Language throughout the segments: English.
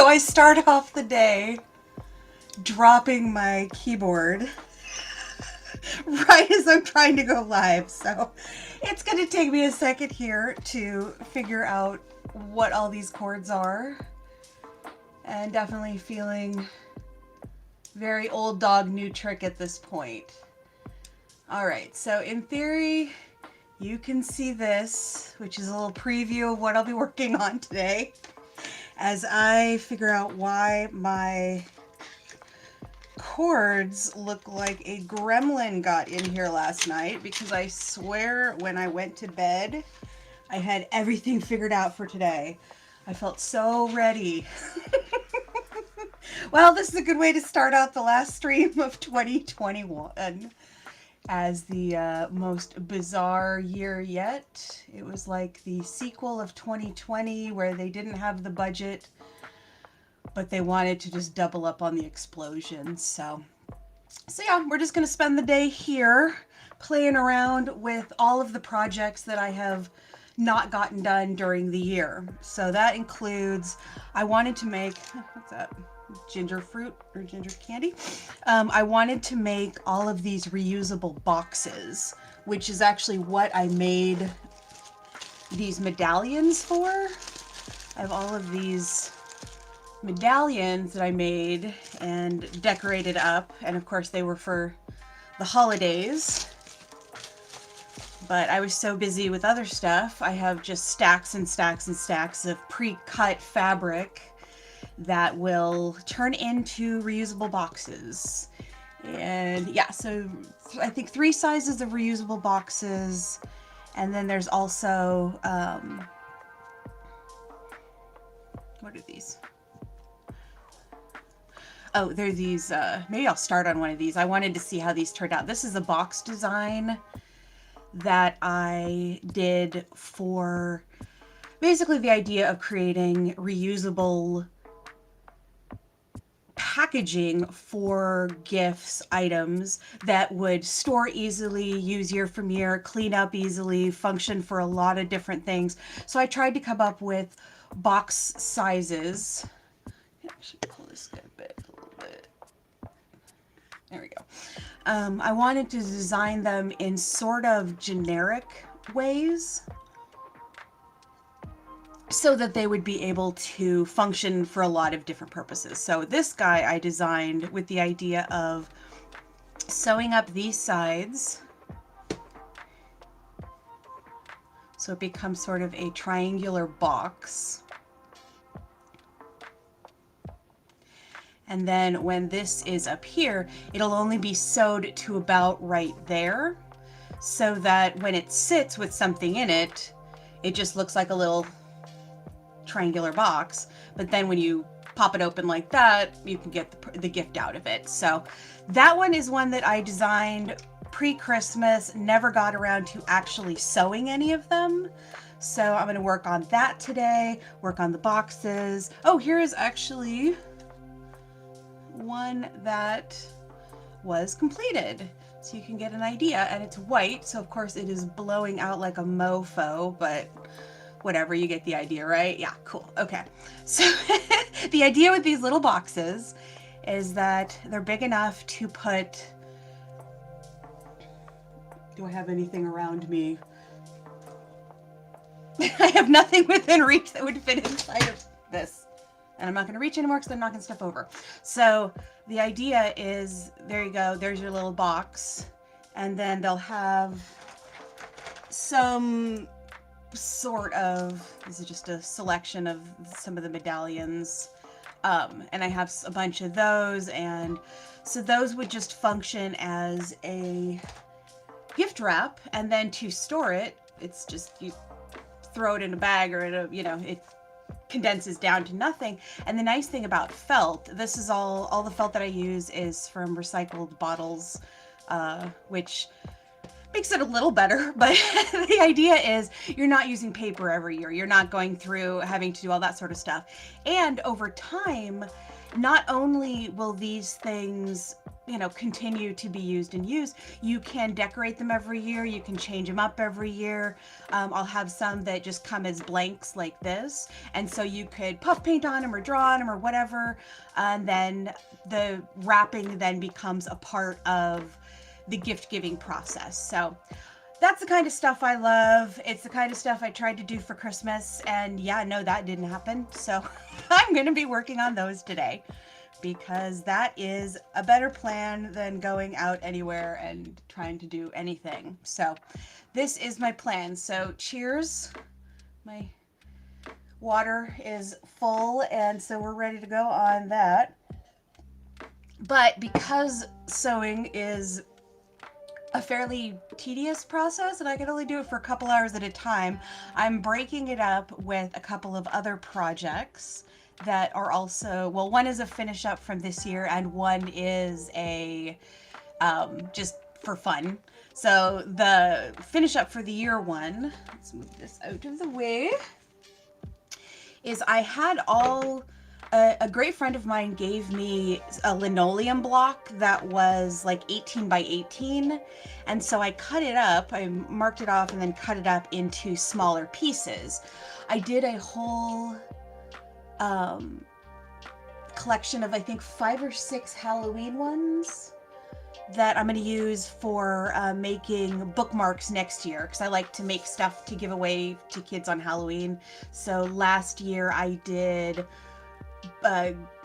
So I start off the day dropping my keyboard right as I'm trying to go live. So it's going to take me a second here to figure out what all these chords are. And definitely feeling very old dog, new trick at this point. All right, so in theory, you can see this, which is a little preview of what I'll be working on today, as I figure out why my chords look like a gremlin got in here last night, because I swear when I went to bed, I had everything figured out for today. I felt so ready. Well, this is a good way to start out the last stream of 2021 as the most bizarre year yet. It was like the sequel of 2020 where they didn't have the budget, but they wanted to just double up on the explosions. So yeah, we're just going to spend the day here playing around with all of the projects that I have not gotten done during the year. So that includes, I wanted to make, what's that? Ginger fruit or ginger candy. I wanted to make all of these reusable boxes, which is actually what I made these medallions for. I have all of these medallions that I made and decorated up, and of course they were for the holidays. But I was so busy with other stuff, I have just stacks and stacks and stacks of pre-cut fabric that will turn into reusable boxes. And yeah, so I think 3 sizes of reusable boxes. And then there's also, what are these? Oh, they're these, maybe I'll start on one of these. I wanted to see how these turned out. This is a box design that I did for basically the idea of creating reusable packaging for gifts, items that would store easily, use year from year, clean up easily, function for a lot of different things. So I tried to come up with box sizes. I should pull this guy back a little bit. There we go. I wanted to design them in sort of generic ways, so that they would be able to function for a lot of different purposes. So this guy I designed with the idea of sewing up these sides so it becomes sort of a triangular box. And then when this is up here, it'll only be sewed to about right there, so that when it sits with something in it, it just looks like a little triangular box. But then when you pop it open like that, you can get the gift out of it. So that one is one that I designed pre-Christmas, never got around to actually sewing any of them. So I'm going to work on that today, work on the boxes. Oh, here is actually one that was completed, so you can get an idea. And it's white, so of course it is blowing out like a mofo, but whatever, you get the idea, right? Yeah, cool. Okay. So the idea with these little boxes is that they're big enough to put, do I have anything around me? I have nothing within reach that would fit inside of this. And I'm not going to reach anymore because I'm knocking stuff over. So the idea is, there you go, there's your little box. And then they'll have some sort of, this is just a selection of some of the medallions, and I have a bunch of those, and so those would just function as a gift wrap. And then to store it, it's just, you throw it in a bag, or in a, you know, it condenses down to nothing. And the nice thing about felt, this is all the felt that I use is from recycled bottles, which makes it a little better, but the idea is you're not using paper every year. You're not going through having to do all that sort of stuff. And over time, not only will these things, you know, continue to be used and used, you can decorate them every year. You can change them up every year. I'll have some that just come as blanks like this. And so you could puff paint on them or draw on them or whatever. And then the wrapping then becomes a part of the gift giving process. So that's the kind of stuff I love. It's the kind of stuff I tried to do for Christmas. And yeah, no, that didn't happen. So I'm going to be working on those today because that is a better plan than going out anywhere and trying to do anything. So this is my plan. So cheers. My water is full, and so we're ready to go on that. But because sewing is a fairly tedious process and I can only do it for a couple hours at a time, I'm breaking it up with a couple of other projects that are also, well, one is a finish up from this year and one is a just for fun. So the finish up for the year one, let's move this out of the way, is I had all a great friend of mine gave me a linoleum block that was like 18 by 18. And so I cut it up, I marked it off and then cut it up into smaller pieces. I did a whole collection of, I think, 5 or 6 Halloween ones that I'm going to use for making bookmarks next year, because I like to make stuff to give away to kids on Halloween. So last year I did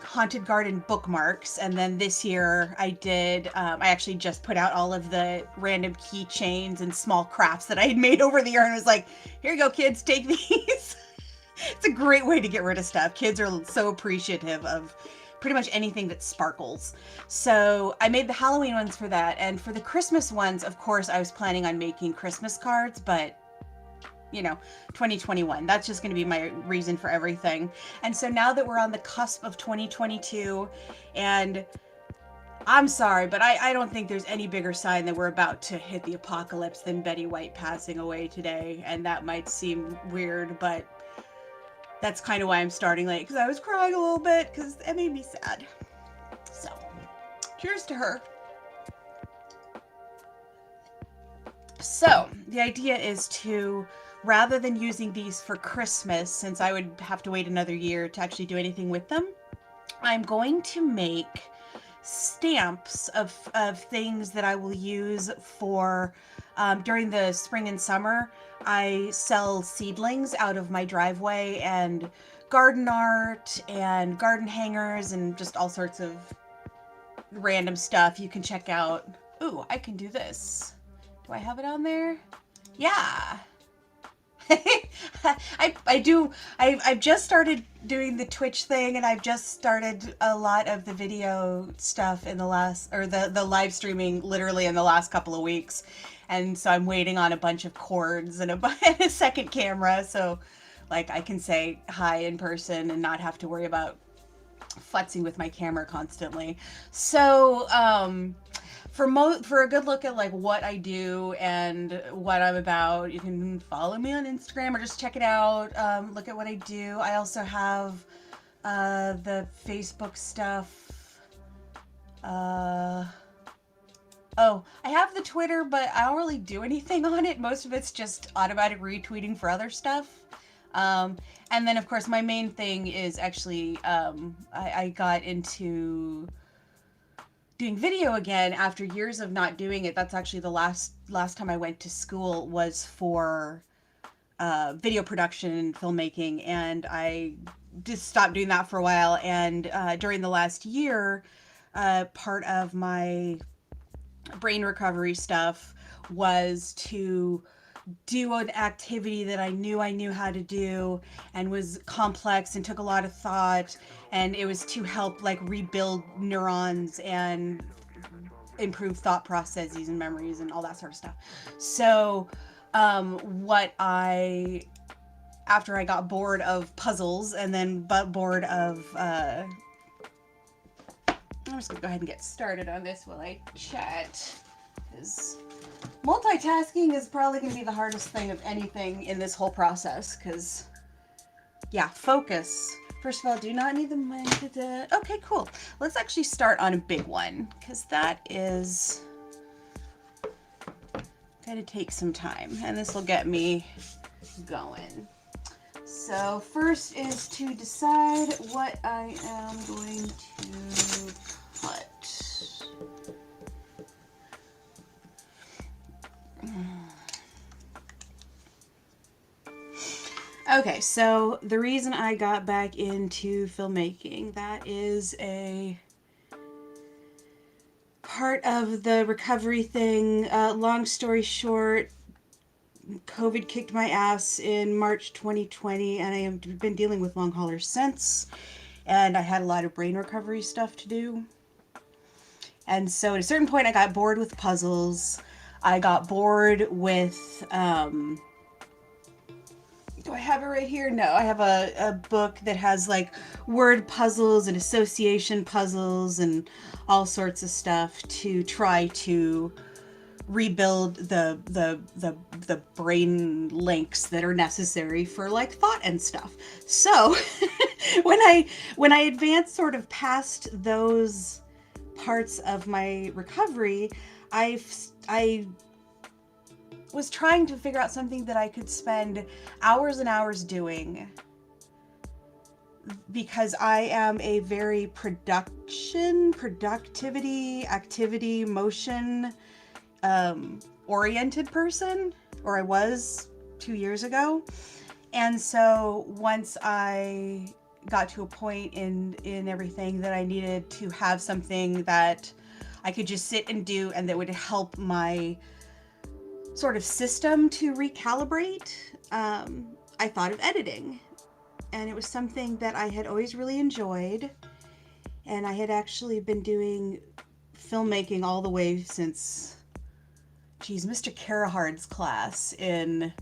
haunted garden bookmarks, and then this year I did I actually just put out all of the random keychains and small crafts that I had made over the year and was like, here you go kids, take these. It's a great way to get rid of stuff. Kids are so appreciative of pretty much anything that sparkles. So I made the Halloween ones for that, and for the Christmas ones, of course, I was planning on making Christmas cards, but you know, 2021. That's just going to be my reason for everything. And so now that we're on the cusp of 2022, and I'm sorry, but I don't think there's any bigger sign that we're about to hit the apocalypse than Betty White passing away today. And that might seem weird, but that's kind of why I'm starting late, because I was crying a little bit because it made me sad. So, cheers to her. So, the idea is to, rather than using these for Christmas, since I would have to wait another year to actually do anything with them, I'm going to make stamps of things that I will use for during the spring and summer. I sell seedlings out of my driveway and garden art and garden hangers and just all sorts of random stuff you can check out. Ooh, I can do this. Do I have it on there? Yeah. I do. I've just started doing the Twitch thing, and I've just started a lot of the video stuff in the last, or the live streaming literally in the last couple of weeks. And so I'm waiting on a bunch of cords and a second camera, so like I can say hi in person and not have to worry about futzing with my camera constantly. So for a good look at like what I do and what I'm about, you can follow me on Instagram or just check it out. Look at what I do. I also have the Facebook stuff. Oh, I have the Twitter, but I don't really do anything on it. Most of it's just automatic retweeting for other stuff. And then, of course, my main thing is actually I got into doing video again after years of not doing it. That's actually the last time I went to school was for video production and filmmaking, and I just stopped doing that for a while. And during the last year, part of my brain recovery stuff was to do an activity that I knew how to do and was complex and took a lot of thought, and it was to help like rebuild neurons and improve thought processes and memories and all that sort of stuff. So after I got bored of puzzles and then bored of I'm just gonna go ahead and get started on this while I chat, because multitasking is probably going to be the hardest thing of anything in this whole process, because, yeah, focus. First of all, do not need the money. Okay, cool. Let's actually start on a big one, because that is going to take some time, and this will get me going. So first is to decide what I am going to put. Okay, so the reason I got back into filmmaking, that is a part of the recovery thing. Long story short, COVID kicked my ass in March 2020, and I have been dealing with long haulers since, and I had a lot of brain recovery stuff to do. And so at a certain point, I got bored with puzzles. I got bored with, do I have it right here? No, I have a book that has like word puzzles and association puzzles and all sorts of stuff to try to rebuild the brain links that are necessary for like thought and stuff. So when I advanced sort of past those parts of my recovery, I was trying to figure out something that I could spend hours and hours doing, because I am a very activity, motion oriented person, or I was 2 years ago. And so once I got to a point in everything that I needed to have something that I could just sit and do, and that would help my sort of system to recalibrate, I thought of editing. And it was something that I had always really enjoyed. And I had actually been doing filmmaking all the way since, Mr. Carahard's class in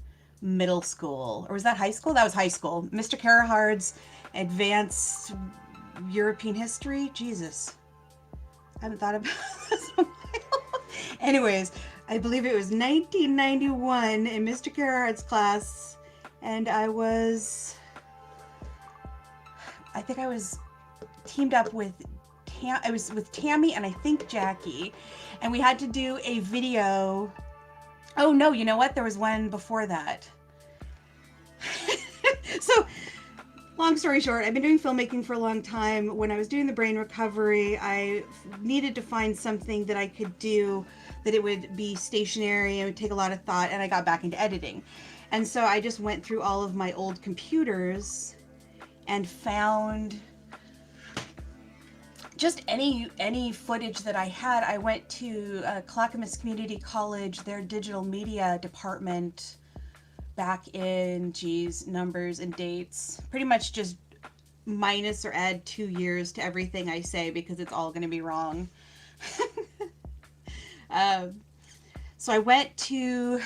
middle school. Or was that high school? That was high school. Mr. Carahard's Advanced European History. Jesus. I haven't thought about this in a while. Anyways, I believe it was 1991 in Mr. Carahard's class, and I think I was teamed up with Tammy and I think Jackie, and we had to do a video. Oh no, you know what? There was one before that. So, long story short, I've been doing filmmaking for a long time. When I was doing the brain recovery, I needed to find something that I could do that it would be stationary and would take a lot of thought, and I got back into editing. And so I just went through all of my old computers and found just any footage that I had. I went to Clackamas Community College, their digital media department, back in, numbers and dates. Pretty much just minus or add 2 years to everything I say, because it's all going to be wrong. So I went to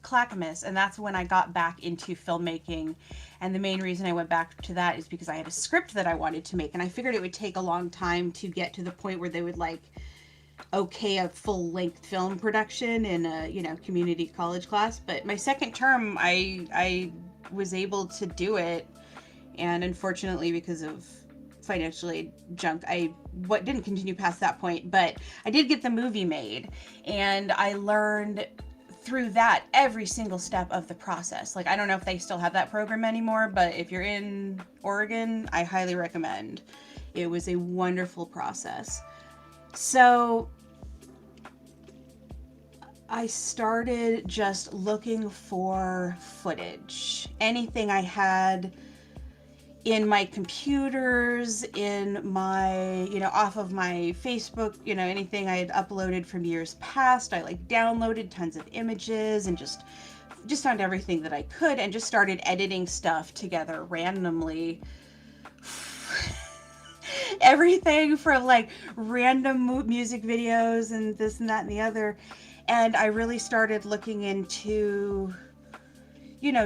Clackamas, and that's when I got back into filmmaking. And the main reason I went back to that is because I had a script that I wanted to make, and I figured it would take a long time to get to the point where they would like okay a full-length film production in a community college class. But my second term, I was able to do it, and unfortunately, because of financial aid junk, I didn't continue past that point. But I did get the movie made, and I learned through that every single step of the process. Like, I don't know if they still have that program anymore, but if you're in Oregon, I highly recommend. It was a wonderful process. So I started just looking for footage. Anything I had in my computers, in my, off of my Facebook, anything I had uploaded from years past. I like downloaded tons of images and just found everything that I could, and just started editing stuff together randomly. Everything from like random music videos and this and that and the other. And I really started looking into,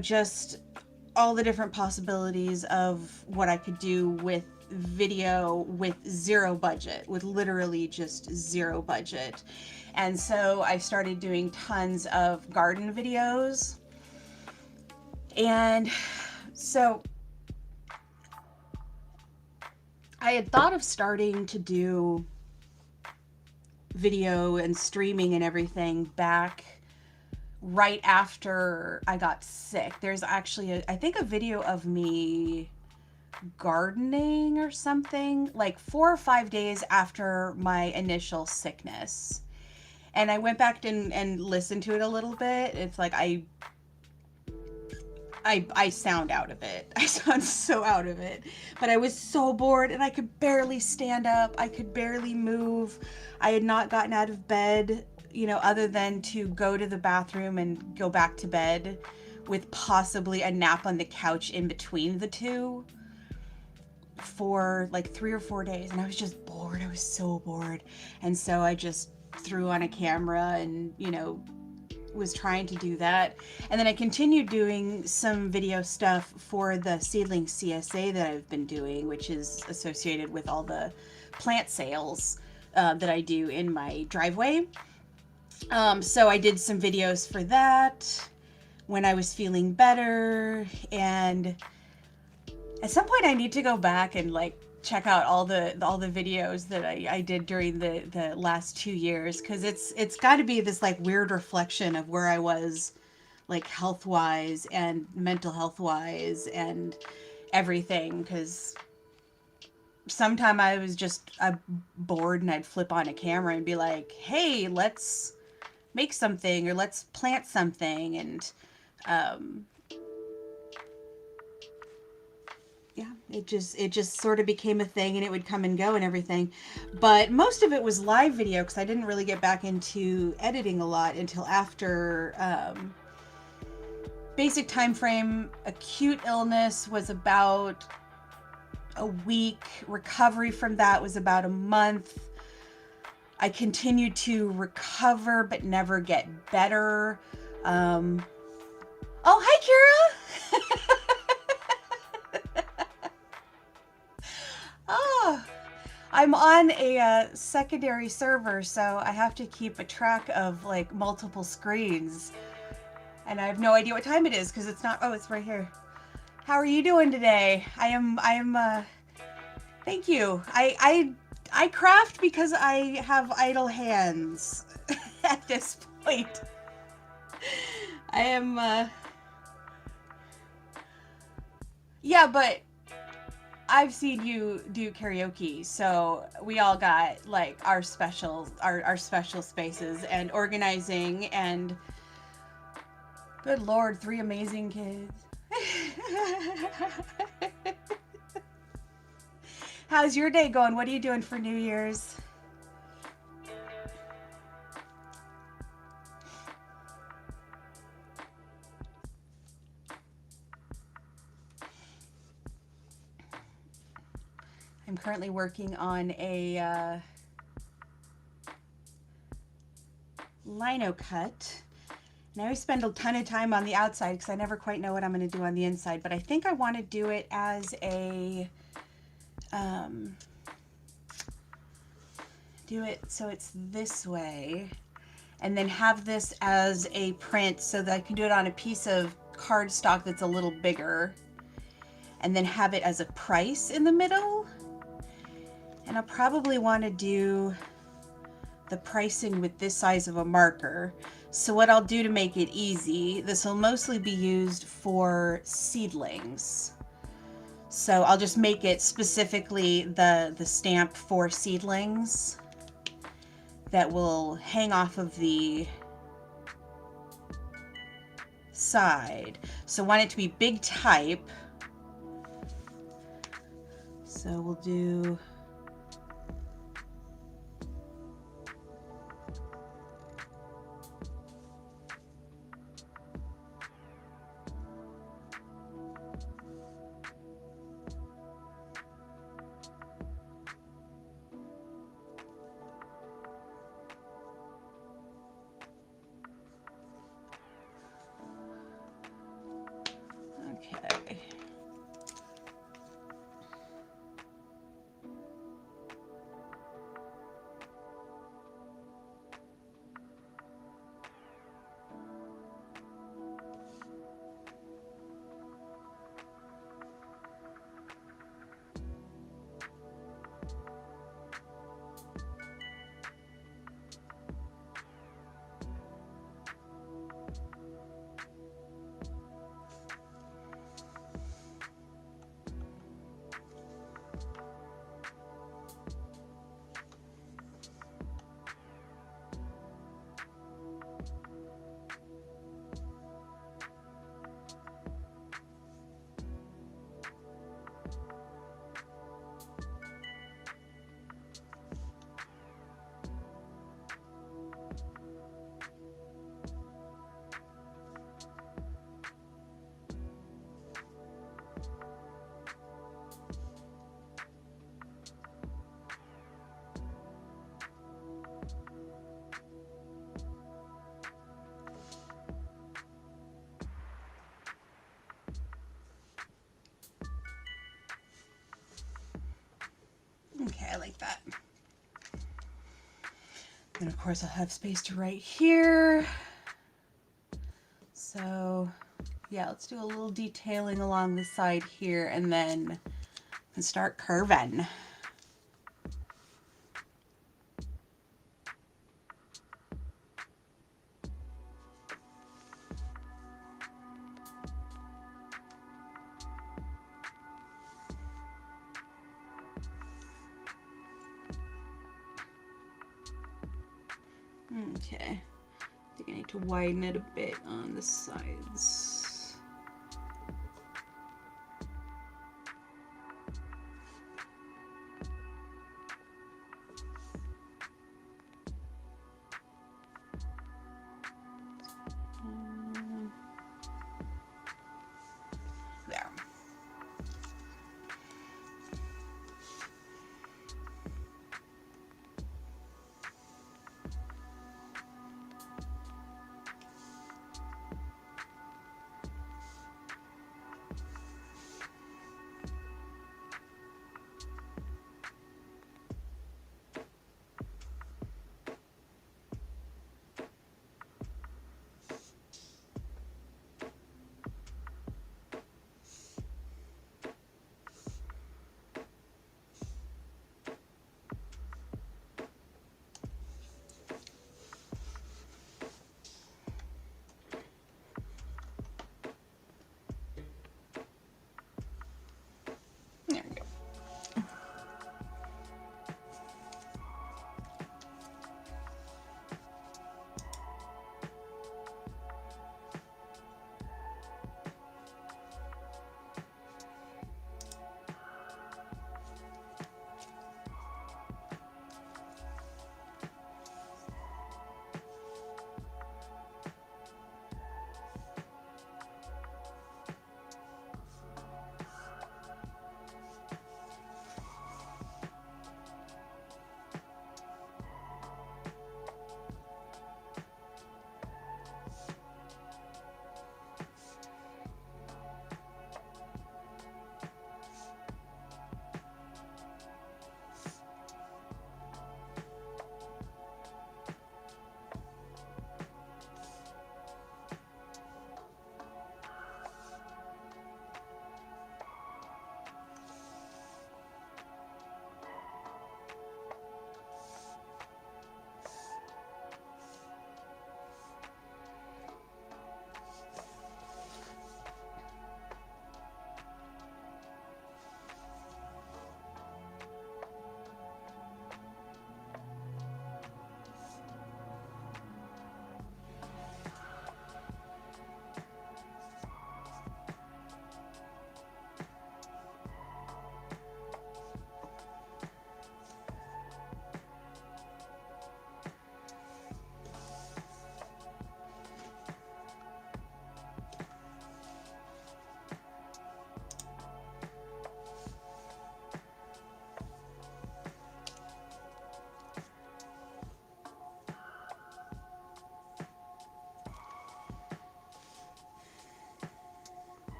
just all the different possibilities of what I could do with video with zero budget, with literally just zero budget. And so I started doing tons of garden videos. And so I had thought of starting to do video and streaming and everything back right after I got sick. There's actually, I think, a video of me gardening or something, like 4 or 5 days after my initial sickness. And I went back and listened to it a little bit. It's like I sound out of it. I sound so out of it. But I was so bored and I could barely stand up. I could barely move. I had not gotten out of bed, you know, other than to go to the bathroom and go back to bed with possibly a nap on the couch in between the two for like 3 or 4 days. And I was just bored. I was so bored. And so I just threw on a camera and, you know, was trying to do that. And then I continued doing some video stuff for the seedling CSA that I've been doing, which is associated with all the plant sales that I do in my driveway. So I did some videos for that when I was feeling better. And at some point I need to go back and like check out all the videos that I did during the last 2 years, because it's got to be this like weird reflection of where I was, like health wise and mental health wise and everything. Because sometime I was just bored and I'd flip on a camera and be like, hey, let's make something or let's plant something. And yeah, it just sort of became a thing, and it would come and go and everything. But most of it was live video because I didn't really get back into editing a lot until after basic time frame. Acute illness was about a week. Recovery from that was about a month. I continued to recover but never get better. Oh, hi, Kira. Oh, I'm on a secondary server, so I have to keep a track of like multiple screens, and I have no idea what time it is because it's not. Oh, it's right here. How are you doing today? I am. Thank you. I craft because I have idle hands at this point. I am. Yeah, but I've seen you do karaoke, so we all got like our special spaces and organizing, and good Lord, 3 amazing kids. How's your day going? What are you doing for New Year's? I'm currently working on a Linocut. And I always spend a ton of time on the outside because I never quite know what I'm going to do on the inside. But I think I want to do it as a, do it so it's this way. And then have this as a print so that I can do it on a piece of cardstock that's a little bigger. And then have it as a price in the middle. And I'll probably want to do the pricing with this size of a marker. So what I'll do to make it easy, this will mostly be used for seedlings. So I'll just make it specifically the stamp for seedlings that will hang off of the side. So I want it to be big type. So we'll do okay. like that. And of course I'll have space to write here. So yeah, let's do a little detailing along the side here and then start curving. Okay, I think I need to widen it a bit on the sides. There.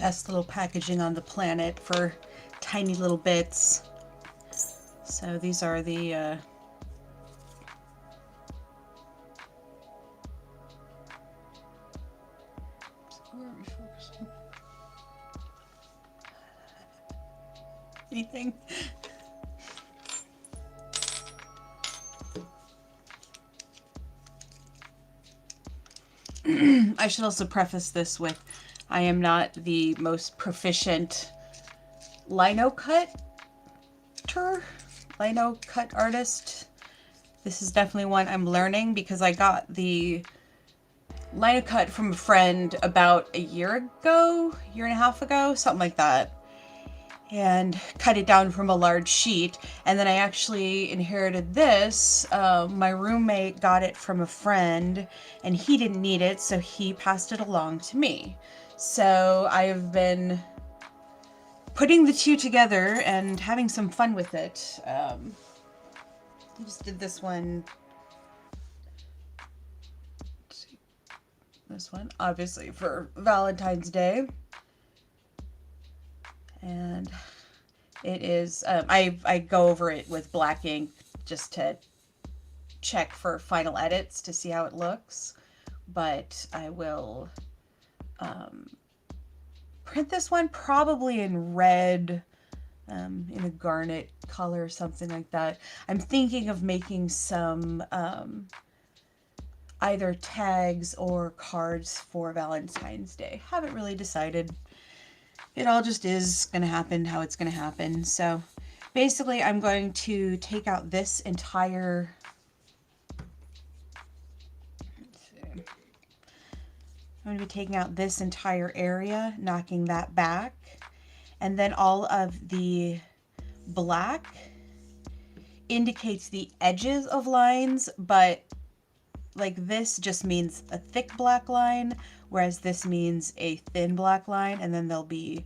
Best little packaging on the planet for tiny little bits. So these are the anything. I should also preface this with I am not the most proficient linocut artist. This is definitely one I'm learning because I got the Linocut from a friend about a year ago, year and a half ago, something like that. And cut it down from a large sheet. And then I actually inherited this. My roommate got it from a friend and he didn't need it, so he passed it along to me. So I have been putting the two together and having some fun with it. I just did this one. This one, obviously, for Valentine's Day. And it is, I go over it with black ink just to check for final edits to see how it looks. But I will print this one probably in red, in a garnet color, something like that. I'm thinking of making some either tags or cards for Valentine's Day. Haven't really decided. It all just is going to happen how it's going to happen. So basically I'm going to take out this entire, I'm going to be taking out this entire area, knocking that back, and then all of the black indicates the edges of lines, but like this just means a thick black line, whereas this means a thin black line, and then there'll be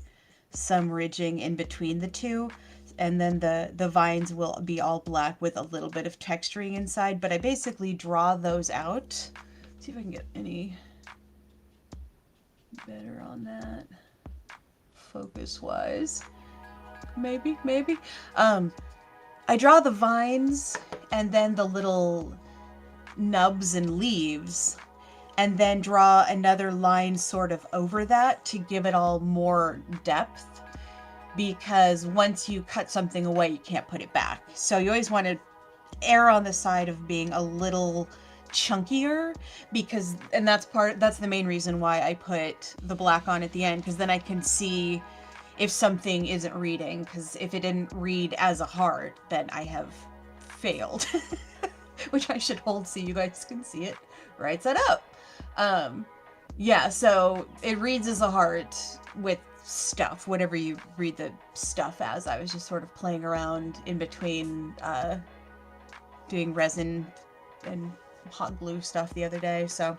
some ridging in between the two, and then the vines will be all black with a little bit of texturing inside. But I basically draw those out. Let's see if I can get any better on that focus wise. Maybe I draw the vines and then the little nubs and leaves, and then draw another line sort of over that to give it all more depth, because once you cut something away you can't put it back. So you always want to err on the side of being a little chunkier, because, and that's the main reason why I put the black on at the end, because then I can see if something isn't reading, because if it didn't read as a heart, then I have failed. Which I should hold so you guys can see it right side up. Yeah, so it reads as a heart with stuff, whatever you read the stuff as. I was just sort of playing around in between doing resin and hot glue stuff the other day, so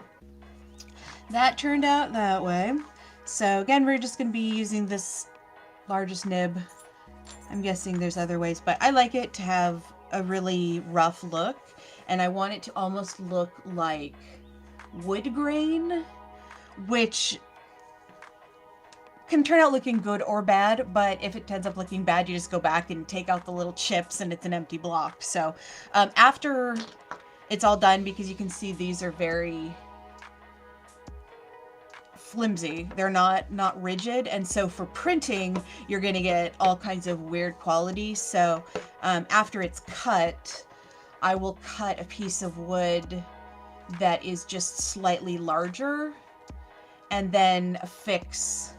that turned out that way. So again, we're just going to be using this largest nib. I'm guessing there's other ways, but I like it to have a really rough look, and I want it to almost look like wood grain, which can turn out looking good or bad, but if it ends up looking bad, you just go back and take out the little chips and it's an empty block. So after it's all done, because you can see these are very flimsy, they're not rigid, and so for printing you're going to get all kinds of weird quality. So after it's cut, I will cut a piece of wood that is just slightly larger and then affix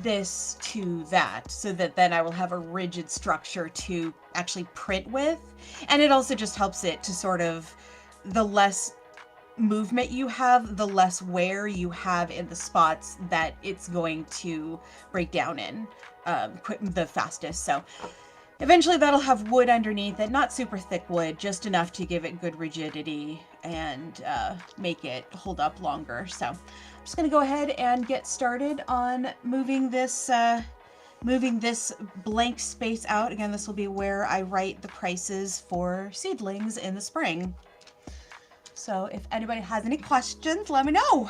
this to that, so that then I will have a rigid structure to actually print with. And it also just helps it to sort of, the less movement you have, the less wear you have in the spots that it's going to break down in the fastest. So eventually that'll have wood underneath it, not super thick wood, just enough to give it good rigidity and make it hold up longer. So I'm just going to go ahead and get started on moving this blank space out. Again, this will be where I write the prices for seedlings in the spring. So if anybody has any questions, let me know.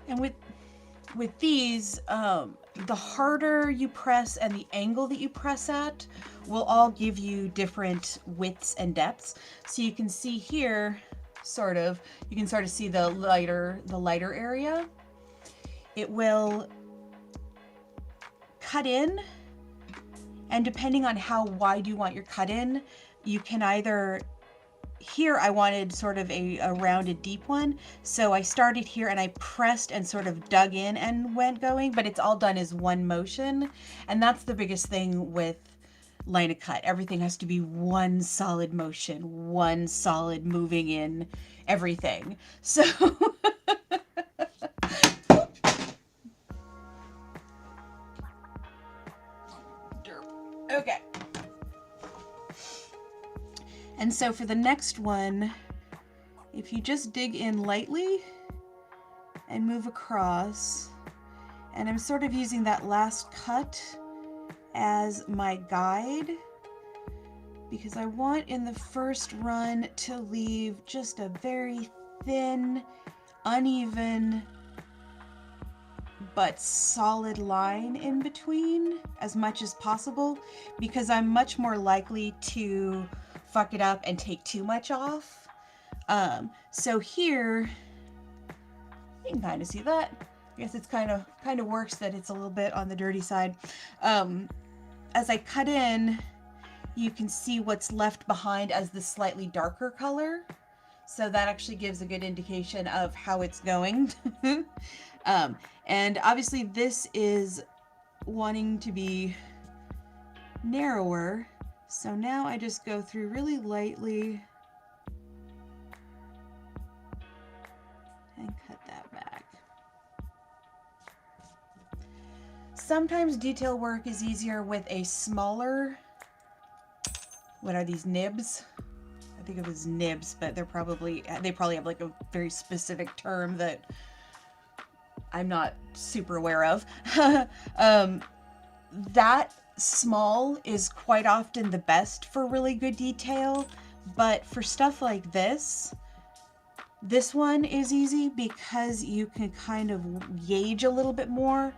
And with these, the harder you press and the angle that you press at will all give you different widths and depths. So you can see here, you can sort of see the lighter area. It will cut in, and depending on how wide you want your cut in, you can either, here I wanted sort of a rounded deep one, so I started here and I pressed and sort of dug in and went going, but it's all done as one motion. And that's the biggest thing with Linocut. Everything has to be one solid motion, one solid moving in everything. So okay. And so for the next one, if you just dig in lightly and move across, and I'm sort of using that last cut as my guide, because I want in the first run to leave just a very thin, uneven, but solid line in between as much as possible, because I'm much more likely to fuck it up and take too much off. So here, you can kind of see that. I guess it's kind of works that it's a little bit on the dirty side. As I cut in, you can see what's left behind as the slightly darker color. So that actually gives a good indication of how it's going. And obviously this is wanting to be narrower. So now I just go through really lightly and cut that back. Sometimes detail work is easier with a smaller, what are these, nibs? I think it was nibs, but they probably have like a very specific term that I'm not super aware of. That small is quite often the best for really good detail, but for stuff like this one is easy because you can kind of gauge a little bit more,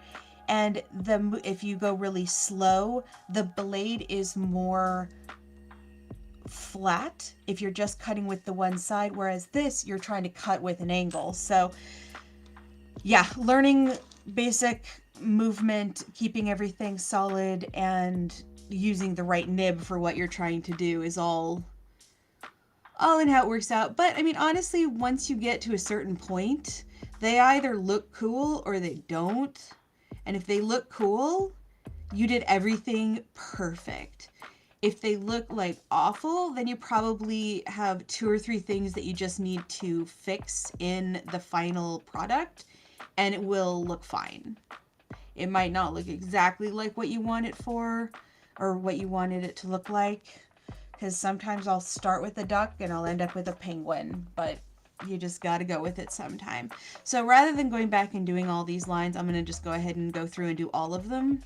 and if you go really slow, the blade is more flat if you're just cutting with the one side, whereas this you're trying to cut with an angle. So yeah, learning basic movement, keeping everything solid, and using the right nib for what you're trying to do is all in how it works out. But I mean, honestly, once you get to a certain point, they either look cool or they don't. And if they look cool, you did everything perfect. If they look like awful, then you probably have 2 or 3 things that you just need to fix in the final product, and it will look fine. It might not look exactly like what you want it for, or what you wanted it to look like, because sometimes I'll start with a duck and I'll end up with a penguin, but you just got to go with it sometime. So rather than going back and doing all these lines, I'm going to just go ahead and go through and do all of them,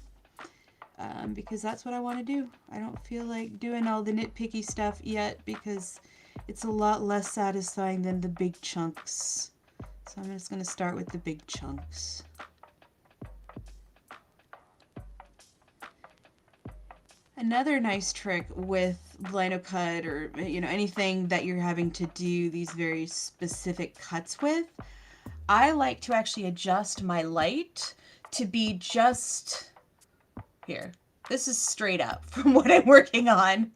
because that's what I want to do. I don't feel like doing all the nitpicky stuff yet because it's a lot less satisfying than the big chunks. So I'm just going to start with the big chunks. Another nice trick with Linocut, or anything that you're having to do these very specific cuts with, I like to actually adjust my light to be just here. This is straight up from what I'm working on.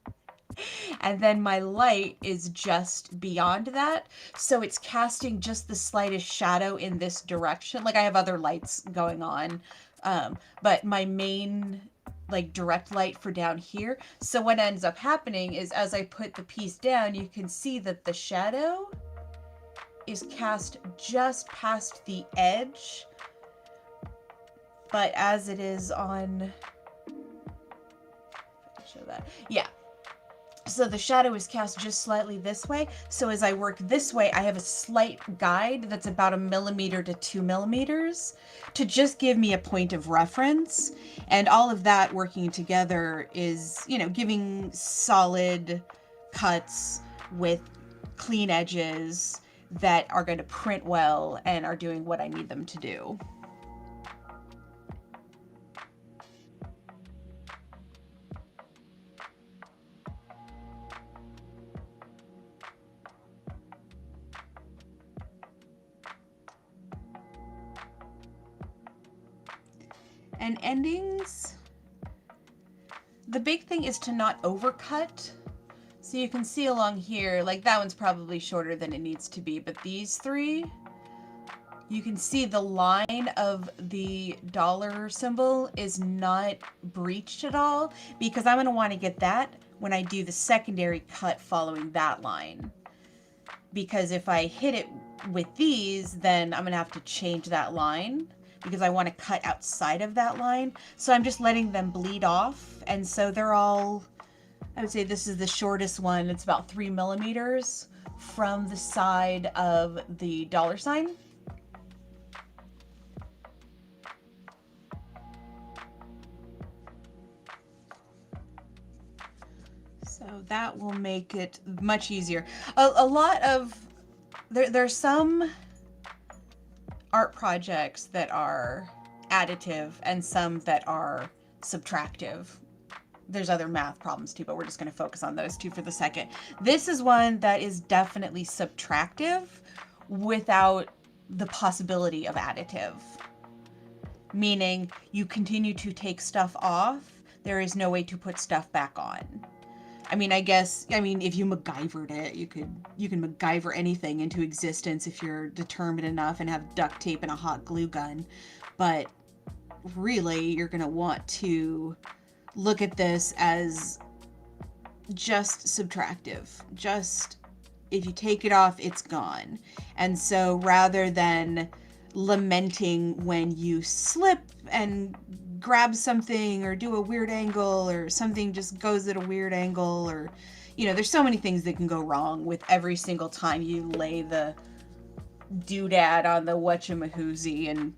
And then my light is just beyond that. So it's casting just the slightest shadow in this direction. Like I have other lights going on, but my main direct light for down here. So what ends up happening is as I put the piece down, you can see that the shadow is cast just past the edge. But as it is on, show that. Yeah. So the shadow is cast just slightly this way. So as I work this way, I have a slight guide that's about 1 millimeter to 2 millimeters to just give me a point of reference. And all of that working together is, giving solid cuts with clean edges that are going to print well and are doing what I need them to do. And endings, the big thing is to not overcut. So you can see along here, like that one's probably shorter than it needs to be, but these three, you can see the line of the dollar symbol is not breached at all, because I'm going to want to get that when I do the secondary cut following that line. Because if I hit it with these, then I'm going to have to change that line because I want to cut outside of that line. So I'm just letting them bleed off. And so they're all, I would say this is the shortest one. It's about 3 millimeters from the side of the dollar sign. So that will make it much easier. A lot of, there's some art projects that are additive and some that are subtractive. There's other math problems too, but we're just going to focus on those two for the second. This is one that is definitely subtractive without the possibility of additive. Meaning you continue to take stuff off, there is no way to put stuff back on. I mean, if you MacGyvered it, you can MacGyver anything into existence if you're determined enough and have duct tape and a hot glue gun. But really, you're going to want to look at this as just subtractive. Just, if you take it off, it's gone. And so rather than lamenting when you slip and grab something or do a weird angle or something just goes at a weird angle, or, you know, there's so many things that can go wrong with every single time you lay the doodad on the whatchamahoozy. And,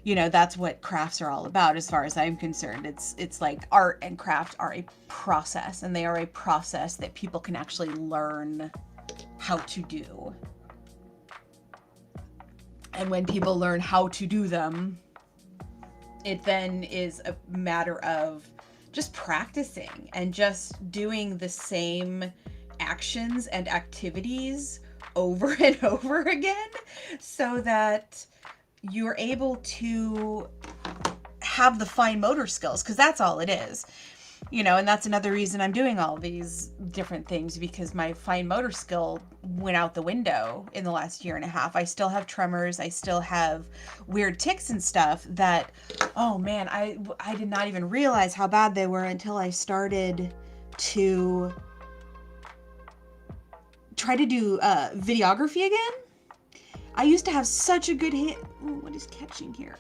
you know, that's what crafts are all about as far as I'm concerned. It's like art and craft are a process, and they are a process that people can actually learn how to do. And when people learn how to do them, it then is a matter of just practicing and just doing the same actions and activities over and over again so that you're able to have the fine motor skills, because that's all it is. You know, and that's another reason I'm doing all these different things, because my fine motor skill went out the window in the last year and a half. I still have tremors. I still have weird tics and stuff that, oh man, I did not even realize how bad they were until I started to try to do videography again. I used to have such a good hit. Ooh, what is catching here?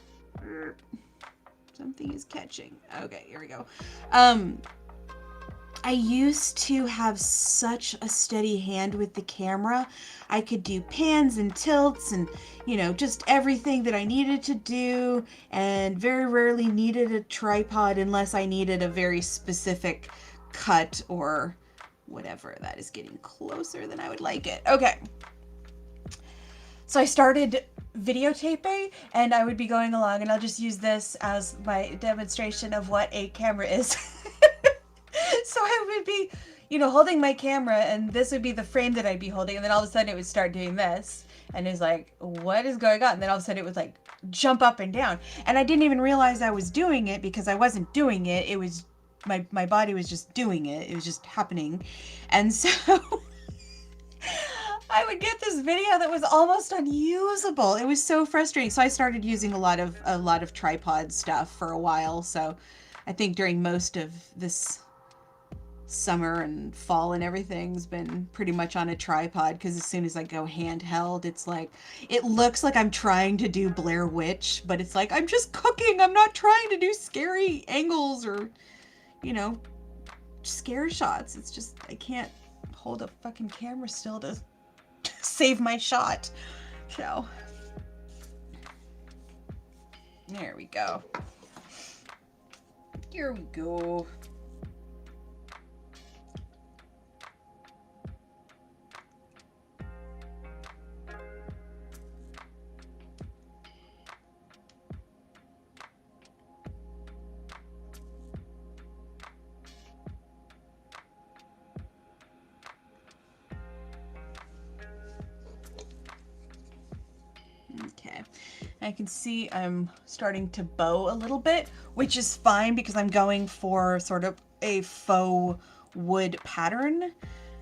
Something is catching. Okay, here we go. I used to have such a steady hand with the camera. I could do pans and tilts and, you know, just everything that I needed to do, and very rarely needed a tripod unless I needed a very specific cut or whatever. That is getting closer than I would like it. Okay. So I started videotaping, and I would be going along, and I'll just use this as my demonstration of what a camera is. So I would be, you know, holding my camera, and this would be the frame that I'd be holding, and then all of a sudden it would start doing this, and it's like, what is going on? And then all of a sudden it would like jump up and down, and I didn't even realize I was doing it because I wasn't doing it. It was my body was just doing it. It was just happening. And so I would get this video that was almost unusable. It was so frustrating. So I started using a lot of tripod stuff for a while. So I think during most of this summer and fall and everything's been pretty much on a tripod, because as soon as I go handheld, it's like, it looks like I'm trying to do Blair Witch, but it's like, I'm just cooking. I'm not trying to do scary angles or, you know, scare shots. It's just, I can't hold a fucking camera still to save my shot. So there we go. Here we go. I can see I'm starting to bow a little bit, which is fine because I'm going for sort of a faux wood pattern.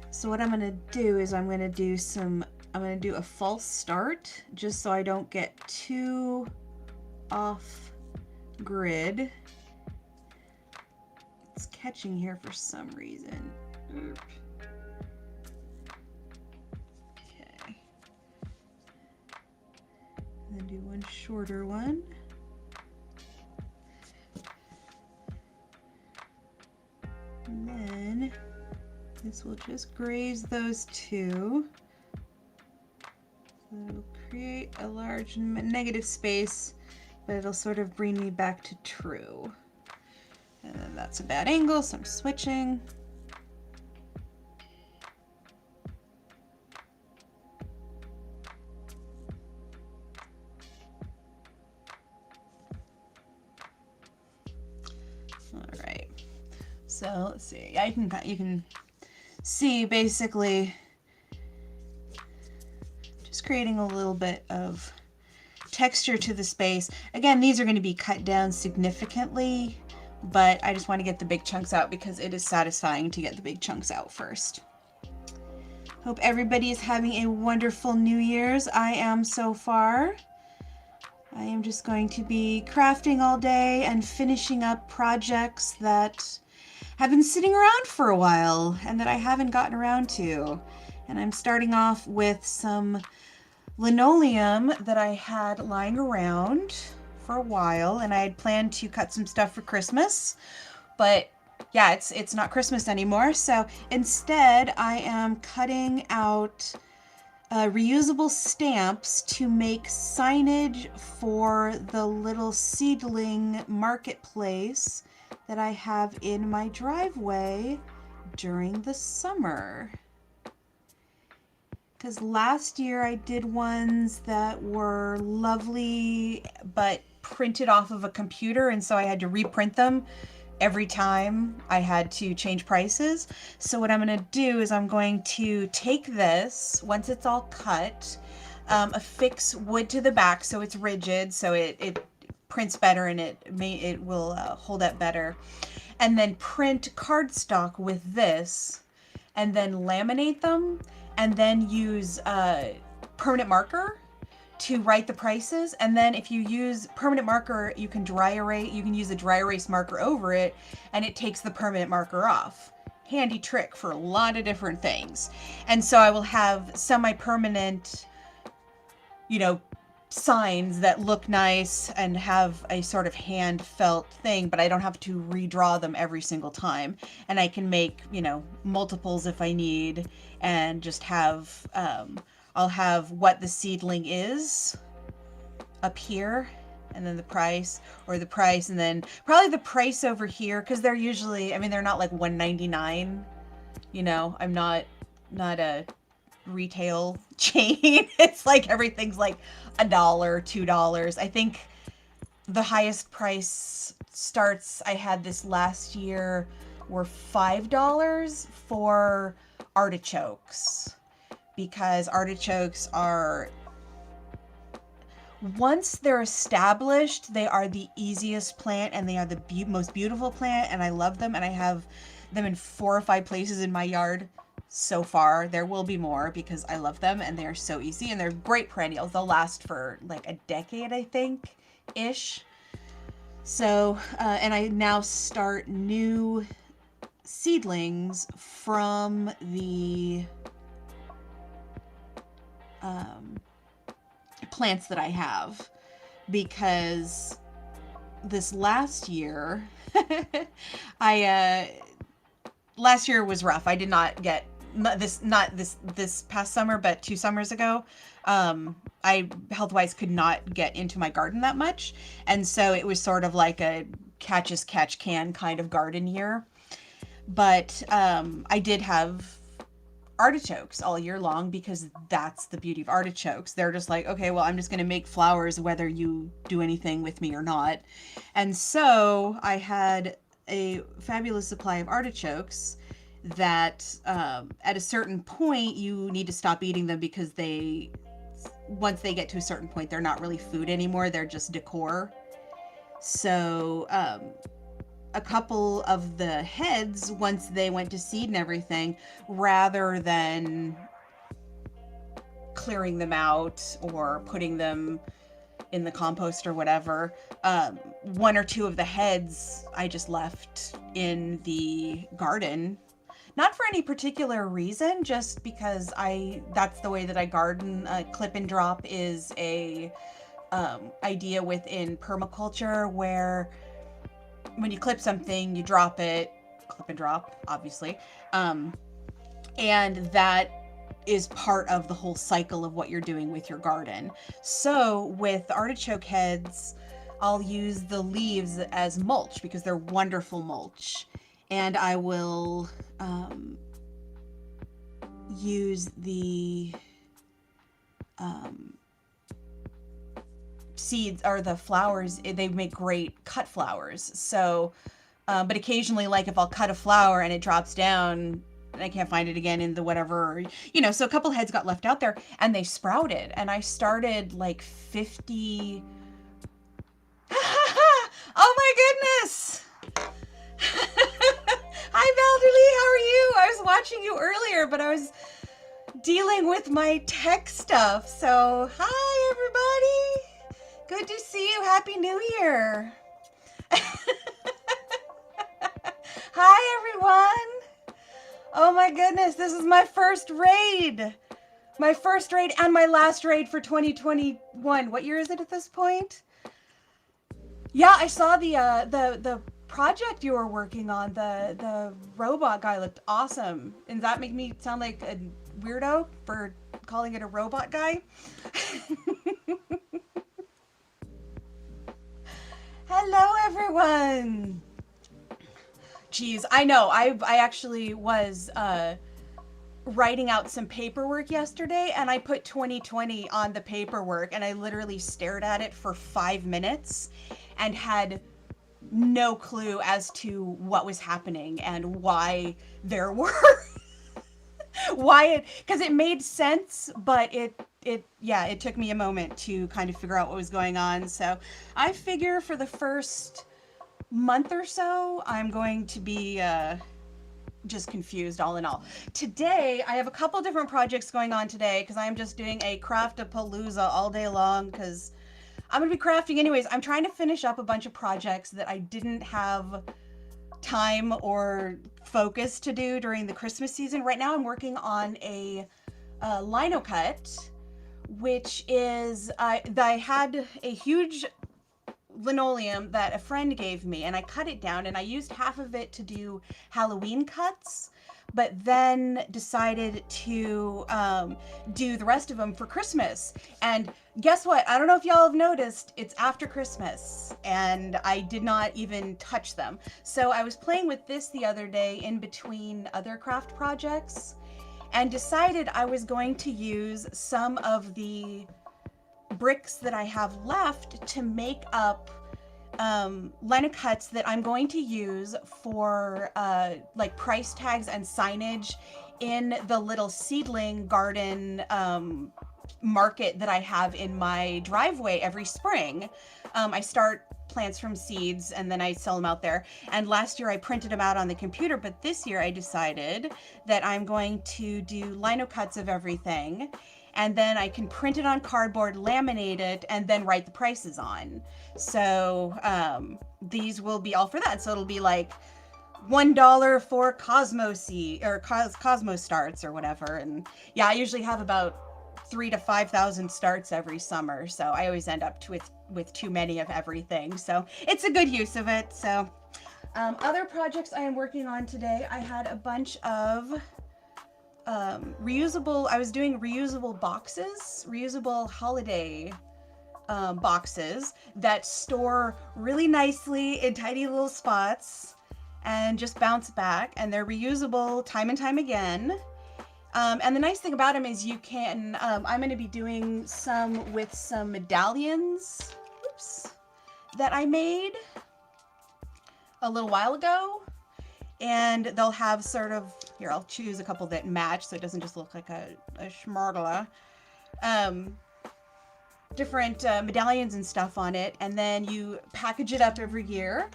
So what I'm going to do is I'm going to do a false start just so I don't get too off grid. It's catching here for some reason. Oop. Okay. And then do one shorter one. And then this will just graze those two. So it'll create a large negative space, but it'll sort of bring me back to true. And then that's a bad angle, so I'm switching. All right. So let's see. You can see basically just creating a little bit of texture to the space. Again, these are going to be cut down significantly, but I just want to get the big chunks out because it is satisfying to get the big chunks out first. Hope everybody is having a wonderful New Year's. I am so far. I am just going to be crafting all day and finishing up projects that have been sitting around for a while and that I haven't gotten around to. And I'm starting off with some linoleum that I had lying around for a while, and I had planned to cut some stuff for Christmas, but yeah, it's not Christmas anymore. So instead I am cutting out reusable stamps to make signage for the little seedling marketplace that I have in my driveway during the summer. Because last year I did ones that were lovely but printed off of a computer, and so I had to reprint them every time I had to change prices. So what I'm going to do is I'm going to take this, once it's all cut, affix wood to the back so it's rigid, so it prints better and it will hold up better, and then print cardstock with this, and then laminate them, and then use permanent marker to write the prices. And then if you use permanent marker, you can use a dry erase marker over it, and it takes the permanent marker off. Handy trick for a lot of different things. And so I will have semi-permanent, signs that look nice and have a sort of hand felt thing, but I don't have to redraw them every single time. And I can make, multiples if I need, and just have, I'll have what the seedling is up here, and then the price, and then probably the price over here, because they're usually, they're not like $1.99, I'm not a retail chain. It's like everything's like $1, $2. I think the highest price starts I had this last year were $5 for artichokes, because artichokes are, once they're established, they are the easiest plant, and they are the most beautiful plant, and I love them, and I have them in 4 or 5 places in my yard so far. There will be more because I love them, and they are so easy, and they're great perennials. They'll last for like a decade, I think, ish. So, and I now start new seedlings from the plants that I have, because this last year, last year was rough. I did not get not this past summer, but 2 summers ago, I health-wise could not get into my garden that much, and so it was sort of like a catch as catch can kind of garden year. But I did have artichokes all year long, because that's the beauty of artichokes. They're just like, okay, well, I'm just going to make flowers whether you do anything with me or not. And so I had a fabulous supply of artichokes that at a certain point you need to stop eating them, because they once they get to a certain point, they're not really food anymore. They're just decor. So a couple of the heads, once they went to seed and everything, rather than clearing them out or putting them in the compost or whatever, one or two of the heads I just left in the garden. Not for any particular reason, just because that's the way that I garden. Clip and drop is a idea within permaculture where when you clip something, you drop it, clip and drop, obviously. And that is part of the whole cycle of what you're doing with your garden. So with artichoke heads, I'll use the leaves as mulch because they're wonderful mulch. And I will use the seeds or the flowers. They make great cut flowers. So, but occasionally, like if I'll cut a flower and it drops down, and I can't find it again in the whatever, so a couple heads got left out there and they sprouted, and I started like 50. Oh my goodness. Hi Valderly, how are you? I was watching you earlier, but I was dealing with my tech stuff. So hi everybody. Good to see you. Happy New Year. Hi everyone. Oh my goodness, this is my first raid. My first raid and my last raid for 2021. What year is it at this point? Yeah, I saw the project you were working on. The robot guy looked awesome. And that make me sound like a weirdo for calling it a robot guy? Hello everyone. Geez, I know. I actually was writing out some paperwork yesterday, and I put 2020 on the paperwork, and I literally stared at it for 5 minutes and had no clue as to what was happening and why there were because it made sense, but it took me a moment to kind of figure out what was going on. So I figure for the first month or so, I'm going to be just confused all in all. Today, I have a couple different projects going on today because I'm just doing a Craftapalooza all day long because I'm going to be crafting anyways. I'm trying to finish up a bunch of projects that I didn't have time or focus to do during the Christmas season. Right now, I'm working on a Linocut, which is, I had a huge linoleum that a friend gave me, and I cut it down, and I used half of it to do Halloween cuts, but then decided to do the rest of them for Christmas. And guess what? I don't know if y'all have noticed, it's after Christmas, and I did not even touch them. So I was playing with this the other day in between other craft projects, and decided I was going to use some of the bricks that I have left to make up Linocuts that I'm going to use for like price tags and signage in the little seedling garden market that I have in my driveway every spring. I start plants from seeds and then I sell them out there. And last year I printed them out on the computer, but this year I decided that I'm going to do Linocuts of everything. And then I can print it on cardboard, laminate it, and then write the prices on. So these will be all for that. So it'll be like $1 for Cosmos or Cosmos starts or whatever. And yeah, I usually have about 3,000 to 5,000 starts every summer. So I always end up with too many of everything. So it's a good use of it. So other projects I am working on today, I had a bunch of I was doing reusable boxes, reusable holiday boxes that store really nicely in tiny little spots and just bounce back, and they're reusable time and time again. And the nice thing about them is you can, I'm going to be doing some with some medallions, that I made a little while ago. And they'll have sort of, here, I'll choose a couple that match so it doesn't just look like a schmargla. different medallions and stuff on it, and then you package it up every year,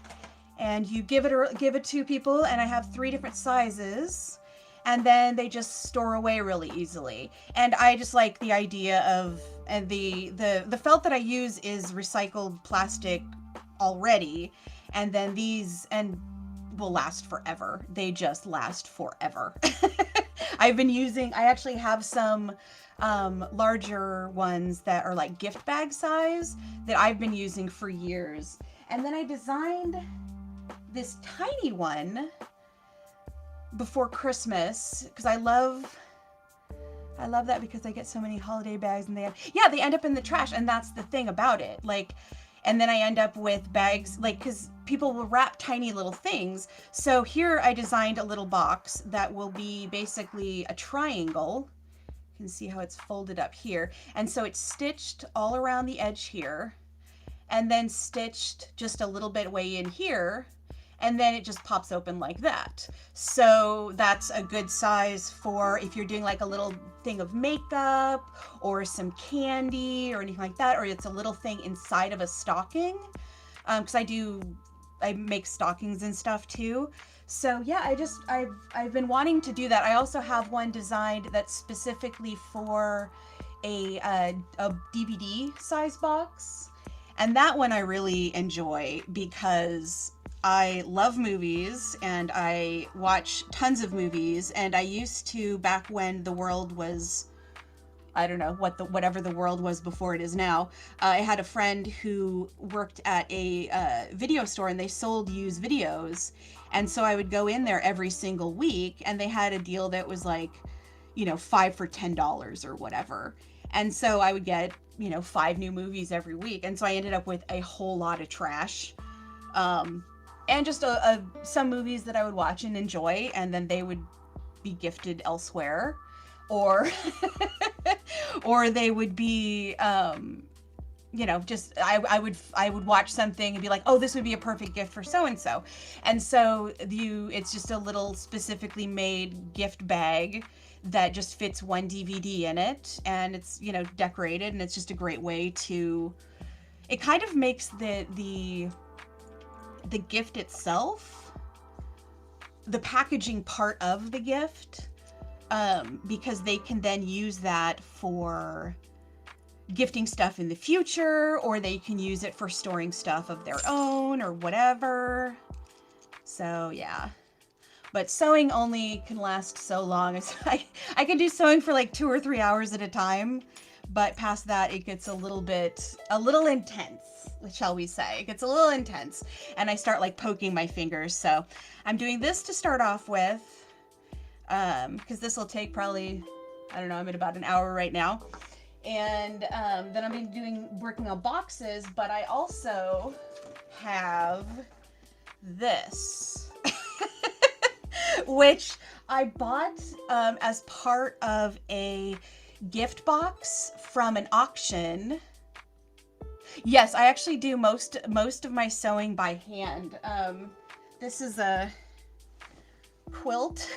and you give it to people. And I have 3 different sizes, and then they just store away really easily. And I just like the idea of, and the felt that I use is recycled plastic already, and then these and will last forever. They just last forever. I actually have some larger ones that are like gift bag size that I've been using for years. And then I designed this tiny one before Christmas because I love that, because I get so many holiday bags and they end up in the trash. And that's the thing about it. Like, and then I end up with bags, like, because people will wrap tiny little things. So here I designed a little box that will be basically a triangle. You can see how it's folded up here. And so it's stitched all around the edge here, and then stitched just a little bit way in here. And then it just pops open like that. So that's a good size for if you're doing like a little thing of makeup or some candy or anything like that, or it's a little thing inside of a stocking. Because I make stockings and stuff too. So yeah, I've been wanting to do that. I also have one designed that's specifically for a DVD size box. And that one I really enjoy because I love movies and I watch tons of movies, and I used to, back when the world was, I don't know whatever the world was before it is now. I had a friend who worked at a video store, and they sold used videos. And so I would go in there every single week, and they had a deal that was like, 5 for $10 or whatever. And so I would get, 5 new movies every week. And so I ended up with a whole lot of trash. And just some movies that I would watch and enjoy, and then they would be gifted elsewhere, or or they would be, just I would watch something and be like, oh, this would be a perfect gift for so and so, and so it's just a little specifically made gift bag that just fits one DVD in it, and it's decorated, and it's just a great way to. It kind of makes the gift itself, the packaging part of the gift, because they can then use that for gifting stuff in the future, or they can use it for storing stuff of their own or whatever. So yeah, but sewing only can last so long. I can do sewing for like 2 or 3 hours at a time, but past that it gets a little intense, shall we say. It gets a little intense, and I start like poking my fingers. So I'm doing this to start off with, because this will take probably, I don't know, I'm at about an hour right now. And then I'm working on boxes, but I also have this, which I bought as part of a gift box from an auction. Yes, I actually do most of my sewing by hand. This is a quilt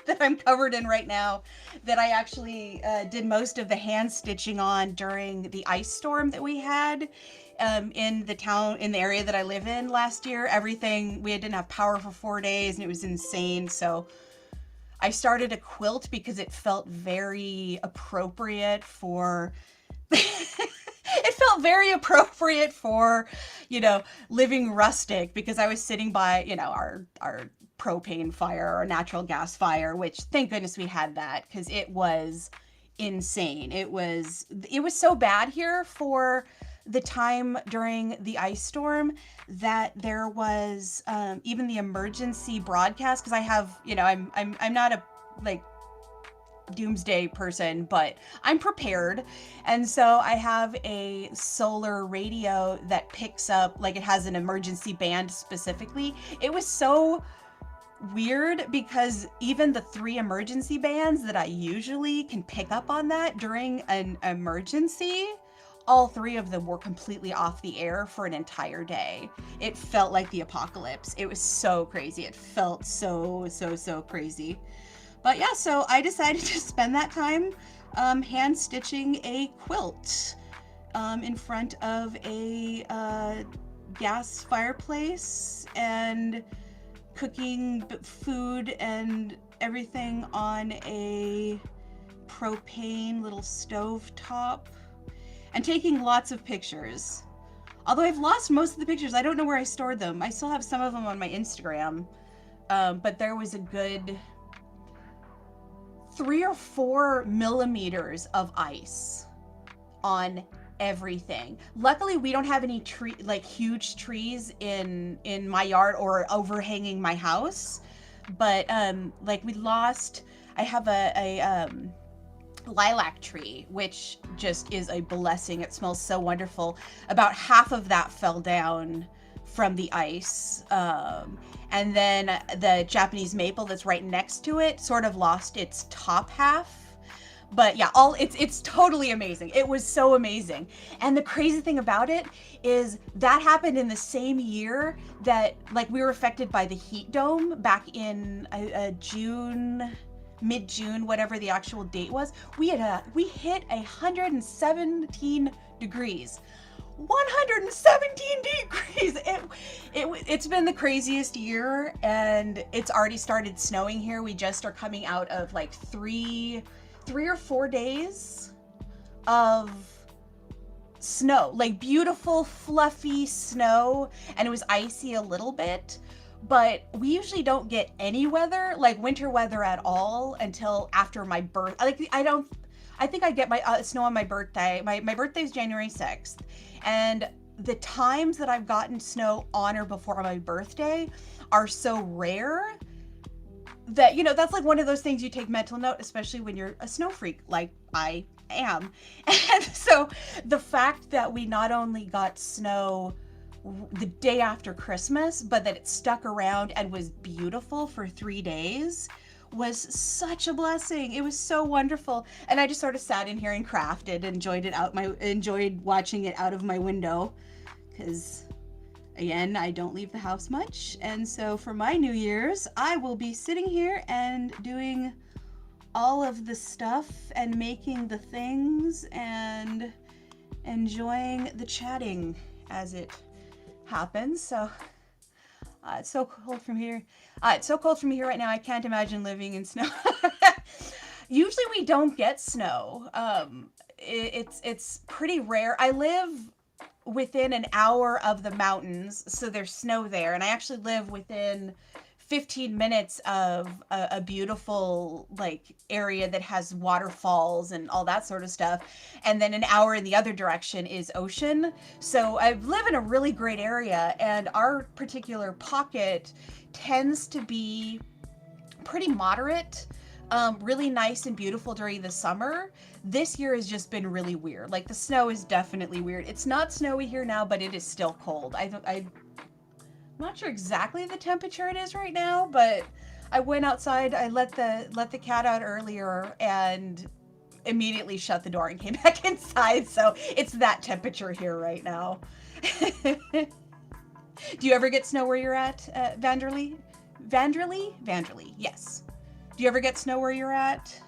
that I'm covered in right now that I actually did most of the hand stitching on during the ice storm that we had in the area that I live in last year. We didn't have power for 4 days, and it was insane. So I started a quilt because it felt very appropriate for it felt very appropriate for, living rustic, because I was sitting by, our propane fire or natural gas fire, which thank goodness we had that, because it was insane. It was so bad here for the time during the ice storm that there was even the emergency broadcast, because I have, I'm not a like doomsday person, but I'm prepared. And so I have a solar radio that picks up, like, it has an emergency band specifically. It was so weird because even the 3 emergency bands that I usually can pick up on that during an emergency, all 3 of them were completely off the air for an entire day. It felt like the apocalypse. It was so crazy. It felt so crazy. But yeah, so I decided to spend that time hand stitching a quilt. in front of a gas fireplace and cooking food and everything on a propane little stove top and taking lots of pictures. Although I've lost most of the pictures, I don't know where I stored them. I still have some of them on my Instagram, but there was a good 3 or 4 millimeters of ice on everything. Luckily, we don't have any huge trees in my yard or overhanging my house, but we lost. I have a lilac tree, which just is a blessing. It smells so wonderful. About half of that fell down from the ice. And then the Japanese maple that's right next to it sort of lost its top half. But yeah, it's totally amazing. It was so amazing. And the crazy thing about it is that happened in the same year that we were affected by the heat dome back in June, mid-June, whatever the actual date was. We hit 117 degrees. 117 degrees. It's been the craziest year, and it's already started snowing here. We just are coming out of 3 or 4 days of snow, beautiful fluffy snow, and it was icy a little bit, but we usually don't get any weather, winter weather at all, until after my birth. I think I get my snow on my birthday. My birthday is January 6th, and the times that I've gotten snow on or before my birthday are so rare that, that's one of those things you take mental note, especially when you're a snow freak like I am. And so the fact that we not only got snow the day after Christmas, but that it stuck around and was beautiful for 3 days was such a blessing. It was so wonderful. And I just sort of sat in here and crafted, enjoyed watching it out of my window, because again, I don't leave the house much. And so for my New Year's, I will be sitting here and doing all of the stuff and making the things and enjoying the chatting as it happens. So it's so cold from here. It's so cold from here right now. I can't imagine living in snow. Usually we don't get snow. It's pretty rare. I live within an hour of the mountains, so there's snow there, and I actually live within 15 minutes of a beautiful area that has waterfalls and all that sort of stuff, and then an hour in the other direction is ocean. So I live in a really great area, and our particular pocket tends to be pretty moderate, really nice and beautiful during the summer. This year has just been really weird. The snow is definitely weird. It's not snowy here now, but it is still cold. I'm not sure exactly the temperature it is right now, but I went outside. I let the cat out earlier and immediately shut the door and came back inside. So it's that temperature here right now. Do you ever get snow where you're at, Vanderly? Vanderly, yes. Do you ever get snow where you're at?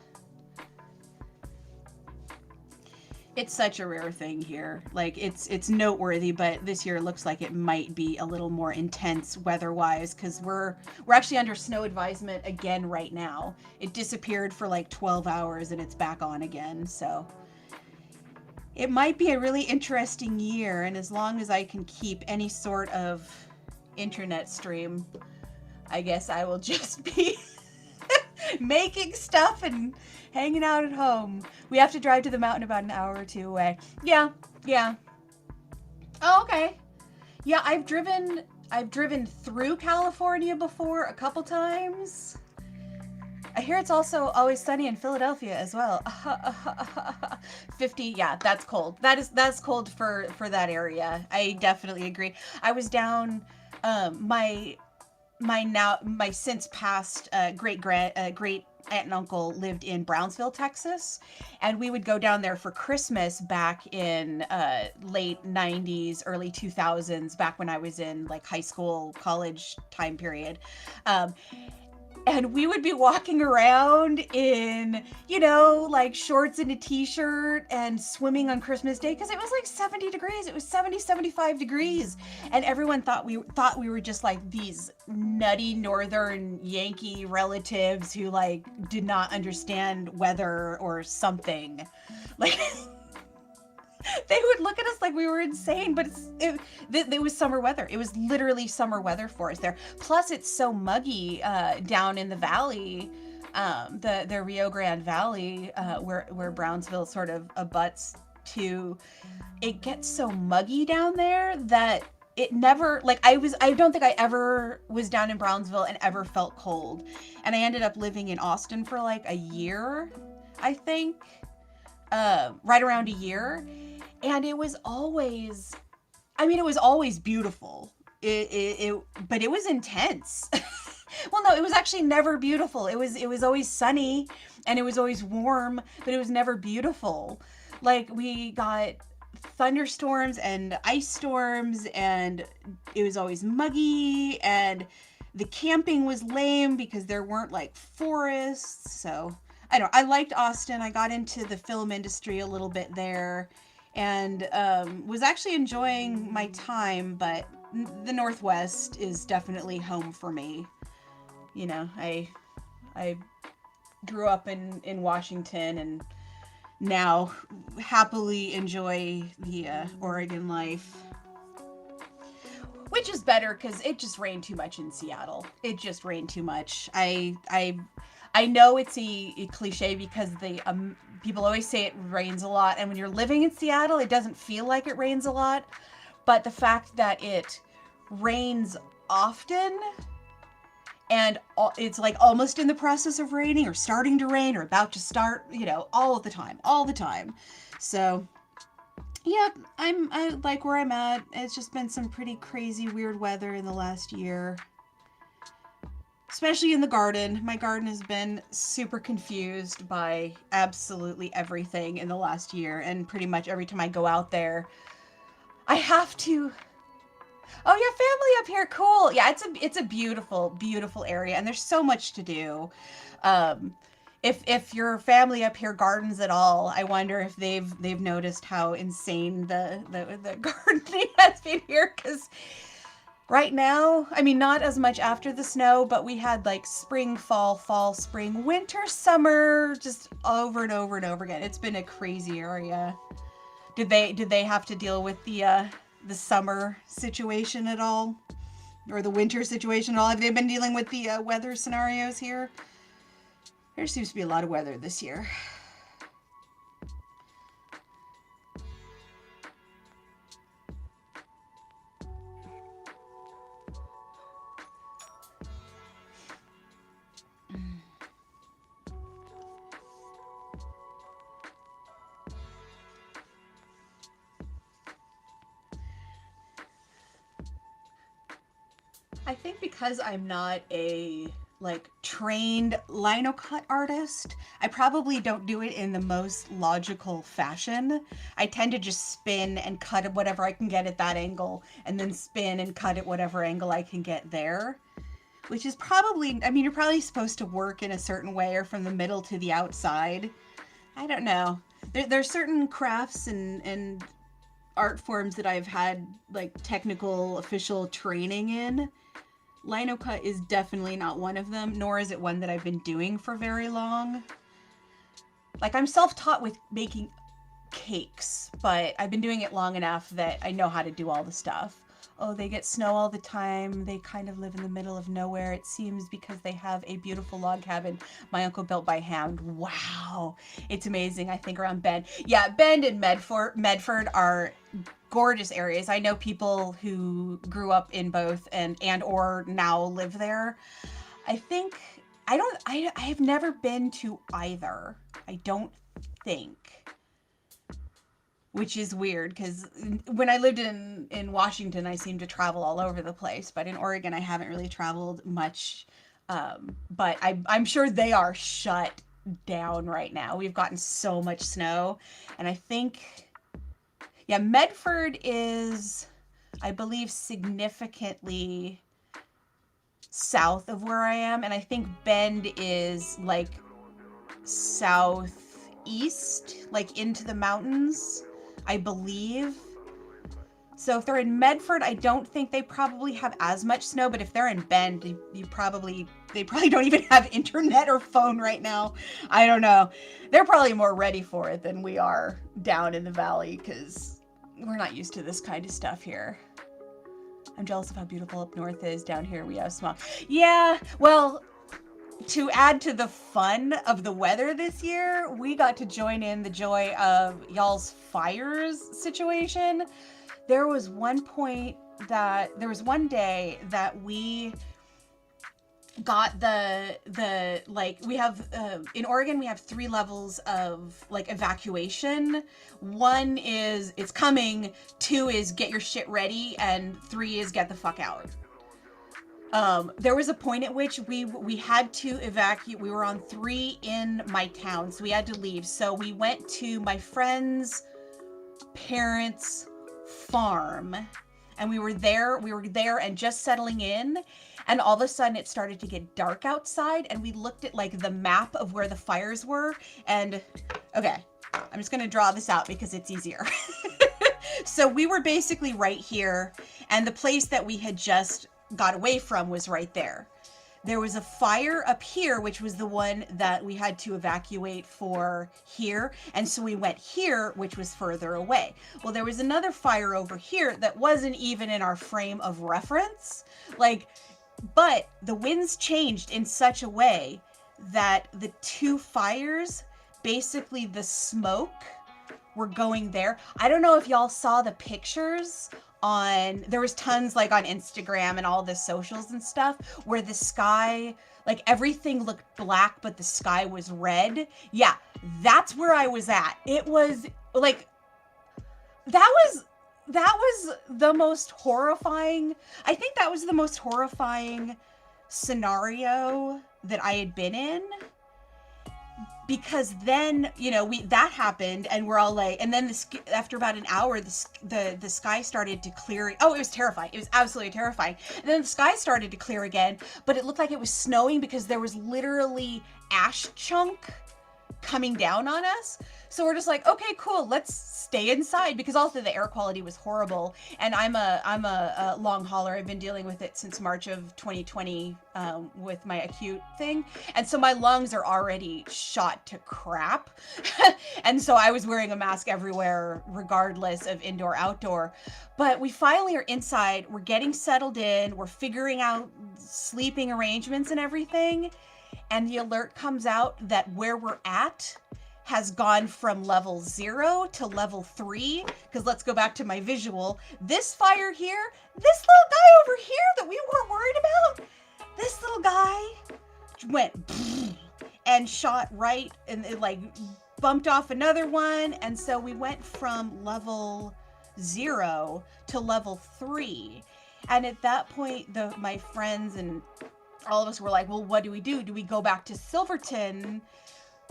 It's such a rare thing here. It's noteworthy, but this year it looks like it might be a little more intense weather-wise, because we're actually under snow advisement again right now. It disappeared for 12 hours and it's back on again, so it might be a really interesting year, and as long as I can keep any sort of internet stream, I guess I will just be making stuff and hanging out at home. We have to drive to the mountain about an hour or two away. Yeah. Oh, okay. Yeah, I've driven through California before a couple times. I hear it's also always sunny in Philadelphia as well. 50, yeah, that's cold. That's cold for that area. I definitely agree. I was down my since passed great aunt and uncle lived in Brownsville, Texas, and we would go down there for Christmas back in late 90s, early 2000s, back when I was in high school, college time period. And we would be walking around in, like shorts and a t-shirt and swimming on Christmas Day because it was like 70 degrees. It was 70, 75 degrees. And everyone thought we were just like these nutty northern Yankee relatives who like did not understand weather or something. Like they would look at us like we were insane, but it was summer weather. It was literally summer weather for us there. Plus, it's so muggy down in the valley, the Rio Grande Valley, where Brownsville sort of abuts to. It gets so muggy down there that it never like I don't think I ever was down in Brownsville and ever felt cold. And I ended up living in Austin for like a year, I think. Right around a year, and it was always, I mean, it was always beautiful. But it was intense. Well, no, it was actually never beautiful. It was always sunny, and it was always warm, but it was never beautiful. Like we got thunderstorms and ice storms, and it was always muggy, and the camping was lame because there weren't like forests. So I don't know. I liked Austin. I got into the film industry a little bit there, and was actually enjoying my time. But the Northwest is definitely home for me. I grew up in Washington, and now happily enjoy the Oregon life. Which is better because it just rained too much in Seattle. It just rained too much. I know it's a cliche because people always say it rains a lot, and when you're living in Seattle, it doesn't feel like it rains a lot. But the fact that it rains often, and it's like almost in the process of raining, or starting to rain, or about to start, all of the time. So yeah, I like where I'm at. It's just been some pretty crazy weird weather in the last year. Especially in the garden. My garden has been super confused by absolutely everything in the last year, and pretty much every time I go out there, I have to. Oh yeah, family up here, cool. Yeah, it's a beautiful, beautiful area, and there's so much to do. Um, if your family up here gardens at all, I wonder if they've noticed how insane the gardening has been here. Because right now, I mean, not as much after the snow, but we had like spring, fall, spring, winter, summer, just over and over and over again. It's been a crazy area. Did they have to deal with the summer situation at all, or the winter situation at all? Have they been dealing with the weather scenarios here? There seems to be a lot of weather this year. I think because I'm not a like trained linocut artist, I probably don't do it in the most logical fashion. I tend to just spin and cut at whatever I can get at that angle, and then spin and cut at whatever angle I can get there. Which is probably, I mean, you're probably supposed to work in a certain way, or from the middle to the outside. I don't know. There's certain crafts and art forms that I've had like technical official training in. Linocut is definitely not one of them, nor is it one that I've been doing for very long. Like, I'm self-taught with making cakes, but I've been doing it long enough that I know how to do all the stuff. Oh, they get snow all the time. They kind of live in the middle of nowhere, it seems, because they have a beautiful log cabin my uncle built by hand. Wow. It's amazing. I think around Bend. Yeah, Bend and Medford are gorgeous areas. I know people who grew up in both and or now live there. I think I have never been to either. I don't think. Which is weird because when I lived in Washington, I seemed to travel all over the place. But in Oregon, I haven't really traveled much. But I'm sure they are shut down right now. We've gotten so much snow. And I think, yeah, Medford is, I believe, significantly south of where I am, and I think Bend is like southeast, like into the mountains, I believe. So if they're in Medford, I don't think they probably have as much snow, but if they're in Bend, they probably don't even have internet or phone right now. I don't know. They're probably more ready for it than we are down in the valley because we're not used to this kind of stuff here. I'm jealous of how beautiful up north is. Down here we have smog. Yeah, well, to add to the fun of the weather this year, we got to join in the joy of y'all's fires situation. There was one day that we got the like, we have in Oregon we have 3 levels of like evacuation. 1 is it's coming, 2 is get your shit ready, and 3 is get the fuck out. There was a point at which we had to evacuate. We were on 3 in my town, so we had to leave. So we went to my friend's parents' farm, and we were there and just settling in, and all of a sudden it started to get dark outside, and we looked at like the map of where the fires were, and okay, I'm just gonna draw this out because it's easier. So we were basically right here, and the place that we had just got away from was right there. There was a fire up here, which was the one that we had to evacuate for here. And so we went here, which was further away. Well, there was another fire over here that wasn't even in our frame of reference. Like, but the winds changed in such a way that the 2 fires, basically the smoke, were going there. I don't know if y'all saw the pictures there was tons like on Instagram and all the socials and stuff where the sky, like everything looked black, but the sky was red. Yeah, that's where I was at. It was like, that was the most horrifying, I think that was the most horrifying scenario that I had been in. Because then, you know, that happened, and we're all like, and then after about an hour, the sky started to clear. Oh, it was terrifying. It was absolutely terrifying. And then the sky started to clear again, but it looked like it was snowing because there was literally ash chunk coming down on us. So we're just like, okay, cool, let's stay inside, because also the air quality was horrible. And I'm a long hauler. I've been dealing with it since March of 2020 with my acute thing. And so my lungs are already shot to crap. And so I was wearing a mask everywhere, regardless of indoor, outdoor. But we finally are inside. We're getting settled in. We're figuring out sleeping arrangements and everything. And the alert comes out that where we're at has gone from level 0 to level 3. Because let's go back to my visual. This fire here, this little guy over here that we weren't worried about, this little guy went and shot right, and it like bumped off another one. And so we went from level 0 to level 3. And at that point, my friends and all of us were like, well, what do we do? Do we go back to Silverton,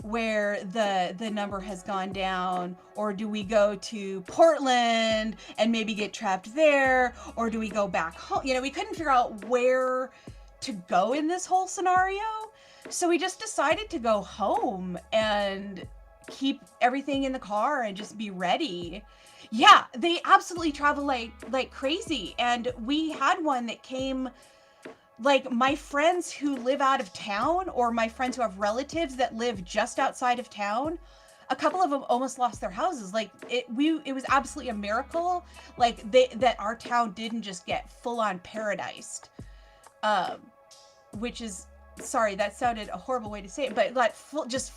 where the number has gone down, or do we go to Portland and maybe get trapped there, or do we go back home? You know, we couldn't figure out where to go in this whole scenario. So we just decided to go home and keep everything in the car and just be ready. Yeah, they absolutely travel like crazy. And we had one that came, like, my friends who live out of town, or my friends who have relatives that live just outside of town, a couple of them almost lost their houses. Like, it was absolutely a miracle, like, that our town didn't just get full-on paradised. Which is, sorry, that sounded a horrible way to say it, but like just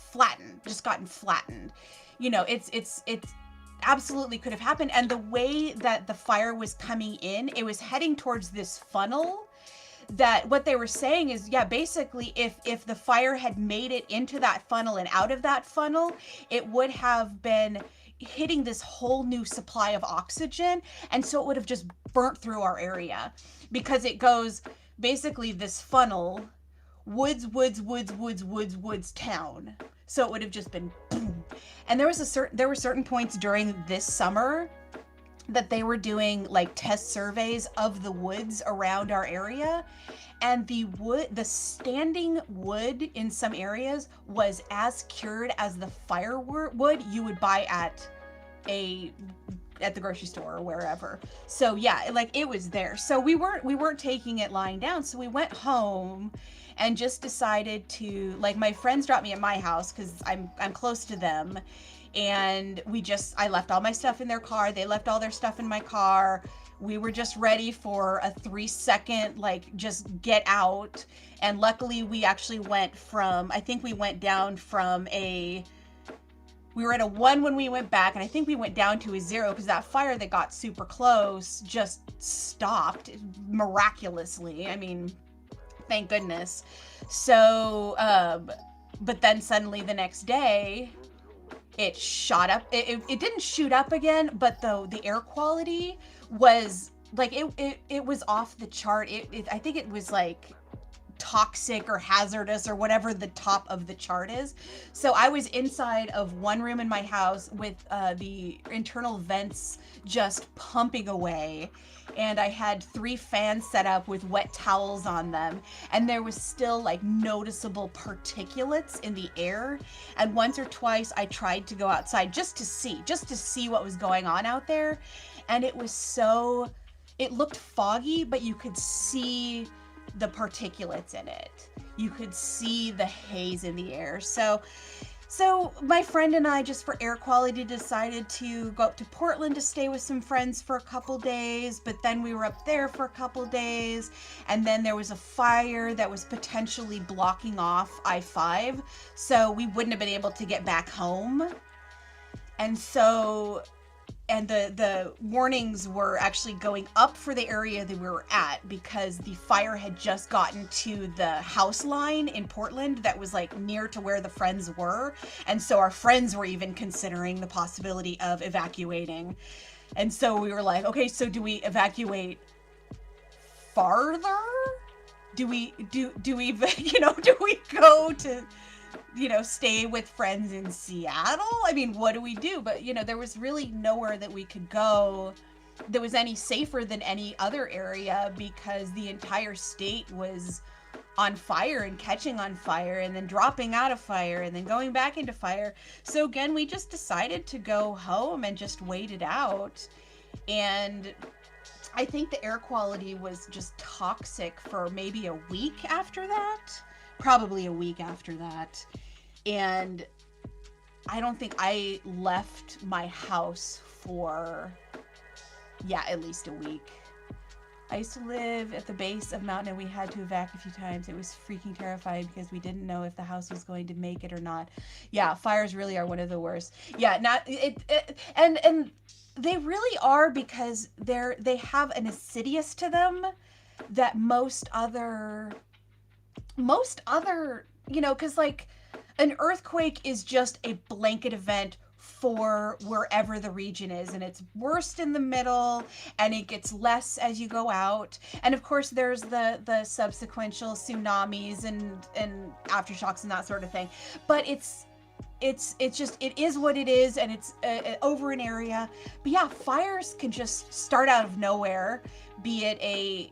gotten flattened. You know, it's absolutely could have happened. And the way that the fire was coming in, it was heading towards this funnel. That what they were saying is, yeah, basically if the fire had made it into that funnel and out of that funnel, it would have been hitting this whole new supply of oxygen. And so it would have just burnt through our area, because it goes basically this funnel, woods, town. So it would have just been boom. And there were certain points during this summer that they were doing like test surveys of the woods around our area, and the standing wood in some areas was as cured as the firewood you would buy a at the grocery store or wherever. So yeah, like it was there. So we weren't taking it lying down. So we went home and just decided to, like, my friends dropped me at my house cuz I'm close to them, and I left all my stuff in their car. They left all their stuff in my car. We were just ready for a 3-second, like, just get out. And luckily we actually went from, I think we went down from we were at a 1 when we went back, and I think we went down to a 0 because that fire that got super close just stopped miraculously. I mean, thank goodness. So, but then suddenly the next day, it shot up. It didn't shoot up again, but the air quality was like it was off the chart. I think it was like toxic or hazardous or whatever the top of the chart is. So I was inside of one room in my house with the internal vents just pumping away, and I had 3 fans set up with wet towels on them, and there was still like noticeable particulates in the air. And once or twice I tried to go outside just to see what was going on out there, and it looked foggy, but you could see the particulates in it. You could see the haze in the air. So my friend and I, just for air quality, decided to go up to Portland to stay with some friends for a couple days. But then we were up there for a couple days, and then there was a fire that was potentially blocking off I-5, so we wouldn't have been able to get back home. And the warnings were actually going up for the area that we were at, because the fire had just gotten to the house line in Portland that was like near to where the friends were. And so our friends were even considering the possibility of evacuating. And so we were like, okay, so do we evacuate farther? Do we do we do we go to stay with friends in Seattle? I mean, what do we do? But, there was really nowhere that we could go that was any safer than any other area, because the entire state was on fire and catching on fire and then dropping out of fire and then going back into fire. So again, we just decided to go home and just wait it out. And I think the air quality was just toxic for maybe a week after that. Probably a week after that. And I don't think I left my house for, at least a week. I used to live at the base of mountain, and we had to evac a few times. It was freaking terrifying because we didn't know if the house was going to make it or not. Yeah, fires really are one of the worst. Yeah, and they really are, because they have an insidious to them that most other, because like an earthquake is just a blanket event for wherever the region is, and it's worst in the middle, and it gets less as you go out. And of course there's the subsequential tsunamis and aftershocks and that sort of thing. But it's just, it is what it is, and it's over an area. But yeah, fires can just start out of nowhere, be it a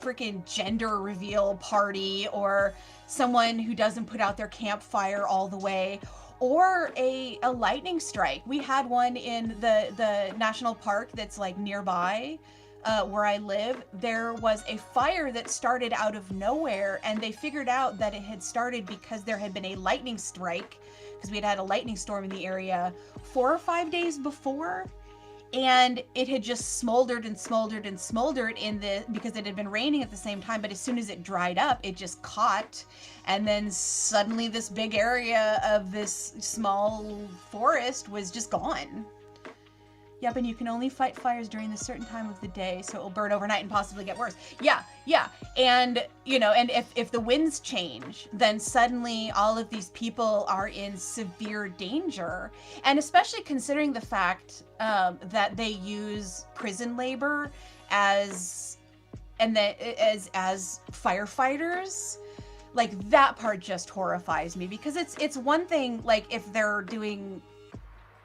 freaking gender reveal party, or someone who doesn't put out their campfire all the way, or a lightning strike. We had one in the national park that's like nearby where I live. There was a fire that started out of nowhere, and they figured out that it had started because there had been a lightning strike, because we had a lightning storm in the area 4 or 5 days before. And it had just smoldered and smoldered and smoldered because it had been raining at the same time. But as soon as it dried up, it just caught. And then suddenly this big area of this small forest was just gone. Yep, and you can only fight fires during this certain time of the day, so it will burn overnight and possibly get worse. Yeah. And, and if the winds change, then suddenly all of these people are in severe danger. And especially considering the fact that they use prison labor as firefighters. Like, that part just horrifies me, because it's one thing, like, if they're doing,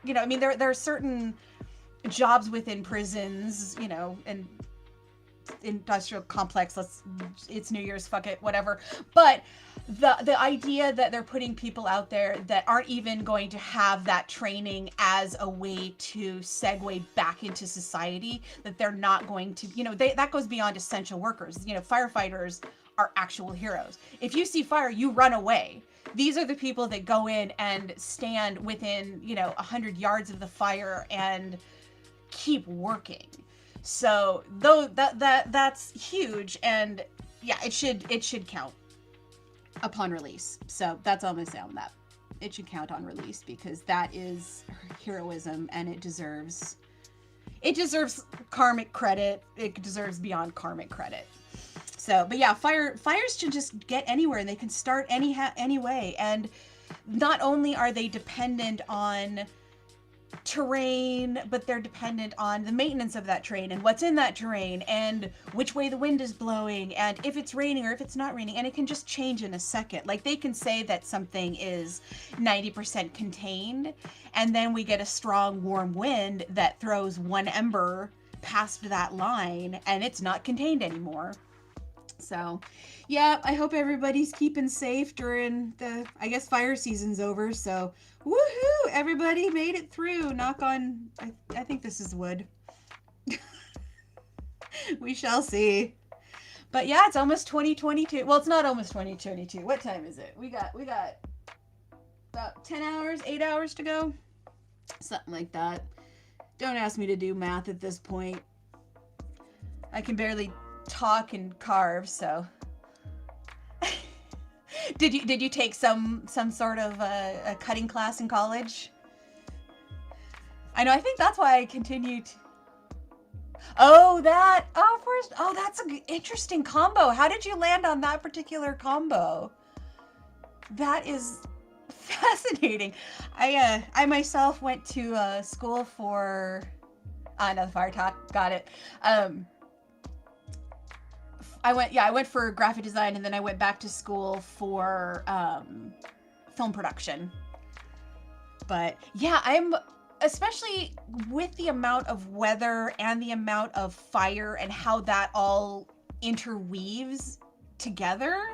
there are certain jobs within prisons, you know, and industrial complex. It's New Year's, fuck it, whatever. But the idea that they're putting people out there that aren't even going to have that training as a way to segue back into society, that they're not going to, you know, that goes beyond essential workers. You know, firefighters are actual heroes. If you see fire, you run away. These are the people that go in and stand within, you know, 100 yards of the fire and keep working. So though that's huge, and yeah, it should count upon release. So that's all I'm gonna say on that. It should count on release because that is heroism, and it deserves karmic credit. It deserves beyond karmic credit. So, but yeah, fires should just get anywhere, and they can start anyway. And not only are they dependent on terrain, but they're dependent on the maintenance of that terrain and what's in that terrain and which way the wind is blowing and if it's raining or if it's not raining, and it can just change in a second. Like, they can say that something is 90% contained, and then we get a strong warm wind that throws one ember past that line and it's not contained anymore. So yeah, I hope everybody's keeping safe during the, I guess, fire season's over. So woohoo, everybody made it through. Knock on, I think this is wood. We shall see. But yeah, it's almost 2022. Well, it's not almost 2022. What time is it? We got about 10 hours, 8 hours to go. Something like that. Don't ask me to do math at this point. I can barely talk and carve, so. Did you take some sort of a cutting class in college? I know, I think that's why I continued. Oh, that's an interesting combo. How did you land on that particular combo? That is fascinating. I myself went to school for another fire talk. Got it. I went for graphic design, and then I went back to school for film production. But yeah, I'm, especially with the amount of weather and the amount of fire and how that all interweaves together,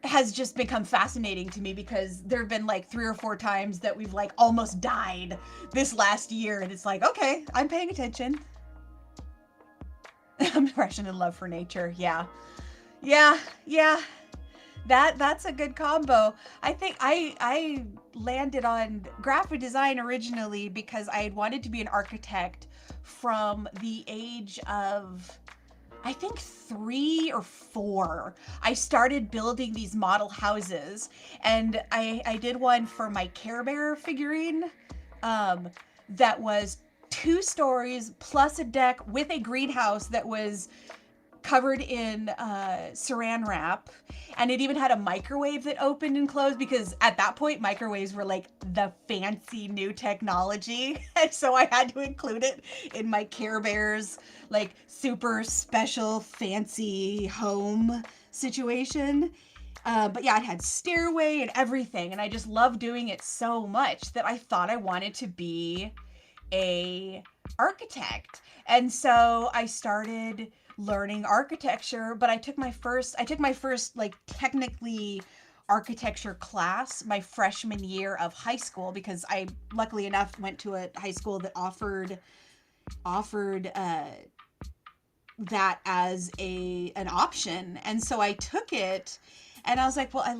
has just become fascinating to me, because there have been like 3 or 4 times that we've like almost died this last year, and it's like, okay, I'm paying attention. Impression and love for nature. Yeah. That's a good combo. I think I landed on graphic design originally because I had wanted to be an architect from the age of, I think, 3 or 4. I started building these model houses, and I did one for my Care Bear figurine that was 2 stories plus a deck with a greenhouse that was covered in saran wrap, and it even had a microwave that opened and closed, because at that point microwaves were like the fancy new technology, and so I had to include it in my Care Bears like super special fancy home situation. But yeah, it had stairway and everything, and I just loved doing it so much that I thought I wanted to be a architect. And so I started learning architecture, but I took my first like technically architecture class my freshman year of high school, because I luckily enough went to a high school that offered that as an option. And so I took it, and I was like, well, I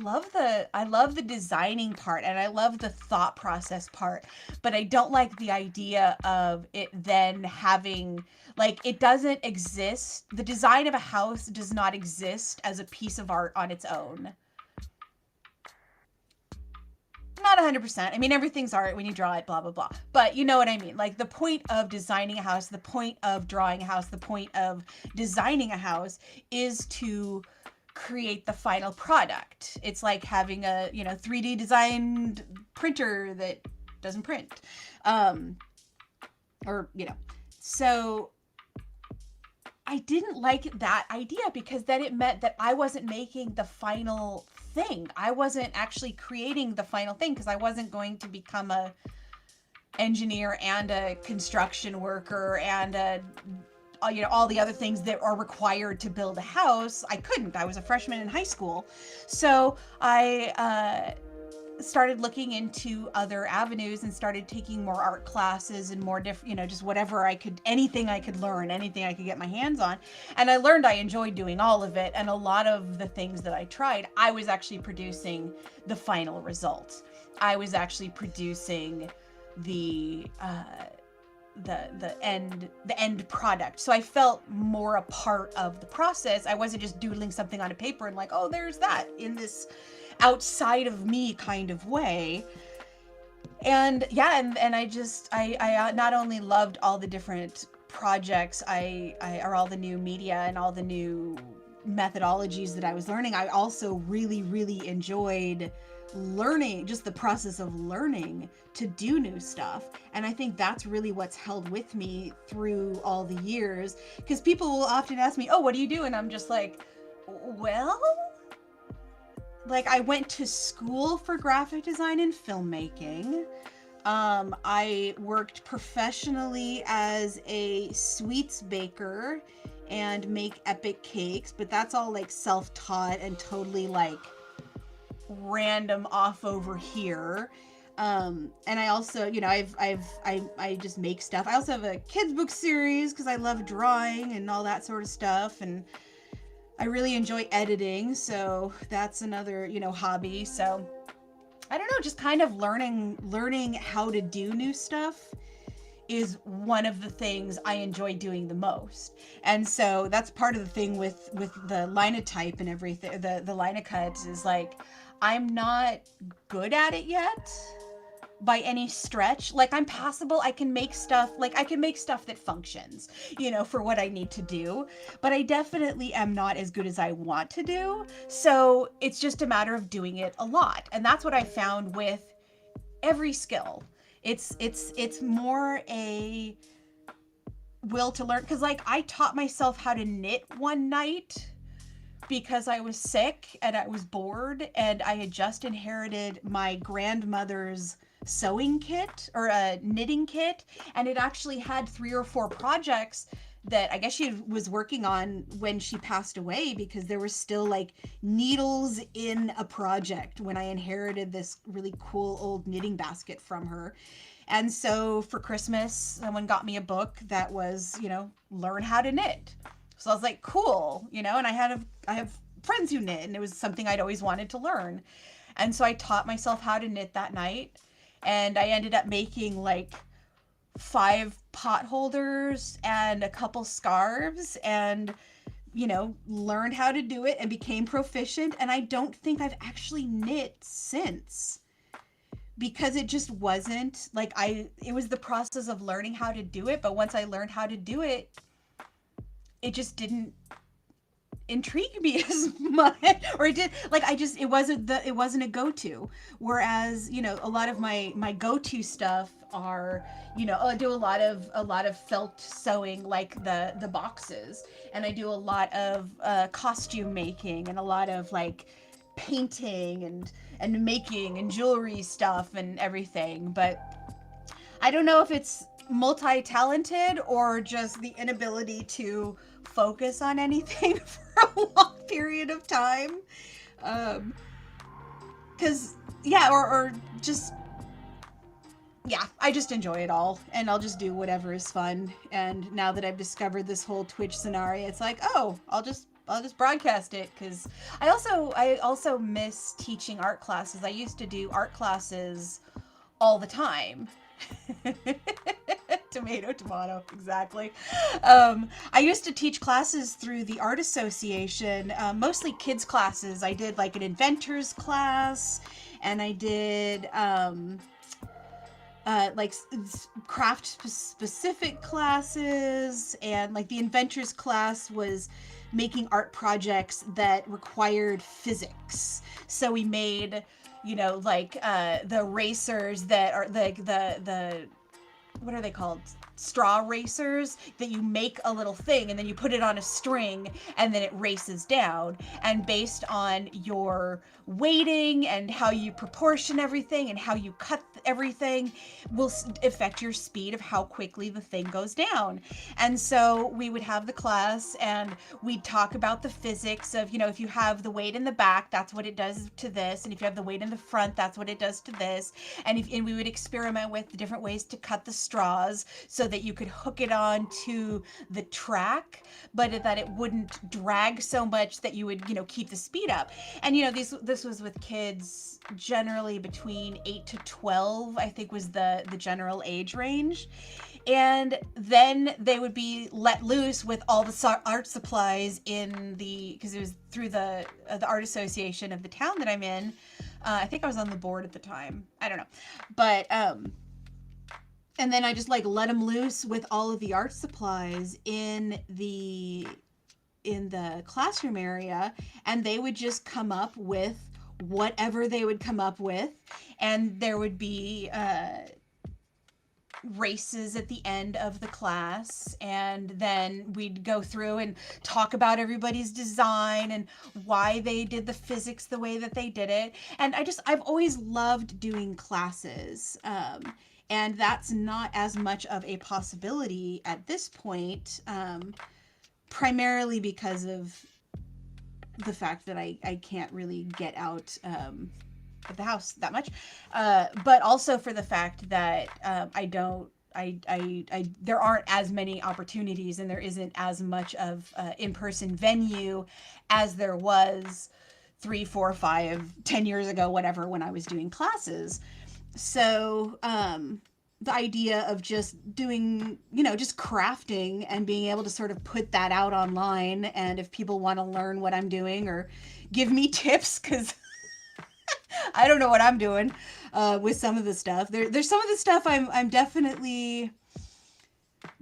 love the designing part, and I love the thought process part, but I don't like the idea of it then having, like, it doesn't exist. The design of a house does not exist as a piece of art on its own. Not 100%. I mean, everything's art when you draw it, blah, blah, blah. But you know what I mean? Like, the point of designing a house, the point of drawing a house, the point of designing a house is to create the final product. It's like having a, 3D designed printer that doesn't print. So I didn't like that idea, because then it meant that I wasn't making the final thing. I wasn't actually creating the final thing, because I wasn't going to become engineer and a construction worker and all the other things that are required to build a house. I couldn't. I was a freshman in high school. So I started looking into other avenues and started taking more art classes and more different, just whatever I could, anything I could learn, anything I could get my hands on. And I learned I enjoyed doing all of it. And a lot of the things that I tried, I was actually producing the final result. I was actually producing the end product. So I felt more a part of the process. I wasn't just doodling something on a paper and like, oh, there's that in this outside of me kind of way. And yeah, and I not only loved all the different projects, or all the new media and all the new methodologies that I was learning, I also really, really enjoyed learning, just the process of learning to do new stuff. And I think that's really what's held with me through all the years, because people will often ask me, oh, what do you do? And I'm just like, well, like, I went to school for graphic design and filmmaking. I worked professionally as a sweets baker and make epic cakes, but that's all like self-taught and totally like random off over here. And I also, I just make stuff. I also have a kids book series because I love drawing and all that sort of stuff. And I really enjoy editing, so that's another, hobby. So I don't know, just kind of learning how to do new stuff is one of the things I enjoy doing the most. And so that's part of the thing with the linotype and everything, the Linocuts, is like, I'm not good at it yet by any stretch. Like, I'm passable. I can make stuff that functions, for what I need to do, but I definitely am not as good as I want to do. So it's just a matter of doing it a lot. And that's what I found with every skill. It's more a will to learn. Cause like, I taught myself how to knit one night because I was sick and I was bored, and I had just inherited my grandmother's sewing kit, or a knitting kit, and it actually had 3 or 4 projects that I guess she was working on when she passed away, because there were still like needles in a project when I inherited this really cool old knitting basket from her. And so for Christmas, someone got me a book that was, learn how to knit. So I was like, cool, and I have friends who knit, and it was something I'd always wanted to learn. And so I taught myself how to knit that night, and I ended up making like 5 pot holders and a couple scarves, and learned how to do it and became proficient. And I don't think I've actually knit since, because it just wasn't like, it was the process of learning how to do it. But once I learned how to do it, it just didn't intrigue me as much, or it did, like, it wasn't a go-to. Whereas, a lot of my go-to stuff are, I do a lot of felt sewing, like the boxes, and I do a lot of costume making, and a lot of like painting and making and jewelry stuff and everything. But I don't know if it's multi-talented or just the inability to focus on anything for a long period of time. Cause yeah, or just, yeah, I just enjoy it all, and I'll just do whatever is fun. And now that I've discovered this whole Twitch scenario, it's like, oh, I'll just broadcast it. Cause I also miss teaching art classes. I used to do art classes all the time. Tomato, exactly. I used to teach classes through the Art Association, mostly kids classes. I did like an inventors class, and I did like craft specific classes, and like the inventors class was making art projects that required physics. So we made, like the racers that are like the what are they called? straw racers that you make a little thing and then you put it on a string and then it races down. And based on your weighting and how you proportion everything and how you cut everything will affect your speed of how quickly the thing goes down. And so we would have the class and we'd talk about the physics of, if you have the weight in the back, that's what it does to this. And if you have the weight in the front, that's what it does to this. And we would experiment with the different ways to cut the straws so that you could hook it on to the track, but that it wouldn't drag so much that you would, keep the speed up. And, this was with kids generally between 8 to 12, I think was the general age range. And then they would be let loose with all the art supplies because it was through the art association of the town that I'm in. I think I was on the board at the time. I don't know. But, and then I just let them loose with all of the art supplies in the classroom area, and they would just come up with whatever they would come up with, and there would be races at the end of the class, and then we'd go through and talk about everybody's design and why they did the physics the way that they did it. And I've always loved doing classes, and that's not as much of a possibility at this point, primarily because of the fact that I can't really get out of the house that much, but also for the fact that there aren't as many opportunities and there isn't as much of in-person venue as there was 3, 4, 5, 10 years ago, whatever, when I was doing classes. So the idea of just doing, just crafting and being able to sort of put that out online, and if people want to learn what I'm doing or give me tips, because I don't know what I'm doing with some of the stuff. There's some of the stuff I'm definitely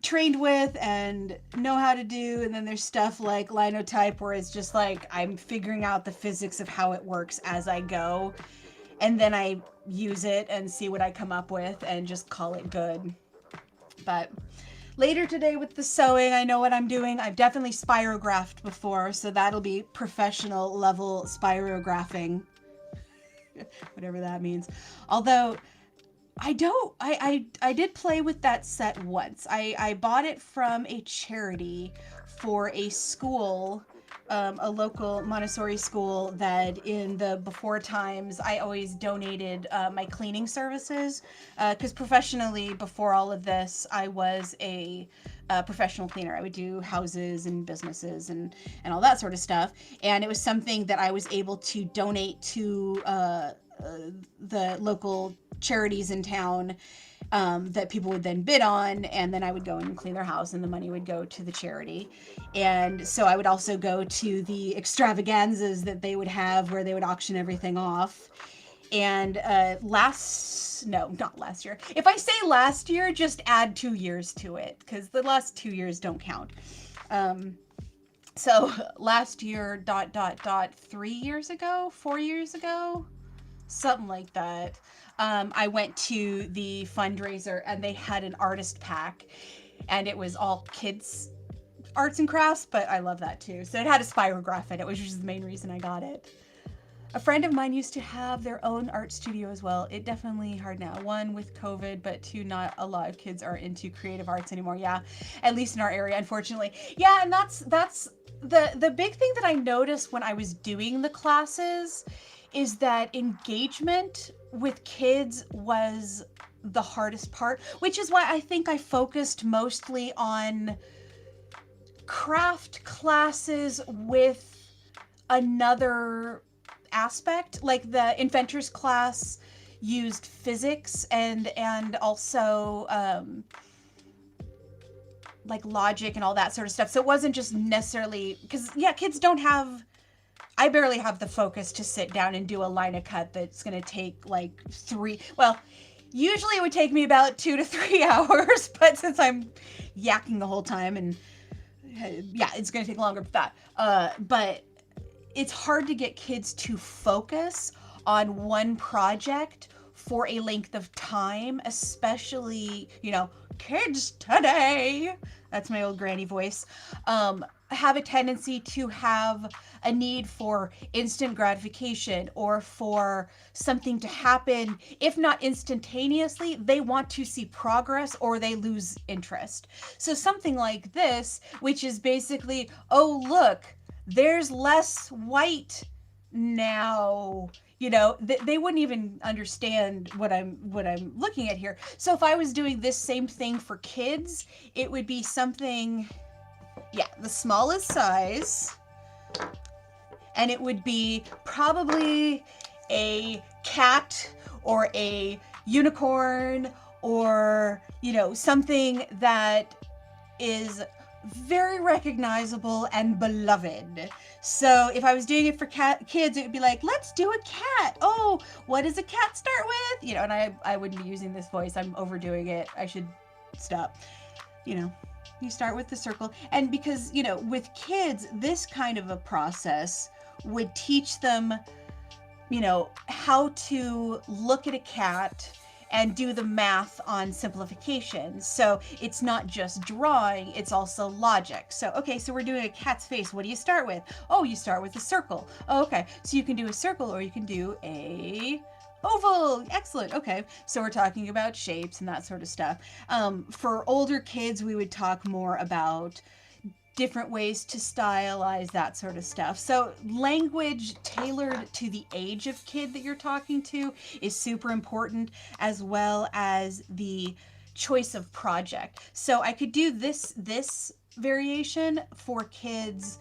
trained with and know how to do, and then there's stuff like Linotype where it's just I'm figuring out the physics of how it works as I go, and then I use it and see what I come up with and just call it good. But later today with the sewing, I know what I'm doing. I've definitely spirographed before, so that'll be professional level spirographing. Whatever that means. Although I did play with that set once. I bought it from a charity for a school, a local Montessori school that in the before times I always donated my cleaning services, because professionally before all of this I was a professional cleaner. I would do houses and businesses and all that sort of stuff, and it was something that I was able to donate to the local charities in town, that people would then bid on, and then I would go and clean their house and the money would go to the charity. And so I would also go to the extravaganzas that they would have where they would auction everything off. And not last year. If I say last year, just add 2 years to it, because the last 2 years don't count. So last year, 3 years ago, 4 years ago, something like that. I went to the fundraiser and they had an artist pack, and it was all kids arts and crafts, but I love that too. So it had a spirograph in it, which is the main reason I got it. A friend of mine used to have their own art studio as well. It definitely hard now. 1, with COVID, but 2, not a lot of kids are into creative arts anymore. Yeah, at least in our area, unfortunately. Yeah, and that's the big thing that I noticed when I was doing the classes is that engagement with kids was the hardest part, which is why I think I focused mostly on craft classes with another aspect. Like the inventors class used physics and also like logic and all that sort of stuff. So it wasn't just necessarily, because kids don't have, I barely have the focus to sit down and do a Linocut that's going to take usually it would take me about 2 to 3 hours, but since I'm yakking the whole time, and it's going to take longer for that. But it's hard to get kids to focus on one project for a length of time, especially, kids today, that's my old granny voice, have a tendency to have a need for instant gratification or for something to happen. If not instantaneously, they want to see progress or they lose interest. So something like this, which is basically, oh, look, there's less white now. They wouldn't even understand what I'm looking at here. So if I was doing this same thing for kids, it would be something, yeah, the smallest size, and it would be probably a cat or a unicorn or something that is very recognizable and beloved. So if I was doing it for kids, it would be like, let's do a cat. Oh, what does a cat start with? And I wouldn't be using this voice. I'm overdoing it. I should stop. You start with the circle. And because, with kids, this kind of a process would teach them, how to look at a cat and do the math on simplification. So it's not just drawing, it's also logic. So, okay, so we're doing a cat's face. What do you start with? Oh, you start with a circle. Oh, okay, so you can do a circle or you can do a oval. Excellent. Okay, so we're talking about shapes and that sort of stuff. For older kids, we would talk more about different ways to stylize, that sort of stuff. So language tailored to the age of kid that you're talking to is super important, as well as the choice of project. So I could do this variation for kids,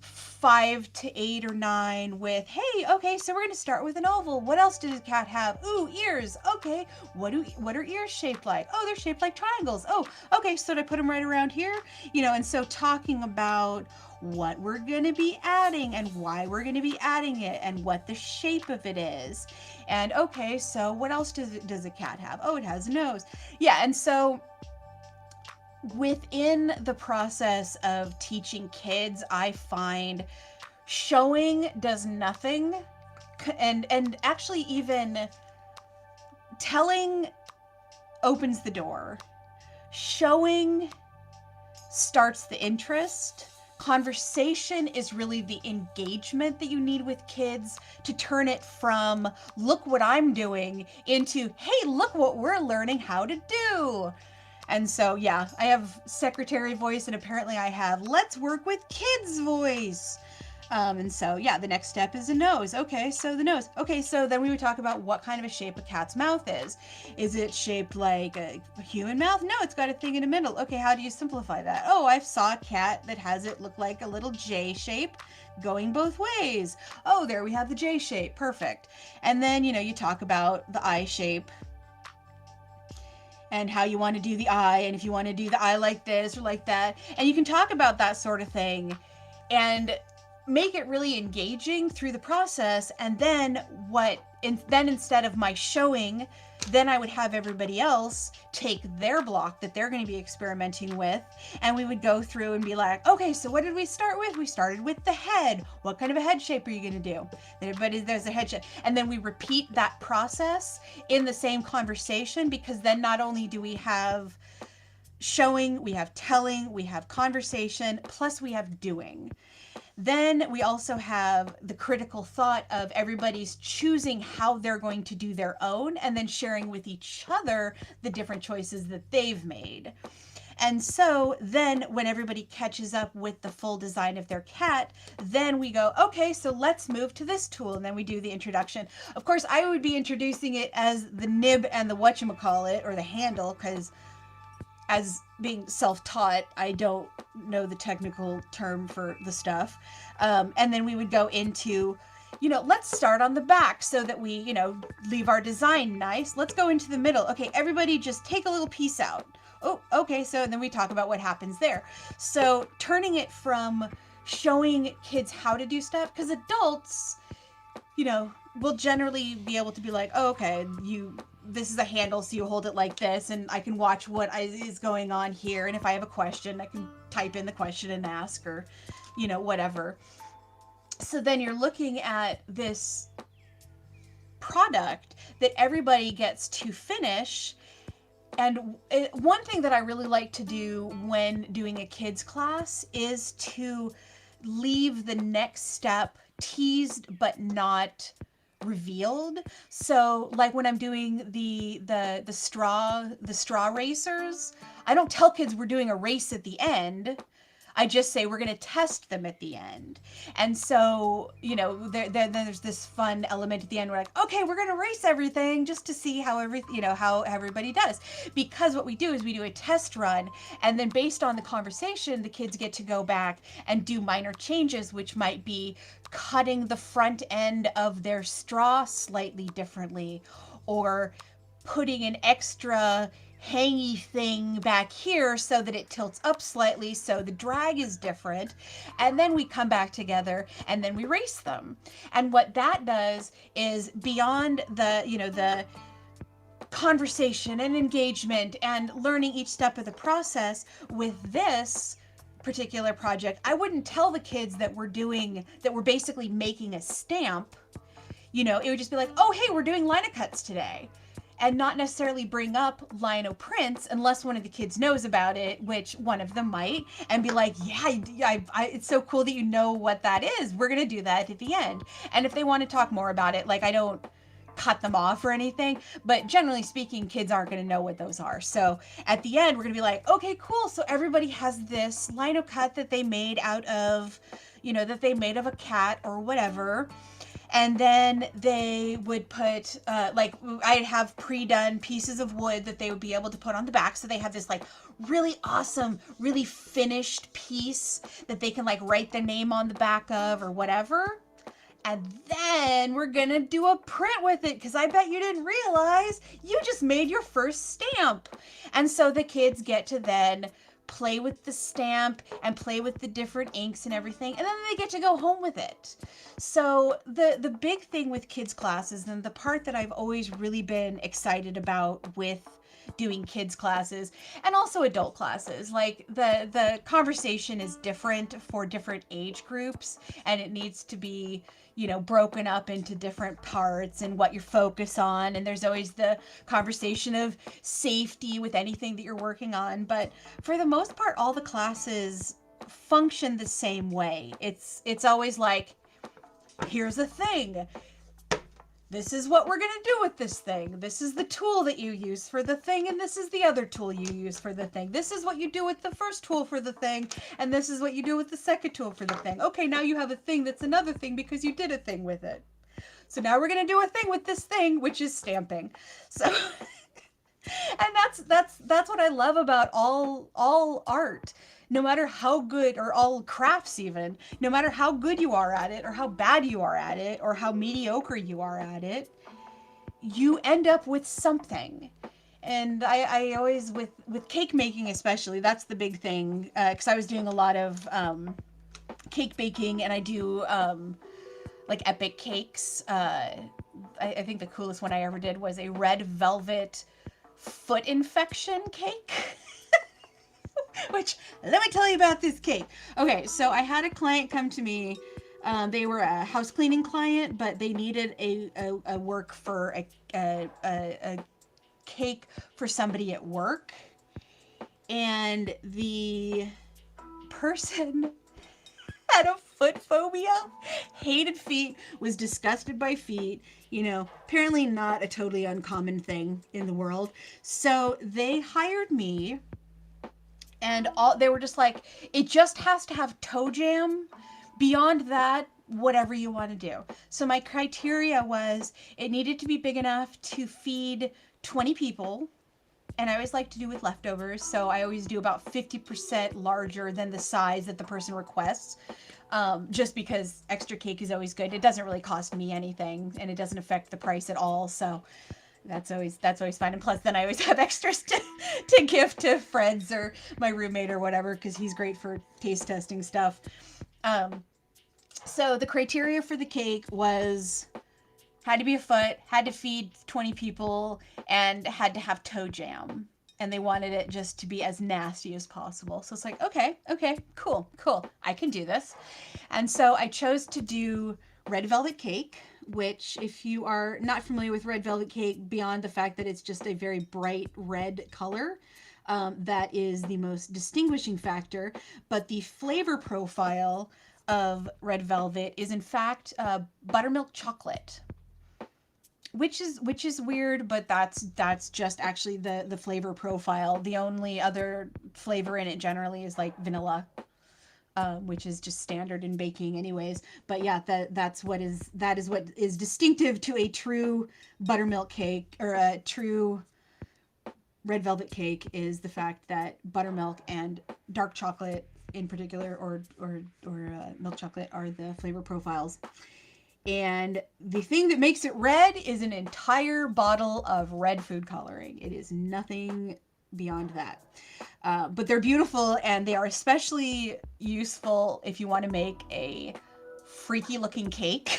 5 to 8 or 9 with, hey, okay, so we're going to start with an oval. What else does a cat have? Ooh, ears. Okay, what are ears shaped like? Oh, they're shaped like triangles. Oh, okay, so I put them right around here, and so talking about what we're going to be adding and why we're going to be adding it and what the shape of it is. And okay, so what else does a cat have? Oh, it has a nose. Yeah, and so within the process of teaching kids, I find showing does nothing, and actually even telling opens the door. Showing starts the interest. Conversation is really the engagement that you need with kids to turn it from, look what I'm doing, into, hey, look what we're learning how to do. And so, yeah, I have secretary voice, and apparently I have let's work with kids voice. And so, yeah, the next step is a nose. Okay, so the nose. Okay, so then we would talk about what kind of a shape a cat's mouth is. Is it shaped like a human mouth? No, it's got a thing in the middle. Okay, how do you simplify that? Oh, I saw a cat that has it look like a little J shape going both ways. Oh, there we have the J shape. Perfect. And then, you talk about the eye shape and how you want to do the eye, and if you want to do the eye like this or like that. And you can talk about that sort of thing and make it really engaging through the process. And then then instead of my showing, then I would have everybody else take their block that they're going to be experimenting with, and we would go through and be like, okay, so what did we start with? We started with the head. What kind of a head shape are you going to do? Then everybody, there's a head shape. And then we repeat that process in the same conversation, because then not only do we have showing, we have telling, we have conversation, plus we have doing. Then we also have the critical thought of everybody's choosing how they're going to do their own, and then sharing with each other the different choices that they've made. And so then when everybody catches up with the full design of their cat, then we go, okay, so let's move to this tool. And then we do the introduction. Of course, I would be introducing it as the nib and the whatchamacallit, or the handle, because as being self-taught, I don't know the technical term for the stuff. And then we would go into, let's start on the back so that we, leave our design nice. Let's go into the middle. Okay, everybody just take a little piece out. Oh, okay, so then we talk about what happens there. So turning it from showing kids how to do stuff, because adults, will generally be able to be like, oh, okay, this is a handle, so you hold it like this, and I can watch what is going on here, and if I have a question, I can type in the question and ask, or, whatever. So then you're looking at this product that everybody gets to finish, And one thing that I really like to do when doing a kids class is to leave the next step teased but not revealed. So like when I'm doing the straw racers, I don't tell kids we're doing a race at the end. I just say we're going to test them at the end. And so, there's this fun element at the end. We're like, okay, we're going to race everything just to see how everybody does. Because what we do is we do a test run, and then based on the conversation, the kids get to go back and do minor changes, which might be cutting the front end of their straw slightly differently, or putting an extra hangy thing back here so that it tilts up slightly so the drag is different, and then we come back together and then we race them. And what that does is, beyond the conversation and engagement and learning each step of the process, with this particular project, I wouldn't tell the kids that we're basically making a stamp. It would just be like, oh, hey, we're doing Linocuts today. And not necessarily bring up lino prints unless one of the kids knows about it, which one of them might, and be like, yeah, it's so cool that you know what that is. We're going to do that at the end. And if they want to talk more about it, like, I don't cut them off or anything, but generally speaking, kids aren't going to know what those are. So at the end, we're going to be like, okay, cool. So everybody has this lino cut that they made out of, a cat or whatever. And then they would put, I'd have pre-done pieces of wood that they would be able to put on the back. So they have this like really awesome, really finished piece that they can like write their name on the back of or whatever. And then we're gonna do a print with it, because I bet you didn't realize you just made your first stamp. And so the kids get to then play with the stamp and play with the different inks and everything, and then they get to go home with it. So the big thing with kids classes, and the part that I've always really been excited about with doing kids classes and also adult classes, like the conversation is different for different age groups, and it needs to be broken up into different parts and what you focus on. And there's always the conversation of safety with anything that you're working on. But for the most part, all the classes function the same way. It's always like, here's a thing. This is what we're going to do with this thing. This is the tool that you use for the thing, and this is the other tool you use for the thing. This is what you do with the first tool for the thing, and this is what you do with the second tool for the thing. Okay, now you have a thing that's another thing because you did a thing with it. So now we're going to do a thing with this thing, which is stamping. So and that's what I love about all art. No matter how good, or all crafts even, no matter how good you are at it, or how bad you are at it, or how mediocre you are at it, you end up with something. And I always, with cake making especially, that's the big thing, because I was doing a lot of cake baking, and I do like epic cakes. I think the coolest one I ever did was a red velvet foot infection cake. Which, let me tell you about this cake. Okay, so I had a client come to me. They were a house cleaning client, but they needed a work for a cake for somebody at work. And the person had a foot phobia, hated feet, was disgusted by feet. Apparently not a totally uncommon thing in the world. So they hired me. And they were just like, it just has to have toe jam. Beyond that, whatever you want to do. So my criteria was, it needed to be big enough to feed 20 people. And I always like to do with leftovers. So I always do about 50% larger than the size that the person requests. Just because extra cake is always good. It doesn't really cost me anything, and it doesn't affect the price at all. So that's always fine. And plus, then I always have extras to give to friends or my roommate or whatever, because he's great for taste testing stuff. So the criteria for the cake was, had to be a foot, had to feed 20 people, and had to have toe jam. And they wanted it just to be as nasty as possible. So it's like, okay, cool. I can do this. And so I chose to do red velvet cake, which, if you are not familiar with red velvet cake, beyond the fact that it's just a very bright red color, that is the most distinguishing factor. But the flavor profile of red velvet is in fact buttermilk chocolate, which is weird, but that's just actually the flavor profile. The only other flavor in it generally is like vanilla, which is just standard in baking anyways. But yeah, that is what is distinctive to a true buttermilk cake, or a true red velvet cake, is the fact that buttermilk and dark chocolate in particular, or milk chocolate, are the flavor profiles. And the thing that makes it red is an entire bottle of red food coloring. It is nothing beyond that. But they're beautiful, and they are especially useful if you want to make a freaky looking cake.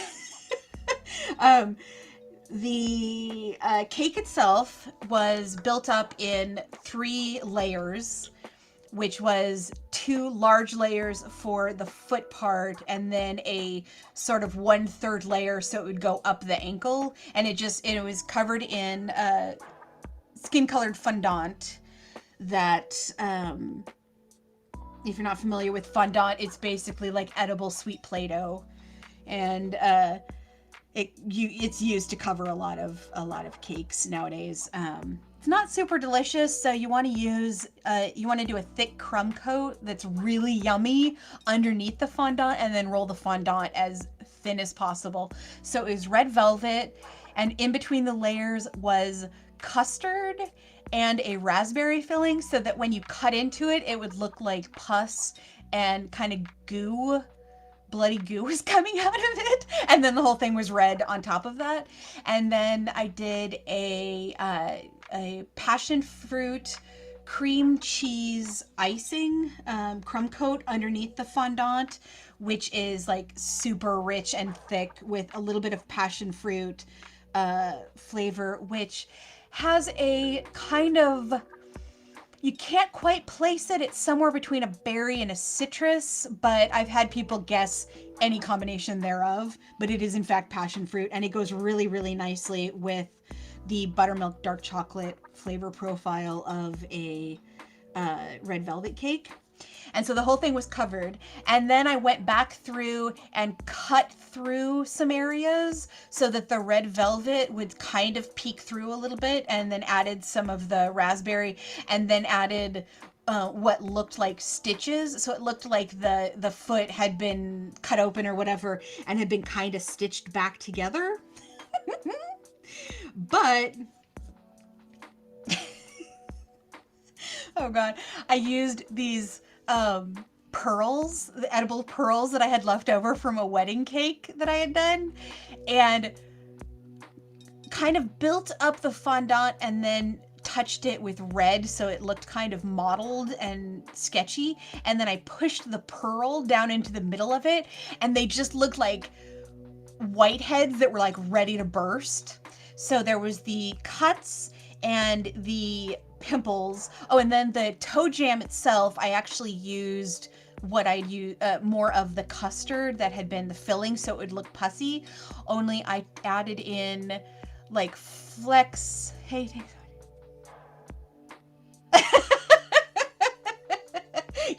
The cake itself was built up in 3 layers, which was 2 large layers for the foot part, and then a sort of 1/3 layer so it would go up the ankle. And it was covered in skin colored fondant that, if you're not familiar with fondant, it's basically like edible sweet Play-Doh. And it's used to cover a lot of cakes nowadays. It's not super delicious, so you want to do a thick crumb coat that's really yummy underneath the fondant, and then roll the fondant as thin as possible. So it was red velvet, and in between the layers was custard and a raspberry filling, so that when you cut into it, it would look like pus and kind of goo. Bloody goo was coming out of it, and then the whole thing was red on top of that. And then I did a passion fruit cream cheese icing crumb coat underneath the fondant, which is like super rich and thick with a little bit of passion fruit flavor, which has a kind of, you can't quite place it. It's somewhere between a berry and a citrus, but I've had people guess any combination thereof. But it is in fact passion fruit, and it goes really, really nicely with the buttermilk dark chocolate flavor profile of a red velvet cake. And so the whole thing was covered. And then I went back through and cut through some areas so that the red velvet would kind of peek through a little bit, and then added some of the raspberry, and then added what looked like stitches. So it looked like the foot had been cut open or whatever, and had been kind of stitched back together. But oh god, I used these pearls, the edible pearls that I had left over from a wedding cake that I had done, and kind of built up the fondant and then touched it with red so it looked kind of mottled and sketchy. And then I pushed the pearl down into the middle of it, and they just looked like whiteheads that were like ready to burst. So there was the cuts and the pimples. Oh, and then the toe jam itself, I actually used what I used, more of the custard that had been the filling, so it would look pussy. Only I added in like flex. Hey.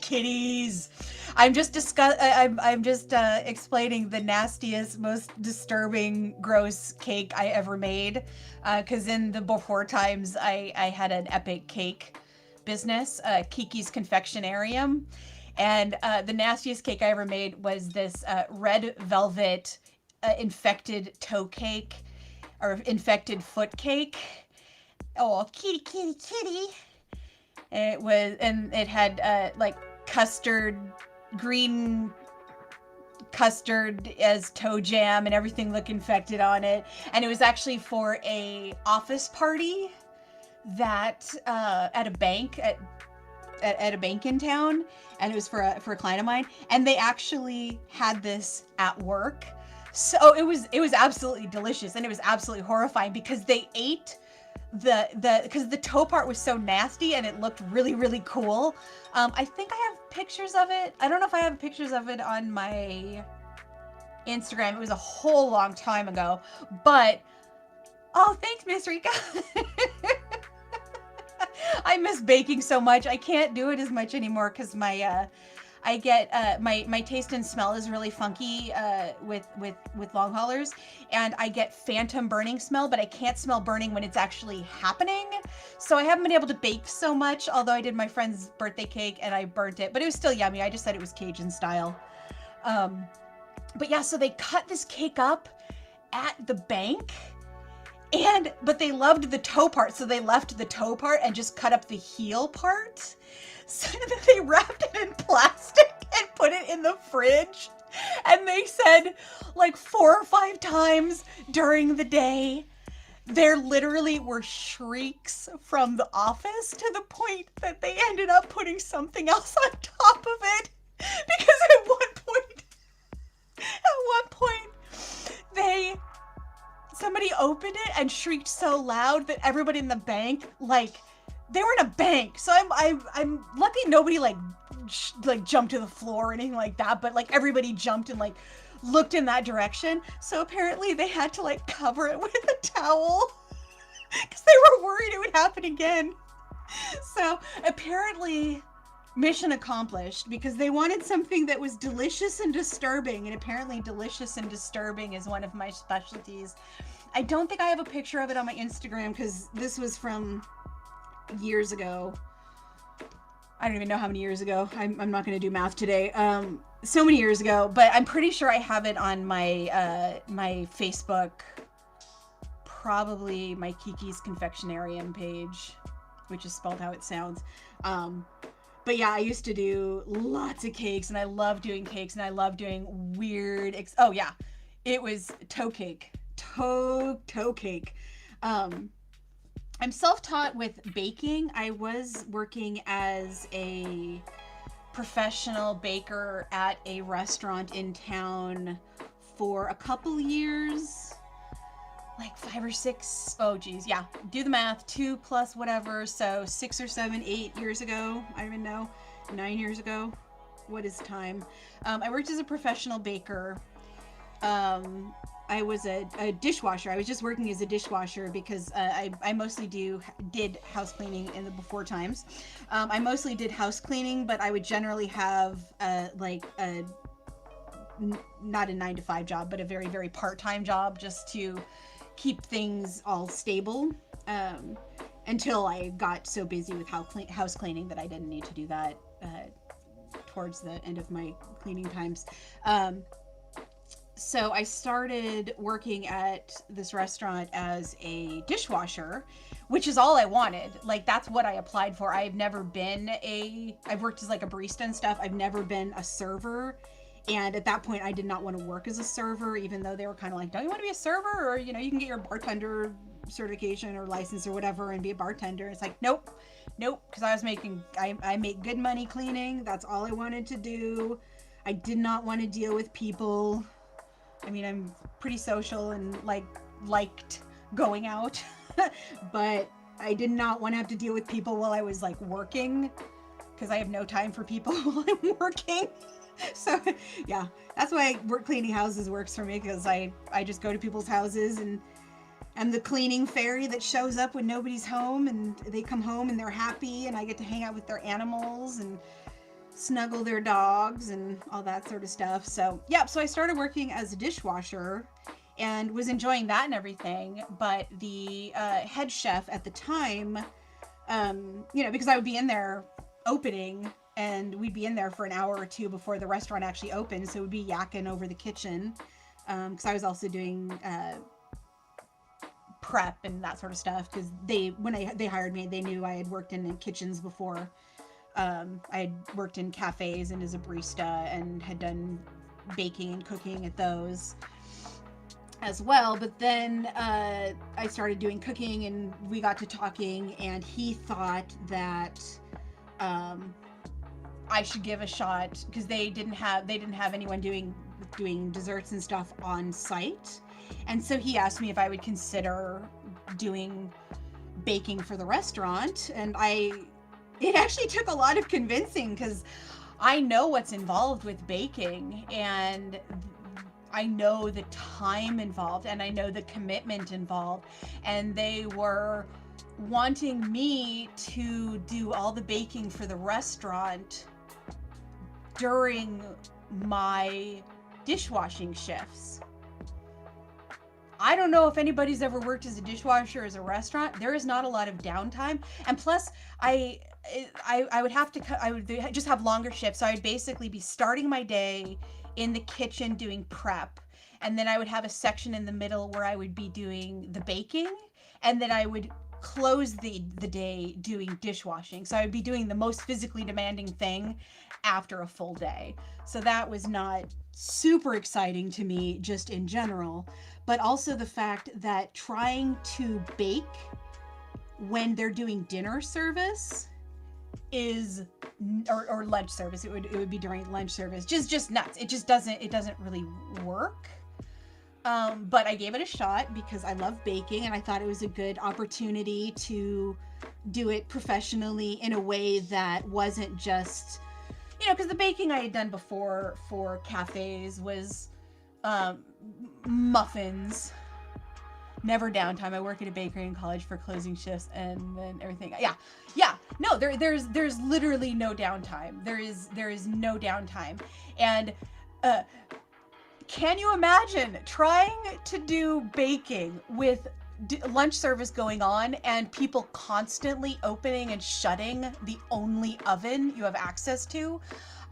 Kitties. I'm just explaining the nastiest, most disturbing, gross cake I ever made. Because in the before times, I had an epic cake business, Kiki's Confectionarium. And the nastiest cake I ever made was this red velvet infected toe cake, or infected foot cake. Oh, kitty, kitty, kitty. And it had like custard, green custard as toe jam, and everything looked infected on it. And it was actually for a office party that at a bank at a bank in town, and it was for a client of mine, and they actually had this at work. So it was absolutely delicious, and it was absolutely horrifying because they ate because the toe part was so nasty and it looked really, really cool. I think I have pictures of it. I don't know if I have pictures of it on my Instagram. It was a whole long time ago, but oh, thanks, Miss Rika. I miss baking so much. I can't do it as much anymore because my I get my taste and smell is really funky with long haulers, and I get phantom burning smell, but I can't smell burning when it's actually happening. So I haven't been able to bake so much. Although I did my friend's birthday cake and I burnt it, but it was still yummy. I just said it was Cajun style. Um, but yeah, so they cut this cake up at the bank. But they loved the toe part, so they left the toe part and just cut up the heel part. So then they wrapped it in plastic and put it in the fridge. And they said like 4 or 5 times during the day, there literally were shrieks from the office to the point that they ended up putting something else on top of it. Because at one point, somebody opened it and shrieked so loud that everybody in the bank, like, they were in a bank, so I'm lucky nobody like jumped to the floor or anything like that, but like everybody jumped and like looked in that direction. So apparently they had to like cover it with a towel because they were worried it would happen again. So apparently mission accomplished, because they wanted something that was delicious and disturbing, and apparently delicious and disturbing is one of my specialties. I don't think I have a picture of it on my Instagram because this was from years ago. I don't even know how many years ago. I'm not going to do math today. So many years ago, but I'm pretty sure I have it on my my Facebook, probably my Kiki's Confectionarium page, which is spelled how it sounds. But yeah, I used to do lots of cakes, and I love doing cakes, and I love doing weird. Oh yeah, it was toe cake, toe cake. I'm self-taught with baking. I was working as a professional baker at a restaurant in town for a couple years, like 5 or 6. Oh geez, yeah, do the math, 2 plus whatever, so 6 or 7, 8 years ago. I don't even know, 9 years ago. What is time? I worked as a professional baker. I was a dishwasher. I was just working as a dishwasher because I mostly did house cleaning in the before times. I mostly did house cleaning, but I would generally have not a 9-to-5 job, but a very, very part-time job just to keep things all stable, until I got so busy with house cleaning that I didn't need to do that towards the end of my cleaning times. So I started working at this restaurant as a dishwasher, which is all I wanted. Like, that's what I applied for. I've worked as like a barista and stuff. I've never been a server. And at that point, I did not want to work as a server, even though they were kind of like, don't you want to be a server? Or, you know, you can get your bartender certification or license or whatever and be a bartender. It's like, nope. Because I make good money cleaning. That's all I wanted to do. I did not want to deal with people. I mean, I'm pretty social and liked going out, but I did not want to have to deal with people while I was like working, because I have no time for people while I'm working. So yeah, that's why work cleaning houses works for me, because I just go to people's houses and I'm the cleaning fairy that shows up when nobody's home, and they come home and they're happy, and I get to hang out with their animals and snuggle their dogs and all that sort of stuff. So yeah, so I started working as a dishwasher and was enjoying that and everything. But the head chef at the time, because I would be in there opening, and we'd be in there for an hour or two before the restaurant actually opened, so we'd be yakking over the kitchen, because I was also doing prep and that sort of stuff, because when they hired me, they knew I had worked in kitchens before. I had worked in cafes and as a barista, and had done baking and cooking at those as well. But then I started doing cooking, and we got to talking, and he thought that I should give a shot, because they didn't have anyone doing desserts and stuff on site. And so he asked me if I would consider doing baking for the restaurant, and it actually took a lot of convincing, because I know what's involved with baking, and I know the time involved and I know the commitment involved, and they were wanting me to do all the baking for the restaurant during my dishwashing shifts. I don't know if anybody's ever worked as a dishwasher as a restaurant. There is not a lot of downtime, and plus, I would have to I would just have longer shifts. So I'd basically be starting my day in the kitchen doing prep, and then I would have a section in the middle where I would be doing the baking, and then I would close the day doing dishwashing. So I would be doing the most physically demanding thing after a full day. So that was not super exciting to me just in general, but also the fact that trying to bake when they're doing dinner service is or lunch service, it would be during lunch service, just nuts. It doesn't really work. But I gave it a shot because I love baking and I thought it was a good opportunity to do it professionally in a way that wasn't just, because the baking I had done before for cafes was muffins. Never downtime. I work at a bakery in college for closing shifts and then everything. Yeah. No, there's literally no downtime. There is no downtime. And can you imagine trying to do baking with lunch service going on and people constantly opening and shutting the only oven you have access to?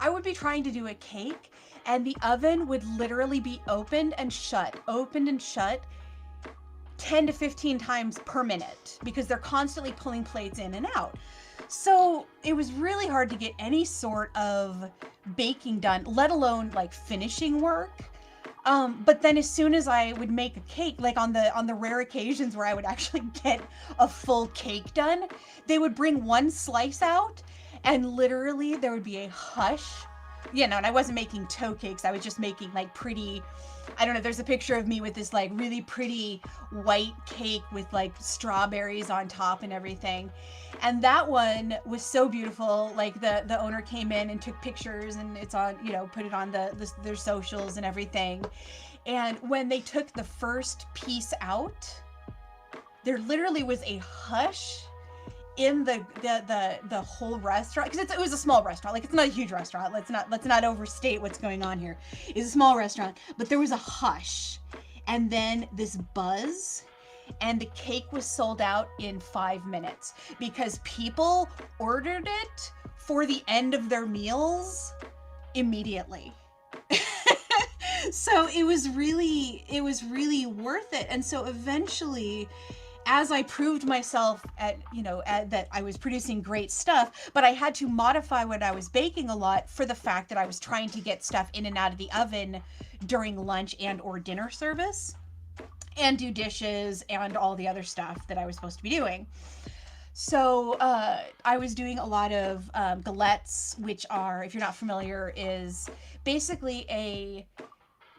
I would be trying to do a cake and the oven would literally be opened and shut 10 to 15 times per minute because they're constantly pulling plates in and out. So it was really hard to get any sort of baking done, let alone like finishing work. But then as soon as I would make a cake, like on the rare occasions where I would actually get a full cake done, they would bring one slice out and literally there would be a hush. And I wasn't making toe cakes. I was just making like pretty, I don't know, there's a picture of me with this like really pretty white cake with like strawberries on top and everything. And that one was so beautiful. Like the owner came in and took pictures and it's on, put it on their socials and everything. And when they took the first piece out, there literally was a hush in the whole restaurant, because it was a small restaurant. Like, it's not a huge restaurant. Let's not overstate what's going on here. It's a small restaurant, but there was a hush and then this buzz, and the cake was sold out in 5 minutes because people ordered it for the end of their meals immediately. So it was really worth it. And so eventually, as I proved myself at that I was producing great stuff, but I had to modify what I was baking a lot for the fact that I was trying to get stuff in and out of the oven during lunch and or dinner service and do dishes and all the other stuff that I was supposed to be doing. So I was doing a lot of galettes, which are, if you're not familiar, is basically a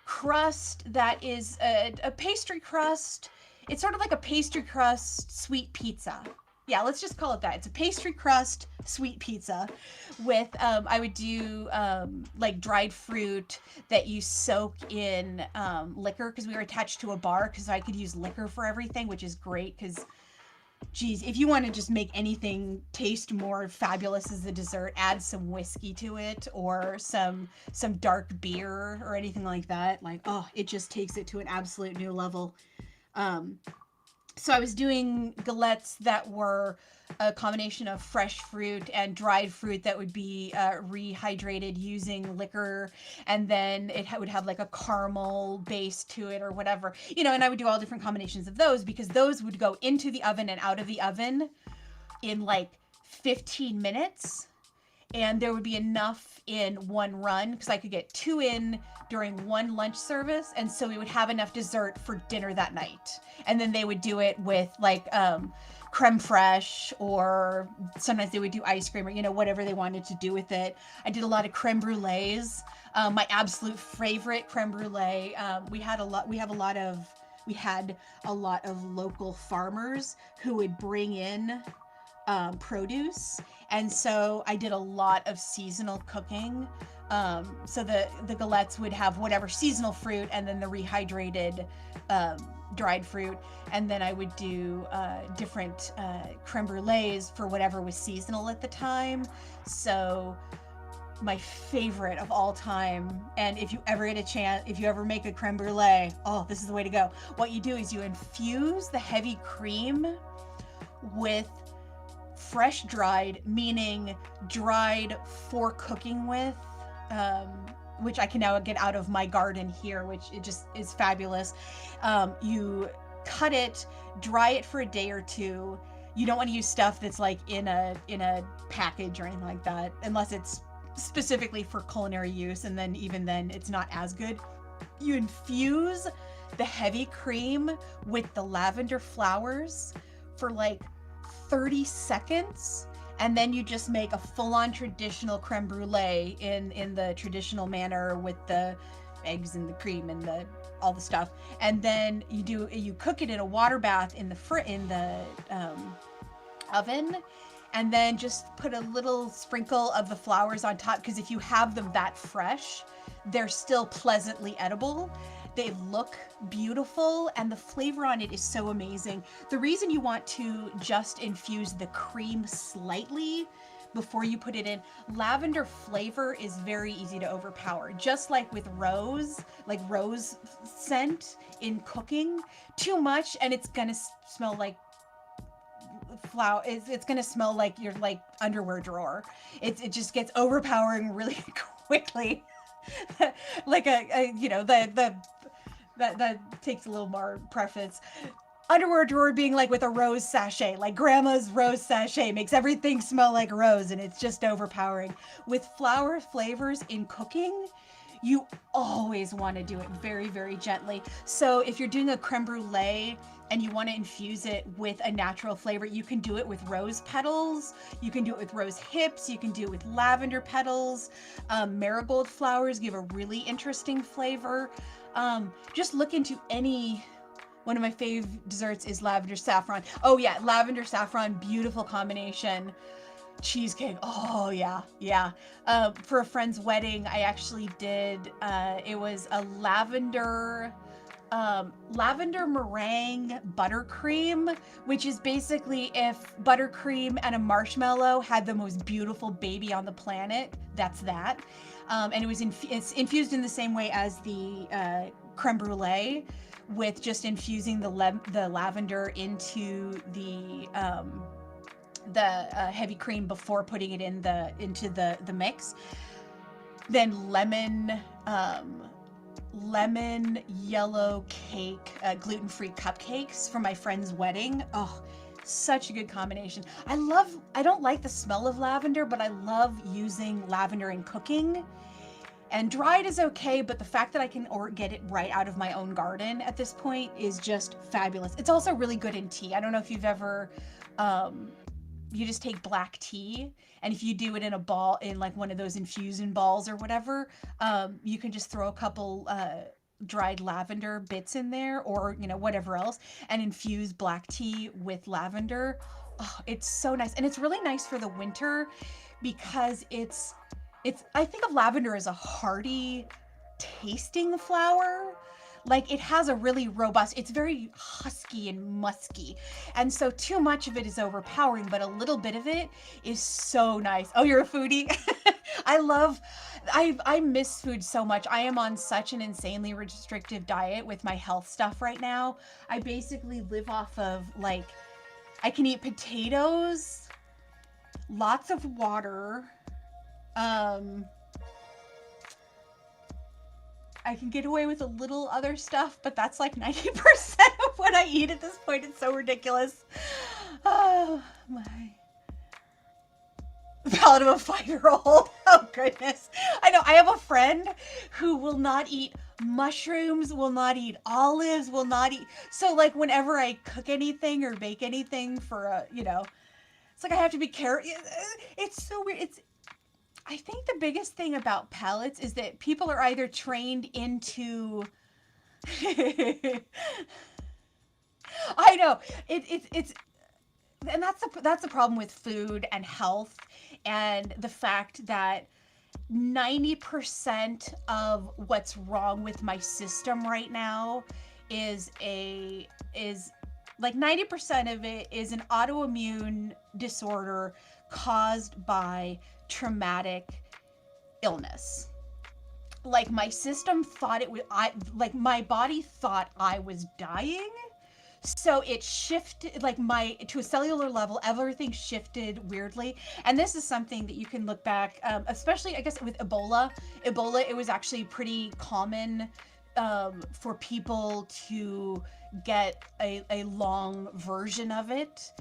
crust that is a pastry crust. It's sort of like a pastry crust sweet pizza. Yeah, let's just call it that. It's a pastry crust sweet pizza with, I would do like dried fruit that you soak in liquor, because we were attached to a bar, because I could use liquor for everything, which is great because, geez, if you want to just make anything taste more fabulous as a dessert, add some whiskey to it or some dark beer or anything like that. Like, oh, it just takes it to an absolute new level. So I was doing galettes that were a combination of fresh fruit and dried fruit that would be rehydrated using liquor, and then it would have like a caramel base to it or whatever, and I would do all different combinations of those, because those would go into the oven and out of the oven in like 15 minutes. And there would be enough in one run, because I could get 2 in during one lunch service. And so we would have enough dessert for dinner that night. And then they would do it with like creme fraiche, or sometimes they would do ice cream, or, whatever they wanted to do with it. I did a lot of creme brulees. My absolute favorite creme brulee. We had a lot of local farmers who would bring in produce, and so I did a lot of seasonal cooking So the galettes would have whatever seasonal fruit and then the rehydrated um, dried fruit. And then I would do different creme brulees for whatever was seasonal at the time. So my favorite of all time. And if you ever get a chance, if you ever make a creme brulee, oh, this is the way to go. What you do is you infuse the heavy cream with fresh dried, meaning dried for cooking with, um, which I can now get out of my garden here, which it just is fabulous. You cut it, dry it for a day or two. You don't want to use stuff that's like in a package or anything like that, unless it's specifically for culinary use, and then even then it's not as good. You infuse the heavy cream with the lavender flowers for like 30 seconds, and then you just make a full-on traditional creme brulee in the traditional manner with the eggs and the cream and the all the stuff. And then you cook it in a water bath in the oven, and then just put a little sprinkle of the flowers on top, because if you have them that fresh, they're still pleasantly edible. They look beautiful, and the flavor on it is so amazing. The reason you want to just infuse the cream slightly before you put it in, lavender flavor is very easy to overpower. Just like with rose scent in cooking, too much and it's gonna smell like flower. It's gonna smell like your like underwear drawer. It just gets overpowering really quickly. Like the that takes a little more preface. Underwear drawer being like with a rose sachet, like grandma's rose sachet makes everything smell like rose, and it's just overpowering. With flower flavors in cooking, you always want to do it very, very gently. So if you're doing a creme brulee and you want to infuse it with a natural flavor, you can do it with rose petals, you can do it with rose hips, you can do it with lavender petals. Marigold flowers give a really interesting flavor. Just look into any. One of my fave desserts is lavender saffron. Oh yeah, lavender saffron, beautiful combination. Cheesecake, oh yeah, yeah. For a friend's wedding, I actually did, it was a lavender meringue buttercream, which is basically if buttercream and a marshmallow had the most beautiful baby on the planet, that's that. And it was it's infused in the same way as the creme brulee, with just infusing the lavender into the heavy cream before putting it into the mix. Then lemon yellow cake, gluten-free cupcakes for my friend's wedding. Oh, such a good combination. I don't like the smell of lavender, but I love using lavender in cooking. And dried is okay, but the fact that I can get it right out of my own garden at this point is just fabulous. It's also really good in tea. I don't know if you've ever, you just take black tea, and if you do it in a ball, in like one of those infusion balls or whatever, you can just throw a couple dried lavender bits in there, or whatever else, and infuse black tea with lavender. Oh, it's so nice. And it's really nice for the winter because I think of lavender as a hearty tasting flower. Like it has a really robust, it's very husky and musky. And so too much of it is overpowering, but a little bit of it is so nice. Oh, you're a foodie? I miss food so much. I am on such an insanely restrictive diet with my health stuff right now. I basically live off of I can eat potatoes, lots of water, I can get away with a little other stuff, but that's like 90% of what I eat at this point. It's so ridiculous. Oh, my palate of a 5-year-old. Oh, goodness. I know. I have a friend who will not eat mushrooms, will not eat olives, will not eat. So, whenever I cook anything or bake anything for it's like I have to be careful. It's so weird. I think the biggest thing about palates is that people are either trained into I know. It's and that's the problem with food and health, and the fact that 90% of what's wrong with my system right now is like 90% of it is an autoimmune disorder caused by traumatic illness. Like my system thought it was like my body thought I was dying, so it shifted, like my to a cellular level everything shifted weirdly. And this is something that you can look back, especially I guess with ebola. It was actually pretty common, for people to get a long version of it.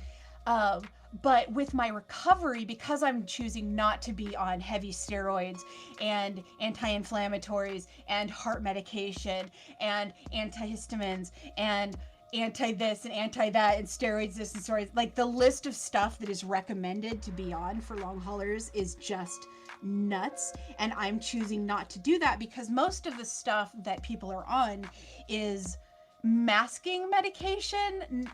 um, but with my recovery, because I'm choosing not to be on heavy steroids and anti-inflammatories and heart medication and antihistamines and anti this and anti that and steroids this and steroids, like the list of stuff that is recommended to be on for long haulers is just nuts. And I'm choosing not to do that because most of the stuff that people are on is masking medication.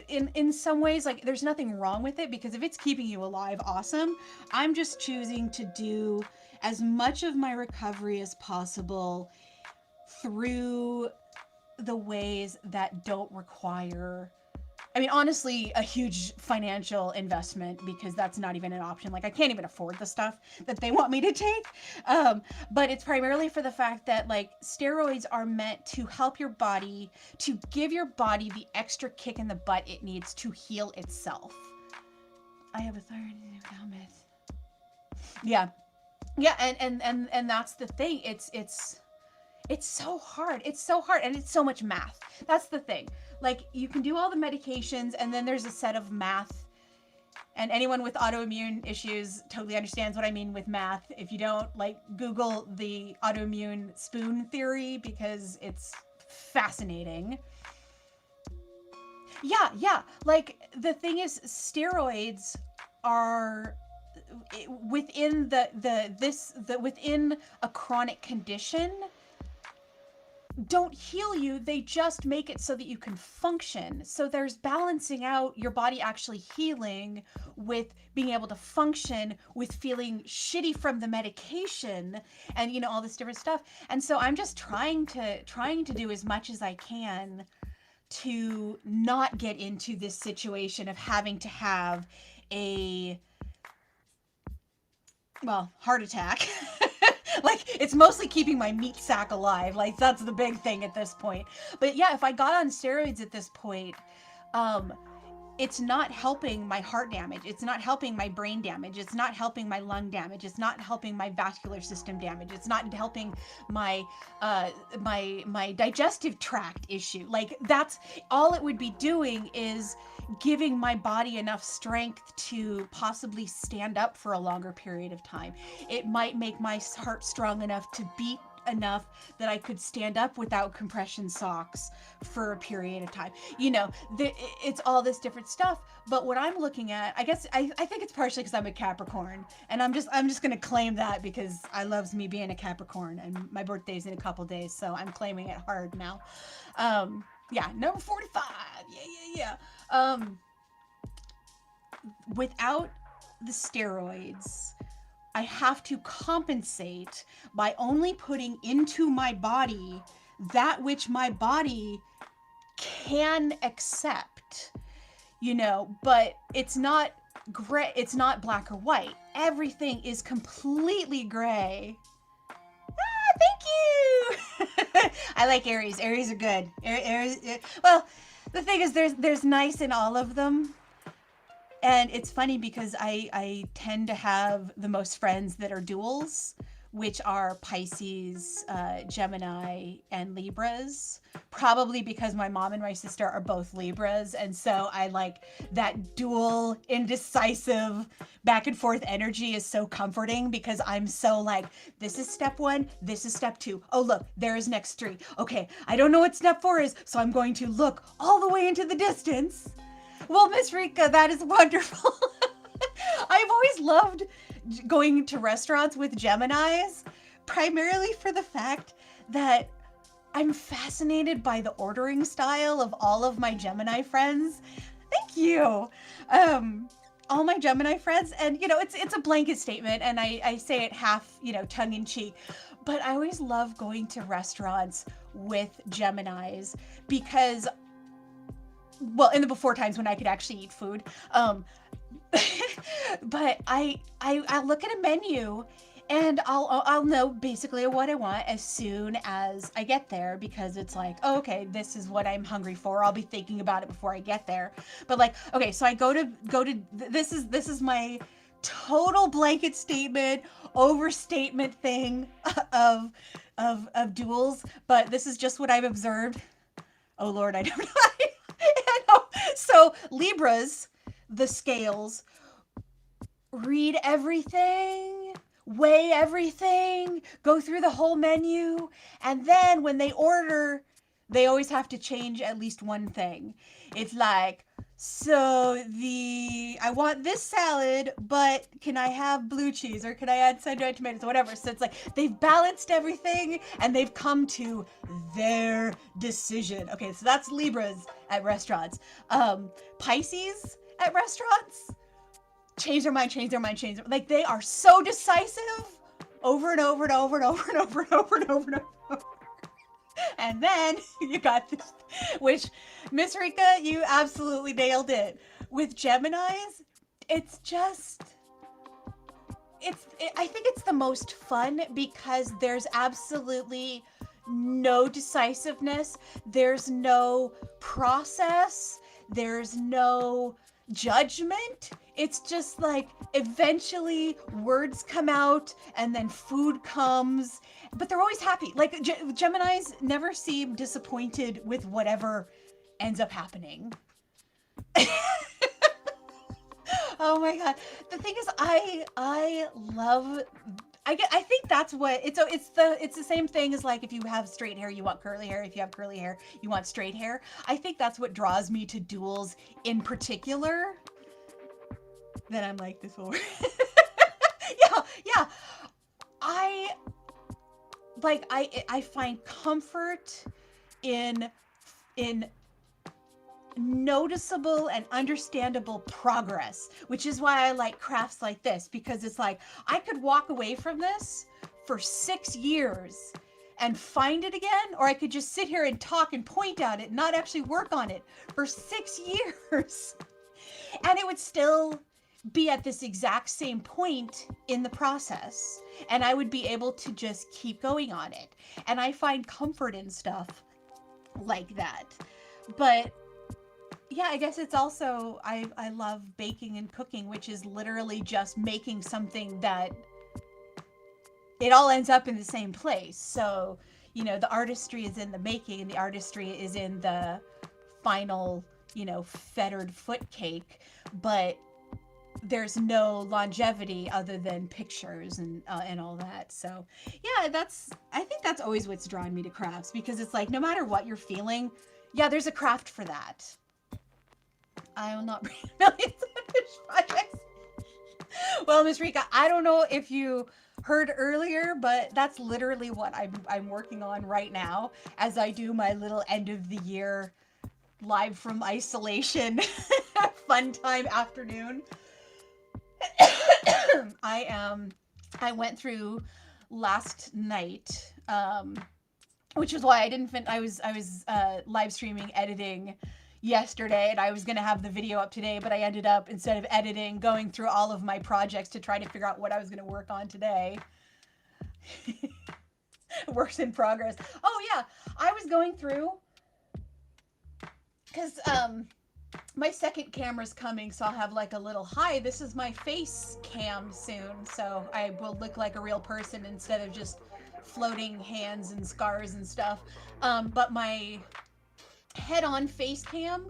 In some ways, like there's nothing wrong with it, because if it's keeping you alive, awesome. I'm just choosing to do as much of my recovery as possible through the ways that don't require, I mean, honestly, a huge financial investment, because that's not even an option. Like, I can't even afford the stuff that they want me to take. But it's primarily for the fact that, like, steroids are meant to help your body, to give your body the extra kick in the butt it needs to heal itself. I have a thyroid helmet. Yeah. Yeah, and that's the thing. It's so hard. It's so hard, and it's so much math. That's the thing. Like, you can do all the medications, and then there's a set of math. And anyone with autoimmune issues totally understands what I mean with math. If you don't, like, Google the autoimmune spoon theory, because it's fascinating. Yeah. Like, the thing is, steroids are within within a chronic condition don't heal you, they just make it so that you can function. So there's balancing out your body actually healing with being able to function, with feeling shitty from the medication, and all this different stuff. And so I'm just trying to do as much as I can to not get into this situation of having to have a heart attack. Like, it's mostly keeping my meat sack alive. Like, that's the big thing at this point. But yeah, if I got on steroids at this point, it's not helping my heart damage. It's not helping my brain damage. It's not helping my lung damage. It's not helping my vascular system damage. It's not helping my my digestive tract issue. Like, that's all it would be doing, is giving my body enough strength to possibly stand up for a longer period of time. It might make my heart strong enough to beat enough that I could stand up without compression socks for a period of time. It's all this different stuff. But what I'm looking at, I guess, I think it's partially because I'm a Capricorn, and I'm just gonna claim that because I loves me being a Capricorn, and my birthday's in a couple days, so I'm claiming it hard now. Yeah, number 45. Yeah. Without the steroids, I have to compensate by only putting into my body that which my body can accept, but it's not gray, it's not black or white. Everything is completely gray. Thank you. I like Aries. Aries are good. Aries, well, the thing is, there's nice in all of them. And it's funny because I tend to have the most friends that are duals, which are Pisces, Gemini, and Libras. Probably because my mom and my sister are both Libras. And so I like that dual, indecisive, back and forth energy is so comforting, because I'm so like, this is step 1, this is step 2. Oh, look, there is next 3. Okay, I don't know what step 4 is, so I'm going to look all the way into the distance. Well, Miss Rika, that is wonderful. I've always loved going to restaurants with Geminis, primarily for the fact that I'm fascinated by the ordering style of all of my Gemini friends. Thank you. all my Gemini friends, and you know, it's a blanket statement, and I say it half, you know, tongue in cheek, but I always love going to restaurants with Geminis because, well, in the before times when I could actually eat food, but I look at a menu and I'll know basically what I want as soon as I get there, because it's like, oh, okay, this is what I'm hungry for. I'll be thinking about it before I get there. But like, okay, so I go to this is my total blanket statement, overstatement thing of duels, but this is just what I've observed. Oh Lord, I don't know. I know. So Libras, the scales, read everything, weigh everything, go through the whole menu, and then when they order, they always have to change at least one thing. It's like, so I want this salad, but can I have blue cheese, or can I add sun-dried tomatoes, or whatever. So it's like they've balanced everything and they've come to their decision. Okay, so that's Libras at restaurants. Pisces at restaurants, change their mind, change their mind, change their, like they are so decisive over and over and over and over and over and over and over and over. And then you got this, which Miss Rika, you absolutely nailed it. With Geminis, it's just, I think it's the most fun because there's absolutely no decisiveness. There's no process. There's no judgment. It's just like eventually words come out and then food comes, but they're always happy. Like Geminis never seem disappointed with whatever ends up happening. Oh my god. The thing is, I love, I think that's what it's the same thing as like if you have straight hair, you want curly hair. If you have curly hair, you want straight hair. I think that's what draws me to duels in particular. Then I'm like, this will work. Yeah. I find comfort in noticeable and understandable progress, which is why I like crafts like this, because it's like I could walk away from this for 6 years and find it again, or I could just sit here and talk and point at it and not actually work on it for 6 years and it would still be at this exact same point in the process, and I would be able to just keep going on it. And I find comfort in stuff like that. But yeah, I guess it's also, I love baking and cooking, which is literally just making something that it all ends up in the same place. So, you know, the artistry is in the making and the artistry is in the final, you know, fettered foot cake, but there's no longevity other than pictures and all that. So yeah, I think that's always what's drawn me to crafts, because it's like, no matter what you're feeling, yeah, there's a craft for that. I will not bring millions of fish projects. Well, Miss Rika, I don't know if you heard earlier, but that's literally what I'm working on right now as I do my little end of the year live from isolation fun time afternoon. I went through last night, which is why I didn't I was live streaming editing yesterday, and I was gonna have the video up today, but I ended up, instead of editing, going through all of my projects to try to figure out what I was gonna work on today. Works in progress. Oh yeah, I was going through, because my second camera's coming, so I'll have like a little, hi, this is my face cam soon, so I will look like a real person instead of just floating hands and scars and stuff. But my head-on face cam,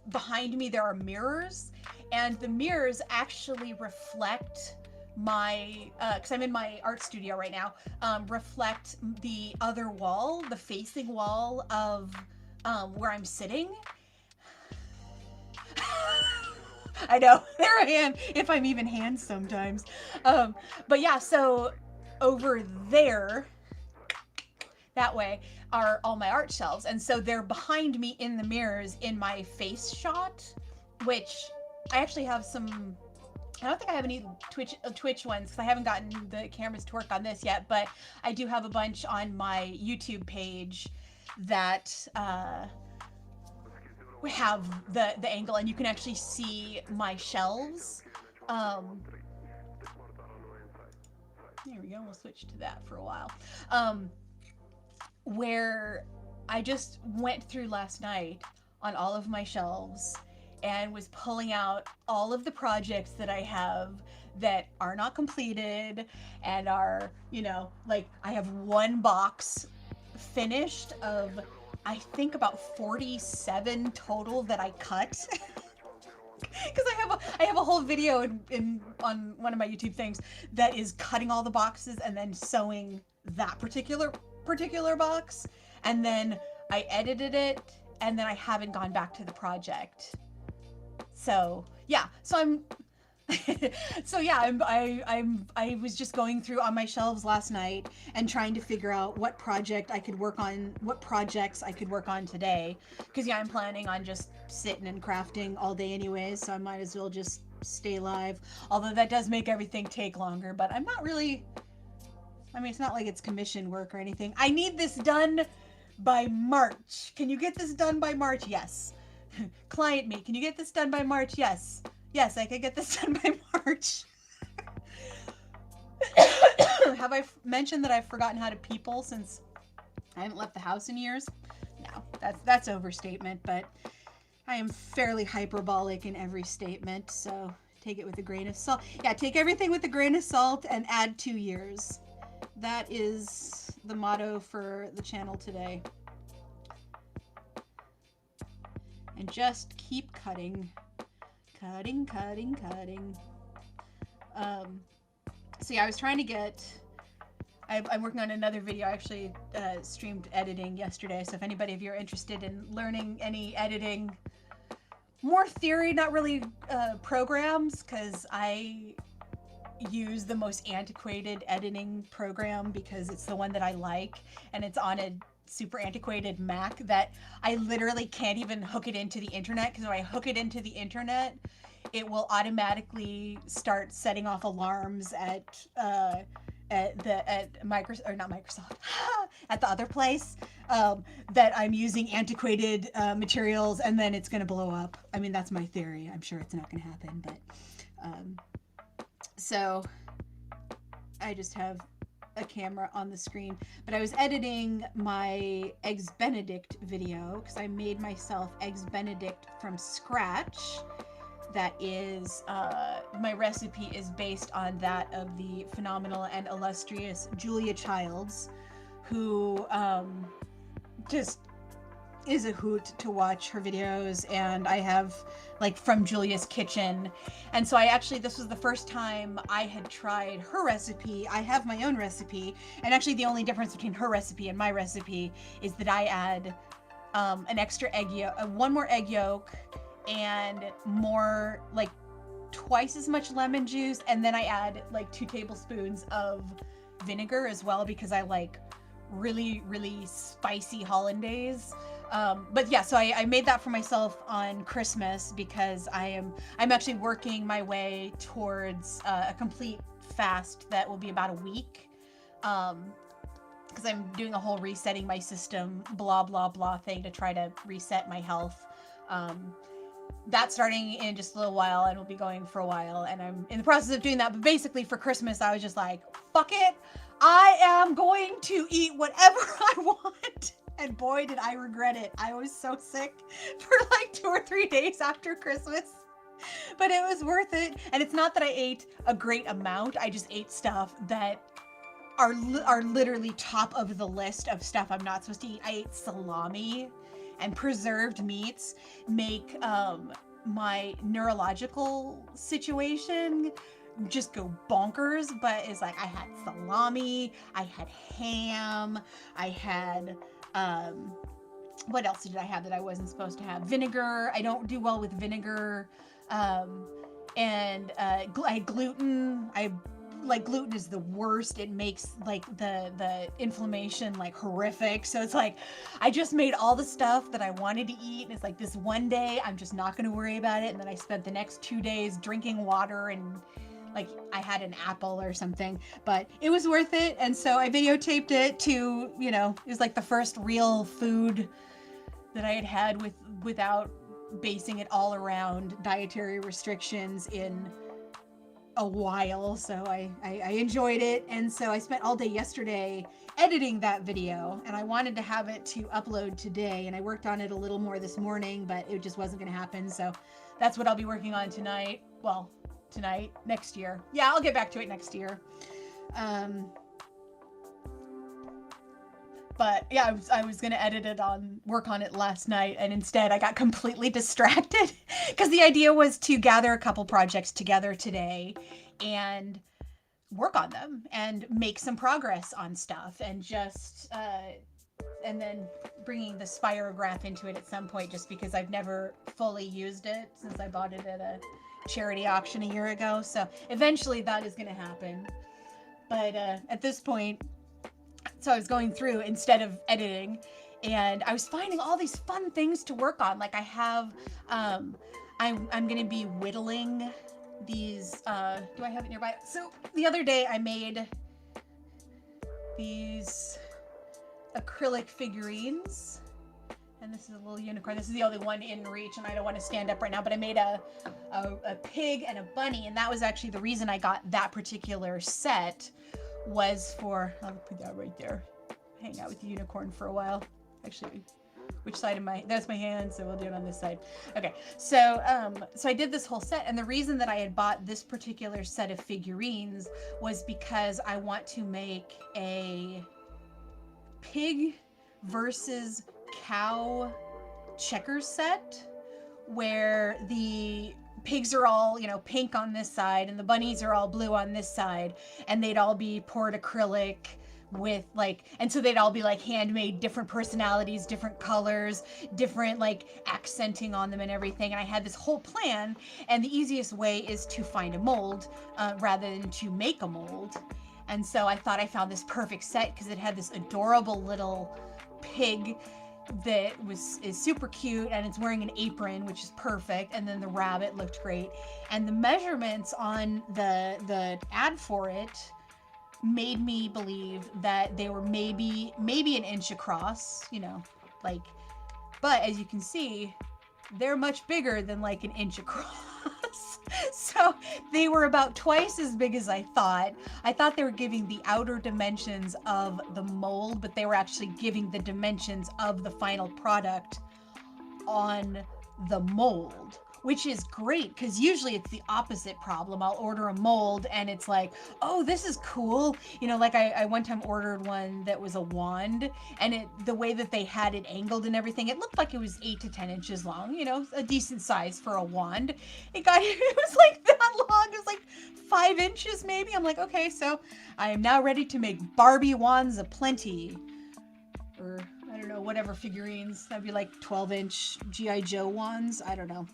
behind me there are mirrors, and the mirrors actually reflect my, because I'm in my art studio right now, reflect the other wall, the facing wall of where I'm sitting. I know, there I am, if I'm even hands sometimes. But yeah, so over there, that way, are all my art shelves. And so they're behind me in the mirrors in my face shot, which I actually have some. I don't think I have any Twitch ones because I haven't gotten the cameras to work on this yet. But I do have a bunch on my YouTube page that have the angle, and you can actually see my shelves. Um, There we go. We'll switch to that for a while. Where I just went through last night on all of my shelves and was pulling out all of the projects that I have that are not completed and are, like I have one box finished of I think about 47 total that I cut. Because I have a whole video in on one of my YouTube things that is cutting all the boxes and then sewing that particular box, and then I edited it, and then I haven't gone back to the project. So yeah, I was just going through on my shelves last night and trying to figure out what projects I could work on today. Because yeah, I'm planning on just sitting and crafting all day anyways, so I might as well just stay live. Although that does make everything take longer, but I'm not really. I mean, it's not like it's commission work or anything. I need this done by March. Can you get this done by March? Yes. Client me. Can you get this done by March? Yes. Yes, I could get this done by March. Have I mentioned that I've forgotten how to people since I haven't left the house in years? No, that's overstatement, but I am fairly hyperbolic in every statement, so take it with a grain of salt. Yeah, take everything with a grain of salt and add 2 years. That is the motto for the channel today. And just keep cutting. Cutting. So yeah, I was trying to get. I'm working on another video. I actually streamed editing yesterday. So if anybody of you are interested in learning any editing, more theory, not really programs, because I use the most antiquated editing program because it's the one that I like, and it's on a super antiquated Mac that I literally can't even hook it into the internet, because when I hook it into the internet, it will automatically start setting off alarms at Microsoft, or not Microsoft, at the other place, that I'm using antiquated materials, and then it's going to blow up. I mean, that's my theory. I'm sure it's not going to happen, but so I just have a camera on the screen. But I was editing my Eggs Benedict video because I made myself Eggs Benedict from scratch. That is, my recipe is based on that of the phenomenal and illustrious Julia Childs, who just is a hoot to watch her videos. And I have, like, from Julia's Kitchen. And so this was the first time I had tried her recipe. I have my own recipe. And actually the only difference between her recipe and my recipe is that I add an extra egg yolk, one more egg yolk, and more, like, twice as much lemon juice, and then I add like 2 tablespoons of vinegar as well, because I like really spicy hollandaise. But yeah, so I made that for myself on Christmas because I'm actually working my way towards a complete fast that will be about a week, because I'm doing a whole resetting my system blah thing to try to reset my health. That's starting in just a little while and will be going for a while, and I'm in the process of doing that. But basically for Christmas I was just like, fuck it, I am going to eat whatever I want. And boy did I regret it. I was so sick for like 2 or 3 days after Christmas, but it was worth it. And it's not that I ate a great amount, I just ate stuff that are literally top of the list of stuff I'm not supposed to eat. I ate salami, and preserved meats make my neurological situation just go bonkers. But it's like I had salami, I had ham, I had what else did I have that I wasn't supposed to have? Vinegar. I don't do well with vinegar. And I had gluten. I like gluten is the worst. It makes like the inflammation like horrific. So it's like I just made all the stuff that I wanted to eat, and it's like this one day I'm just not going to worry about it, and then I spent the next 2 days drinking water and like I had an apple or something, but it was worth it. And so I videotaped it to, you know, it was like the first real food that I had without basing it all around dietary restrictions in a while. So I enjoyed it. And so I spent all day yesterday editing that video, and I wanted to have it to upload today, and I worked on it a little more this morning, but it just wasn't going to happen. So that's what I'll be working on tonight. Well, tonight, next year. Yeah, I'll get back to it next year. But yeah, I was gonna work on it last night, and instead I got completely distracted because the idea was to gather a couple projects together today and work on them and make some progress on stuff, and just and then bringing the spirograph into it at some point, just because I've never fully used it since I bought it at a charity auction a year ago. So eventually that is going to happen. But at this point, so I was going through instead of editing, and I was finding all these fun things to work on. Like I have, I'm going to be whittling these, do I have it nearby? So the other day I made these acrylic figurines, and this is a little unicorn. This is the only one in reach, and I don't want to stand up right now, but I made a pig and a bunny, and that was actually the reason I got that particular set, was for, I'll put that right there, hang out with the unicorn for a while. Actually, which side of that's my hand, so we'll do it on this side. Okay, so I did this whole set, and the reason that I had bought this particular set of figurines was because I want to make a pig versus cow checkers set, where the pigs are all, you know, pink on this side and the bunnies are all blue on this side, and they'd all be poured acrylic with like, and so they'd all be like handmade, different personalities, different colors, different like accenting on them and everything. And I had this whole plan, and the easiest way is to find a mold rather than to make a mold. And so I thought I found this perfect set because it had this adorable little pig that is super cute, and it's wearing an apron, which is perfect, and then the rabbit looked great, and the measurements on the ad for it made me believe that they were maybe an inch across, you know, like, but as you can see, they're much bigger than like an inch across. So they were about twice as big as I thought. I thought they were giving the outer dimensions of the mold, but they were actually giving the dimensions of the final product on the mold, which is great, because usually it's the opposite problem. I'll order a mold and it's like, oh, this is cool. You know, like I one time ordered one that was a wand, and the way that they had it angled and everything, it looked like it was 8 to 10 inches long, you know, a decent size for a wand. It was like that long. It was like 5 inches maybe. I'm like, okay, so I am now ready to make Barbie wands aplenty, or I don't know, whatever figurines. That'd be like 12-inch G.I. Joe wands. I don't know.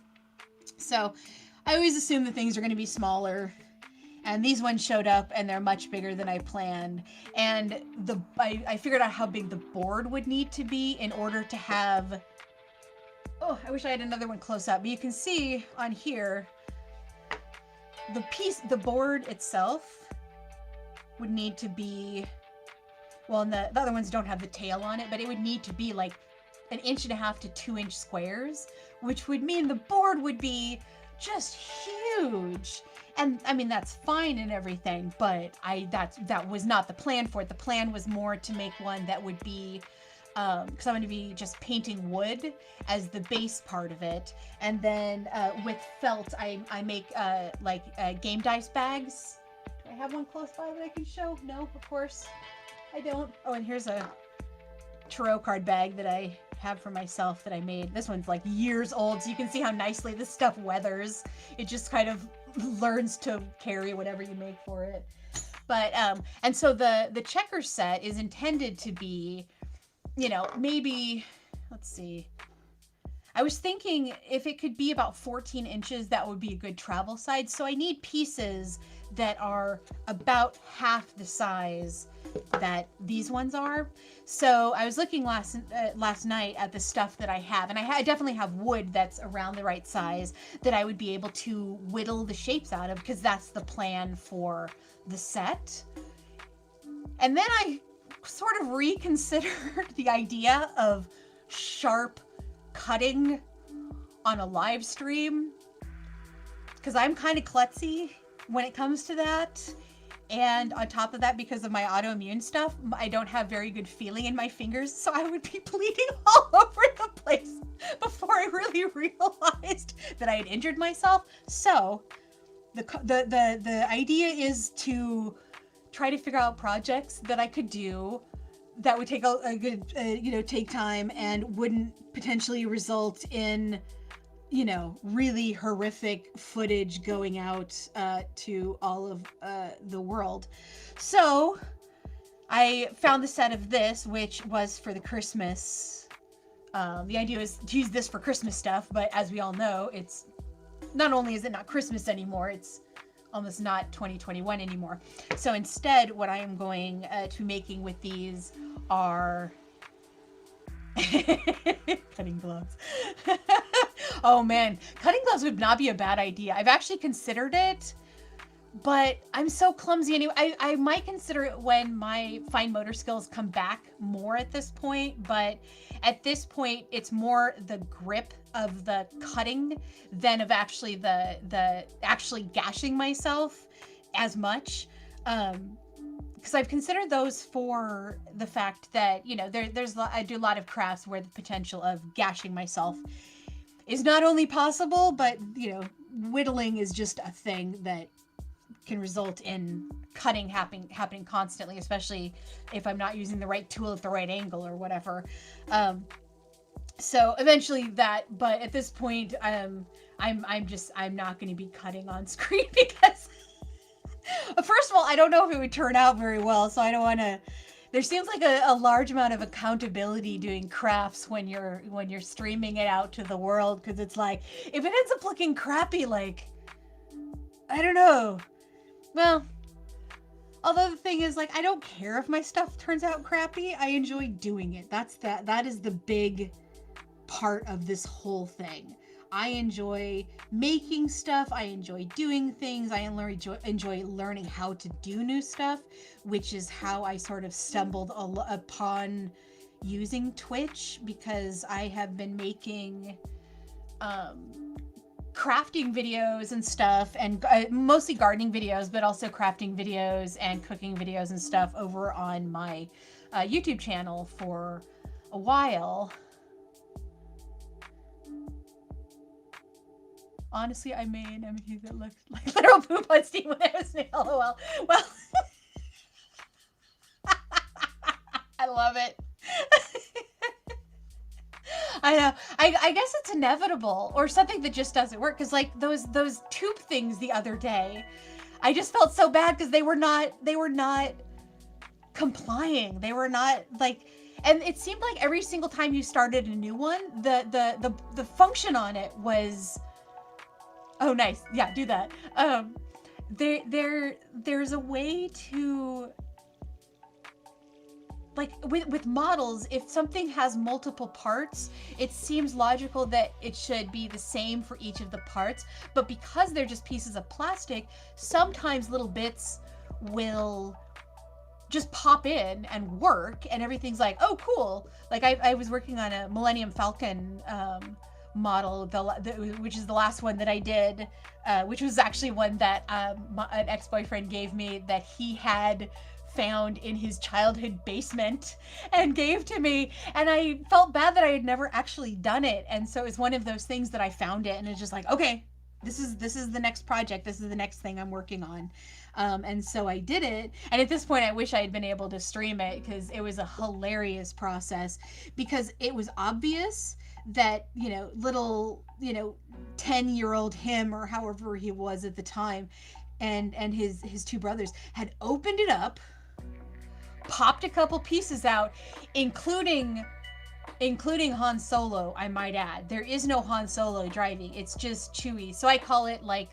So I always assume that things are going to be smaller, and these ones showed up and they're much bigger than I planned. And I figured out how big the board would need to be in order to have, oh, I wish I had another one close up, but you can see on here, the board itself would need to be, well, and the other ones don't have the tail on it, but it would need to be like 1.5 to 2 inch squares, which would mean the board would be just huge. And I mean, that's fine and everything, but that was not the plan for it. The plan was more to make one that would be, because I'm going to be just painting wood as the base part of it, and then with felt, I make game dice bags. Do I have one close by that I can show? No, of course I don't. Oh, and here's a tarot card bag that I have for myself that I made. This one's like years old, so you can see how nicely this stuff weathers. It just kind of learns to carry whatever you make for it. But and so the checker set is intended to be, you know, maybe, let's see, I was thinking if it could be about 14 inches, that would be a good travel size. So I need pieces that are about half the size that these ones are. So I was looking last night at the stuff that I have, and I definitely have wood that's around the right size that I would be able to whittle the shapes out of, because that's the plan for the set. And then I sort of reconsidered the idea of sharp cutting on a live stream, because I'm kind of klutzy when it comes to that. And on top of that, because of my autoimmune stuff, I don't have very good feeling in my fingers, so I would be bleeding all over the place before I really realized that I had injured myself. So the idea is to try to figure out projects that I could do that would take a good take time and wouldn't potentially result in really horrific footage going out to all of the world. So I found the set of this, which was for the Christmas. The idea is to use this for Christmas stuff, but as we all know, it's not only is it not Christmas anymore, it's almost not 2021 anymore. So instead, what I am going to be making with these are cutting gloves. Oh man, cutting gloves would not be a bad idea. I've actually considered it, but I'm so clumsy anyway. I might consider it when my fine motor skills come back more at this point, but at this point it's more the grip of the cutting than of actually the actually gashing myself as much. Because I've considered those for the fact that I do a lot of crafts where the potential of gashing myself is not only possible, but whittling is just a thing that can result in cutting happening constantly, especially if I'm not using the right tool at the right angle or whatever. So eventually that, but at this point, I'm not going to be cutting on screen because first of all, I don't know if it would turn out very well, so I don't want to. There seems like a large amount of accountability doing crafts when you're streaming it out to the world, because it's like, if it ends up looking crappy, like, I don't know. Well, although the thing is, like, I don't care if my stuff turns out crappy. I enjoy doing it. That is the big part of this whole thing. I enjoy making stuff. I enjoy doing things. I enjoy learning how to do new stuff, which is how I sort of stumbled upon using Twitch, because I have been making crafting videos and stuff, and mostly gardening videos, but also crafting videos and cooking videos and stuff over on my YouTube channel for a while. Honestly, I made an emoji that looked like literal poop on Steam when I was made. LOL. Well, I love it. I know. I guess it's inevitable, or something that just doesn't work. Because like those tube things the other day, I just felt so bad because they were not complying. They were not like. And it seemed like every single time you started a new one, the function on it was. Oh, nice. Yeah, do that. There's a way to, like, with models, if something has multiple parts, it seems logical that it should be the same for each of the parts. But because they're just pieces of plastic, sometimes little bits will just pop in and work, and everything's like, oh, cool. Like, I was working on a Millennium Falcon model, which is the last one that I did, which was actually one that an ex-boyfriend gave me that he had found in his childhood basement and gave to me, and I felt bad that I had never actually done it. And so it was one of those things that I found it, and it's just like, okay, this is the next project, this is the next thing I'm working on. And so I did it, and at this point I wish I had been able to stream it, because it was a hilarious process, because it was obvious that little 10-year-old him, or however he was at the time, and his two brothers had opened it up, popped a couple pieces out, including including Han Solo, I might add. There is no Han Solo driving. It's just Chewie. So I call it like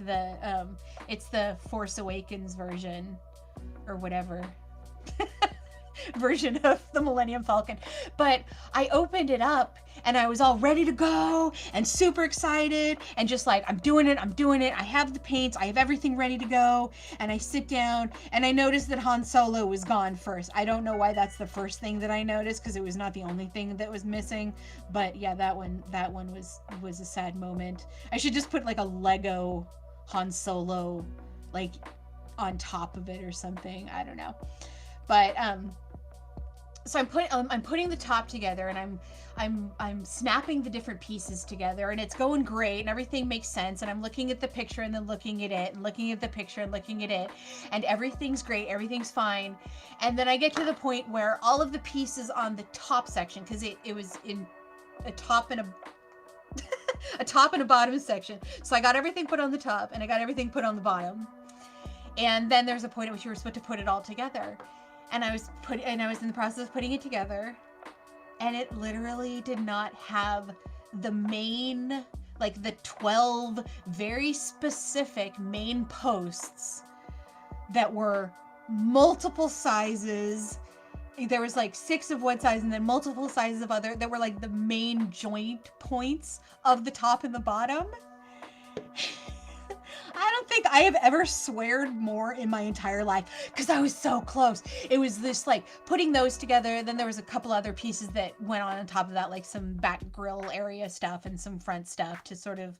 it's the Force Awakens version or whatever. Version of the Millennium Falcon. But I opened it up and I was all ready to go and super excited and just like, I'm doing it. I have the paints. I have everything ready to go. And I sit down and I noticed that Han Solo was gone first. I don't know why that's the first thing that I noticed, because it was not the only thing that was missing. But yeah, that one was a sad moment. I should just put like a Lego Han Solo like on top of it or something. I don't know. But so I'm putting the top together, and I'm snapping the different pieces together, and it's going great, and everything makes sense, and I'm looking at the picture and then looking at it and looking at the picture and looking at it, and everything's great, everything's fine. And then I get to the point where all of the pieces on the top section, because it was in a top and a top and a bottom section, so I got everything put on the top and I got everything put on the bottom. And then there's a point at which you were supposed to put it all together. And I was in the process of putting it together, and it literally did not have the main, like the 12 very specific main posts that were multiple sizes. There was like 6 of one size and then multiple sizes of other that were like the main joint points of the top and the bottom. I don't think I have ever sweared more in my entire life, because I was so close. It was this like putting those together. Then there was a couple other pieces that went on top of that, like some back grill area stuff and some front stuff to sort of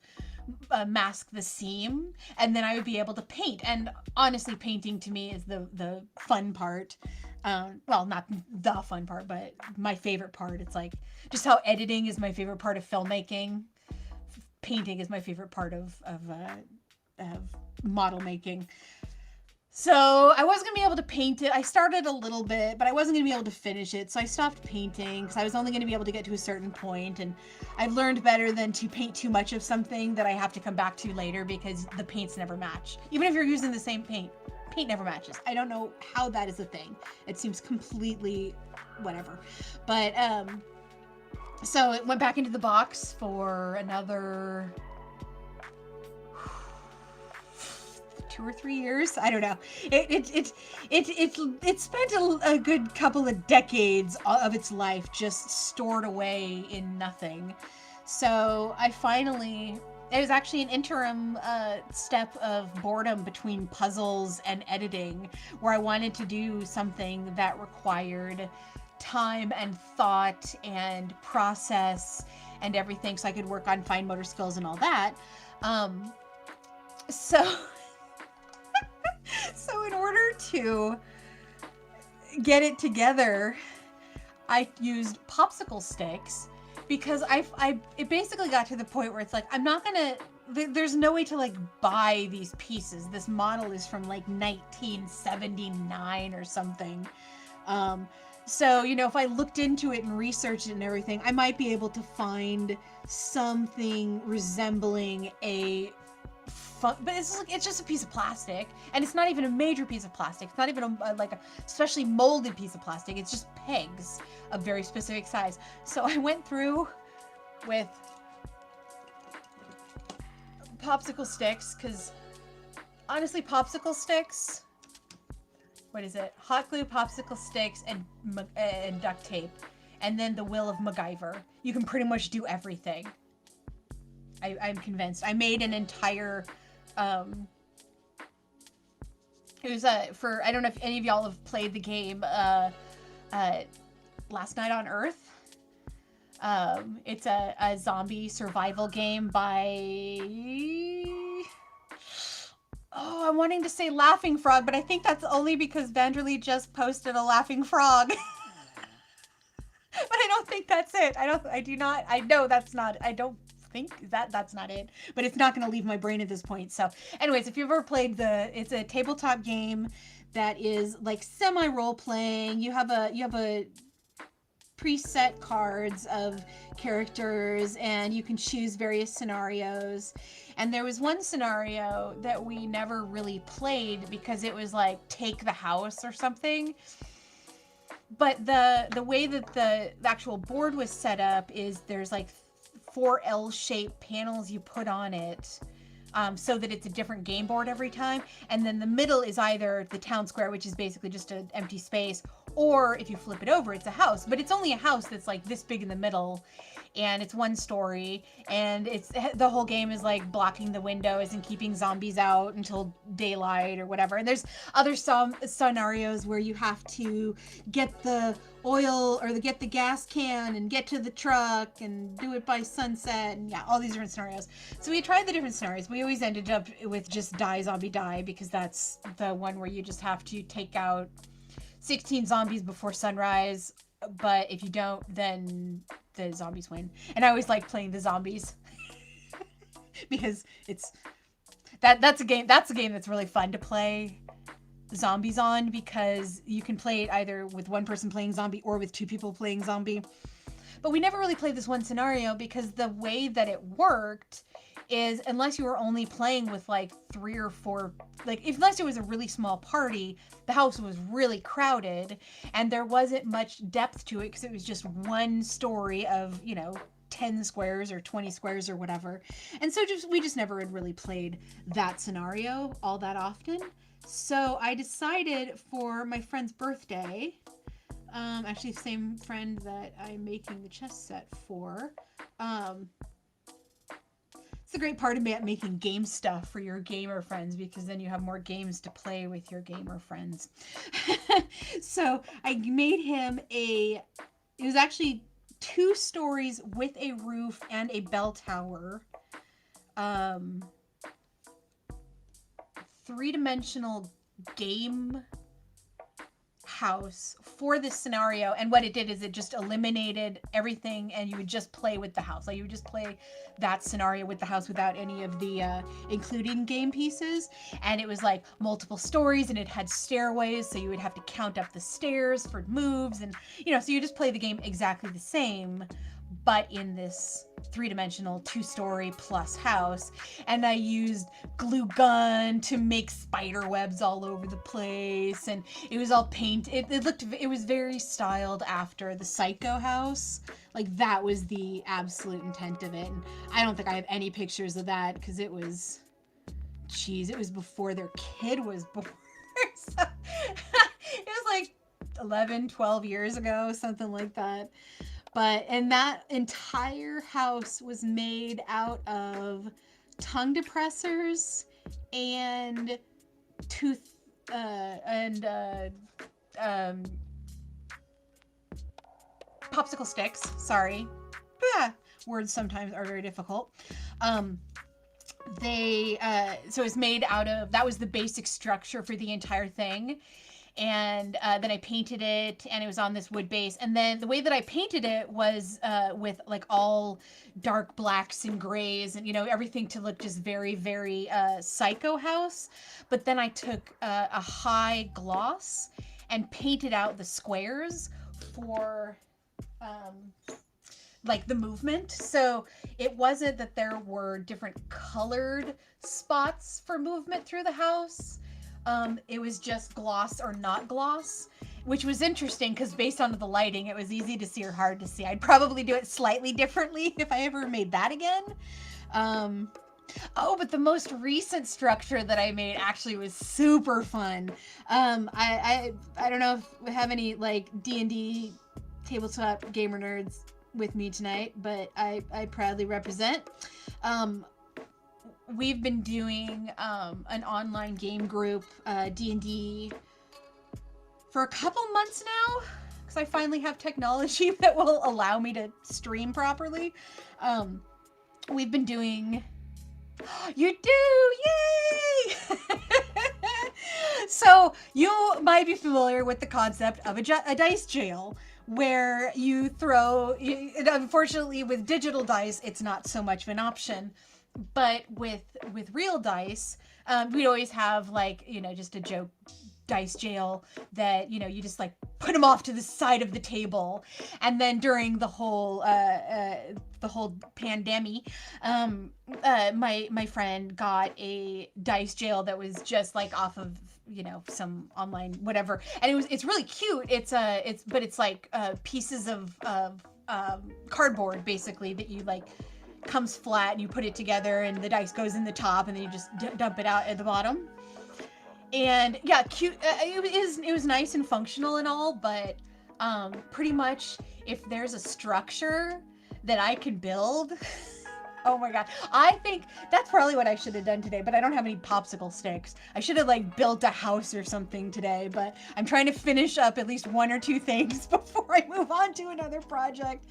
mask the seam. And then I would be able to paint. And honestly, painting to me is the fun part. Well, not the fun part, but my favorite part. It's like just how editing is my favorite part of filmmaking. Painting is my favorite part of model making. So I wasn't gonna be able to paint it. I started a little bit, but I wasn't gonna be able to finish it. So I stopped painting because I was only gonna be able to get to a certain point. And I've learned better than to paint too much of something that I have to come back to later, because the paints never match. Even if you're using the same paint never matches. I don't know how that is a thing. It seems completely whatever. But so it went back into the box for another 2 or 3 years. I don't know. It spent a good couple of decades of its life just stored away in nothing. So it was actually an interim step of boredom between puzzles and editing, where I wanted to do something that required time and thought and process and everything, so I could work on fine motor skills and all that. So in order to get it together, I used popsicle sticks, because it basically got to the point where it's like, I'm not gonna, there's no way to like buy these pieces. This model is from like 1979 or something. So, if I looked into it and researched it and everything, I might be able to find something resembling but it's just a piece of plastic, and it's not even a major piece of plastic. It's not even like a specially molded piece of plastic. It's just pegs of very specific size. So I went through with popsicle sticks, because honestly, popsicle sticks, what is it? Hot glue, popsicle sticks, and duct tape, and then the will of MacGyver. You can pretty much do everything. I'm convinced. I made an entire it was for, I don't know if any of y'all have played the game Last Night on Earth. It's a zombie survival game by, I'm wanting to say Laughing Frog, but I think that's only because Vanderly just posted a Laughing Frog. But I don't think that's it. I know that's not, I don't think that's not it, but it's not going to leave my brain at this point. So anyways, if you've ever played it's a tabletop game that is like semi role playing. You have a preset cards of characters, and you can choose various scenarios. And there was one scenario that we never really played because it was like take the house or something. But the way that the actual board was set up is there's like four L-shaped panels you put on it, so that it's a different game board every time. And then the middle is either the town square, which is basically just an empty space, or if you flip it over, it's a house. But it's only a house that's like this big in the middle, and it's one story, and it's the whole game is like blocking the windows and keeping zombies out until daylight or whatever. And there's other some scenarios where you have to get the oil or get the gas can and get to the truck and do it by sunset, and yeah, all these different scenarios. So we tried the different scenarios. We always ended up with just die zombie die, because that's the one where you just have to take out 16 zombies before sunrise, but if you don't, then the zombies win. And I always like playing the zombies because it's that's a game that's really fun to play zombies on, because you can play it either with one person playing zombie or with two people playing zombie. But we never really played this one scenario because the way that it worked is, unless you were only playing with like 3 or 4, like unless it was a really small party, the house was really crowded and there wasn't much depth to it because it was just one story of, 10 squares or 20 squares or whatever. And so we just never had really played that scenario all that often. So I decided for my friend's birthday, actually the same friend that I'm making the chess set for, it's a great part of making game stuff for your gamer friends, because then you have more games to play with your gamer friends. So I made him it was actually 2 stories with a roof and a bell tower. 3-dimensional game house for this scenario. And what it did is it just eliminated everything, and you would just play with the house. Like you would just play that scenario with the house without any of the including game pieces. And it was like multiple stories, and it had stairways, so you would have to count up the stairs for moves, and so you just play the game exactly the same, but in this 3-dimensional 2-story plus house. And I used glue gun to make spider webs all over the place, and it was all painted. It was very styled after the Psycho house. Like that was the absolute intent of it. And I don't think I have any pictures of that because it was before their kid was born. So, it was like 11, 12 years ago, something like that. And that entire house was made out of tongue depressors and popsicle sticks. Sorry. Words sometimes are very difficult. So it's made out of, that was the basic structure for the entire thing. And then I painted it, and it was on this wood base. And then the way that I painted it was with like all dark blacks and grays, and everything to look just very, very Psycho house. But then I took a high gloss and painted out the squares for like the movement. So it wasn't that there were different colored spots for movement through the house. It was just gloss or not gloss, which was interesting because based on the lighting, it was easy to see or hard to see. I'd probably do it slightly differently if I ever made that again. But the most recent structure that I made actually was super fun. I don't know if we have any like D&D tabletop gamer nerds with me tonight, but I proudly represent. We've been doing an online game group, D&D, for a couple months now, because I finally have technology that will allow me to stream properly. We've been doing... You do! Yay! So you might be familiar with the concept of a dice jail, where you throw... Unfortunately, with digital dice, it's not so much of an option. But with real dice, we'd always have like, just a joke dice jail that, you just like put them off to the side of the table. And then during the whole pandemic, my friend got a dice jail that was just like off of some online whatever, and it's really cute. It's like pieces of cardboard basically that you like comes flat and you put it together and the dice goes in the top and then you just dump it out at the bottom. And yeah, cute. It was nice and functional and all, but pretty much if there's a structure that I can build. Oh my god. I think that's probably what I should have done today, but I don't have any popsicle sticks. I should have like built a house or something today, but I'm trying to finish up at least one or two things before I move on to another project.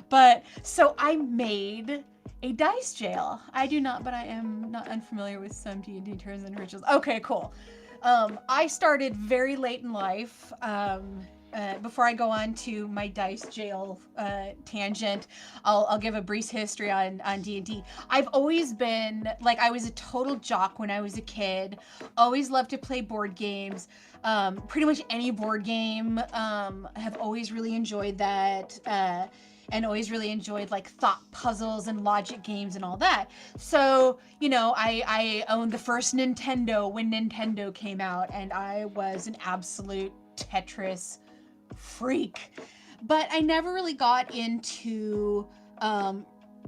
But so I made a dice jail. I am not unfamiliar with some D&D terms and rituals. Okay, cool. I started very late in life. Before I go on to my dice jail tangent, I'll give a brief history on D&D. I've always been, like, I was a total jock when I was a kid. Always loved to play board games. Pretty much any board game. Have always really enjoyed that. And always really enjoyed like thought puzzles and logic games and all that. So, I owned the first Nintendo when Nintendo came out, and I was an absolute Tetris freak. But I never really got into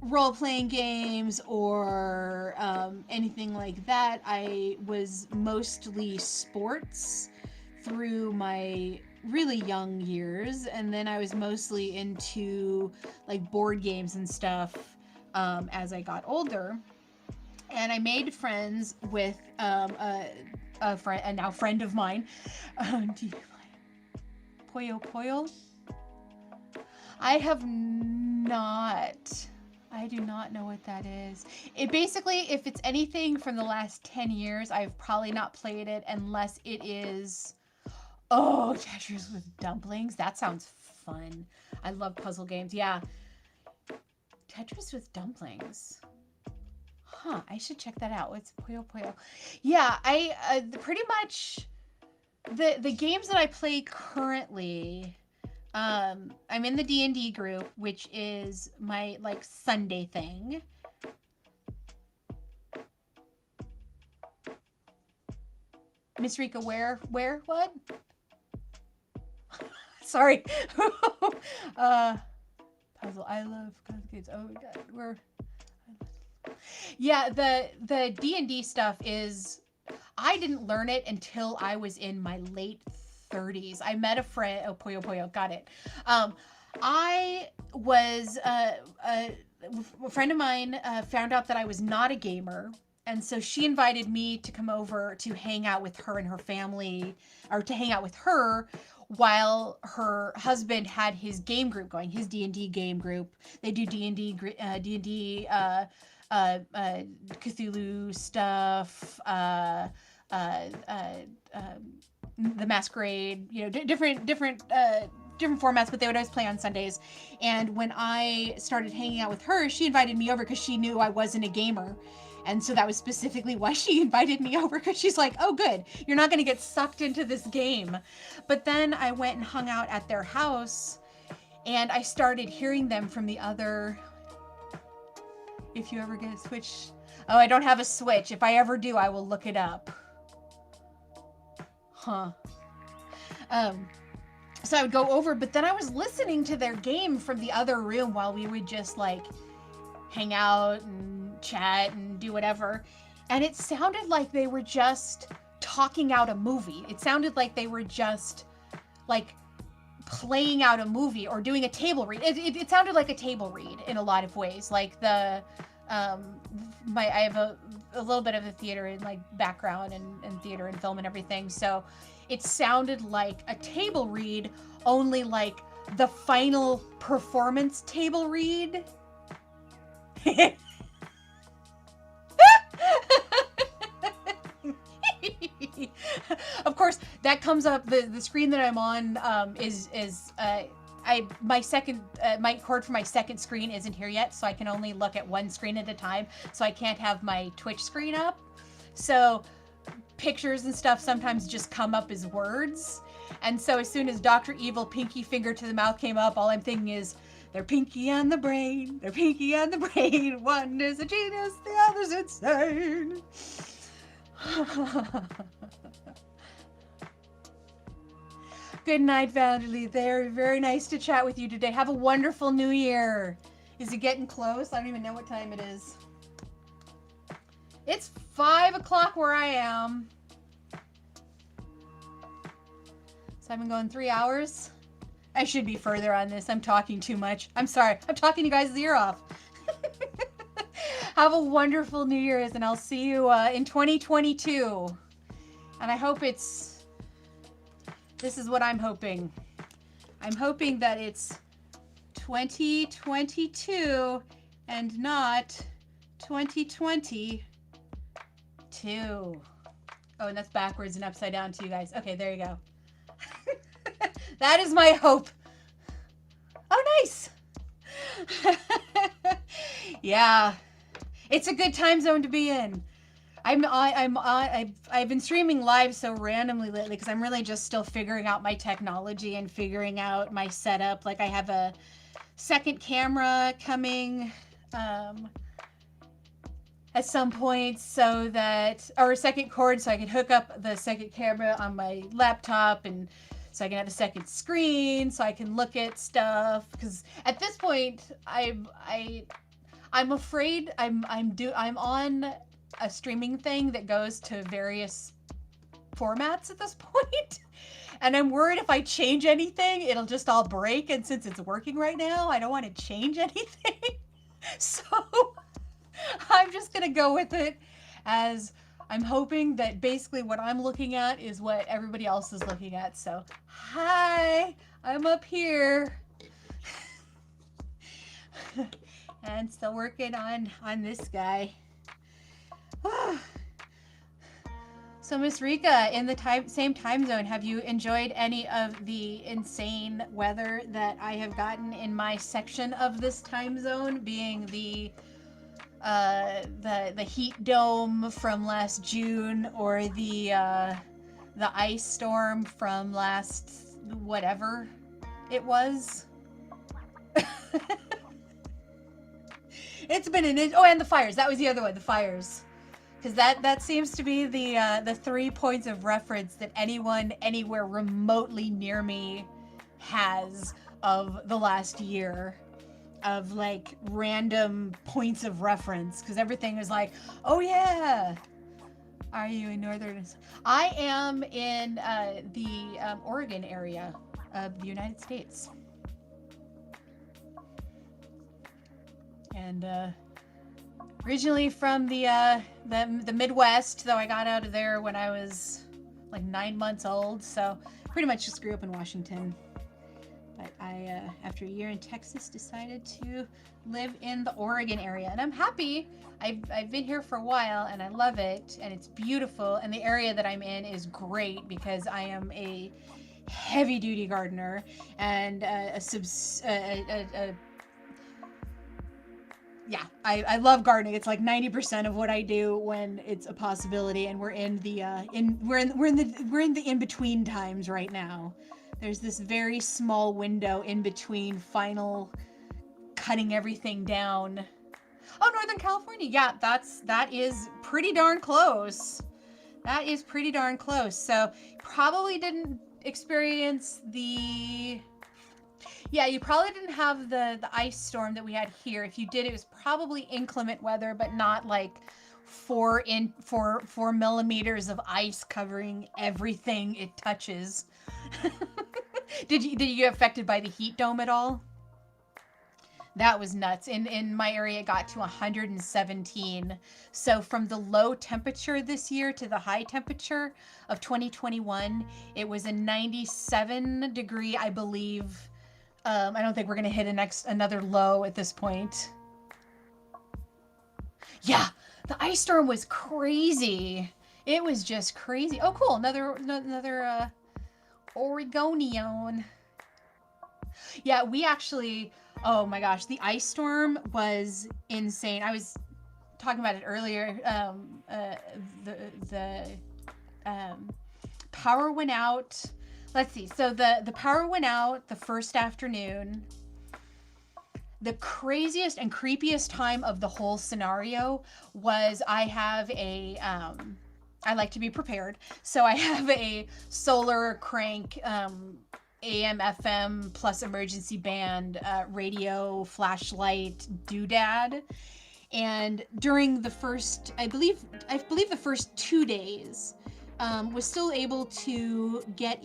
role-playing games or anything like that. I was mostly sports through my really young years, and then I was mostly into like board games and stuff as I got older. And I made friends with a friend of mine. Puyo Puyo? I do not know what that is. It basically, if it's anything from the last 10 years, I've probably not played it unless it is... Oh, Tetris with dumplings. That sounds fun. I love puzzle games. Yeah. Tetris with dumplings. Huh. I should check that out. What's Puyo Puyo? Yeah, I pretty much the games that I play currently. I'm in the D&D group, which is my like Sunday thing. Miss Rika, where, what? Sorry. Puzzle. I love games. Oh my god. Yeah, the D&D stuff is... I didn't learn it until I was in my late 30s. I met a friend... Oh, Puyo Puyo. Got it. I was... a friend of mine found out that I was not a gamer. And so she invited me to come over to hang out with her and her family, or to hang out with her while her husband had his game group going, his D&D game group. They do D&D, Cthulhu stuff, the Masquerade, different formats, but they would always play on Sundays. And when I started hanging out with her, she invited me over because she knew I wasn't a gamer. And so that was specifically why she invited me over, because she's like, oh, good, you're not going to get sucked into this game. But then I went and hung out at their house, and I started hearing them from the other... If you ever get a Switch... Oh, I don't have a Switch. If I ever do, I will look it up. Huh. So I would go over, but then I was listening to their game from the other room while we would just, like, hang out and chat and do whatever. And it sounded like they were just talking out a movie. It sounded like they were just, like, playing out a movie or doing a table read. It sounded like a table read in a lot of ways. Like I have a little bit of a theater and like background and theater and film and everything. So it sounded like a table read, only like the final performance table read. Of course, that comes up. The screen that I'm on my cord for my second screen isn't here yet, so I can only look at one screen at a time. So I can't have my Twitch screen up. So pictures and stuff sometimes just come up as words. And so as soon as Dr. Evil pinky finger to the mouth came up, all I'm thinking is, they're pinky on the brain. They're pinky on the brain. One is a genius, the other's insane. Good night, Vanderly. They're very nice to chat with you today. Have a wonderful new year. Is it getting close? I don't even know what time it is. It's 5 o'clock where I am. So I've been going 3 hours. I should be further on this. I'm talking too much. I'm sorry. I'm talking you guys' ear off. Have a wonderful New Year's, and I'll see you in 2022. And I hope this is what I'm hoping. I'm hoping that it's 2022 and not 2022. Oh, and that's backwards and upside down to you guys. Okay, there you go. That is my hope. Oh, nice. Yeah, it's a good time zone to be in. I've been streaming live so randomly lately because I'm really just still figuring out my technology and figuring out my setup. Like I have a second camera coming at some point or a second cord so I can hook up the second camera on my laptop, and so I can have a second screen so I can look at stuff. Because at this point, I'm afraid I'm on a streaming thing that goes to various formats at this point. And I'm worried if I change anything, it'll just all break. And since it's working right now, I don't want to change anything. So I'm just going to go with it, as I'm hoping that basically what I'm looking at is what everybody else is looking at. So, hi, I'm up here. And still working on this guy. So, Miss Rika, in the same time zone, have you enjoyed any of the insane weather that I have gotten in my section of this time zone, being the heat dome from last June, or the ice storm from last whatever it was? It's been and the fires. That was the other one, the fires. Because that seems to be the 3 points of reference that anyone anywhere remotely near me has of the last year, of like random points of reference. Because everything is like, oh yeah. Are you in northern? I am in the Oregon area of the United States. And originally from the Midwest, though I got out of there when I was like 9 months old, so pretty much just grew up in Washington. But I, after a year in Texas, decided to live in the Oregon area, and I'm happy. I've been here for a while, and I love it, and it's beautiful, and the area that I'm in is great because I am a heavy-duty gardener and yeah, I love gardening. It's like 90% of what I do when it's a possibility, and we're in the in-between times right now. There's this very small window in between final cutting everything down. Oh, Northern California. Yeah, that is pretty darn close. That is pretty darn close. So probably didn't experience the... Yeah, you probably didn't have the ice storm that we had here. If you did, it was probably inclement weather, but not like 4 millimeters of ice covering everything it touches. Did you get affected by the heat dome at all? That was nuts. In my area, it got to 117. So from the low temperature this year to the high temperature of 2021, it was a 97 degree, I believe. I don't think we're gonna hit another low at this point. Yeah, the ice storm was crazy. It was just crazy. Oh, cool! Another Oregonian. Yeah, we actually. Oh my gosh, the ice storm was insane. I was talking about it earlier. The power went out. Let's see. So the power went out the first afternoon. The craziest and creepiest time of the whole scenario was I have I like to be prepared. So I have a solar crank AM, FM plus emergency band, radio, flashlight, doodad. And during the first, I believe the first 2 days, was still able to get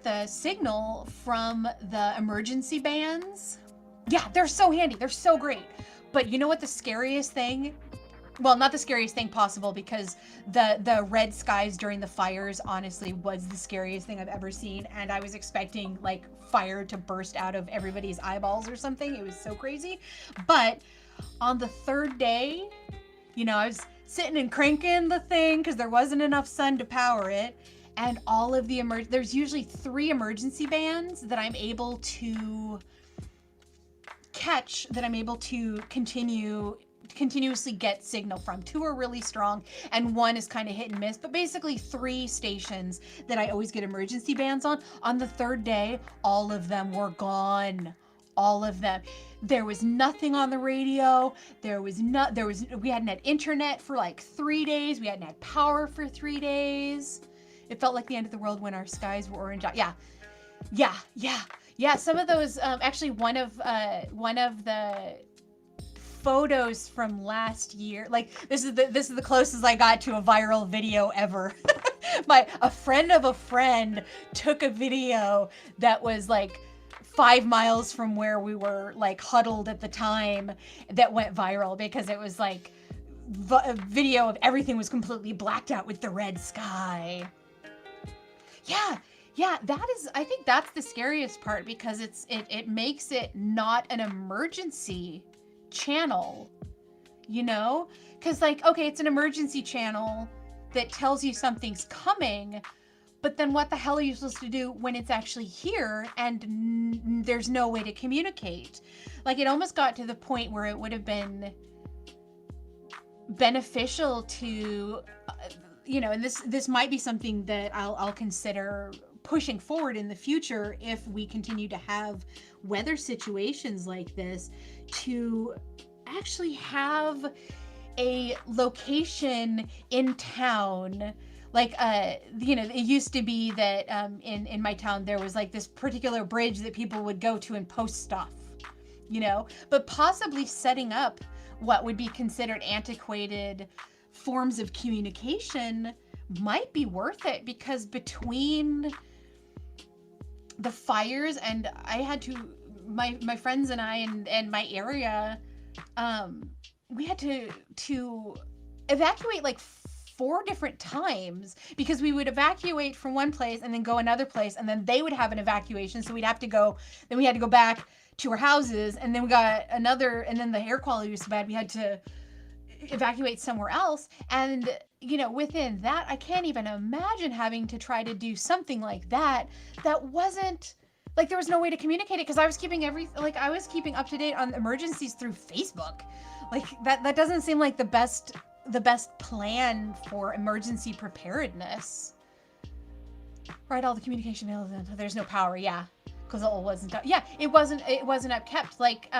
the signal from the emergency bands. Yeah, they're so handy. They're so great. But you know what the scariest thing? Well, not the scariest thing possible, because the red skies during the fires honestly was the scariest thing I've ever seen, and I was expecting like fire to burst out of everybody's eyeballs or something. It was so crazy. But on the third day, I was sitting and cranking the thing because there wasn't enough sun to power it, and all of the there's usually 3 emergency bands that I'm able to catch, that I'm able to continuously get signal from. 2 are really strong and 1 is kind of hit and miss, but basically 3 stations that I always get emergency bands on. On the third day, all of them were gone. All of them. There was nothing on the radio. We hadn't had internet for like 3 days. We hadn't had power for 3 days. It felt like the end of the world when our skies were orange. Yeah. Some of those, actually one of the photos from last year, like this is the closest I got to a viral video ever. A friend of a friend took a video that was like 5 miles from where we were like huddled at the time, that went viral because it was like a video of everything was completely blacked out with the red sky. Yeah, I think that's the scariest part, because it makes it not an emergency channel, because like, okay, it's an emergency channel that tells you something's coming, but then what the hell are you supposed to do when it's actually here and there's no way to communicate? Like, it almost got to the point where it would have been beneficial to, and this might be something that I'll consider pushing forward in the future if we continue to have weather situations like this, to actually have a location in town. Like, it used to be that in my town there was like this particular bridge that people would go to and post stuff, but possibly setting up what would be considered antiquated forms of communication might be worth it, because between the fires and my friends and I and my area, we had to evacuate like 4 different times, because we would evacuate from one place and then go another place, and then they would have an evacuation, so we had to go back to our houses, and then we got another, and then the air quality was so bad we had to evacuate somewhere else. And within that, I can't even imagine having to try to do something like that wasn't like, there was no way to communicate it, because I was keeping up to date on emergencies through Facebook. Like, that doesn't seem like the best plan for emergency preparedness. Right, all the communication, there's no power, yeah, because it wasn't up. Yeah, it wasn't upkept. Like,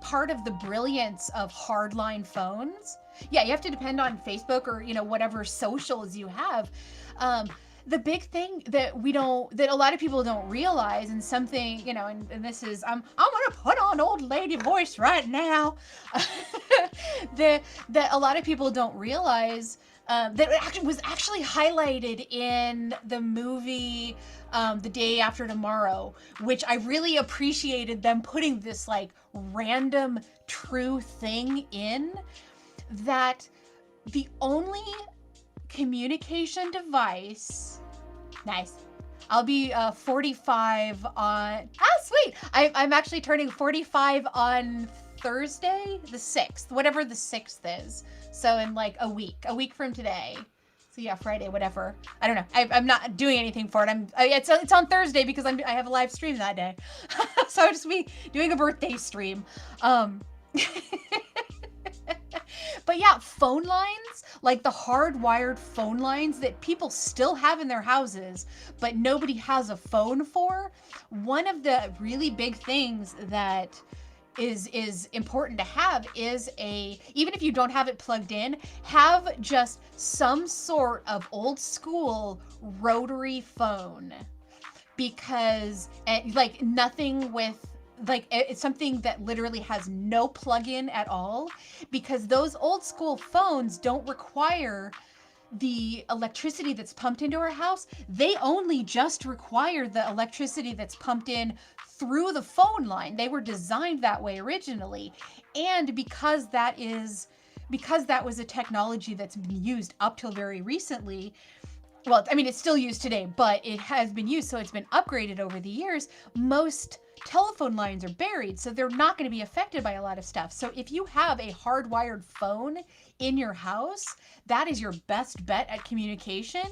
part of the brilliance of hardline phones, yeah, you have to depend on Facebook or whatever socials you have. The big thing that a lot of people don't realize, and something, and this is, I'm gonna put on old lady voice right now, that a lot of people don't realize, that it was actually highlighted in the movie The Day After Tomorrow, which I really appreciated them putting this like random true thing in, that the only communication device, nice, I'll be 45 on, sweet, I'm actually turning 45 on Thursday the 6th, whatever the 6th is, so in like a week from today. So yeah, Friday, whatever, I don't know, I'm not doing anything for it. It's on Thursday because I have a live stream that day. So I'll just be doing a birthday stream. But yeah, phone lines, like the hardwired phone lines that people still have in their houses, but nobody has a phone for. One of the really big things that is important to have is even if you don't have it plugged in, have just some sort of old school rotary phone, because like nothing with like it's something that literally has no plug-in at all, because those old school phones don't require the electricity that's pumped into our house. They only just require the electricity that's pumped in through the phone line. They were designed that way originally. And because that was a technology that's been used up till very recently, well, I mean, it's still used today, but it has been used, so it's been upgraded over the years. Most telephone lines are buried, so they're not going to be affected by a lot of stuff. So if you have a hardwired phone in your house, that is your best bet at communication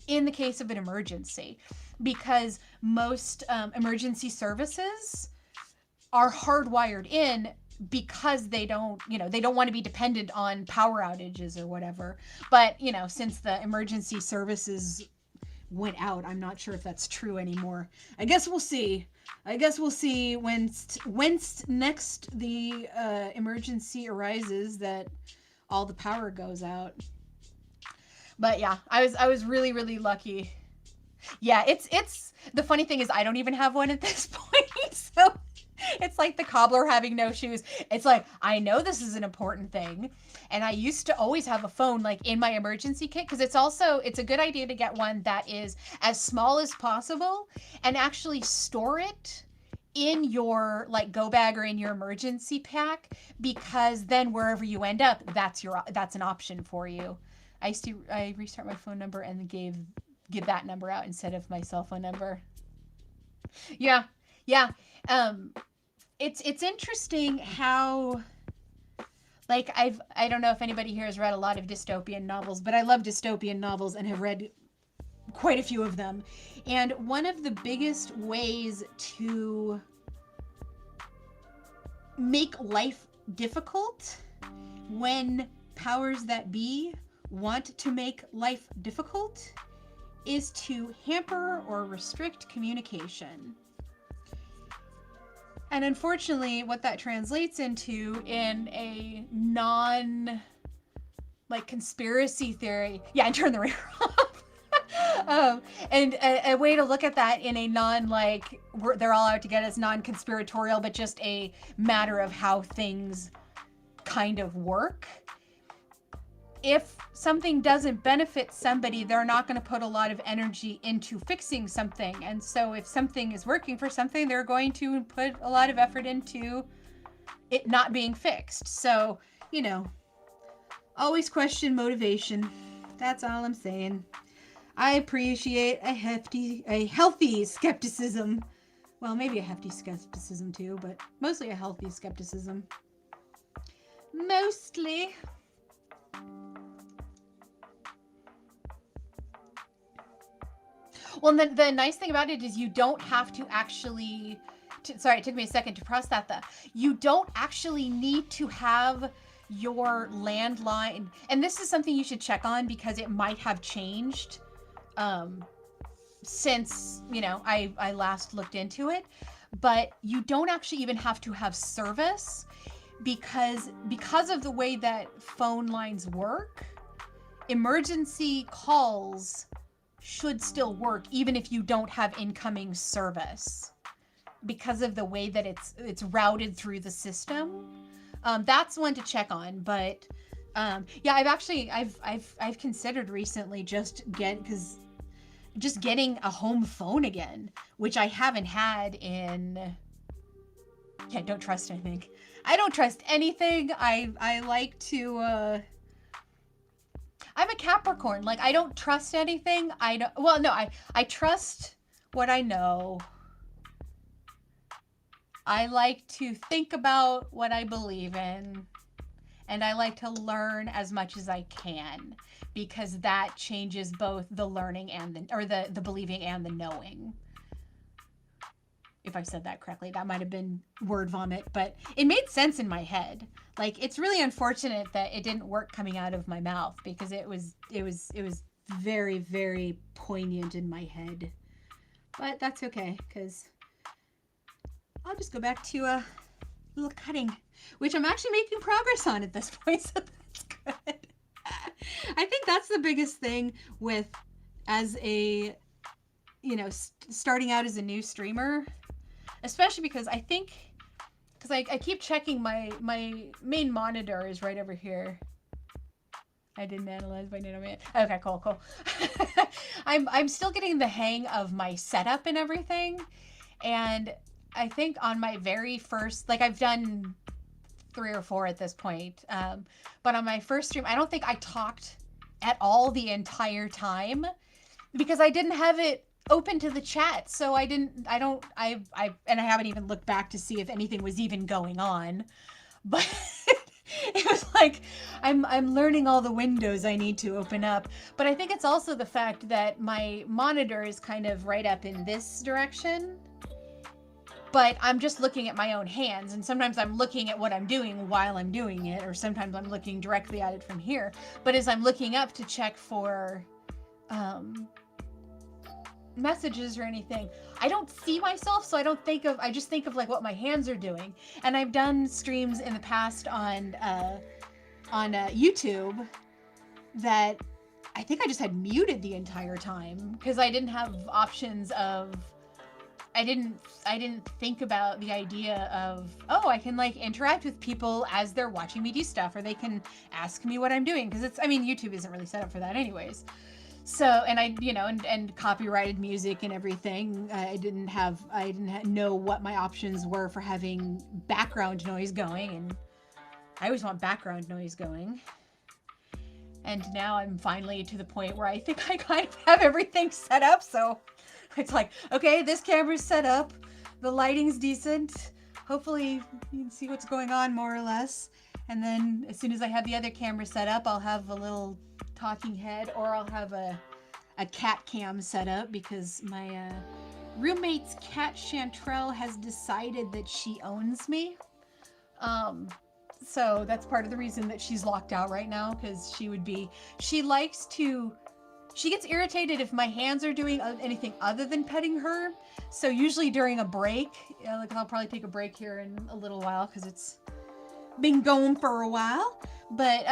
in the case of an emergency, because most emergency services are hardwired in, because they don't want to be dependent on power outages or whatever. But, since the emergency services went out, I'm not sure if that's true anymore. I guess we'll see when next the emergency arises that all the power goes out. But yeah, I was really, really lucky. Yeah, it's the funny thing is I don't even have one at this point. So it's like the cobbler having no shoes. It's like, I know this is an important thing, and I used to always have a phone like in my emergency kit, because it's a good idea to get one that is as small as possible and actually store it in your like go bag or in your emergency pack, because then wherever you end up, that's an option for you. I restart my phone number and give that number out instead of my cell phone number. Yeah. It's interesting how, like, I don't know if anybody here has read a lot of dystopian novels, but I love dystopian novels and have read quite a few of them. And one of the biggest ways to make life difficult when powers that be want to make life difficult is to hamper or restrict communication. And unfortunately, what that translates into in a conspiracy theory. Yeah, and turn the radar off. And a way to look at that in a they're all out to get us, non-conspiratorial, but just a matter of how things kind of work. If something doesn't benefit somebody, they're not going to put a lot of energy into fixing something. And so if something is working for something, they're going to put a lot of effort into it not being fixed. So, always question motivation. That's all I'm saying. I appreciate a healthy skepticism. Well, maybe a hefty skepticism too, but mostly a healthy skepticism. Mostly. Well, the nice thing about it is you don't have to actually... sorry, it took me a second to process that. You don't actually need to have your landline... And this is something you should check on, because it might have changed since, I last looked into it. But you don't actually even have to have service, because of the way that phone lines work, emergency calls should still work even if you don't have incoming service, because of the way that it's routed through the system. That's one to check on. But I've considered recently just getting a home phone again, which I haven't had in... Yeah, don't trust anything. I don't trust anything. I like to... I'm a Capricorn. Like, I don't trust anything. I trust what I know. I like to think about what I believe in. And I like to learn as much as I can, because that changes both the learning and the believing and the knowing. If I said that correctly, that might have been word vomit, but it made sense in my head. Like, it's really unfortunate that it didn't work coming out of my mouth, because it was very, very poignant in my head. But that's okay, because I'll just go back to little cutting, which I'm actually making progress on at this point, so that's good. I think that's the biggest thing with as a, starting out as a new streamer, especially because I keep checking my main monitor is right over here. I didn't analyze my nanoman. Okay, cool. I'm still getting the hang of my setup and everything, and I think on my very first, like I've done 3 or 4 at this point, but on my first stream, I don't think I talked at all the entire time because I didn't have it open to the chat, so I haven't even looked back to see if anything was even going on, but it was like I'm learning all the windows I need to open up. But I think it's also the fact that my monitor is kind of right up in this direction, but I'm just looking at my own hands, and sometimes I'm looking at what I'm doing while I'm doing it, or sometimes I'm looking directly at it from here. But as I'm looking up to check for messages or anything, I don't see myself, so I just think of like what my hands are doing. And I've done streams in the past on YouTube that I think I just had muted the entire time because I didn't have options of, I didn't think about the idea of, oh, I can like interact with people as they're watching me do stuff, or they can ask me what I'm doing, because YouTube isn't really set up for that anyways. So, and and copyrighted music and everything. I didn't know what my options were for having background noise going, and I always want background noise going. And now I'm finally to the point where I think I kind of have everything set up. So it's like, okay, this camera's set up, the lighting's decent. Hopefully you can see what's going on more or less. And then as soon as I have the other camera set up, I'll have a little talking head, or I'll have a cat cam set up because my roommate's cat Chantrell has decided that she owns me. So that's part of the reason that she's locked out right now, because she gets irritated if my hands are doing anything other than petting her. So usually during a break, like I'll probably take a break here in a little while because it's been going for a while. But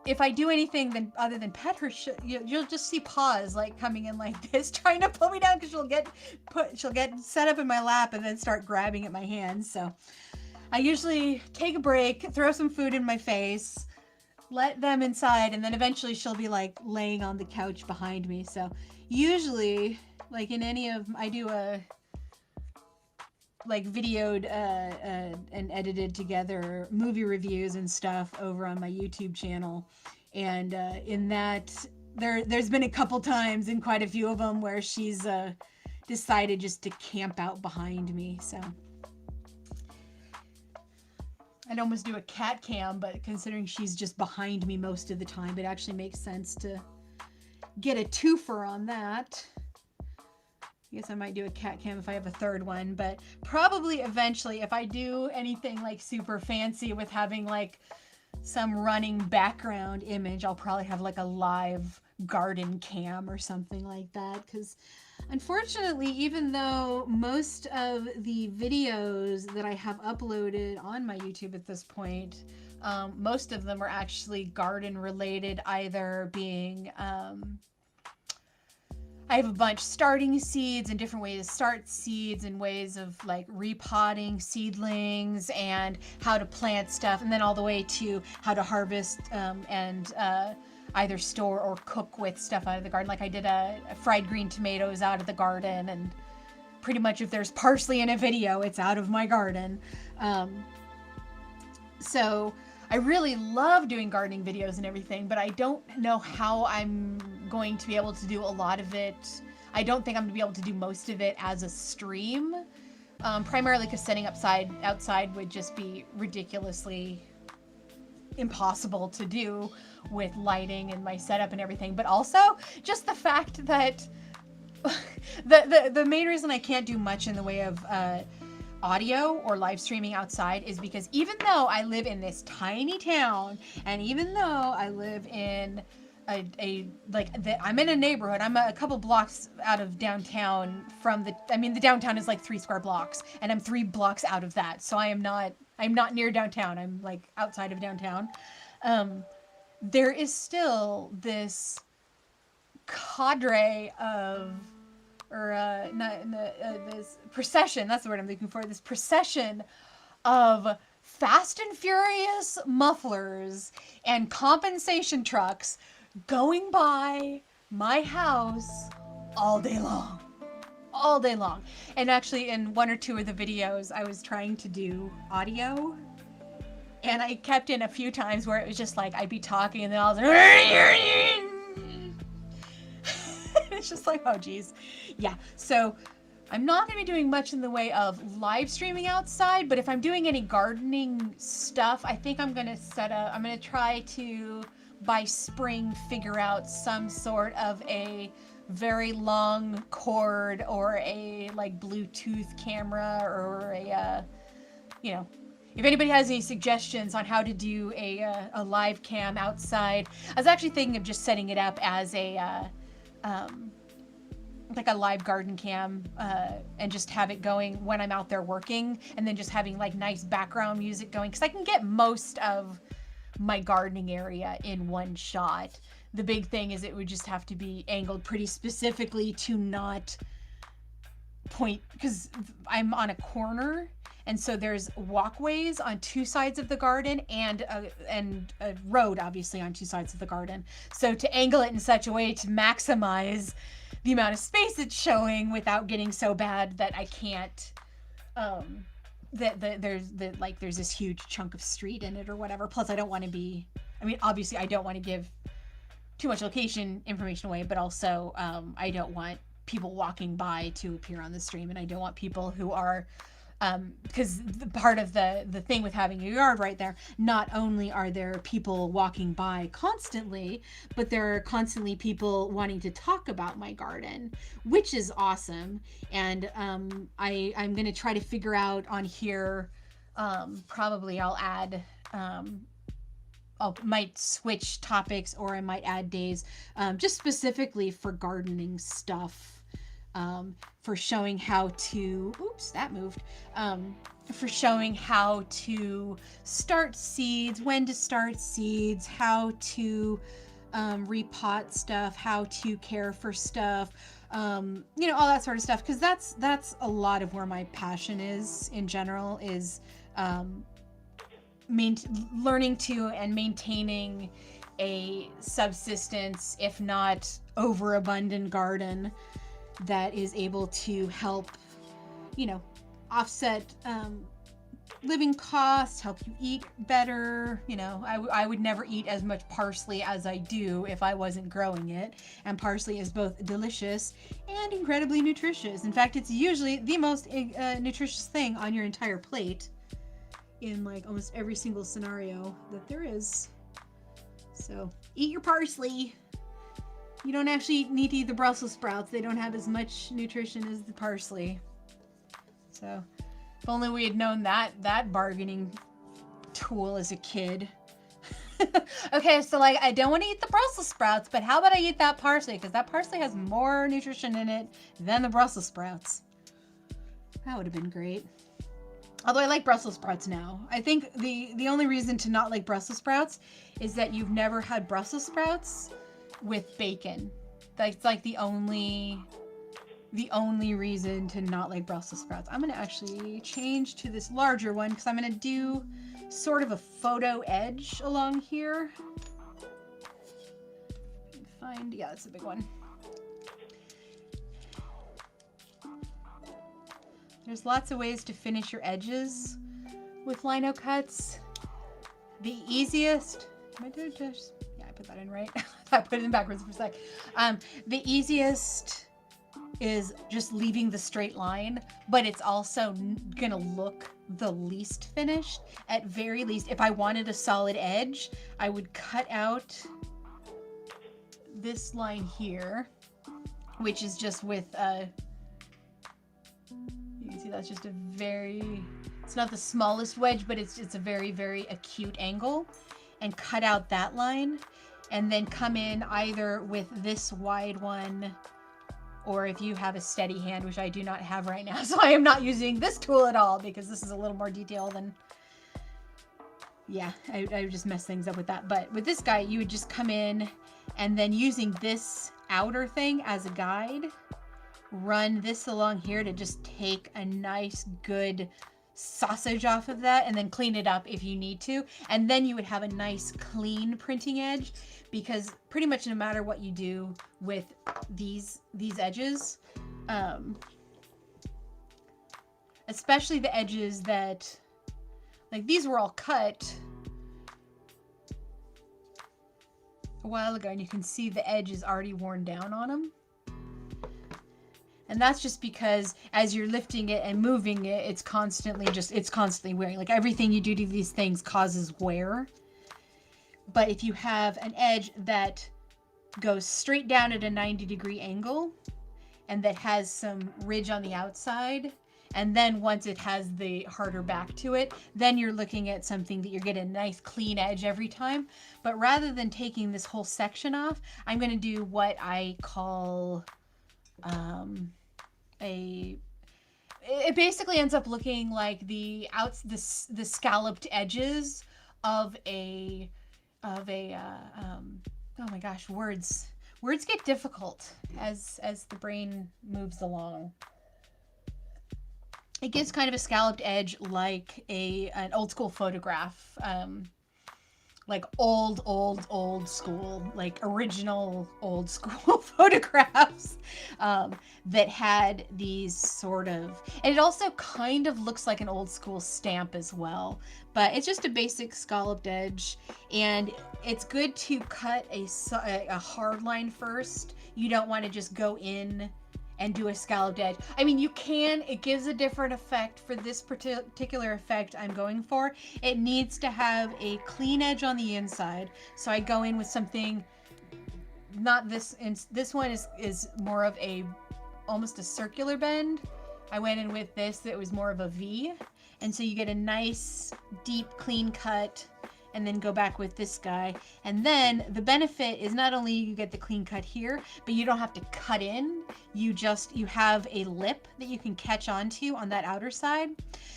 if I do anything other than pet her, you'll just see paws like coming in like this, trying to pull me down because she'll get set up in my lap and then start grabbing at my hands. So I usually take a break, throw some food in my face, let them inside, and then eventually she'll be like laying on the couch behind me. So usually, like I do a like videoed and edited together movie reviews and stuff over on my YouTube channel, and in that there's been a couple times in quite a few of them where she's decided just to camp out behind me. So I'd almost do a cat cam, but considering she's just behind me most of the time, it actually makes sense to get a twofer on that. I guess I might do a cat cam if I have a third one, but probably eventually, if I do anything like super fancy with having like some running background image, I'll probably have like a live garden cam or something like that. Because unfortunately, even though most of the videos that I have uploaded on my YouTube at this point, most of them are actually garden related, either being I have a bunch starting seeds and different ways to start seeds and ways of like repotting seedlings and how to plant stuff, and then all the way to how to harvest and either store or cook with stuff out of the garden. Like I did a fried green tomatoes out of the garden, and pretty much if there's parsley in a video, it's out of my garden. So I really love doing gardening videos and everything, but I don't know how I'm going to be able to do a lot of it. I don't think I'm going to be able to do most of it as a stream, primarily because setting up outside would just be ridiculously impossible to do with lighting and my setup and everything. But also just the fact that the main reason I can't do much in the way of audio or live streaming outside is because even though I live in this tiny town, and even though I live in I'm in a neighborhood. I'm a couple blocks out of downtown from the downtown is like 3 square blocks, and I'm 3 blocks out of that. So I'm not near downtown. I'm like outside of downtown. There is still this cadre of, or this procession, that's the word I'm looking for, this procession of Fast and Furious mufflers and compensation trucks going by my house all day long. All day long. And actually, in 1 or 2 of the videos, I was trying to do audio. And I kept in a few times where it was just like, I'd be talking and then I was like, it's just like, oh geez. Yeah, so I'm not going to be doing much in the way of live streaming outside, but if I'm doing any gardening stuff, I think I'm going to try to, by spring, figure out some sort of a very long cord or a like Bluetooth camera or a, if anybody has any suggestions on how to do a live cam outside. I was actually thinking of just setting it up as like a live garden cam, and just have it going when I'm out there working, and then just having like nice background music going, because I can get most of my gardening area in one shot. The big thing is it would just have to be angled pretty specifically to not point, because I'm on a corner, and so there's walkways on 2 sides of the garden and a road obviously on 2 sides of the garden. So to angle it in such a way to maximize the amount of space it's showing without getting so bad that I can't, there's this huge chunk of street in it or whatever. Plus I don't want to be, obviously I don't want to give too much location information away, but also I don't want people walking by to appear on the stream, and I don't want people who are, because part of the thing with having a yard right there, not only are there people walking by constantly, but there are constantly people wanting to talk about my garden, which is awesome. And I'm going to try to figure out on here, probably I'll add, might switch topics, or I might add days, just specifically for gardening stuff. For showing how to, for showing how to start seeds, when to start seeds, how to repot stuff, how to care for stuff, all that sort of stuff. Because that's a lot of where my passion is in general, is learning to and maintaining a subsistence, if not overabundant garden, that is able to help, offset living costs, help you eat better. I would never eat as much parsley as I do if I wasn't growing it. And parsley is both delicious and incredibly nutritious. In fact, it's usually the most nutritious thing on your entire plate in like almost every single scenario that there is. So eat your parsley. You don't actually need to eat the Brussels sprouts. They don't have as much nutrition as the parsley. So, if only we had known that bargaining tool as a kid. Okay, so like, I don't want to eat the Brussels sprouts, but how about I eat that parsley? Because that parsley has more nutrition in it than the Brussels sprouts. That would have been great. Although I like Brussels sprouts now. I think the only reason to not like Brussels sprouts is that you've never had Brussels sprouts with bacon. That's like the only reason to not like Brussels sprouts. I'm going to actually change to this larger one because I'm going to do sort of a photo edge along here. Yeah, that's a big one. There's lots of ways to finish your edges with Linocuts. The easiest, I put that in right. I put it in backwards for a sec. The easiest is just leaving the straight line, but it's also gonna look the least finished. At very least, if I wanted a solid edge, I would cut out this line here, which is just with you can see that's just it's not the smallest wedge, but it's a very, very acute angle, and cut out that line. and then come in either with this wide one, or if you have a steady hand, which I do not have right now, so I am not using this tool at all because this is a little more detailed than, yeah, I would just mess things up with that. But with this guy, you would just come in and then using this outer thing as a guide, run this along here to just take a nice, good sausage off of that and then clean it up if you need to. And then you would have a nice, clean printing edge, because pretty much no matter what you do with these edges, especially the edges that, like these were all cut a while ago, and you can see the edge is already worn down on them. And that's just because as you're lifting it and moving it, it's constantly wearing. Like everything you do to these things causes wear. But if you have an edge that goes straight down at a 90-degree angle and that has some ridge on the outside, and then once it has the harder back to it, then you're looking at something that you're getting a nice clean edge every time. But rather than taking this whole section off, I'm going to do what I call it basically ends up looking like the scalloped edges of a oh my gosh, words get difficult as the brain moves along. It gives kind of a scalloped edge like an old school photograph, like old school, like original old school photographs that had these sort of, and it also kind of looks like an old school stamp as well, but it's just a basic scalloped edge. And it's good to cut a hard line first. You don't want to just go in and do a scalloped edge. I mean, you can, it gives a different effect. For this particular effect I'm going for, it needs to have a clean edge on the inside. So I go in with something, not this, this one is more of almost a circular bend. I went in with this that was more of a V. And so you get a nice, deep, clean cut, and then go back with this guy. And then the benefit is not only you get the clean cut here, but you don't have to cut in. You have a lip that you can catch onto on that outer side.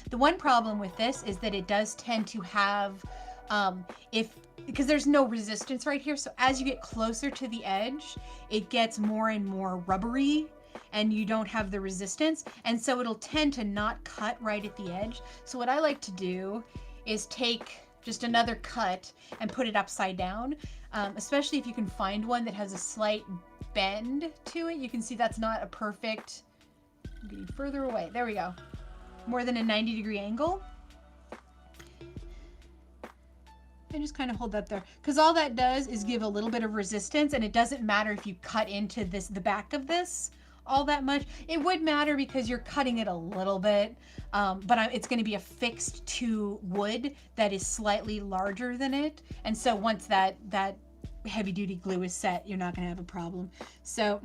The one problem with this is that it does tend to have, because there's no resistance right here. So as you get closer to the edge, it gets more and more rubbery and you don't have the resistance. And so it'll tend to not cut right at the edge. So what I like to do is take just another cut and put it upside down, especially if you can find one that has a slight bend to it. You can see that's not a perfect, I'm getting further away, there we go, more than a 90-degree angle. And just kind of hold that there, because all that does is give a little bit of resistance, and it doesn't matter if you cut into the back of this all that much. It would matter because you're cutting it a little bit, but it's going to be affixed to wood that is slightly larger than it. And so once that heavy duty glue is set, you're not going to have a problem. So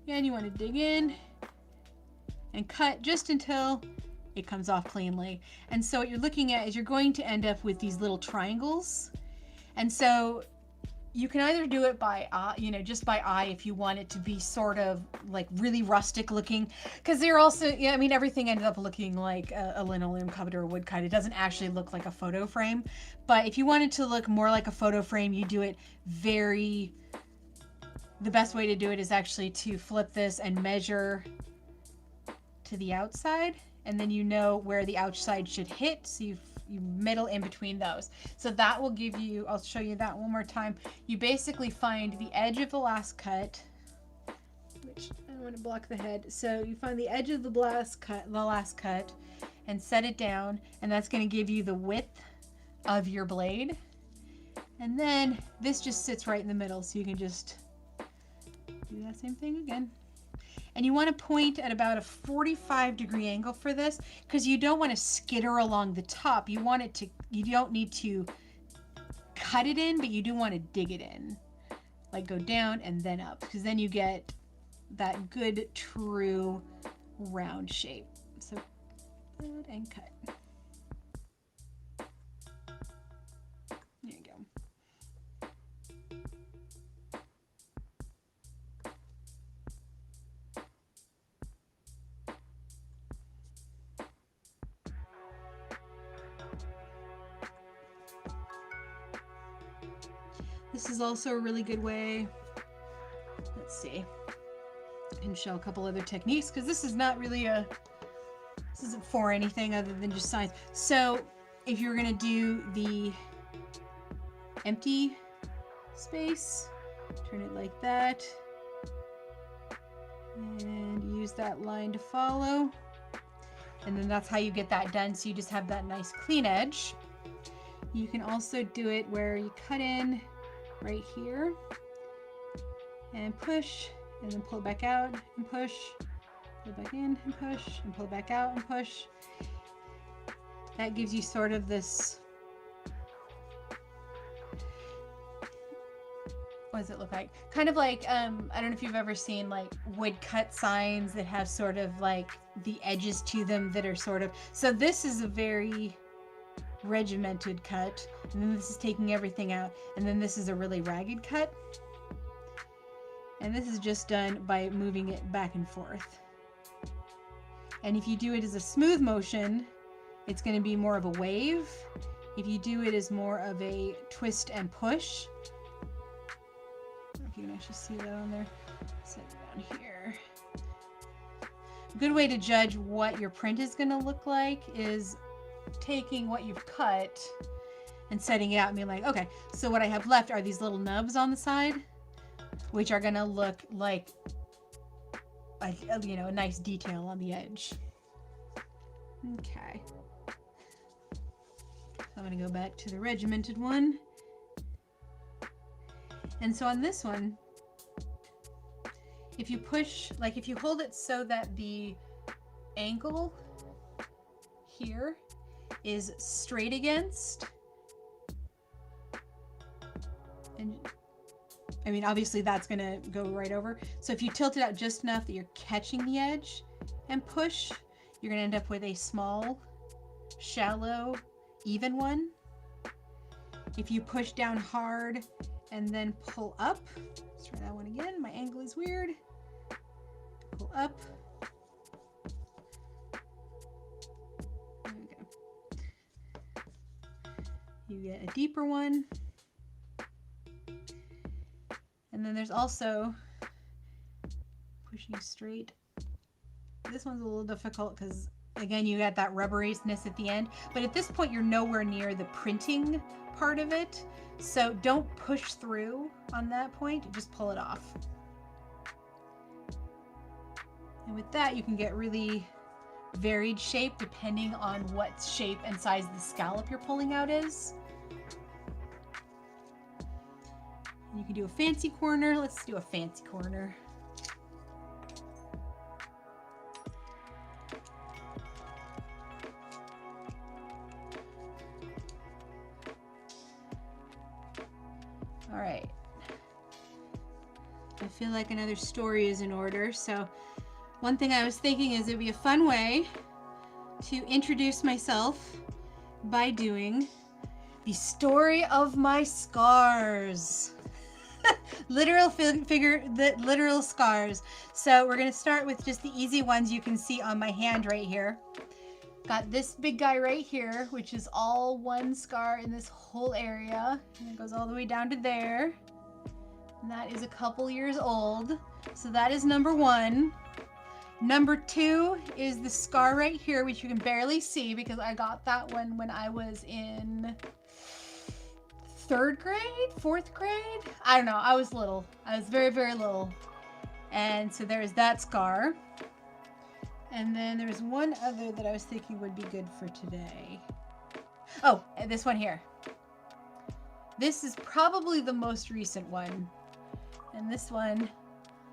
again, you want to dig in and cut just until it comes off cleanly. And so what you're looking at is you're going to end up with these little triangles. And so you can either do it by eye, just by eye, if you want it to be sort of like really rustic looking, because they're also, I mean, everything ended up looking like a linoleum cupboard or a wood cut. It doesn't actually look like a photo frame. But if you want it to look more like a photo frame, you do it the best way to do it is actually to flip this and measure to the outside, and then you know where the outside should hit, so you middle in between those. So that will give you, I'll show you that one more time. You basically find the edge of the last cut, which I want to block the head. So you find the edge of the last cut and set it down, and that's going to give you the width of your blade. And then this just sits right in the middle, so you can just do that same thing again. And you want to point at about a 45-degree angle for this, because you don't want to skitter along the top. You don't need to cut it in, but you do want to dig it in. Like go down and then up, because then you get that good, true round shape. So put and cut. There you go. This is also a really good way. Let's see. I can show a couple other techniques because this is not really this isn't for anything other than just science. So if you're gonna do the empty space, turn it like that, and use that line to follow. And then that's how you get that done. So you just have that nice clean edge. You can also do it where you cut in right here and push, and then pull it back out and push, pull it back in and push, and pull it back out and push. That gives you sort of this, what does it look like? Kind of like, I don't know if you've ever seen like woodcut signs that have sort of like the edges to them that are sort of, so this is a very regimented cut, and then this is taking everything out, and then this is a really ragged cut. And this is just done by moving it back and forth. And if you do it as a smooth motion, it's going to be more of a wave. If you do it as more of a twist and push, I don't know if you can actually see that on there. Set it down here. A good way to judge what your print is going to look like is taking what you've cut and setting it out and being like, okay, so what I have left are these little nubs on the side, which are gonna look like a nice detail on the edge. Okay. So I'm gonna go back to the regimented one. And so on this one, if you push, like if you hold it so that the angle here is straight against, and I mean, obviously that's gonna go right over. So if you tilt it out just enough that you're catching the edge and push, you're gonna end up with a small, shallow, even one. If you push down hard and then pull up, let's try that one again. My angle is weird. Pull up. There we go. You get a deeper one. And then there's also pushing straight. This one's a little difficult because, again, you got that rubberiness at the end. But at this point, you're nowhere near the printing part of it. So don't push through on that point. Just pull it off. And with that, you can get really varied shape depending on what shape and size the scallop you're pulling out is. You can do a fancy corner. Let's do a fancy corner. All right. I feel like another story is in order. So one thing I was thinking is it'd be a fun way to introduce myself by doing the story of my scars. Literal literal scars. So we're going to start with just the easy ones you can see on my hand right here. Got this big guy right here, which is all one scar in this whole area. And it goes all the way down to there. And that is a couple years old. So that is number one. Number two is the scar right here, which you can barely see because I got that one when I was in third grade, fourth grade. I don't know. I was little. I was very, very little. And so there's that scar. And then there's one other that I was thinking would be good for today. Oh, this one here. This is probably the most recent one. And this one,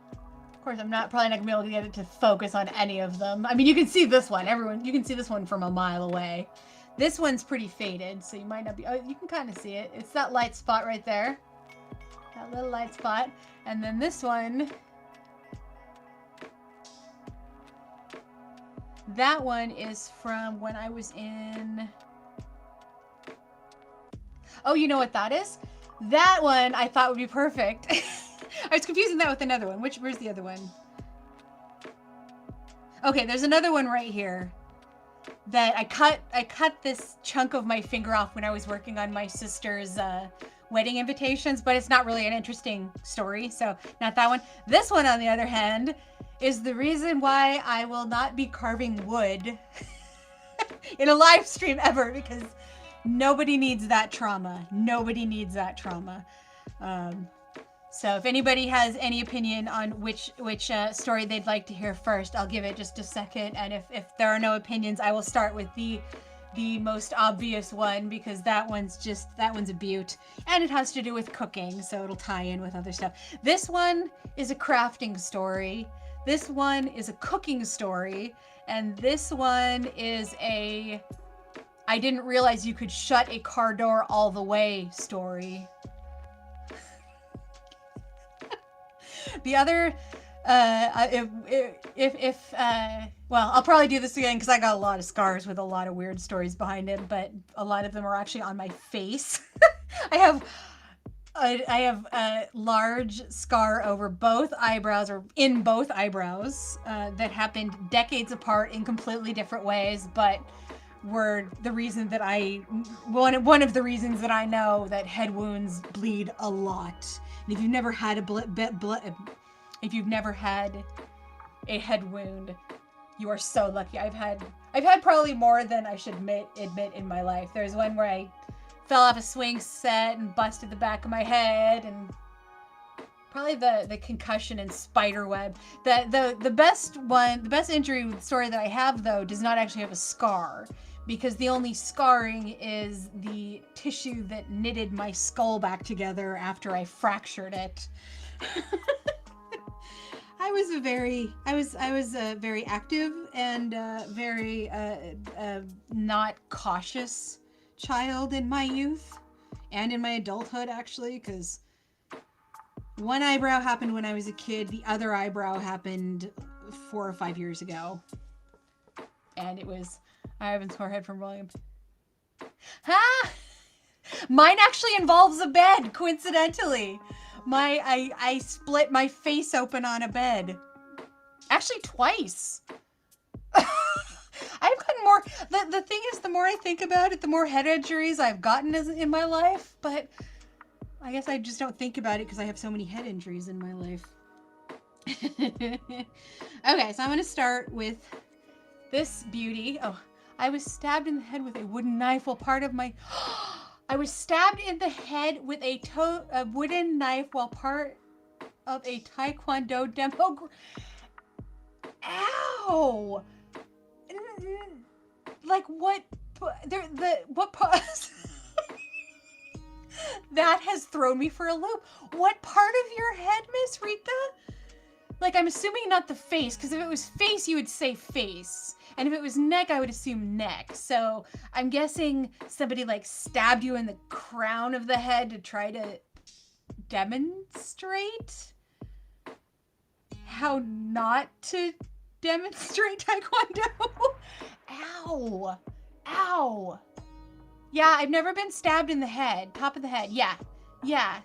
of course, I'm probably not gonna be able to get it to focus on any of them. I mean, you can see this one. You can see this one from a mile away. This one's pretty faded, so you might not be, oh, you can kind of see it. It's that light spot right there. That little light spot. And then this one, that one is from when I was in, oh, you know what that is? That one I thought would be perfect. I was confusing that with another one. Where's the other one? Okay, there's another one right here that I cut this chunk of my finger off when I was working on my sister's wedding invitations, but it's not really an interesting story, so not that one. This one, on the other hand, is the reason why I will not be carving wood in a live stream ever, because nobody needs that trauma. Nobody needs that trauma. So if anybody has any opinion on which story they'd like to hear first, I'll give it just a second. And if there are no opinions, I will start with the most obvious one, because that one's a beaut, and it has to do with cooking, so it'll tie in with other stuff. This one is a crafting story. This one is a cooking story, and this one is a I didn't realize you could shut a car door all the way story. The other, well, I'll probably do this again because I got a lot of scars with a lot of weird stories behind it, but a lot of them are actually on my face. I have a large scar over both eyebrows, or in both eyebrows, that happened decades apart in completely different ways, but were the reason that one of the reasons that I know that head wounds bleed a lot. And if you've never had a head wound, you are so lucky. I've had probably more than I should admit in my life. There's one where I fell off a swing set and busted the back of my head, and probably the concussion and spider web. The best injury story that I have, though, does not actually have a scar, because the only scarring is the tissue that knitted my skull back together after I fractured it. I was a very active and very not cautious child in my youth and in my adulthood, actually, because one eyebrow happened when I was a kid. The other eyebrow happened 4 or 5 years ago, and I have a sore head from rolling. Mine actually involves a bed, coincidentally. I split my face open on a bed. Actually, twice. I've gotten more. The thing is, the more I think about it, the more head injuries I've gotten in my life. But I guess I just don't think about it because I have so many head injuries in my life. Okay, so I'm going to start with this beauty. Oh, I was stabbed in the head with a wooden knife while part of my... I was stabbed in the head with a wooden knife while part of a Taekwondo demo. Ow! Like what? What part? That has thrown me for a loop. What part of your head, Miss Rika? Like, I'm assuming not the face, because if it was face, you would say face. And if it was neck, I would assume neck. So I'm guessing somebody like stabbed you in the crown of the head to try to demonstrate how not to demonstrate Taekwondo. Ow. Ow. Yeah, I've never been stabbed in the head. Top of the head. Yeah. Yeah.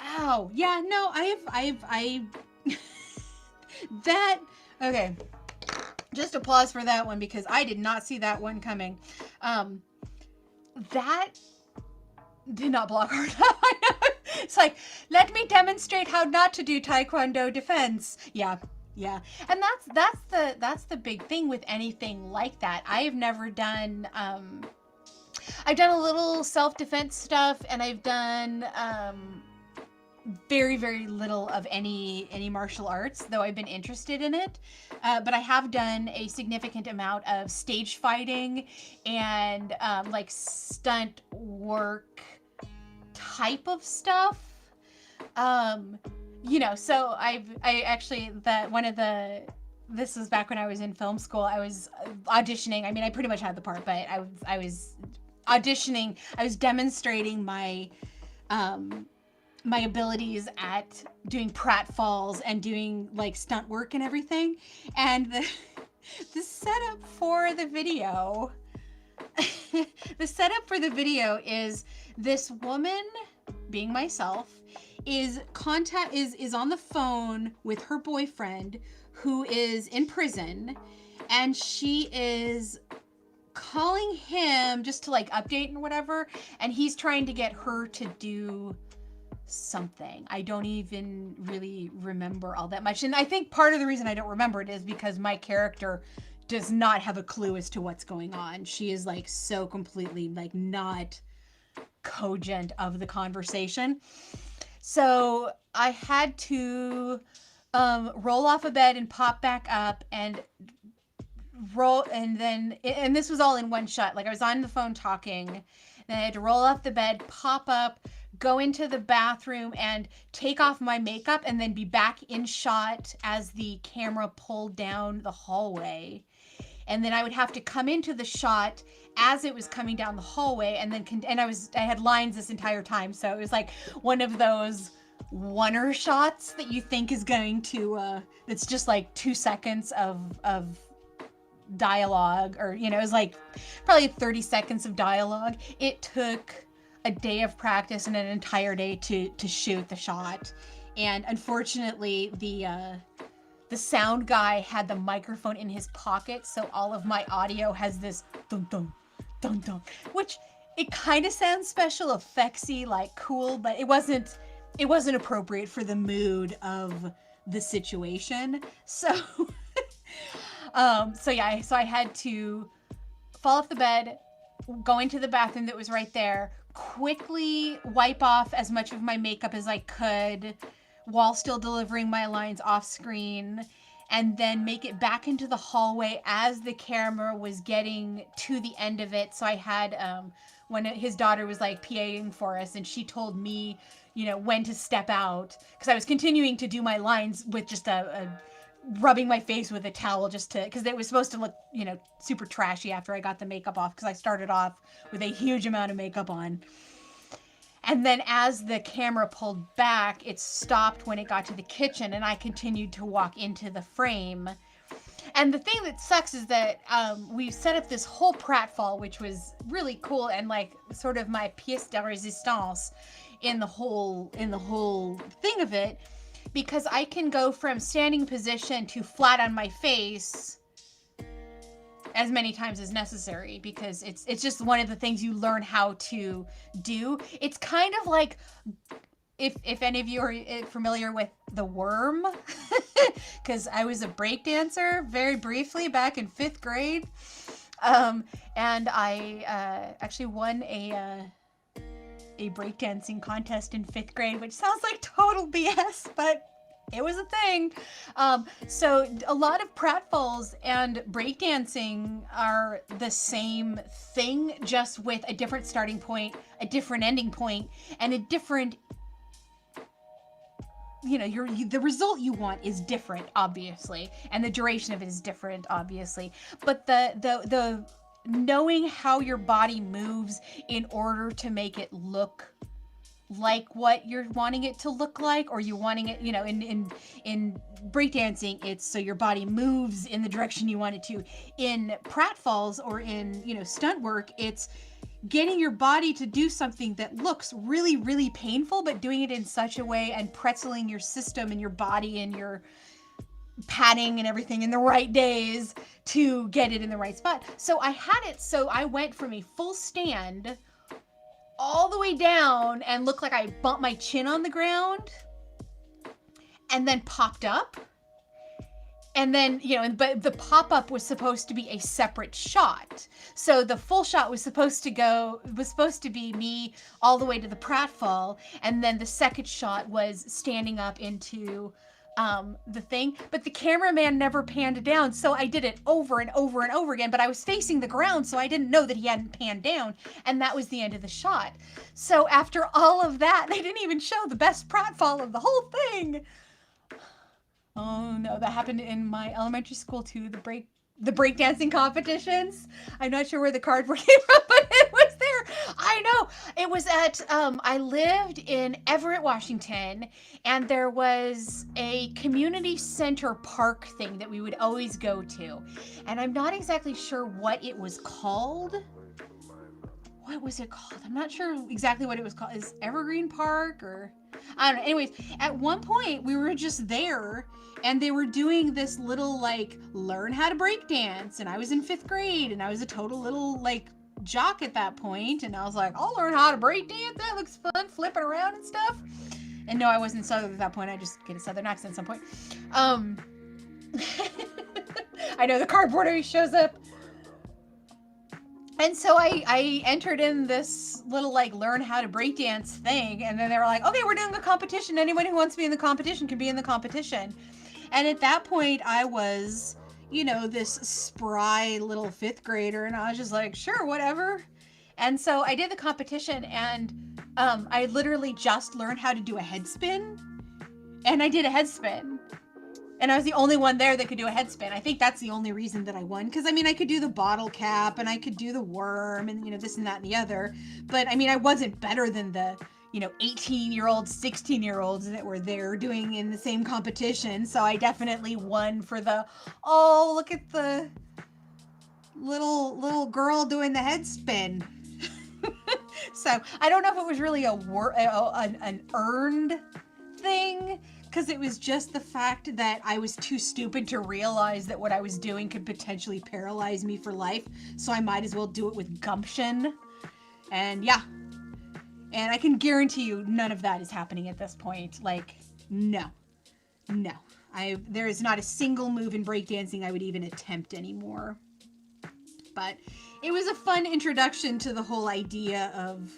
Ow. Yeah, no, I've that, okay. Just applause for that one, because I did not see that one coming. That did not block hard. It's like, let me demonstrate how not to do Taekwondo defense. Yeah. Yeah. And that's the big thing with anything like that. I have never done, I've done a little self-defense stuff, and I've done, very, very little of any martial arts, though I've been interested in it. But I have done a significant amount of stage fighting and like stunt work type of stuff. You know, so this was back when I was in film school. I was auditioning. I mean, I pretty much had the part, but I was auditioning. I was demonstrating my abilities at doing pratfalls and doing like stunt work and everything. And the setup for the video, is this woman, being myself, is on the phone with her boyfriend, who is in prison, and she is calling him just to like update and whatever, and he's trying to get her to do something. I don't even really remember all that much. And I think part of the reason I don't remember it is because my character does not have a clue as to what's going on. She is like so completely like not cogent of the conversation. So I had to roll off a bed and pop back up and roll, and this was all in one shot. Like I was on the phone talking, then I had to roll off the bed, pop up, go into the bathroom and take off my makeup, and then be back in shot as the camera pulled down the hallway. And then I would have to come into the shot as it was coming down the hallway, and then I had lines this entire time, so it was like one of those oneer shots that you think is going to it's just like 2 seconds of dialogue, or it was like probably 30 seconds of dialogue. It took a day of practice and an entire day to shoot the shot, and unfortunately the sound guy had the microphone in his pocket, so all of my audio has this dun dun dun dun, which it kind of sounds special effectsy, like cool, but it wasn't appropriate for the mood of the situation. So so I had to fall off the bed, go into the bathroom that was right there, quickly wipe off as much of my makeup as I could while still delivering my lines off screen, and then make it back into the hallway as the camera was getting to the end of it. So I had when his daughter was like PAing for us, and she told me when to step out, because I was continuing to do my lines with just a rubbing my face with a towel, just to, because it was supposed to look super trashy after I got the makeup off, because I started off with a huge amount of makeup on. And then as the camera pulled back, it stopped when it got to the kitchen, and I continued to walk into the frame. And the thing that sucks is that we set up this whole pratfall, which was really cool, and like sort of my pièce de résistance in the whole thing of it, because I can go from standing position to flat on my face as many times as necessary, because it's just one of the things you learn how to do. It's kind of like, if any of you are familiar with The Worm, because I was a break dancer very briefly back in 5th grade, and I actually won a breakdancing contest in 5th grade, which sounds like total BS, but it was a thing. So a lot of pratfalls and breakdancing are the same thing, just with a different starting point, a different ending point, and a different, the result you want is different, obviously, and the duration of it is different, obviously. But the knowing how your body moves in order to make it look like what you're wanting it to look like, or you wanting it, in breakdancing, it's so your body moves in the direction you want it to. In pratfalls or in, stunt work, it's getting your body to do something that looks really, really painful, but doing it in such a way and pretzeling your system and your body and your padding and everything in the right days to get it in the right spot. So I went from a full stand all the way down and looked like I bumped my chin on the ground, and then popped up. And then, but the pop-up was supposed to be a separate shot. So the full shot was supposed to be me all the way to the pratfall, and then the second shot was standing up into the thing. But the cameraman never panned down, so I did it over and over and over again, but I was facing the ground, so I didn't know that he hadn't panned down, and that was the end of the shot. So after all of that, they didn't even show the best pratfall of the whole thing. Oh no, that happened in my elementary school too, the breakdancing competitions. I'm not sure where the card came from, but it was there. I know. It was at, I lived in Everett, Washington, and there was a community center park thing that we would always go to. And I'm not exactly sure what it was called. what was it called? I'm not sure exactly what it was called. Is Evergreen Park or I don't know. Anyways, at one point we were just there and they were doing this little like learn how to break dance, and I was in 5th grade and I was a total little like jock at that point, and I was like, I'll learn how to break dance. That looks fun, flipping around and stuff. And no, I wasn't Southern at that point. I just get a Southern accent at some point. I know the cardboard always shows up. And so I entered in this little like learn how to breakdance thing, and then they were like, okay, we're doing a competition. Anyone who wants to be in the competition can be in the competition. And at that point I was, you know, this spry little 5th grader, and I was just like, sure, whatever. And so I did the competition, and I literally just learned how to do a head spin, and I did a head spin. And I was the only one there that could do a head spin. I think that's the only reason that I won. Because, I mean, I could do the bottle cap and I could do the worm and, you know, this and that and the other. But, I mean, I wasn't better than the, you know, 18-year-olds, 16-year-olds that were there doing in the same competition. So I definitely won for the, oh, look at the little girl doing the head spin. So I don't know if it was really an earned thing, because it was just the fact that I was too stupid to realize that what I was doing could potentially paralyze me for life. So I might as well do it with gumption. And yeah. And I can guarantee you none of that is happening at this point. Like, no. There is not a single move in breakdancing I would even attempt anymore. But it was a fun introduction to the whole idea of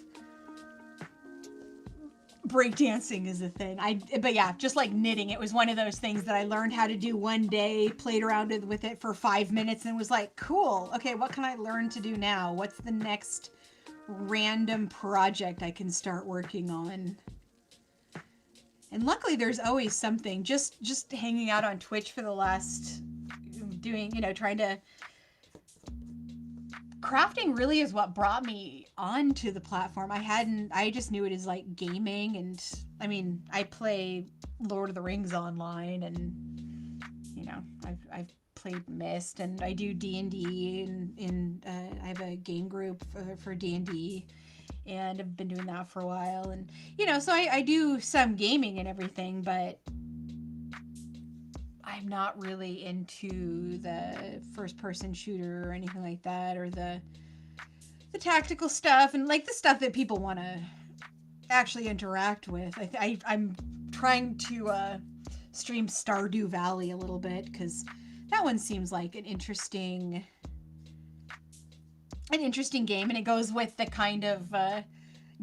breakdancing is a thing. But yeah, just like knitting, it was one of those things that I learned how to do one day, played around with it for 5 minutes, and was like, cool, okay, what can I learn to do now? What's the next random project I can start working on? And luckily there's always something. Just hanging out on Twitch for the last, doing, you know, trying to, crafting really is what brought me onto the platform. I just knew it as like gaming, and I mean, I play Lord of the Rings online, and you know, I've played Myst, and I do D&D, and I have a game group for D&D, and I've been doing that for a while, and you know, so I do some gaming and everything, but I'm not really into the first person shooter or anything like that, or the tactical stuff, and like the stuff that people want to actually interact with. I'm trying to stream Stardew Valley a little bit, because that one seems like an interesting game, and it goes with the kind of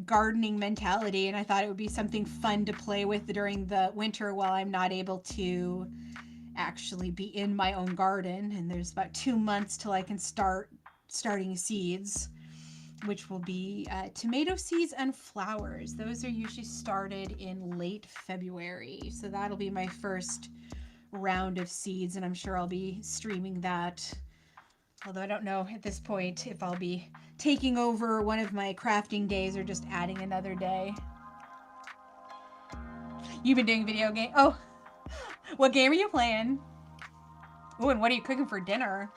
gardening mentality, and I thought it would be something fun to play with during the winter while I'm not able to actually be in my own garden. And there's about 2 months till I can starting seeds, which will be tomato seeds and flowers. Those are usually started in late February, so that'll be my first round of seeds, and I'm sure I'll be streaming that, although I don't know at this point if I'll be taking over one of my crafting days or just adding another day. You've been doing video game? Oh, what game are you playing? Oh, and what are you cooking for dinner?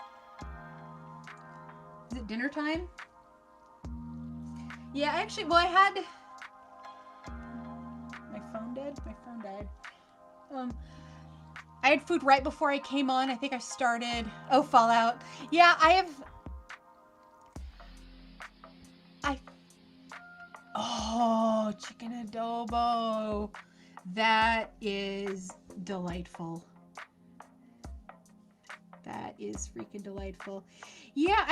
Is it dinner time? Yeah, actually, well, I had... My phone died? I had food right before I came on. I think I started... Oh, Fallout. Yeah, Oh, chicken adobo. That is delightful. That is freaking delightful. Yeah,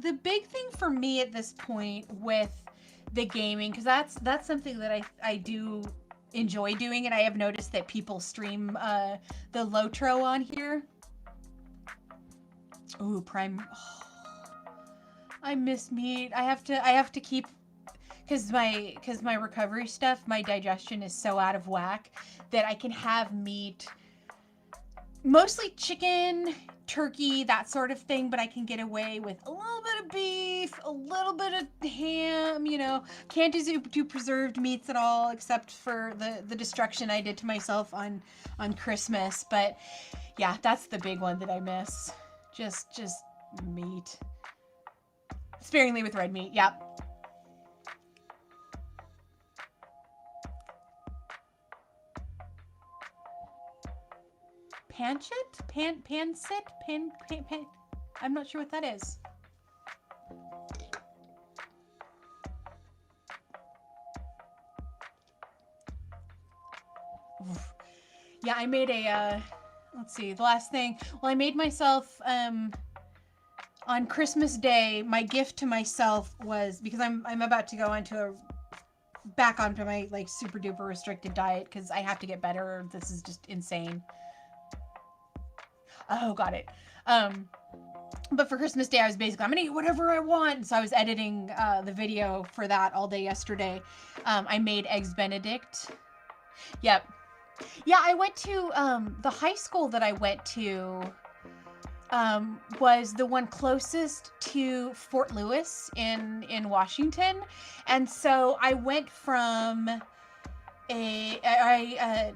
the big thing for me at this point with the gaming, because that's something that I do enjoy doing, and I have noticed that people stream the Lotro on here. Ooh, Prime. Oh, I miss meat. I have to keep, because my recovery stuff, my digestion is so out of whack that I can have meat, mostly chicken, turkey, that sort of thing, but I can get away with a little bit of beef, a little bit of ham, you know. Can't do preserved meats at all, except for the destruction I did to myself on Christmas. But yeah, that's the big one that I miss. Just meat. Sparingly with red meat. Yep. Pancit? Pancit? Pan. I'm not sure what that is. Yeah, I made a, let's see, the last thing. Well, I made myself, on Christmas Day, my gift to myself was, because I'm about to go back onto my, like, super duper restricted diet, because I have to get better. This is just insane. Oh, got it. But for Christmas Day, I was basically, I'm gonna eat whatever I want. So I was editing the video for that all day yesterday. I made eggs Benedict. Yep. Yeah, I went to the high school that I went to was the one closest to Fort Lewis in Washington, and so I went from I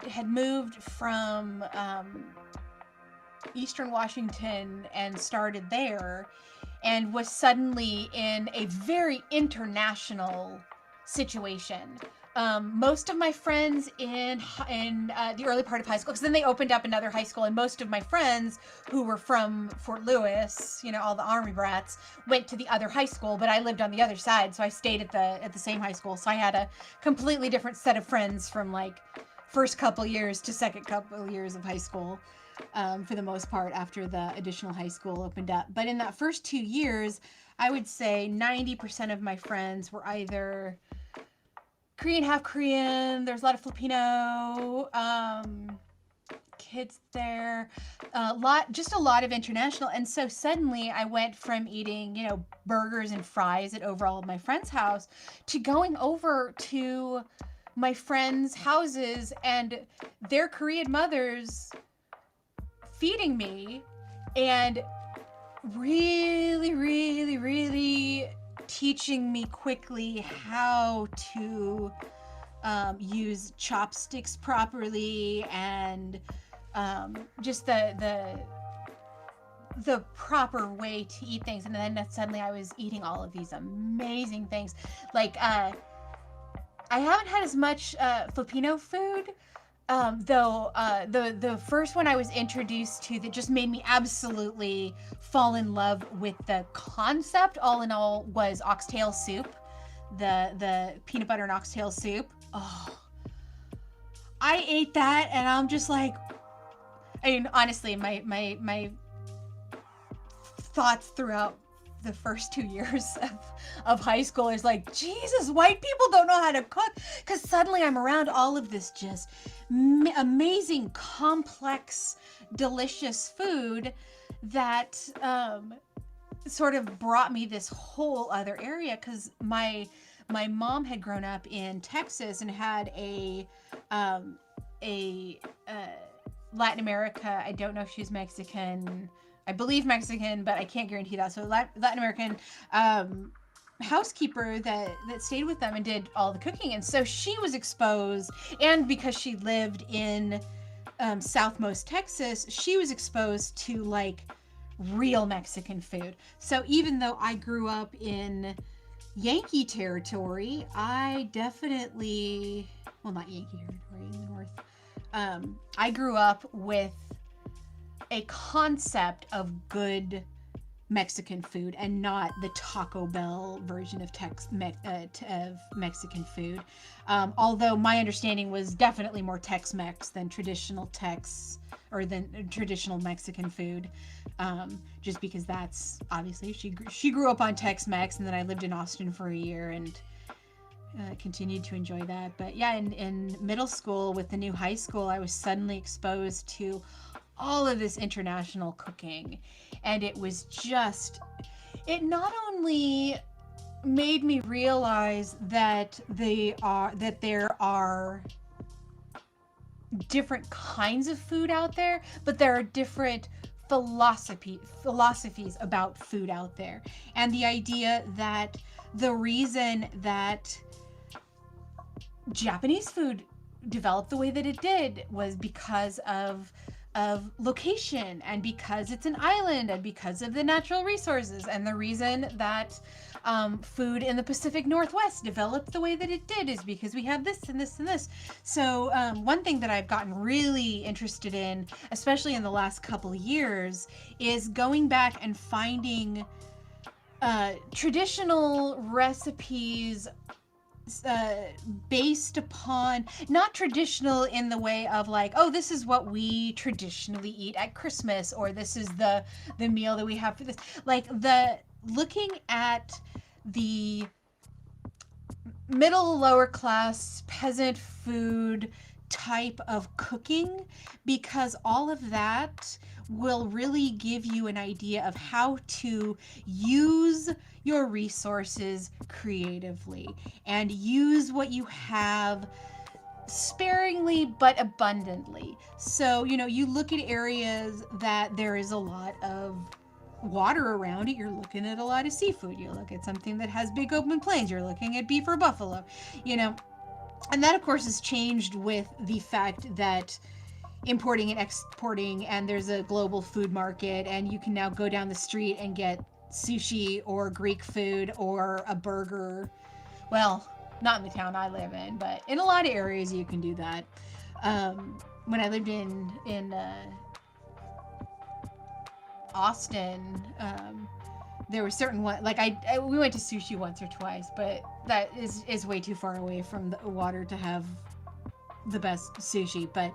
had moved from Eastern Washington and started there, and was suddenly in a very international situation. Most of my friends in the early part of high school, because then they opened up another high school, and most of my friends who were from Fort Lewis, you know, all the Army brats, went to the other high school, but I lived on the other side, so I stayed at the same high school. So I had a completely different set of friends from like first couple years to second couple years of high school. For the most part, after the additional high school opened up. But in that first 2 years, I would say 90% of my friends were either Korean, half Korean. There's a lot of Filipino kids there. Just a lot of international. And so suddenly I went from eating, you know, burgers and fries at over all of my friends' house to going over to my friends' houses and their Korean mothers feeding me and really, really, really teaching me quickly how to use chopsticks properly, and just the proper way to eat things. And then suddenly I was eating all of these amazing things. Like I haven't had as much Filipino food. Though the first one I was introduced to that just made me absolutely fall in love with the concept, all in all, was oxtail soup, the peanut butter and oxtail soup. Oh, I ate that and I'm just like, I mean, honestly, my thoughts throughout the first 2 years of high school is like, Jesus, white people don't know how to cook, because suddenly I'm around all of this just amazing, complex, delicious food that sort of brought me this whole other area, because my mom had grown up in Texas and had a Latin America, I don't know if she's Mexican, I believe Mexican, but I can't guarantee that. So Latin American housekeeper that stayed with them and did all the cooking. And so she was exposed, and because she lived in Southmost Texas, she was exposed to like real Mexican food. So even though I grew up in Yankee territory, I definitely, well, not Yankee territory, in the north. I grew up with a concept of good Mexican food and not the Taco Bell version of Mexican food. Although my understanding was definitely more Tex-Mex than traditional than traditional Mexican food. Just because that's obviously she grew up on Tex-Mex, and then I lived in Austin for a year and continued to enjoy that. But yeah, in middle school with the new high school, I was suddenly exposed to all of this international cooking, and it not only made me realize that there are different kinds of food out there, but there are different philosophies about food out there, and the idea that the reason that Japanese food developed the way that it did was because of of location and because it's an island and because of the natural resources and the reason that food in the Pacific Northwest developed the way that it did is because we have this and this and this. So one thing that I've gotten really interested in, especially in the last couple of years, is going back and finding traditional recipes based upon, not traditional in the way of like, oh, this is what we traditionally eat at Christmas, or this is the meal that we have for this, like the looking at the middle lower class peasant food type of cooking, because all of that will really give you an idea of how to use your resources creatively and use what you have sparingly but abundantly. So, you look at areas that there is a lot of water around it, you're looking at a lot of seafood. You look at something that has big open plains, you're looking at beef or buffalo, and that of course has changed with the fact that importing and exporting, and there's a global food market, and you can now go down the street and get sushi or Greek food or a burger. Well, not in the town I live in, but in a lot of areas you can do that. When I lived in Austin, there were certain one, like we went to sushi once or twice, but that is way too far away from the water to have the best sushi. But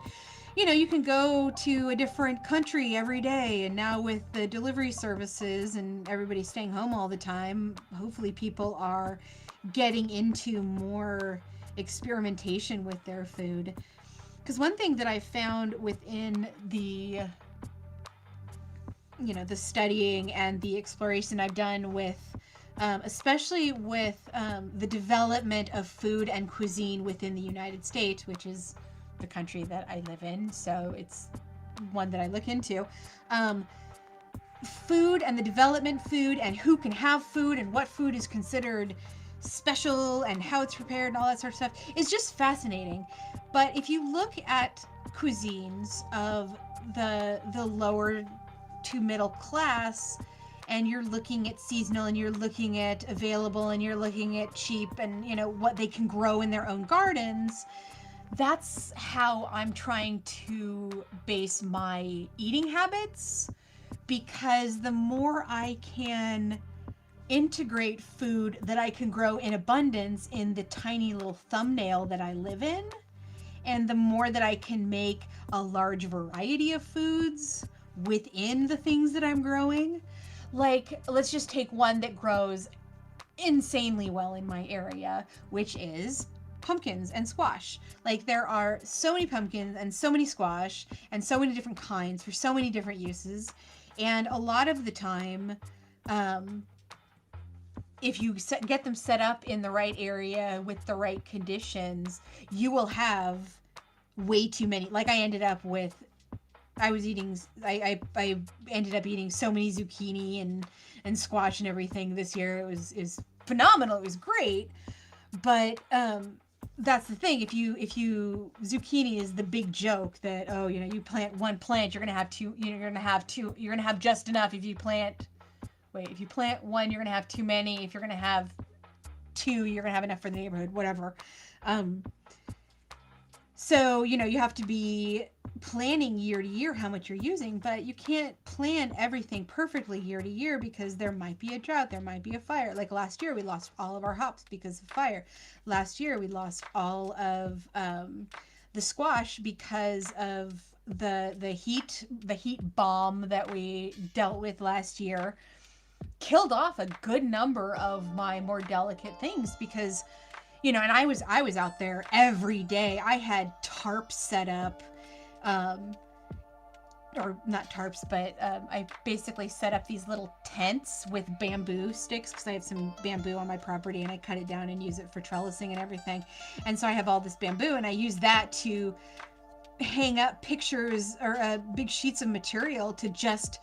you can go to a different country every day, and now with the delivery services and everybody staying home all the time, hopefully people are getting into more experimentation with their food. Because one thing that I found within the the studying and the exploration I've done with especially with the development of food and cuisine within the United States, which is the country that I live in, so it's one that I look into. Food and the development food and who can have food and what food is considered special and how it's prepared and all that sort of stuff is just fascinating. But if you look at cuisines of the lower to middle class, and you're looking at seasonal and you're looking at available and you're looking at cheap and what they can grow in their own gardens, that's how I'm trying to base my eating habits, because the more I can integrate food that I can grow in abundance in the tiny little thumbnail that I live in, and the more that I can make a large variety of foods within the things that I'm growing. Like, let's just take one that grows insanely well in my area, which is pumpkins and squash. Like, there are so many pumpkins and so many squash and so many different kinds for so many different uses. And a lot of the time, if you get them set up in the right area with the right conditions, you will have way too many. Like, I ended up eating so many zucchini and squash and everything this year. It was phenomenal. It was great. But that's the thing. If you zucchini is the big joke that, you plant one plant, you're gonna have two. You're gonna have just enough. If you plant one, you're gonna have too many. If you're gonna have two, you're gonna have enough for the neighborhood. Whatever. So you have to be planning year to year how much you're using, but you can't plan everything perfectly year to year, because there might be a drought, there might be a fire. Like last year we lost all of our hops because of fire. Last year we lost all of the squash because of the heat bomb that we dealt with last year. Killed off a good number of my more delicate things, because and I was out there every day. I had tarps set up, or not tarps, but I basically set up these little tents with bamboo sticks, because I have some bamboo on my property and I cut it down and use it for trellising and everything. And so I have all this bamboo, and I use that to hang up pictures or big sheets of material to just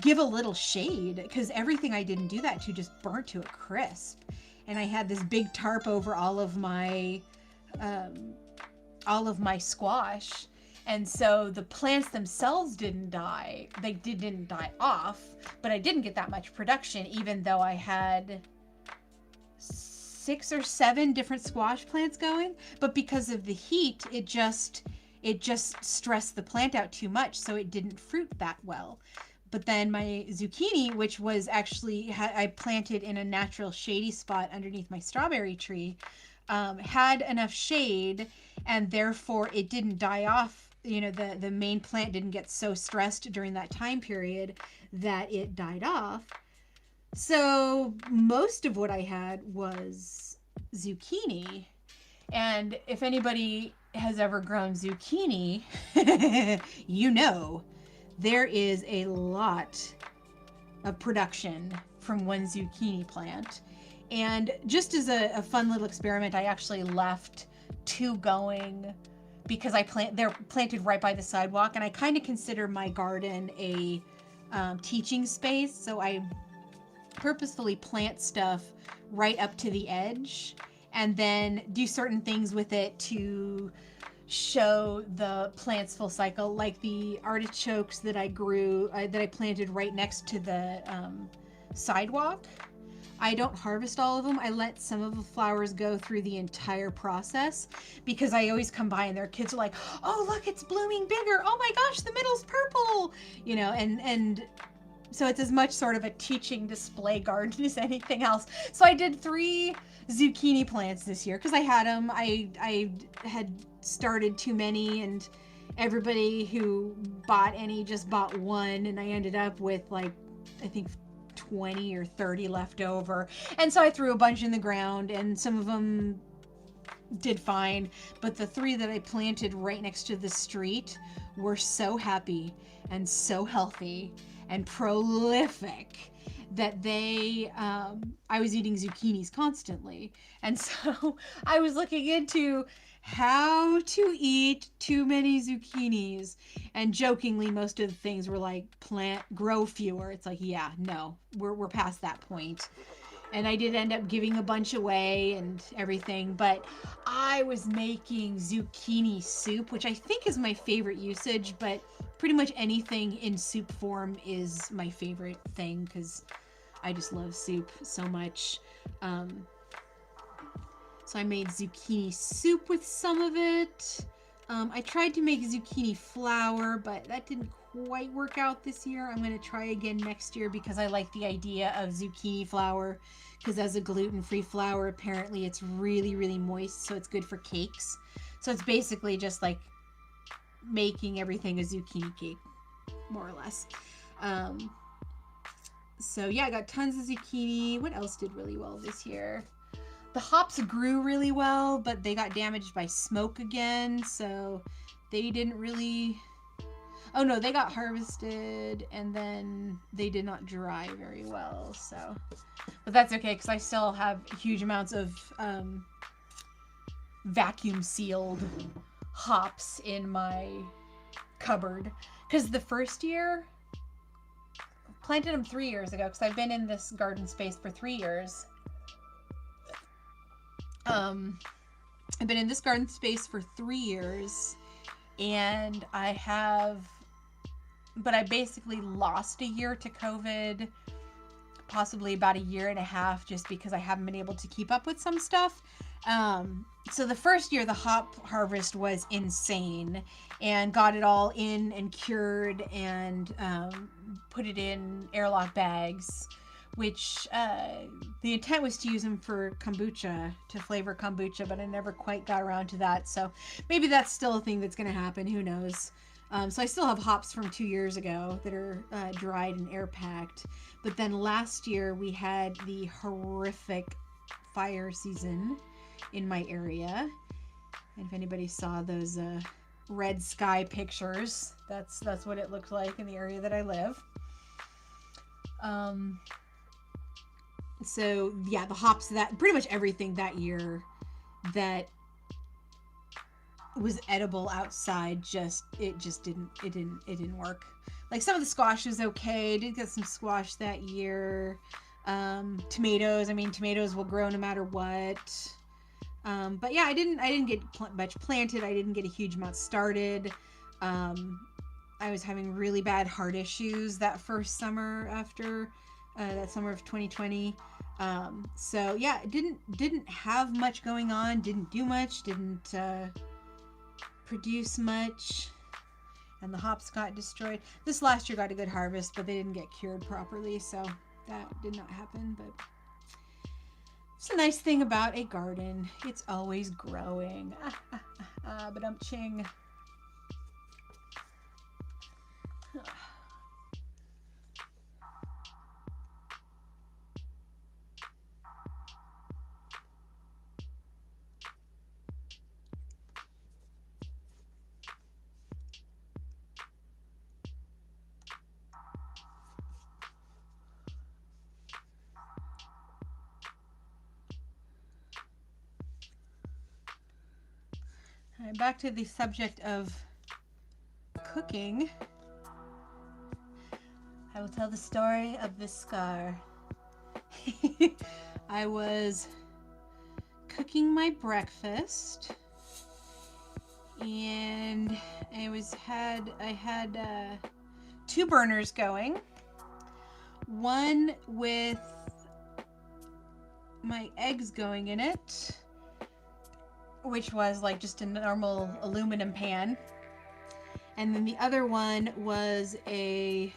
give a little shade, because everything I didn't do that to just burnt to a crisp. And I had this big tarp over all of my squash, And so the plants themselves didn't die. They didn't die off, but I didn't get that much production, even though I had 6 or 7 different squash plants going. But because of the heat, it just stressed the plant out too much, so it didn't fruit that well. But then my zucchini, which was actually I planted in a natural shady spot underneath my strawberry tree, had enough shade, and therefore it didn't die off. The main plant didn't get so stressed during that time period that it died off. So most of what I had was zucchini. And if anybody has ever grown zucchini, you know there is a lot of production from one zucchini plant. And just as a fun little experiment, I actually left 2 going because they're planted right by the sidewalk, and I kind of consider my garden a teaching space. So I purposefully plant stuff right up to the edge and then do certain things with it to show the plant's full cycle, like the artichokes that I planted right next to the sidewalk. I don't harvest all of them. I let some of the flowers go through the entire process because I always come by and their kids are like, "Oh, look, it's blooming bigger. Oh my gosh, the middle's purple." And so it's as much sort of a teaching display garden as anything else. So I did 3 zucchini plants this year because I had them. I had started too many, and everybody who bought any just bought one, and I ended up with like, I think 20 or 30 left over. And so I threw a bunch in the ground, and some of them did fine, but the 3 that I planted right next to the street were so happy and so healthy and prolific that I was eating zucchinis constantly. And so I was looking into how to eat too many zucchinis, and jokingly most of the things were like grow fewer. It's like, yeah, no, we're past that point. And I did end up giving a bunch away and everything, but I was making zucchini soup, which I think is my favorite usage, but pretty much anything in soup form is my favorite thing because I just love soup so much. So I made zucchini soup with some of it. I tried to make zucchini flour, but that didn't quite work out this year. I'm going to try again next year because I like the idea of zucchini flour, because as a gluten-free flour, apparently it's really, really moist, so it's good for cakes. So it's basically just like making everything a zucchini cake, more or less. So yeah, I got tons of zucchini. What else did really well this year? The hops grew really well, but they got damaged by smoke again, so they didn't really... Oh no, they got harvested and then they did not dry very well, so... But that's okay, because I still have huge amounts of vacuum-sealed hops in my cupboard. Because the first year... Planted them 3 years ago, because I've been in this garden space for 3 years. I've been in this garden space for 3 years, and I basically lost a year to COVID, possibly about a year and a half, just because I haven't been able to keep up with some stuff. So the first year, the hop harvest was insane, and got it all in and cured and put it in airlock bags, which the intent was to use them for kombucha, to flavor kombucha, but I never quite got around to that. So maybe that's still a thing that's going to happen. Who knows? So I still have hops from 2 years ago that are dried and air packed. But then last year we had the horrific fire season in my area. And if anybody saw those red sky pictures, that's what it looked like in the area that I live. So yeah, the hops, that pretty much everything that year that was edible outside it didn't work. Like some of the squash was okay. I did get some squash that year. Tomatoes will grow no matter what. But yeah, I didn't get much planted. I didn't get a huge amount started. I was having really bad heart issues that first summer after that summer of 2020. So yeah, didn't have much going on, didn't do much, didn't produce much, and the hops got destroyed. This last year got a good harvest, but they didn't get cured properly, so that did not happen. But it's a nice thing about a garden. It's always growing. But I'm ching. All right, back to the subject of cooking. I will tell the story of this scar. I was cooking my breakfast, and I had 2 burners going. One with my eggs going in it, which was like just a normal aluminum pan. And then the other one was a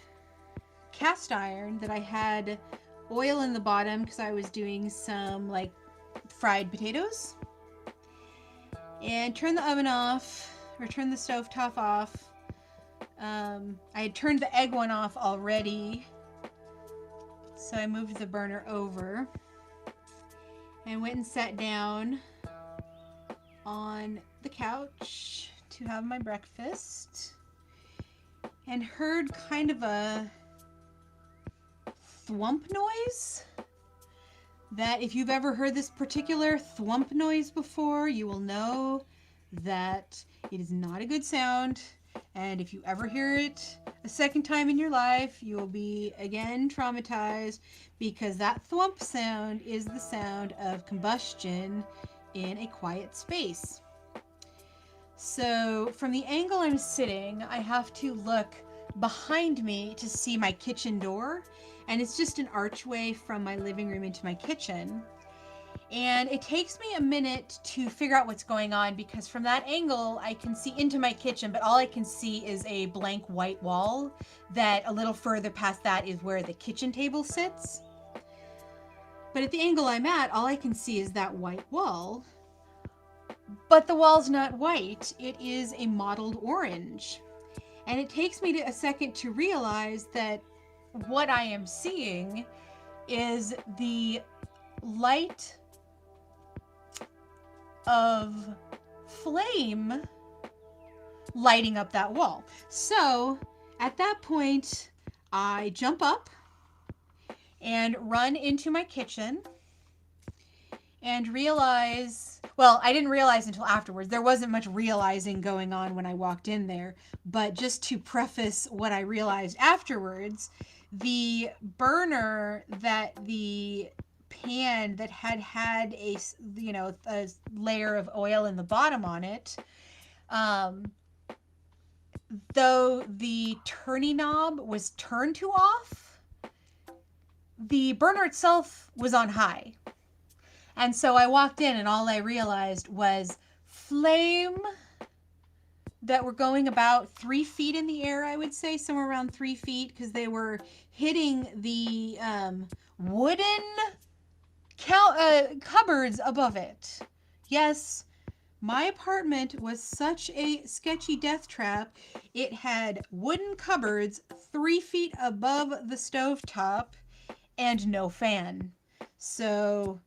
cast iron that I had oil in the bottom because I was doing some like fried potatoes. And turned the oven off, or turned the stovetop off. I had turned the egg one off already, so I moved the burner over and went and sat down on the couch to have my breakfast, and heard kind of a thwump noise that, if you've ever heard this particular thwump noise before, you will know that it is not a good sound. And if you ever hear it a second time in your life, you will be again traumatized, because that thwump sound is the sound of combustion in a quiet space. So from the angle I'm sitting, I have to look behind me to see my kitchen door, and it's just an archway from my living room into my kitchen. And it takes me a minute to figure out what's going on, because from that angle I can see into my kitchen, but all I can see is a blank white wall that a little further past that is where the kitchen table sits. But at the angle I'm at, all I can see is that white wall. But the wall's not white, it is a mottled orange. And it takes me a second to realize that what I am seeing is the light of flame lighting up that wall. So at that point, I jump up and run into my kitchen and realize, well, I didn't realize until afterwards. There wasn't much realizing going on when I walked in there. But just to preface what I realized afterwards, the burner that the pan that had a layer of oil in the bottom on it, though the turning knob was turned to off, the burner itself was on high. And so I walked in, and all I realized was flame that were going about 3 feet in the air, I would say, somewhere around 3 feet, because they were hitting the wooden cupboards above it. Yes, my apartment was such a sketchy death trap. It had wooden cupboards 3 feet above the stovetop and no fan. So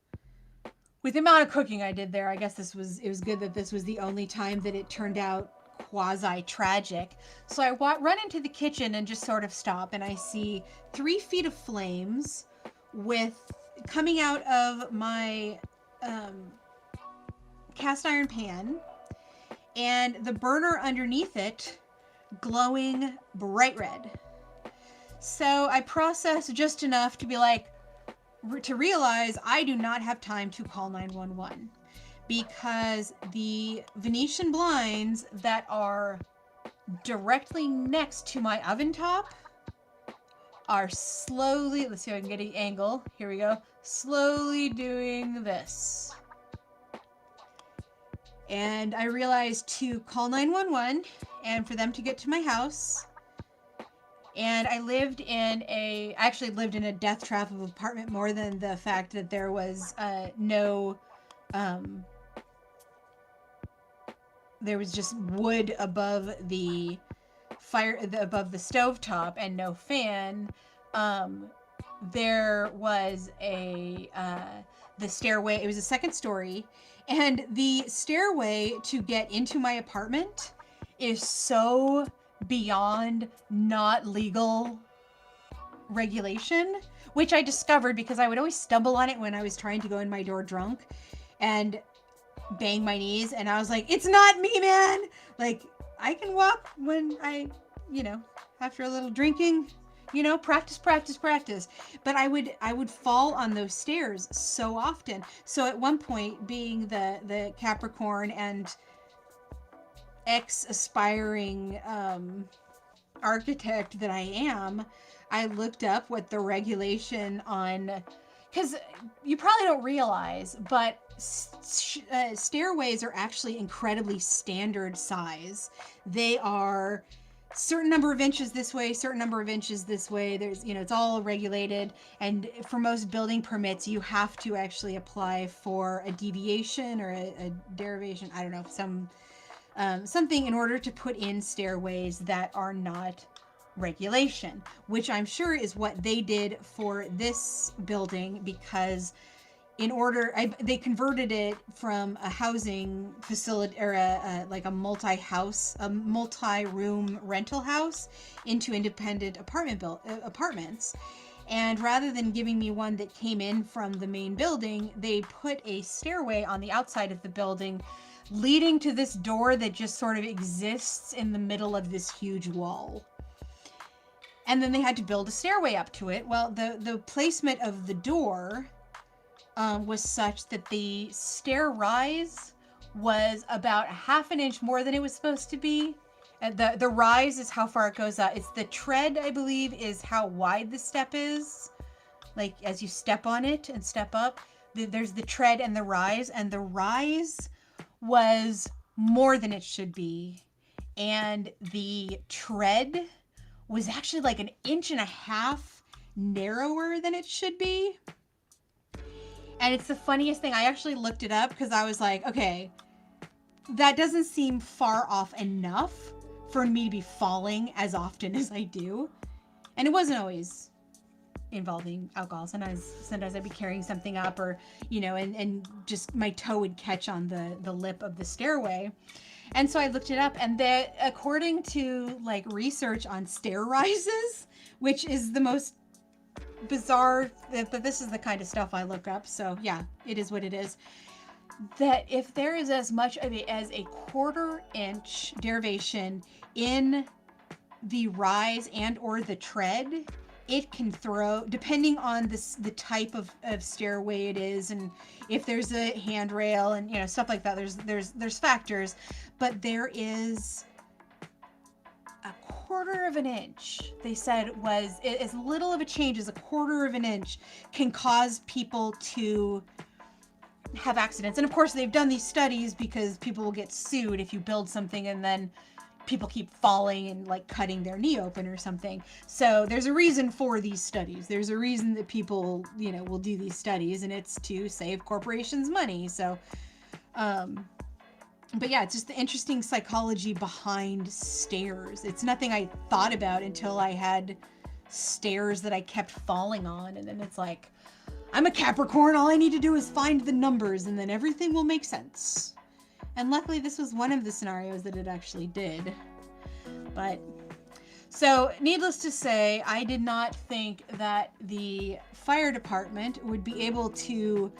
with the amount of cooking I did there, I guess it was good that this was the only time that it turned out quasi-tragic. So I run into the kitchen and just sort of stop, and I see 3 feet of flames coming out of my cast iron pan, and the burner underneath it glowing bright red. So I process just enough to be like, to realize I do not have time to call 911, because the Venetian blinds that are directly next to my oven top are slowly, let's see if I can get an angle. Here we go. Slowly doing this. And I realized to call 911 and for them to get to my house. And I actually lived in a death trap of apartment more than the fact that there was there was just wood above the above the stovetop and no fan. There was the stairway. It was a second story, and the stairway to get into my apartment is so beyond not legal regulation, which I discovered because I would always stumble on it when I was trying to go in my door drunk and bang my knees, and I was like, it's not me, man. Like, I can walk when I, after a little drinking, practice. But I would fall on those stairs so often. So at one point, being the Capricorn and ex-aspiring architect that I am, I looked up what the regulation on, because you probably don't realize, but stairways are actually incredibly standard size. They are certain number of inches this way, certain number of inches this way. There's, it's all regulated. And for most building permits, you have to actually apply for a deviation or a derivation. I don't know, something in order to put in stairways that are not regulation, which I'm sure is what they did for this building, because they converted it from a housing facility or like a multi-room rental house into independent apartments. And rather than giving me one that came in from the main building, they put a stairway on the outside of the building leading to this door that just sort of exists in the middle of this huge wall. And then they had to build a stairway up to it. Well, the placement of the door was such that the stair rise was about half an inch more than it was supposed to be. And the rise is how far it goes up. It's the tread, I believe, is how wide the step is. Like, as you step on it and step up, there's the tread and the rise. And the rise was more than it should be. And the tread was actually like an inch and a half narrower than it should be. And it's the funniest thing. I actually looked it up because I was like, okay, that doesn't seem far off enough for me to be falling as often as I do. And it wasn't always involving alcohol. Sometimes I'd be carrying something up, or, and just my toe would catch on the lip of the stairway. And so I looked it up, and according to like research on stair rises, which is the most bizarre, but this is the kind of stuff I look up. So yeah, it is what it is. That if there is as much of it as a 1/4 inch derivation in the rise and or the tread, it can throw, depending on the type of stairway it is, and if there's a handrail and stuff like that. There's factors, but there is a 1/4 of an inch. They said was as little of a change as a 1/4 of an inch can cause people to have accidents. And of course, they've done these studies because people will get sued if you build something and then people keep falling and like cutting their knee open or something. So there's a reason for these studies. There's a reason that people, will do these studies, and it's to save corporations money. So, but yeah, it's just the interesting psychology behind stairs. It's nothing I thought about until I had stairs that I kept falling on. And then it's like, I'm a Capricorn. All I need to do is find the numbers and then everything will make sense. And luckily this was one of the scenarios that it actually did. But so needless to say, I did not think that the fire department would be able to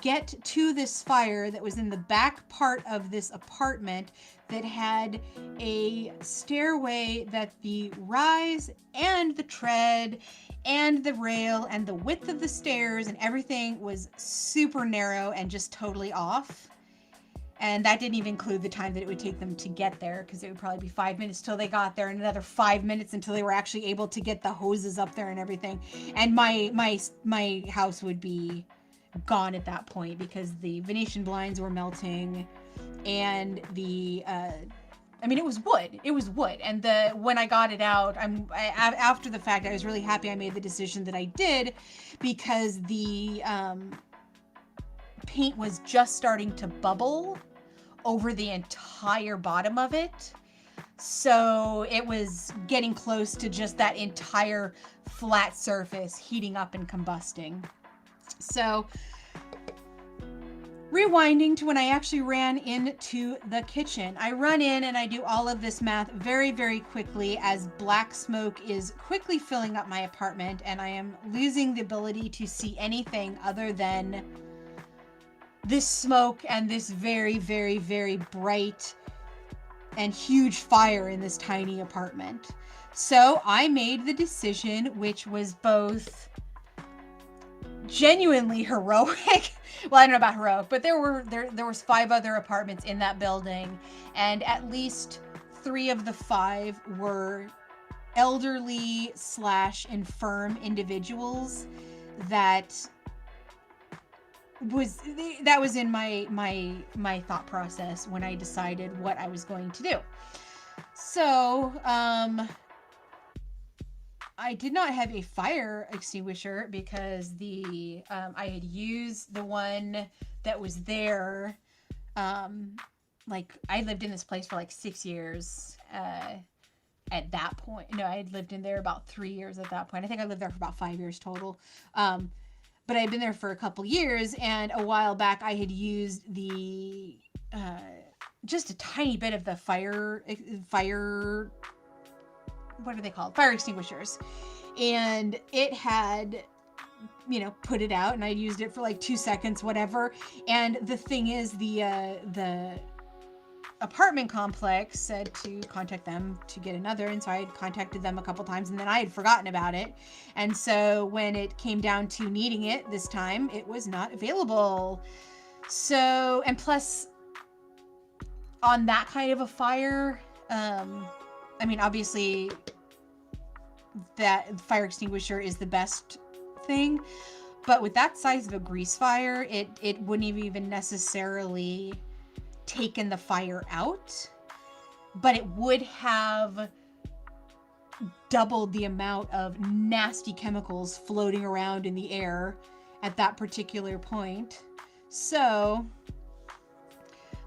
get to this fire that was in the back part of this apartment that had a stairway that the rise and the tread and the rail and the width of the stairs and everything was super narrow and just totally off. And that didn't even include the time that it would take them to get there, because it would probably be 5 minutes till they got there and another 5 minutes until they were actually able to get the hoses up there and everything. And my house would be gone at that point because the Venetian blinds were melting, and it was wood. It was wood, and when I got it out, after the fact, I was really happy I made the decision that I did, because the paint was just starting to bubble over the entire bottom of it. So it was getting close to just that entire flat surface heating up and combusting. So rewinding to when I actually ran into the kitchen. I run in and I do all of this math very, very quickly as black smoke is quickly filling up my apartment, and I am losing the ability to see anything other than this smoke and this very, very, very bright and huge fire in this tiny apartment. So I made the decision, which was both genuinely heroic. Well, I don't know about heroic, but there was 5 other apartments in that building, and at least 3 of the 5 were elderly / infirm individuals that was in my thought process when I decided what I was going to do. So, I did not have a fire extinguisher because I had used the one that was there. I lived in this place for like 6 years. At that point, no, I had lived in there about 3 years at that point. I think I lived there for about 5 years total. But I had been there for a couple years, and a while back I had used the just a tiny bit of the fire what are they called? Fire extinguishers. And it had, put it out, and I used it for like 2 seconds, whatever. And the thing is, the apartment complex said to contact them to get another, and so I had contacted them a couple times, and then I had forgotten about it. And so when it came down to needing it this time, it was not available. So, and plus on that kind of a fire, obviously that fire extinguisher is the best thing, but with that size of a grease fire, it wouldn't have even necessarily taken the fire out, but it would have doubled the amount of nasty chemicals floating around in the air at that particular point. So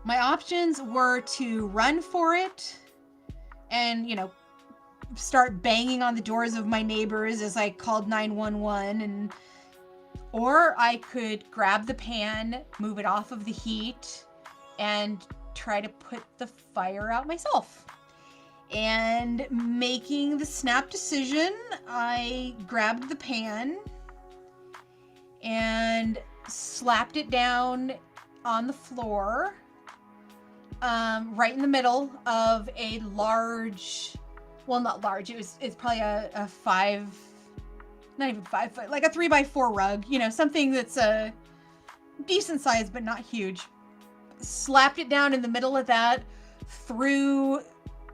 my options were to run for it and, start banging on the doors of my neighbors as I called 911, or I could grab the pan, move it off of the heat, and try to put the fire out myself. And making the snap decision, I grabbed the pan and slapped it down on the floor, right in the middle of a large, well, not large, it's probably a 5, not even 5 foot, like a 3x4 rug, something that's a decent size but not huge. Slapped it down in the middle of that, threw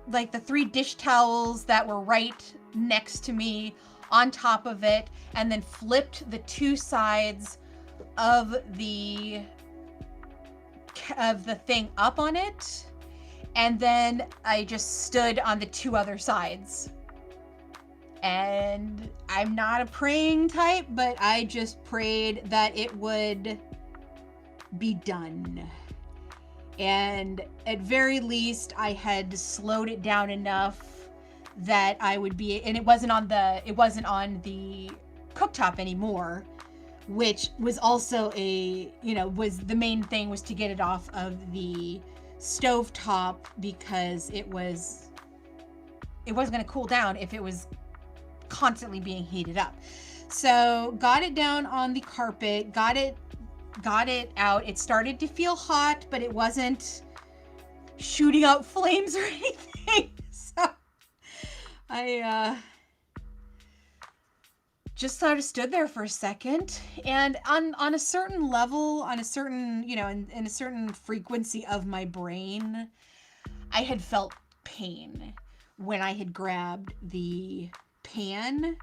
like the 3 dish towels that were right next to me on top of it, and then flipped the 2 sides of the thing up on it, and then I just stood on the 2 other sides. And I'm not a praying type, but I just prayed that it would be done. And at very least, I had slowed it down enough that I would be, and it wasn't on the cooktop anymore, which was also was the main thing, was to get it off of the stovetop, because it wasn't going to cool down if it was constantly being heated up. So got it down on the carpet, got it out. It started to feel hot, but it wasn't shooting out flames or anything. So I just sort of stood there for a second, and on a certain level, on a certain, in a certain frequency of my brain, I had felt pain when I had grabbed the pan.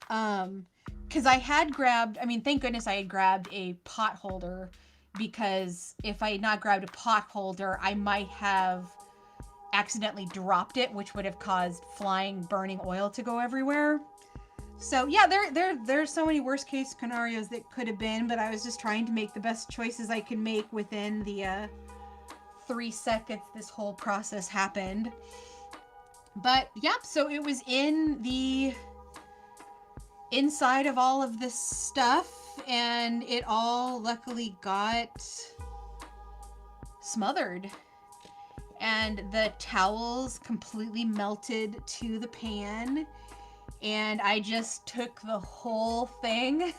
Because I had grabbed, I mean, thank goodness I had grabbed a pot holder, because if I had not grabbed a pot holder, I might have accidentally dropped it, which would have caused flying, burning oil to go everywhere. So yeah, there's so many worst case scenarios that could have been, but I was just trying to make the best choices I could make within the 3 seconds this whole process happened. But yep, so it was in the inside of all of this stuff, and it all luckily got smothered, and the towels completely melted to the pan, and I just took the whole thing.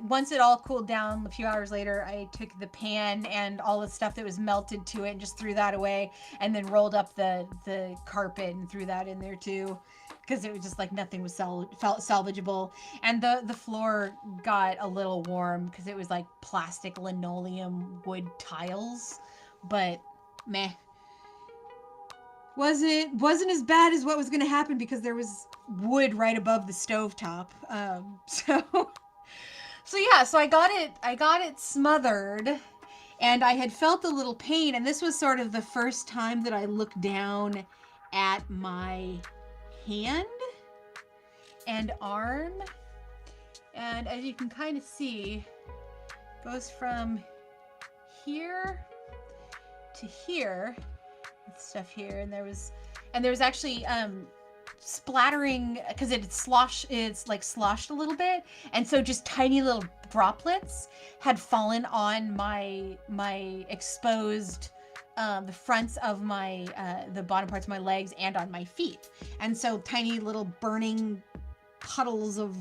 Once it all cooled down a few hours later, I took the pan and all the stuff that was melted to it and just threw that away, and then rolled up the carpet and threw that in there too, because it was just like nothing was felt salvageable. And the floor got a little warm because it was like plastic linoleum wood tiles, but meh. Wasn't as bad as what was going to happen, because there was wood right above the stovetop. So I got it smothered, and I had felt a little pain, and this was sort of the first time that I looked down at my hand and arm, and as you can kind of see, it goes from here to here. Stuff here, and there was actually splattering, because it's like sloshed a little bit, and so just tiny little droplets had fallen on my exposed the fronts of my the bottom parts of my legs and on my feet, and so tiny little burning puddles of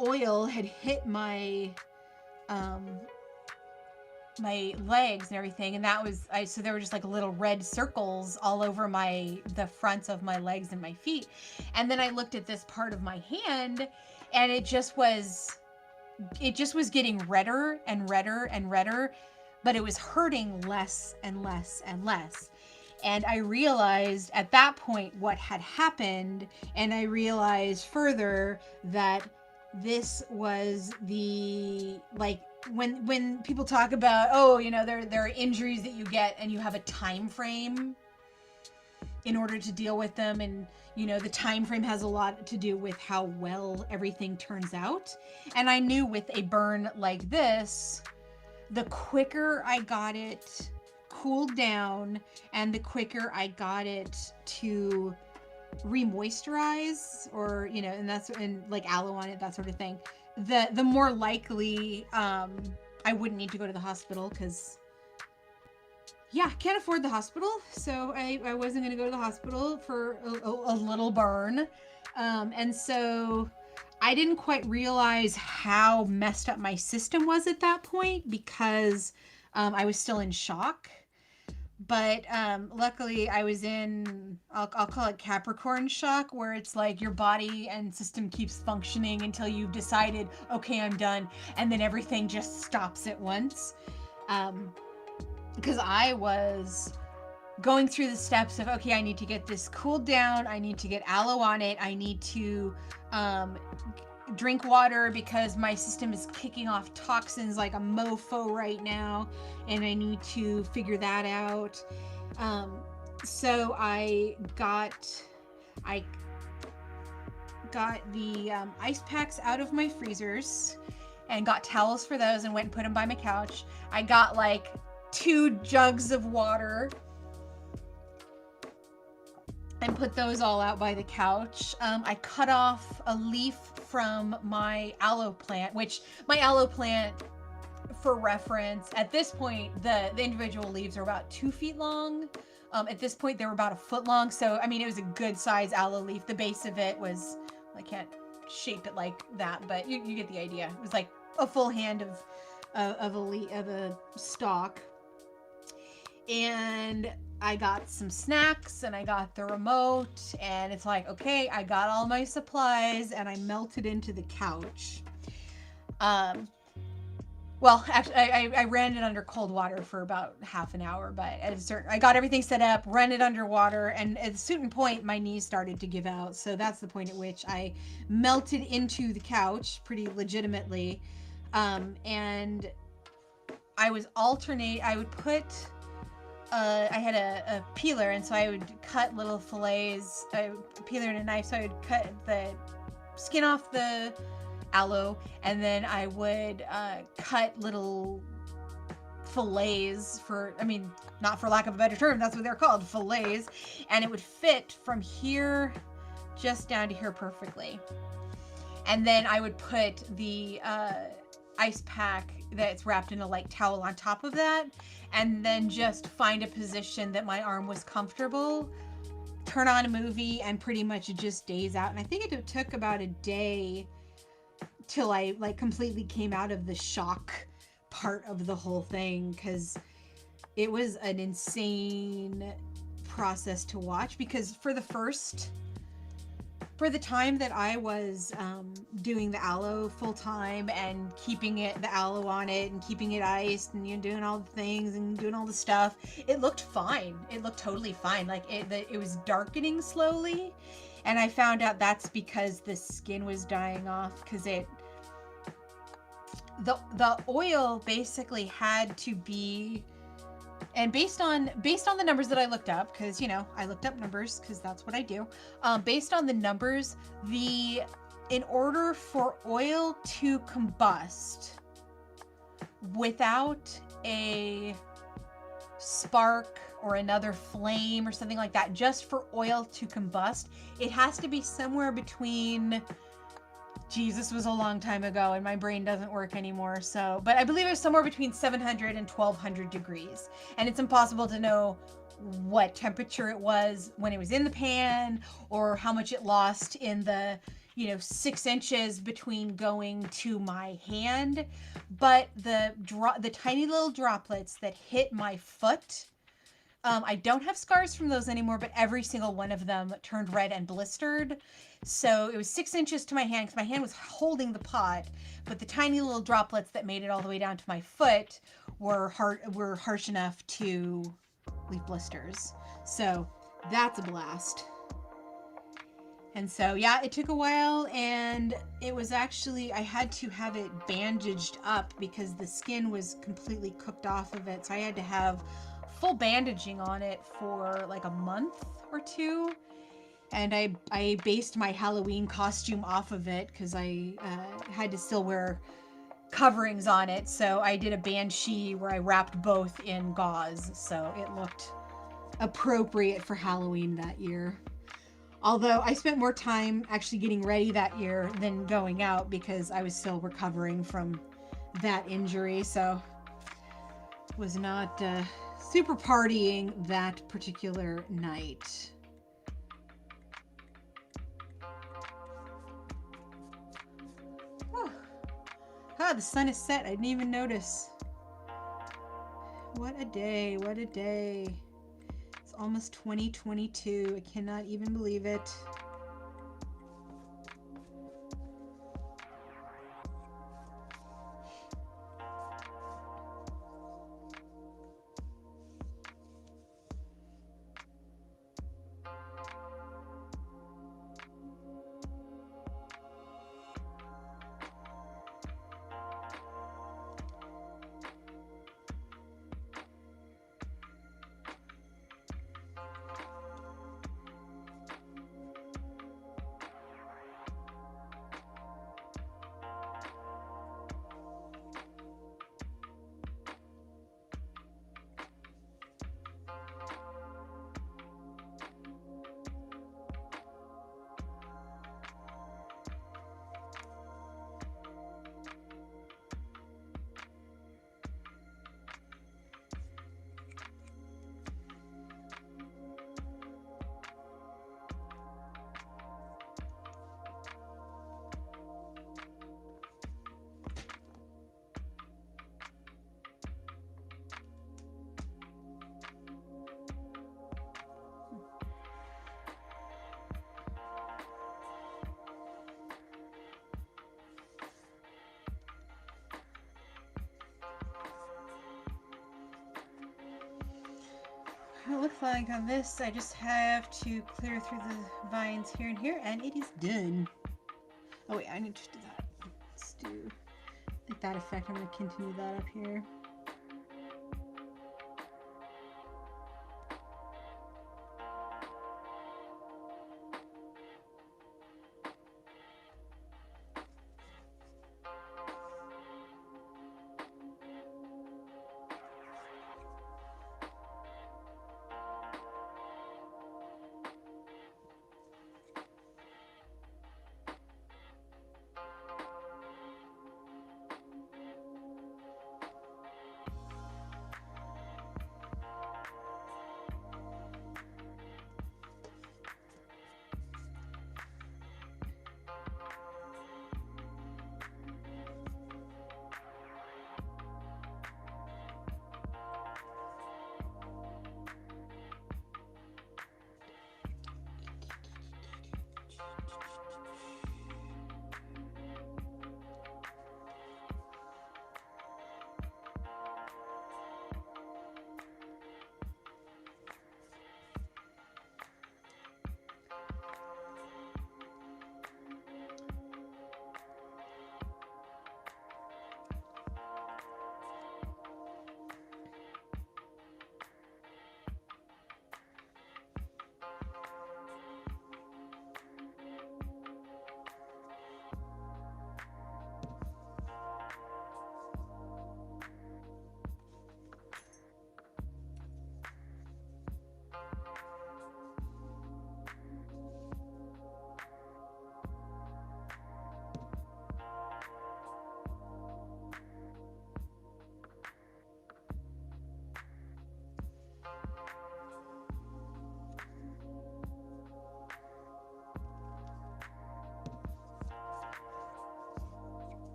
oil had hit my my legs and everything, and so there were just like little red circles all over the fronts of my legs and my feet. And then I looked at this part of my hand, and it just was getting redder and redder and redder, but it was hurting less and less and less. And I realized at that point what had happened, and I realized further that this was when people talk about, there are injuries that you get and you have a time frame in order to deal with them, and the time frame has a lot to do with how well everything turns out. And I knew with a burn like this, the quicker I got it cooled down and the quicker I got it to re-moisturize, or and like aloe on it, that sort of thing, the more likely I wouldn't need to go to the hospital, because can't afford the hospital, so I wasn't going to go to the hospital for a little burn. And so I didn't quite realize how messed up my system was at that point, because I was still in shock. But luckily I was in, I'll call it Capricorn shock, where it's like your body and system keeps functioning until you've decided, okay, I'm done. And then everything just stops at once. Because I was going through the steps of, okay, I need to get this cooled down. I need to get aloe on it. I need to drink water, because my system is kicking off toxins like a mofo right now, and I need to figure that out. So I got the ice packs out of my freezers and got towels for those and went and put them by my couch. I got like 2 jugs of water and put those all out by the couch. I cut off a leaf from my aloe plant, which my aloe plant, for reference, at this point, the individual leaves are about 2 feet long. At this point, they were about 1 foot long. So, I mean, it was a good size aloe leaf. The base of it was, I can't shape it like that, but you get the idea. It was like a full hand of a stalk. And I got some snacks and I got the remote, and it's like, okay, I got all my supplies, and I melted into the couch. Um, well, actually, I ran it under cold water for about half an hour, but I got everything set up, ran it underwater, and at a certain point, my knees started to give out. So that's the point at which I melted into the couch pretty legitimately. And I was alternate. I would put I had a peeler, and so I would cut little fillets. I would peeler and a knife, so I would cut the skin off the aloe, and then I would cut little fillets I mean, not for lack of a better term, that's what they're called, fillets, and it would fit from here just down to here perfectly. And then I would put the ice pack that's wrapped in a light towel on top of that, and then just find a position that my arm was comfortable, turn on a movie, and pretty much just daze out. And I think it took about a day till I like completely came out of the shock part of the whole thing, because it was an insane process to watch. Because for the time that I was doing the aloe full time and keeping the aloe on it and keeping it iced and doing all the things and doing all the stuff, it looked fine. It looked totally fine. Like it was darkening slowly, and I found out that's because the skin was dying off, because the oil basically had to be. And based on the numbers that I looked up, because I looked up numbers because that's what I do. Based on the numbers, in order for oil to combust without a spark or another flame or something like that, just for oil to combust, it has to be somewhere between. Geez, this was a long time ago and my brain doesn't work anymore. So, but I believe it was somewhere between 700 and 1200 degrees. And it's impossible to know what temperature it was when it was in the pan, or how much it lost in the, 6 inches between going to my hand. But the tiny little droplets that hit my foot, I don't have scars from those anymore, but every single one of them turned red and blistered. So it was 6 inches to my hand, because my hand was holding the pot, but the tiny little droplets that made it all the way down to my foot were harsh enough to leave blisters. So that's a blast. And so, yeah, it took a while, and it was actually, I had to have it bandaged up because the skin was completely cooked off of it. So I had to have full bandaging on it for like a month or two. And I based my Halloween costume off of it, because I had to still wear coverings on it. So I did a banshee where I wrapped both in gauze. So it looked appropriate for Halloween that year. Although I spent more time actually getting ready that year than going out, because I was still recovering from that injury. So was not super partying that particular night. Ah, the sun is set. I didn't even notice. What a day. What a day. It's almost 2022. I cannot even believe it. it looks like on this, I just have to clear through the vines here and here, and it is done. Oh wait, I need to do that. Let's do like that effect. I'm going to continue that up here.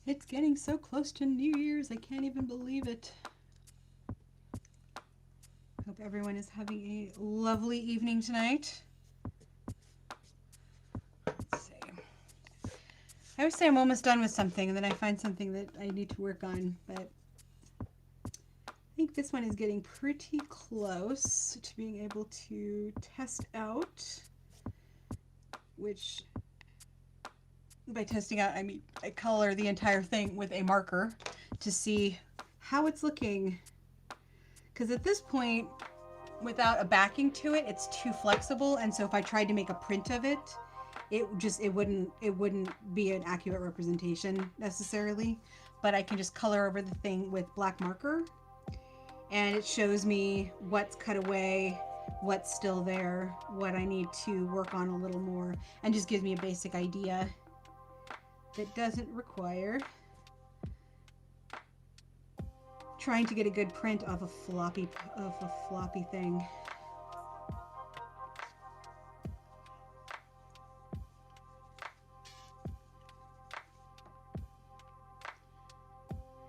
It's getting so close to New Year's, I can't even believe it. Hope everyone is having a lovely evening tonight. Let's see. I always say I'm almost done with something and then I find something that I need to work on, but I think this one is getting pretty close to being able to test out, which by testing out, I mean I color the entire thing with a marker to see how it's looking. Because at this point, without a backing to it, it's too flexible, and so if I tried to make a print of it, it wouldn't be an accurate representation necessarily. But I can just color over the thing with black marker, and it shows me what's cut away, what's still there, what I need to work on a little more, and just gives me a basic idea that doesn't require trying to get a good print of a floppy thing.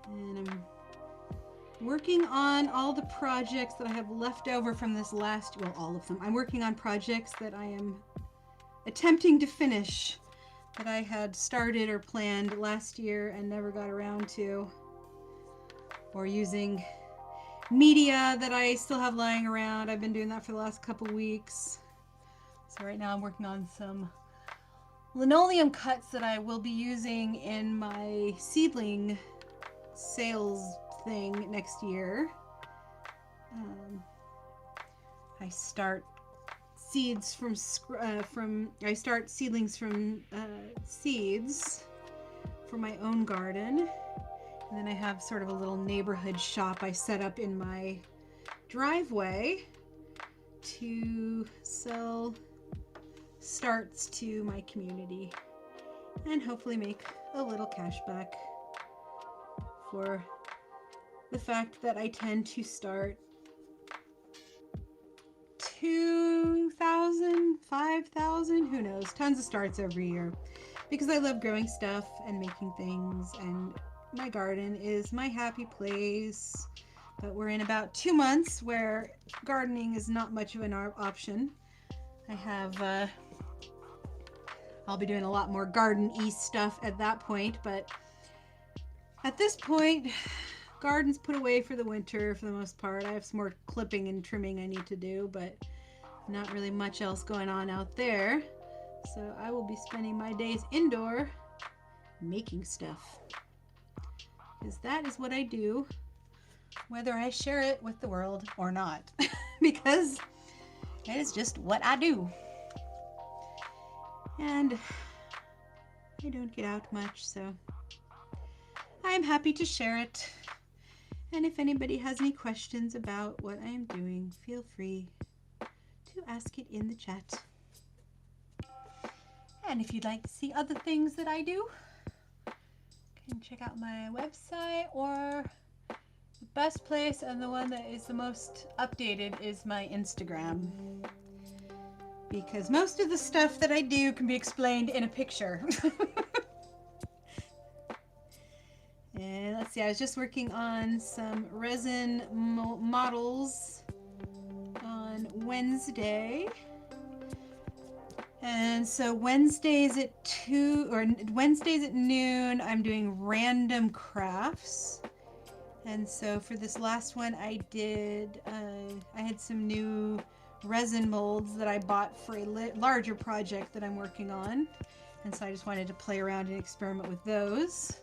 And I'm working on all the projects that I have left over from this last, well, all of them. I'm working on projects that I am attempting to finish that I had started or planned last year and never got around to, or using media that I still have lying around. I've been doing that for the last couple weeks. So right now I'm working on some linoleum cuts that I will be using in my seedling sales thing next year. I start seedlings from seeds for my own garden. And then I have sort of a little neighborhood shop I set up in my driveway to sell starts to my community and hopefully make a little cash back for the fact that I tend to start 2,000, 5,000, who knows, tons of starts every year because I love growing stuff and making things, and my garden is my happy place. But we're in about 2 months where gardening is not much of an option. I have I'll be doing a lot more garden-y stuff at that point, but at this point garden's put away for the winter for the most part. I have some more clipping and trimming I need to do, but not really much else going on out there. So I will be spending my days indoor making stuff, because that is what I do, whether I share it with the world or not, because it is just what I do. And I don't get out much, so I'm happy to share it. And if anybody has any questions about what I am doing, feel free to ask it in the chat. And if you'd like to see other things that I do, you can check out my website, or the best place and the one that is the most updated is my Instagram, because most of the stuff that I do can be explained in a picture. And let's see, I was just working on some resin models on Wednesday. And so Wednesdays at noon, I'm doing random crafts. And so for this last one, I had some new resin molds that I bought for a larger project that I'm working on. And so I just wanted to play around and experiment with those,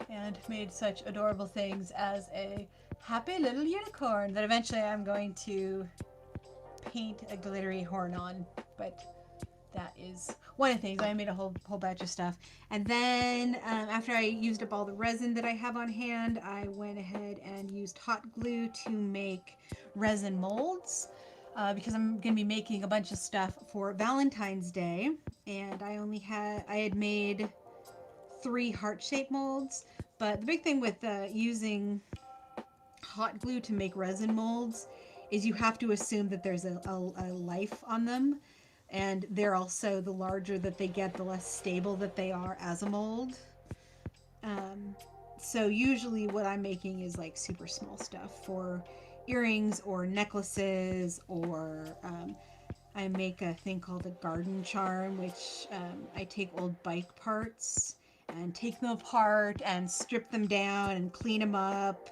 and made such adorable things as a happy little unicorn that eventually I'm going to paint a glittery horn on. But that is one of the things. I made a whole batch of stuff. And then after I used up all the resin that I have on hand, I went ahead and used hot glue to make resin molds, because I'm going to be making a bunch of stuff for Valentine's Day. And I had made 3 heart-shaped molds. But the big thing with using hot glue to make resin molds is you have to assume that there's a life on them. And they're also, the larger that they get, the less stable that they are as a mold. So usually what I'm making is like super small stuff for earrings or necklaces, or I make a thing called a garden charm, which I take old bike parts and take them apart and strip them down and clean them up,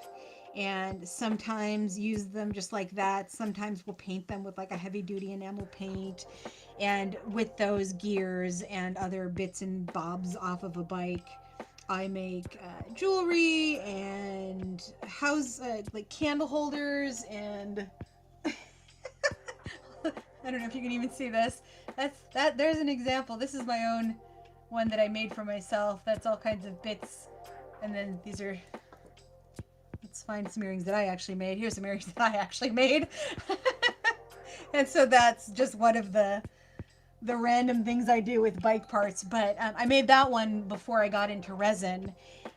and sometimes use them just like that. Sometimes we'll paint them with like a heavy duty enamel paint, and with those gears and other bits and bobs off of a bike, I make jewelry and house like candle holders, and I don't know if you can even see this. That. There's an example. This is my own one that I made for myself. That's all kinds of bits, and then these are. Let's find some earrings that I actually made. Here's some earrings that I actually made, and so that's just one of the random things I do with bike parts. But I made that one before I got into resin,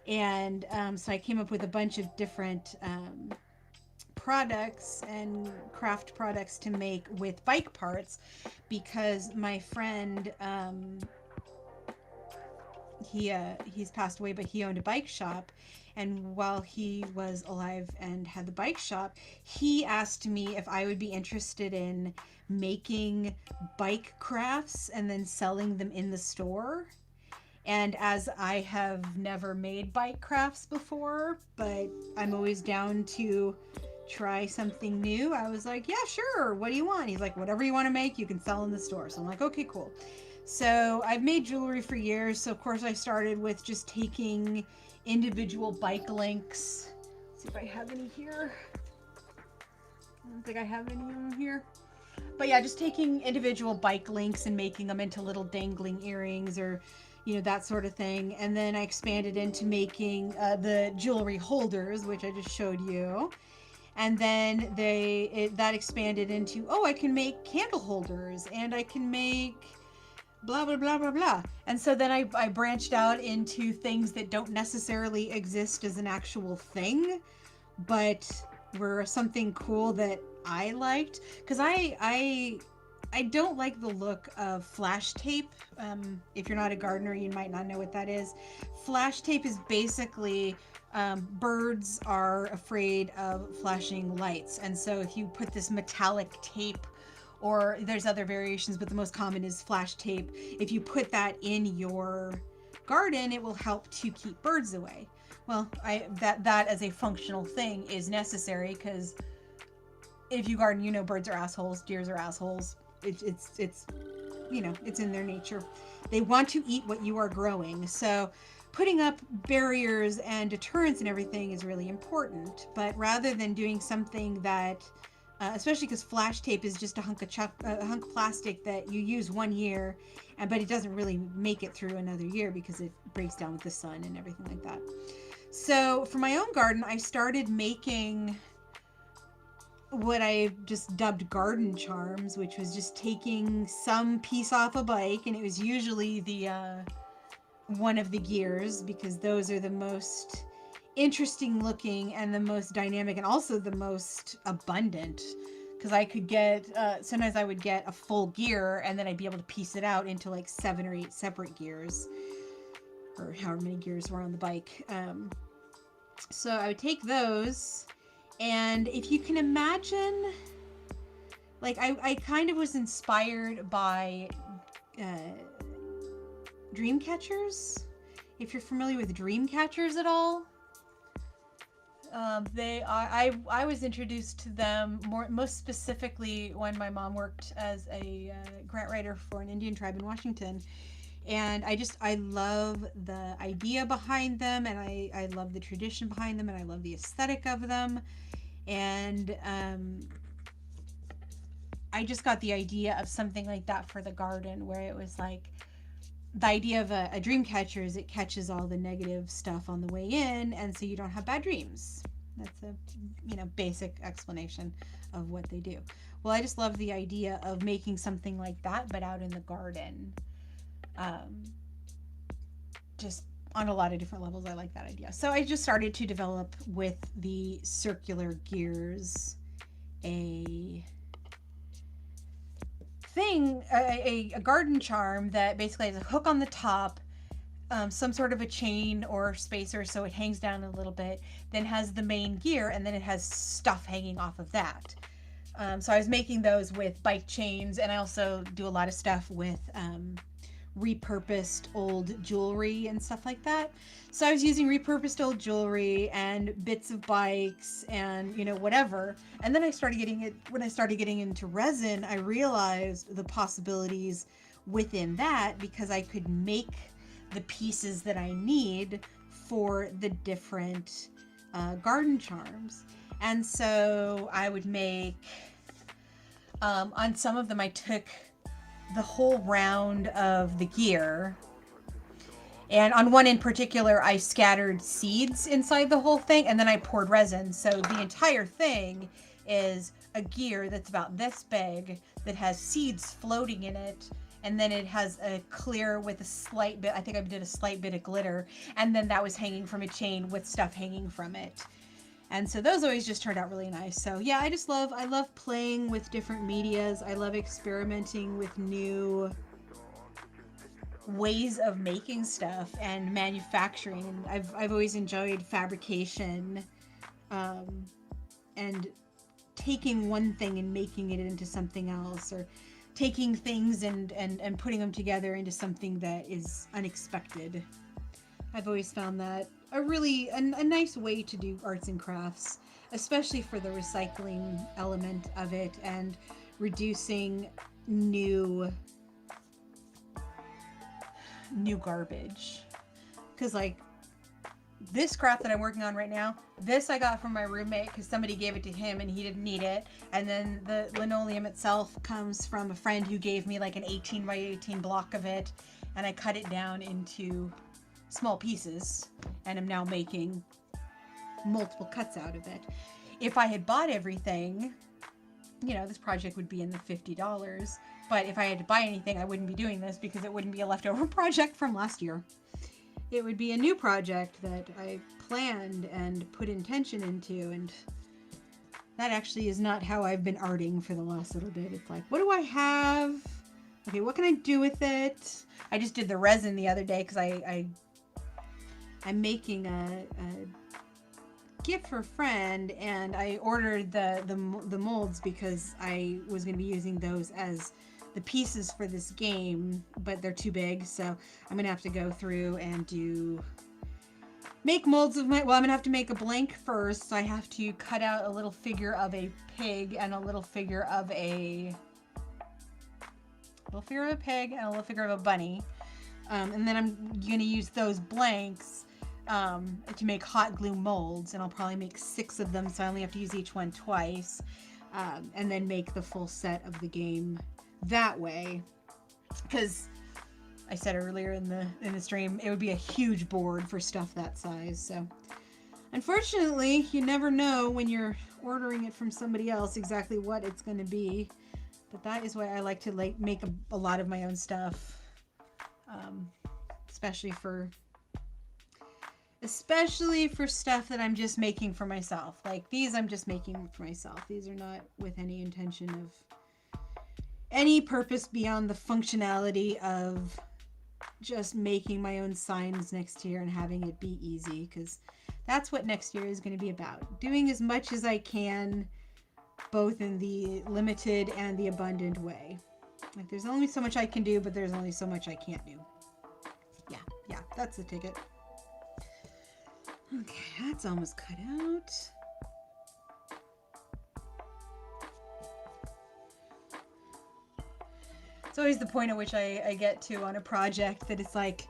and so I came up with a bunch of different products and craft products to make with bike parts, because my friend he's passed away, but he owned a bike shop, and while he was alive and had the bike shop, he asked me if I would be interested in making bike crafts and then selling them in the store. And as I have never made bike crafts before, but I'm always down to try something new, I was like, yeah, sure. What do you want? He's like, whatever you want to make, you can sell in the store. So I'm like, okay, cool. So I've made jewelry for years. So of course I started with just taking individual bike links. Let's see if I have any here. I don't think I have any of them here. But yeah, just taking individual bike links and making them into little dangling earrings, or that sort of thing. And then I expanded into making the jewelry holders, which I just showed you. And then that expanded into, I can make candle holders, and I can make blah blah blah blah blah. And so then I branched out into things that don't necessarily exist as an actual thing, but were something cool that I liked. Because I don't like the look of flash tape. If you're not a gardener, you might not know what that is. Flash tape is basically birds are afraid of flashing lights, and so if you put this metallic tape, or there's other variations, but the most common is flash tape, if you put that in your garden, it will help to keep birds away. Well, that as a functional thing is necessary, because if you garden, birds are assholes, deers are assholes. It's it's in their nature. They want to eat what you are growing. So putting up barriers and deterrents and everything is really important. But rather than doing something that, especially because flash tape is just a hunk of plastic that you use 1 year, but it doesn't really make it through another year because it breaks down with the sun and everything like that. So for my own garden, I started making what I just dubbed garden charms, which was just taking some piece off a bike, and it was usually the one of the gears, because those are the most interesting looking and the most dynamic, and also the most abundant, because I could get sometimes I would get a full gear, and then I'd be able to piece it out into like 7 or 8 separate gears, or however many gears were on the bike. So I would take those, and if you can imagine, like I kind of was inspired by dream catchers. If you're familiar with dream catchers at all, I was introduced to them most specifically when my mom worked as a grant writer for an Indian tribe in Washington, and I love the idea behind them, and I love the tradition behind them, and I love the aesthetic of them, and I just got the idea of something like that for the garden, where it was like, the idea of a dream catcher is it catches all the negative stuff on the way in, and so you don't have bad dreams. That's a basic explanation of what they do. Well, I just love the idea of making something like that, but out in the garden. Just on a lot of different levels, I like that idea. So I just started to develop with the circular gears a thing, a garden charm that basically has a hook on the top, some sort of a chain or spacer so it hangs down a little bit, then has the main gear, and then it has stuff hanging off of that. So I was making those with bike chains, and I also do a lot of stuff with repurposed old jewelry and stuff like that. So I was using repurposed old jewelry and bits of bikes and, you know, whatever. And then when I started getting into resin, I realized the possibilities within that, because I could make the pieces that I need for the different garden charms. And so I would make, on some of them, I took the whole round of the gear. And on one in particular, I scattered seeds inside the whole thing, and then I poured resin. So the entire thing is a gear that's about this big that has seeds floating in it. And then it has a clear with a slight bit, I think I did a slight bit of glitter. And then that was hanging from a chain with stuff hanging from it. And so those always just turned out really nice. So yeah, I love playing with different medias. I love experimenting with new ways of making stuff and manufacturing. And I've always enjoyed fabrication, and taking one thing and making it into something else, or taking things and putting them together into something that is unexpected. I've always found that a nice way to do arts and crafts, especially for the recycling element of it and reducing new garbage. Because like this craft that I'm working on right now, this I got from my roommate because somebody gave it to him and he didn't need it. And then the linoleum itself comes from a friend who gave me like an 18 by 18 block of it, and I cut it down into small pieces and I'm now making multiple cuts out of it. If I had bought everything, you know, this project would be in the $50. But if I had to buy anything, I wouldn't be doing this because it wouldn't be a leftover project from last year. It would be a new project that I planned and put intention into, and that actually is not how I've been arting for the last little bit. It's like, what do I have? Okay, what can I do with it? I just did the resin the other day because I'm making a gift for a friend, and I ordered the molds because I was going to be using those as the pieces for this game, but they're too big, so I'm gonna have to go through and make molds of I'm gonna have to make a blank first, so I have to cut out a little figure of a pig and a little figure of a figure of a bunny, and then I'm gonna use those blanks to make hot glue molds, and I'll probably make 6 of them, so I only have to use each one twice, and then make the full set of the game that way, because I said earlier in the stream, it would be a huge board for stuff that size. So unfortunately, you never know when you're ordering it from somebody else exactly what it's going to be, but that is why I like to make a lot of my own stuff, especially for stuff that I'm just making for myself. Like these, I'm just making for myself. These are not with any intention of any purpose beyond the functionality of just making my own signs next year and having it be easy, because that's what next year is going to be about. Doing as much as I can, both in the limited and the abundant way. Like there's only so much I can do, but there's only so much I can't do. Yeah, that's the ticket. Okay, that's almost cut out. It's always the point at which I get to on a project that it's like,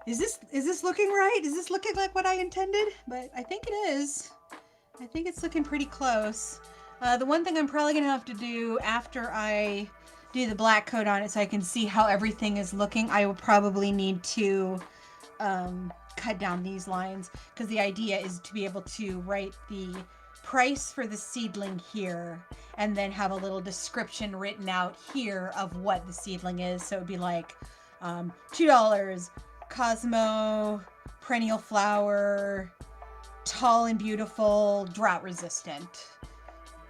is this looking right? Is this looking like what I intended? But I think it is. I think it's looking pretty close. The one thing I'm probably going to have to do after I do the black coat on it so I can see how everything is looking, I will probably need to cut down these lines, because the idea is to be able to write the price for the seedling here and then have a little description written out here of what the seedling is. So it'd be like $2 Cosmo perennial flower, tall and beautiful, drought resistant,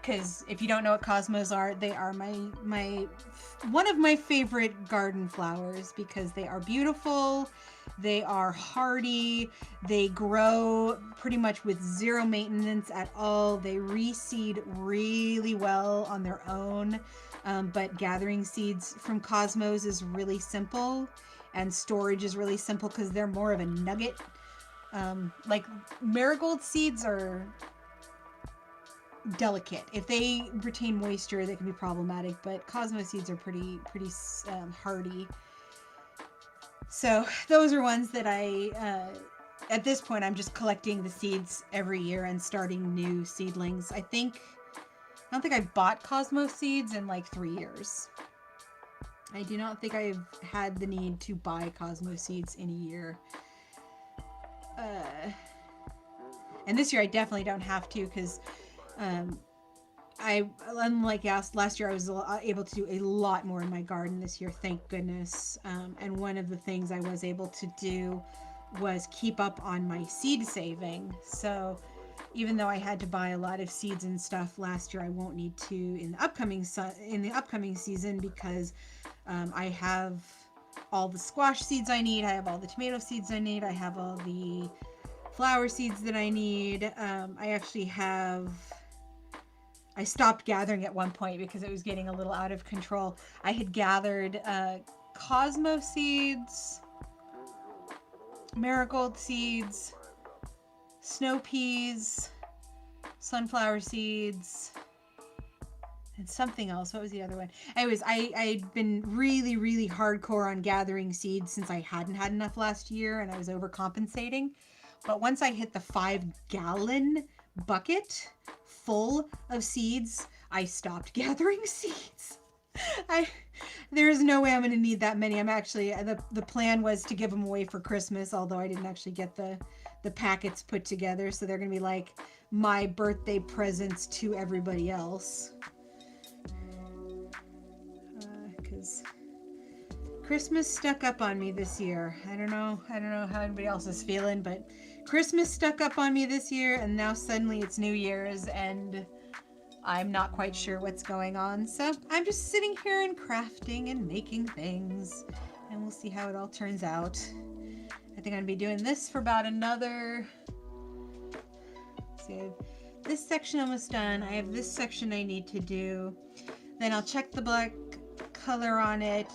because if you don't know what cosmos are, they are my one of my favorite garden flowers because they are beautiful, they are hardy, they grow pretty much with zero maintenance at all. They reseed really well on their own, but gathering seeds from cosmos is really simple, and storage is really simple because they're more of a nugget. Like marigold seeds are delicate. If they retain moisture, they can be problematic, but cosmos seeds are pretty hardy. So those are ones that at this point, I'm just collecting the seeds every year and starting new seedlings. I don't think I've bought cosmos seeds in like 3 years. I do not think I've had the need to buy cosmos seeds in a year. And this year I definitely don't have to because unlike last year, I was able to do a lot more in my garden this year, thank goodness. And one of the things I was able to do was keep up on my seed saving. So even though I had to buy a lot of seeds and stuff last year, I won't need to in the upcoming season because I have all the squash seeds I need. I have all the tomato seeds I need. I have all the flower seeds that I need. I stopped gathering at one point because it was getting a little out of control. I had gathered cosmo seeds, marigold seeds, snow peas, sunflower seeds, and something else. What was the other one? Anyways, I'd been really, really hardcore on gathering seeds since I hadn't had enough last year and I was overcompensating. But once I hit the 5-gallon bucket full of seeds, I stopped gathering seeds. There is no way I'm going to need that many. I'm actually, the plan was to give them away for Christmas, although I didn't actually get the packets put together. So they're going to be like my birthday presents to everybody else. Because Christmas stuck up on me this year. I don't know how anybody else is feeling, but Christmas stuck up on me this year, and now suddenly it's New Year's, and I'm not quite sure what's going on. So I'm just sitting here and crafting and making things, and we'll see how it all turns out. I think I'm gonna be doing this for about another. Let's see, I have this section almost done. I have this section I need to do. Then I'll check the black color on it.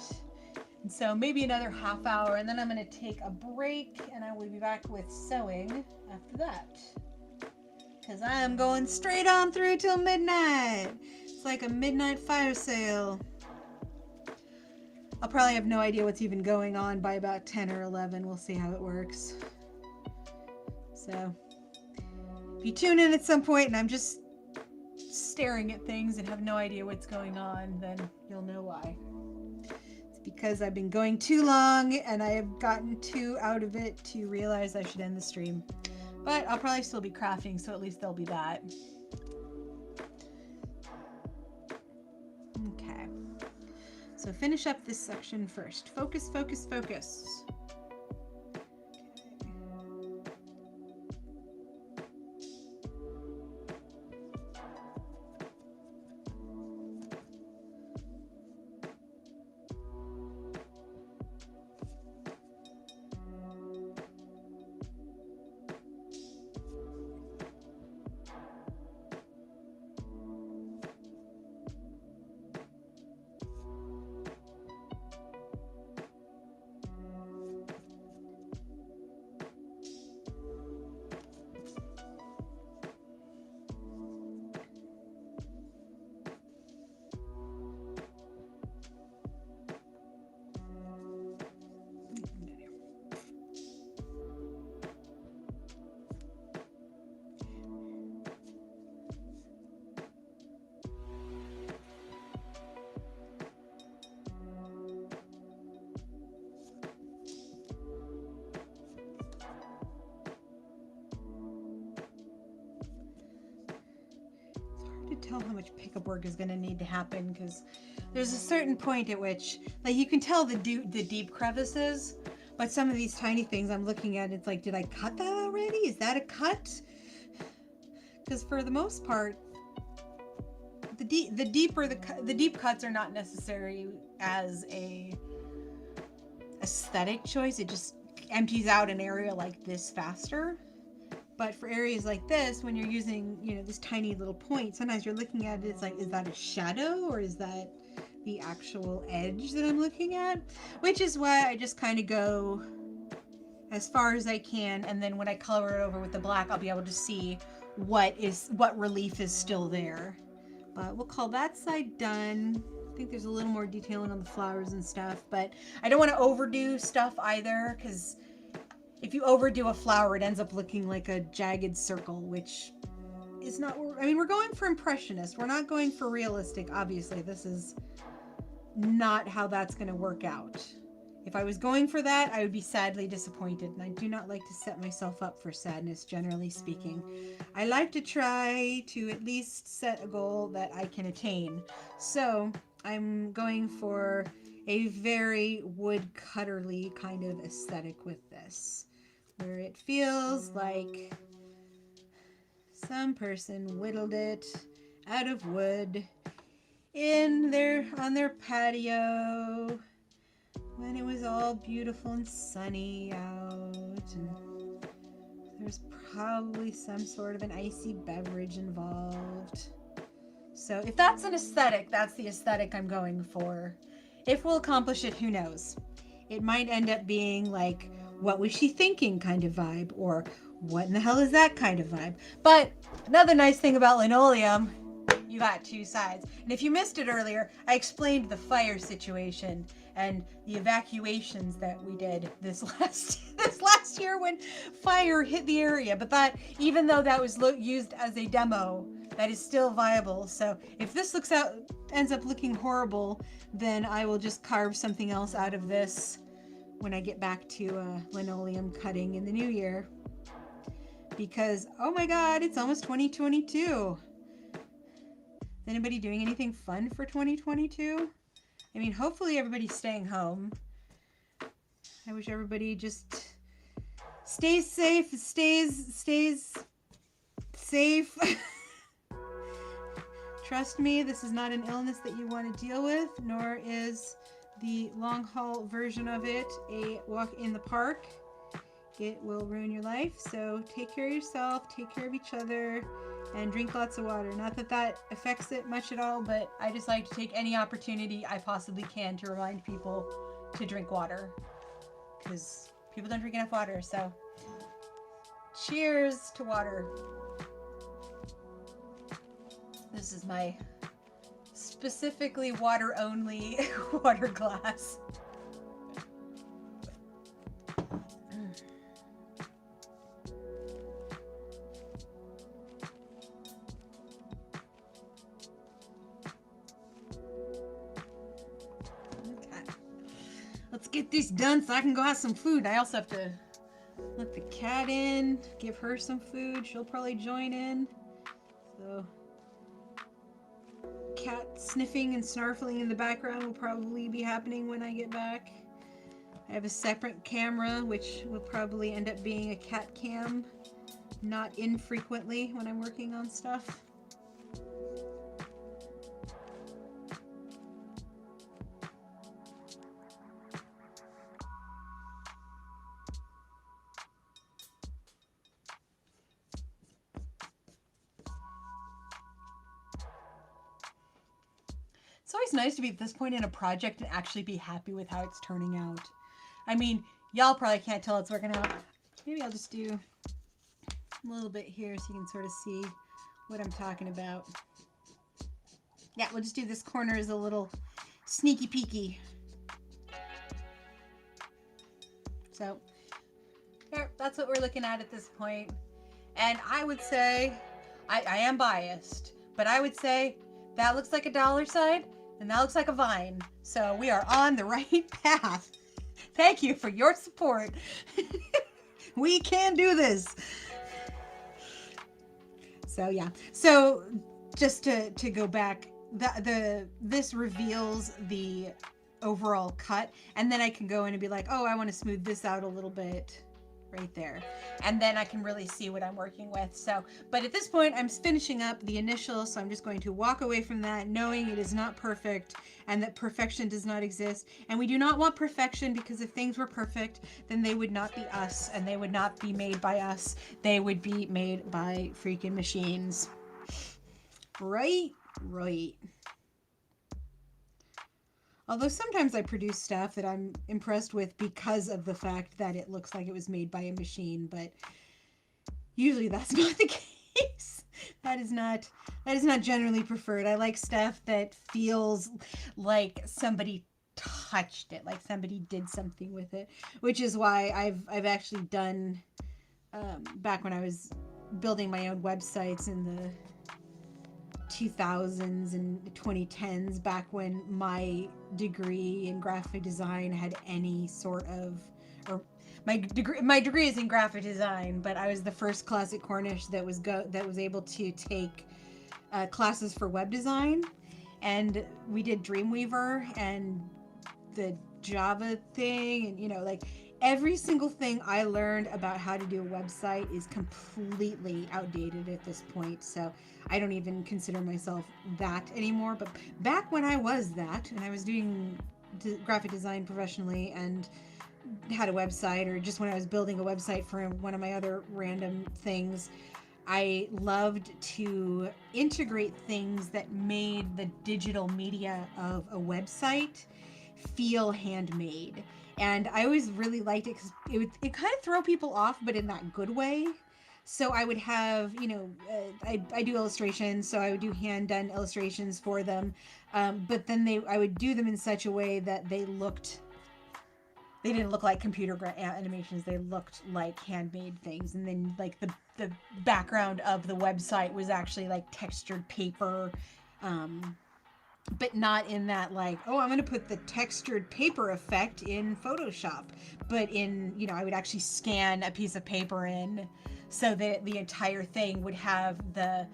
And so maybe another half hour, and then I'm going to take a break, and I will be back with sewing after that. Because I am going straight on through till midnight. It's like a midnight fire sale. I'll probably have no idea what's even going on by about 10 or 11. We'll see how it works. So if you tune in at some point and I'm just staring at things and have no idea what's going on, then you'll know why. Because I've been going too long and I have gotten too out of it to realize I should end the stream. But I'll probably still be crafting, so at least there'll be that. Okay. So finish up this section first. Focus, focus, focus. Tell how much pickup work is going to need to happen because there's a certain point at which, like, you can tell the deep crevices, but some of these tiny things I'm looking at, it's like, did I cut that already? Is that a cut? Because for the most part, the deep cuts are not necessary as a aesthetic choice. It just empties out an area like this faster. But for areas like this, when you're using, this tiny little point, sometimes you're looking at it, it's like, is that a shadow or is that the actual edge that I'm looking at? Which is why I just kind of go as far as I can, and then when I color it over with the black, I'll be able to see what relief is still there. But we'll call that side done. I think there's a little more detailing on the flowers and stuff, but I don't want to overdo stuff either, because if you overdo a flower, it ends up looking like a jagged circle, which is not, we're going for impressionist. We're not going for realistic. Obviously, this is not how that's going to work out. If I was going for that, I would be sadly disappointed, and I do not like to set myself up for sadness, generally speaking. I like to try to at least set a goal that I can attain. So I'm going for a very woodcutterly kind of aesthetic with this, where it feels like some person whittled it out of wood on their patio when it was all beautiful and sunny out, and there's probably some sort of an icy beverage involved. So if that's an aesthetic, that's the aesthetic I'm going for. If we'll accomplish it, who knows? It might end up being like, what was she thinking kind of vibe, or what in the hell is that kind of vibe? But another nice thing about linoleum, you got two sides. And if you missed it earlier, I explained the fire situation and the evacuations that we did this last year when fire hit the area. But that, even though that was used as a demo, that is still viable. So if this ends up looking horrible, then I will just carve something else out of this when I get back to linoleum cutting in the new year. Because, oh my God, it's almost 2022. Is anybody doing anything fun for 2022? I mean, hopefully everybody's staying home. I wish everybody just stays safe, stays safe. Trust me, this is not an illness that you want to deal with, nor is the long haul version of it a walk in the park. It will ruin your life. So take care of yourself, take care of each other, and drink lots of water. Not that that affects it much at all, but I just like to take any opportunity I possibly can to remind people to drink water, because people don't drink enough water. So cheers to water. This is my specifically water only water glass. Let's get this done so I can go have some food. I also have to let the cat in, give her some food. She'll probably join in. So cat sniffing and snarfling in the background will probably be happening when I get back. I have a separate camera, which will probably end up being a cat cam, not infrequently when I'm working on stuff. It's always nice to be at this point in a project and actually be happy with how it's turning out. I mean, y'all probably can't tell it's working out. Maybe I'll just do a little bit here so you can sort of see what I'm talking about. Yeah, we'll just do this corner as a little sneaky peeky. So, yeah, that's what we're looking at this point. And I would say, I am biased, but I would say that looks like a dollar sign. And that looks like a vine. So we are on the right path. Thank you for your support. We can do this. So yeah. So just to go back, this reveals the overall cut, and then I can go in and be like, oh, I want to smooth this out a little bit. right there. And then I can really see what I'm working with. So, but at this point, I'm finishing up the initial, so I'm just going to walk away from that knowing it is not perfect and that perfection does not exist. And we do not want perfection, because if things were perfect, then they would not be us and they would not be made by us. They would be made by freaking machines. Right? Right. Although sometimes I produce stuff that I'm impressed with because of the fact that it looks like it was made by a machine, but usually that's not the case. That is not generally preferred. I like stuff that feels like somebody touched it, like somebody did something with it, which is why I've actually done back when I was building my own websites in the 2000s and 2010s, back when my degree in graphic design had any sort of, or my degree is in graphic design, but I was the first class at Cornish that was able to take classes for web design, and we did Dreamweaver and the Java thing, and like every single thing I learned about how to do a website is completely outdated at this point. So I don't even consider myself that anymore. But back when I was that, and I was doing graphic design professionally and had a website, or just when I was building a website for one of my other random things, I loved to integrate things that made the digital media of a website feel handmade. And I always really liked it because it kind of throw people off, but in that good way. So I would have, I do illustrations, so I would do hand done illustrations for them. But then I would do them in such a way that they didn't look like computer animations. They looked like handmade things. And then like the background of the website was actually like textured paper, but not in that like, oh, I'm going to put the textured paper effect in Photoshop, but in, I would actually scan a piece of paper in so that the entire thing would have the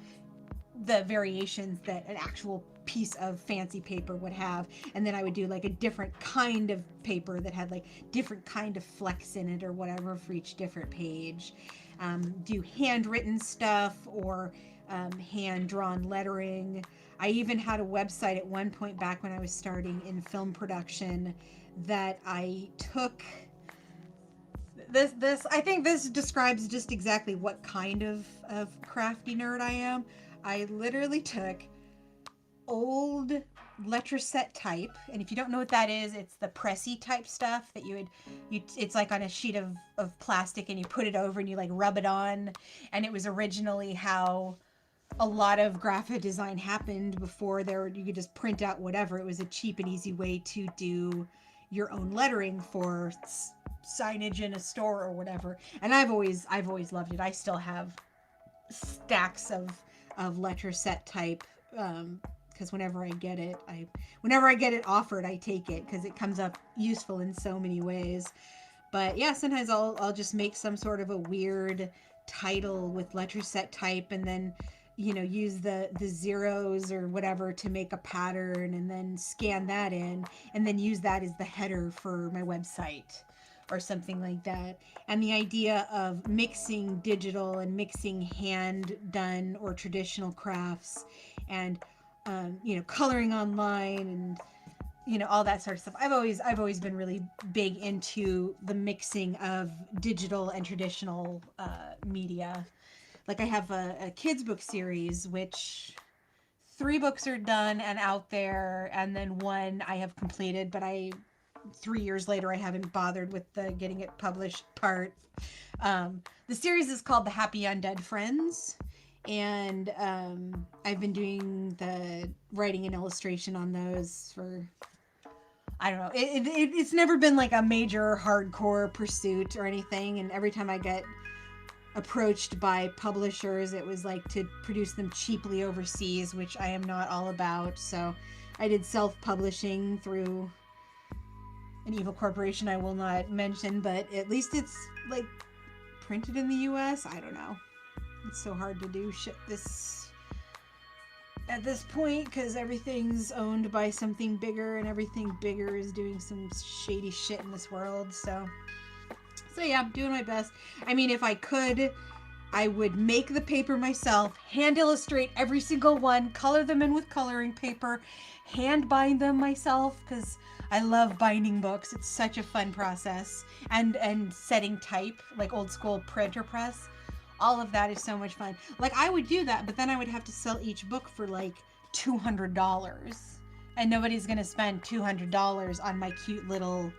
variations that an actual piece of fancy paper would have. And then I would do like a different kind of paper that had like different kind of flecks in it or whatever for each different page. Do handwritten stuff or hand-drawn lettering. I even had a website at one point back when I was starting in film production that I took this I think this describes just exactly what kind of crafty nerd I am. I literally took old letter-set type, and if you don't know what that is, it's the pressy type stuff that it's like on a sheet of plastic, and you put it over and you like rub it on. And it was originally how a lot of graphic design happened before you could just print out whatever. It was a cheap and easy way to do your own lettering for signage in a store or whatever. And I've always loved it. I still have stacks of letter set type, because whenever I get it offered, I take it because it comes up useful in so many ways. But yeah, sometimes I'll just make some sort of a weird title with letter set type, and then use the zeros or whatever to make a pattern, and then scan that in, and then use that as the header for my website or something like that. And the idea of mixing digital and mixing hand done or traditional crafts, and coloring online, and all that sort of stuff. I've always been really big into the mixing of digital and traditional media. Like I have a kids book series, which 3 books are done and out there, and then 1 I have completed, but 3 years later I haven't bothered with the getting it published part. The series is called The Happy Undead Friends, and I've been doing the writing and illustration on those for, I don't know, it's never been like a major hardcore pursuit or anything, and every time I get approached by publishers, it was like to produce them cheaply overseas, which I am not all about. So I did self-publishing through an evil corporation I will not mention, but at least it's like printed in the US. I don't know. It's so hard to do shit this at this point because everything's owned by something bigger, and everything bigger is doing some shady shit in this world. So So yeah, I'm doing my best. I mean, if I could, I would make the paper myself, hand illustrate every single one, color them in with coloring paper, hand bind them myself because I love binding books. It's such a fun process. And setting type, like old school printer press. All of that is so much fun. Like I would do that, but then I would have to sell each book for like $200. And nobody's going to spend $200 on my cute little,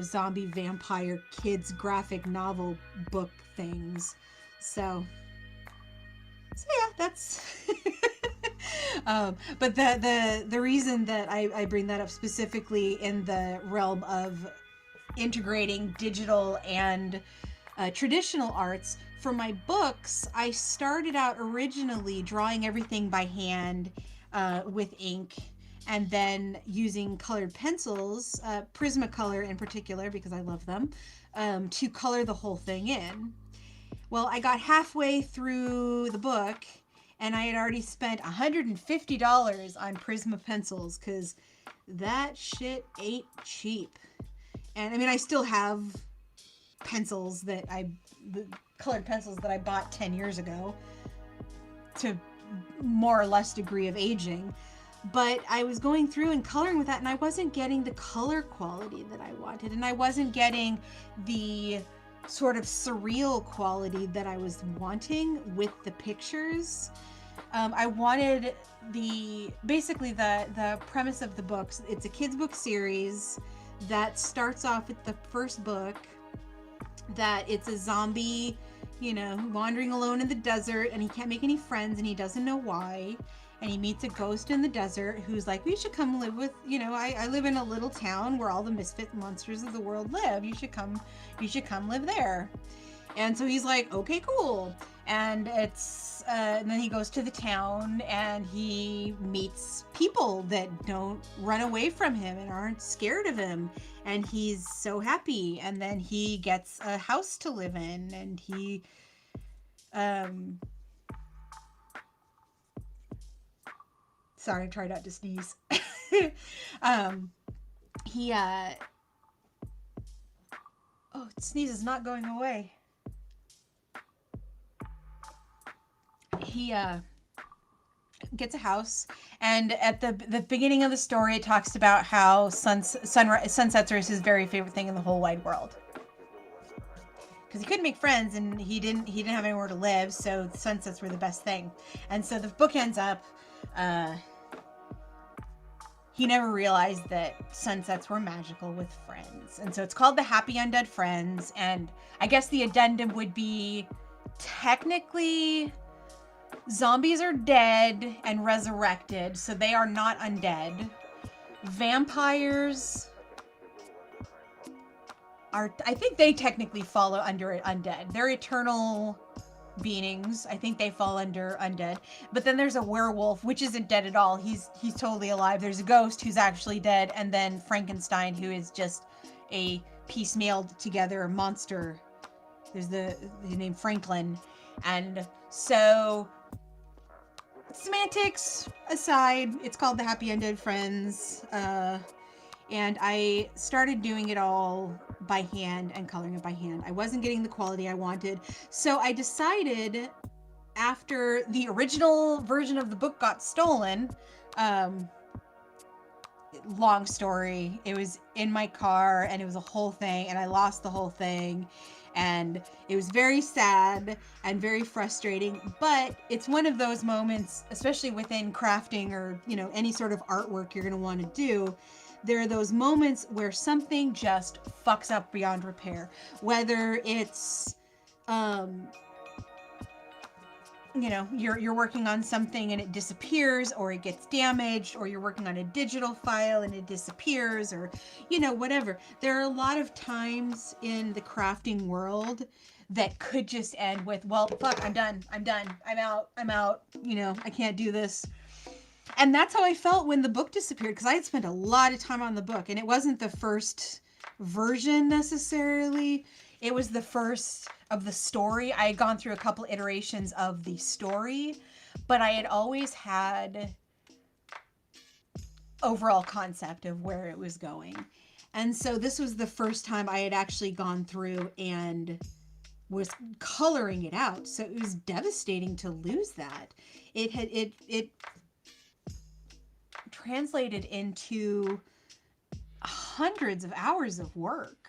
zombie vampire kids graphic novel book things. So yeah, that's. But the reason that I bring that up specifically in the realm of integrating digital and traditional arts for my books, I started out originally drawing everything by hand with ink. And then using colored pencils, Prismacolor in particular, because I love them, to color the whole thing in. Well, I got halfway through the book and I had already spent $150 on Prisma pencils because that shit ain't cheap. And I mean, I still have pencils the colored pencils that I bought 10 years ago to more or less degree of aging. But I was going through and coloring with that and I wasn't getting the color quality that I wanted. And I wasn't getting the sort of surreal quality that I was wanting with the pictures. I wanted basically the premise of the books. It's a kids book series that starts off with the first book that it's a zombie, wandering alone in the desert and he can't make any friends and he doesn't know why. And he meets a ghost in the desert who's like, we should come live with, I live in a little town where all the misfit monsters of the world live. You should come live there. And so he's like, okay, cool. And and then he goes to the town and he meets people that don't run away from him and aren't scared of him. And he's so happy. And then he gets a house to live in and he, sorry, I tried not to sneeze. Sneeze is not going away. He gets a house, and at the beginning of the story, it talks about how sunsets are his very favorite thing in the whole wide world. Because he couldn't make friends, and he didn't have anywhere to live, so the sunsets were the best thing. And so the book ends up. He never realized that sunsets were magical with friends. And so it's called The Happy Undead Friends. And I guess the addendum would be technically zombies are dead and resurrected, so they are not undead. Vampires I think they technically fall under undead. They're eternal beings. I think they fall under undead. But then there's a werewolf, which isn't dead at all. He's totally alive. There's a ghost who's actually dead, and then Frankenstein, who is just a piecemealed together monster. There's his name Franklin. And so semantics aside, it's called The Happy Undead Friends. And I started doing it all by hand and coloring it by hand. I wasn't getting the quality I wanted. So I decided, after the original version of the book got stolen, long story, it was in my car and it was a whole thing and I lost the whole thing. And it was very sad and very frustrating, but it's one of those moments, especially within crafting or, any sort of artwork you're going to want to do. There are those moments where something just fucks up beyond repair. Whether it's, you're working on something and it disappears, or it gets damaged, or you're working on a digital file and it disappears, or, whatever. There are a lot of times in the crafting world that could just end with, well, fuck, I'm done, I'm out, I can't do this. And that's how I felt when the book disappeared, because I had spent a lot of time on the book, and it wasn't the first version necessarily. It was the first of the story. I had gone through a couple iterations of the story, but I had always had overall concept of where it was going. And so this was the first time I had actually gone through and was coloring it out. So it was devastating to lose that. It translated into hundreds of hours of work,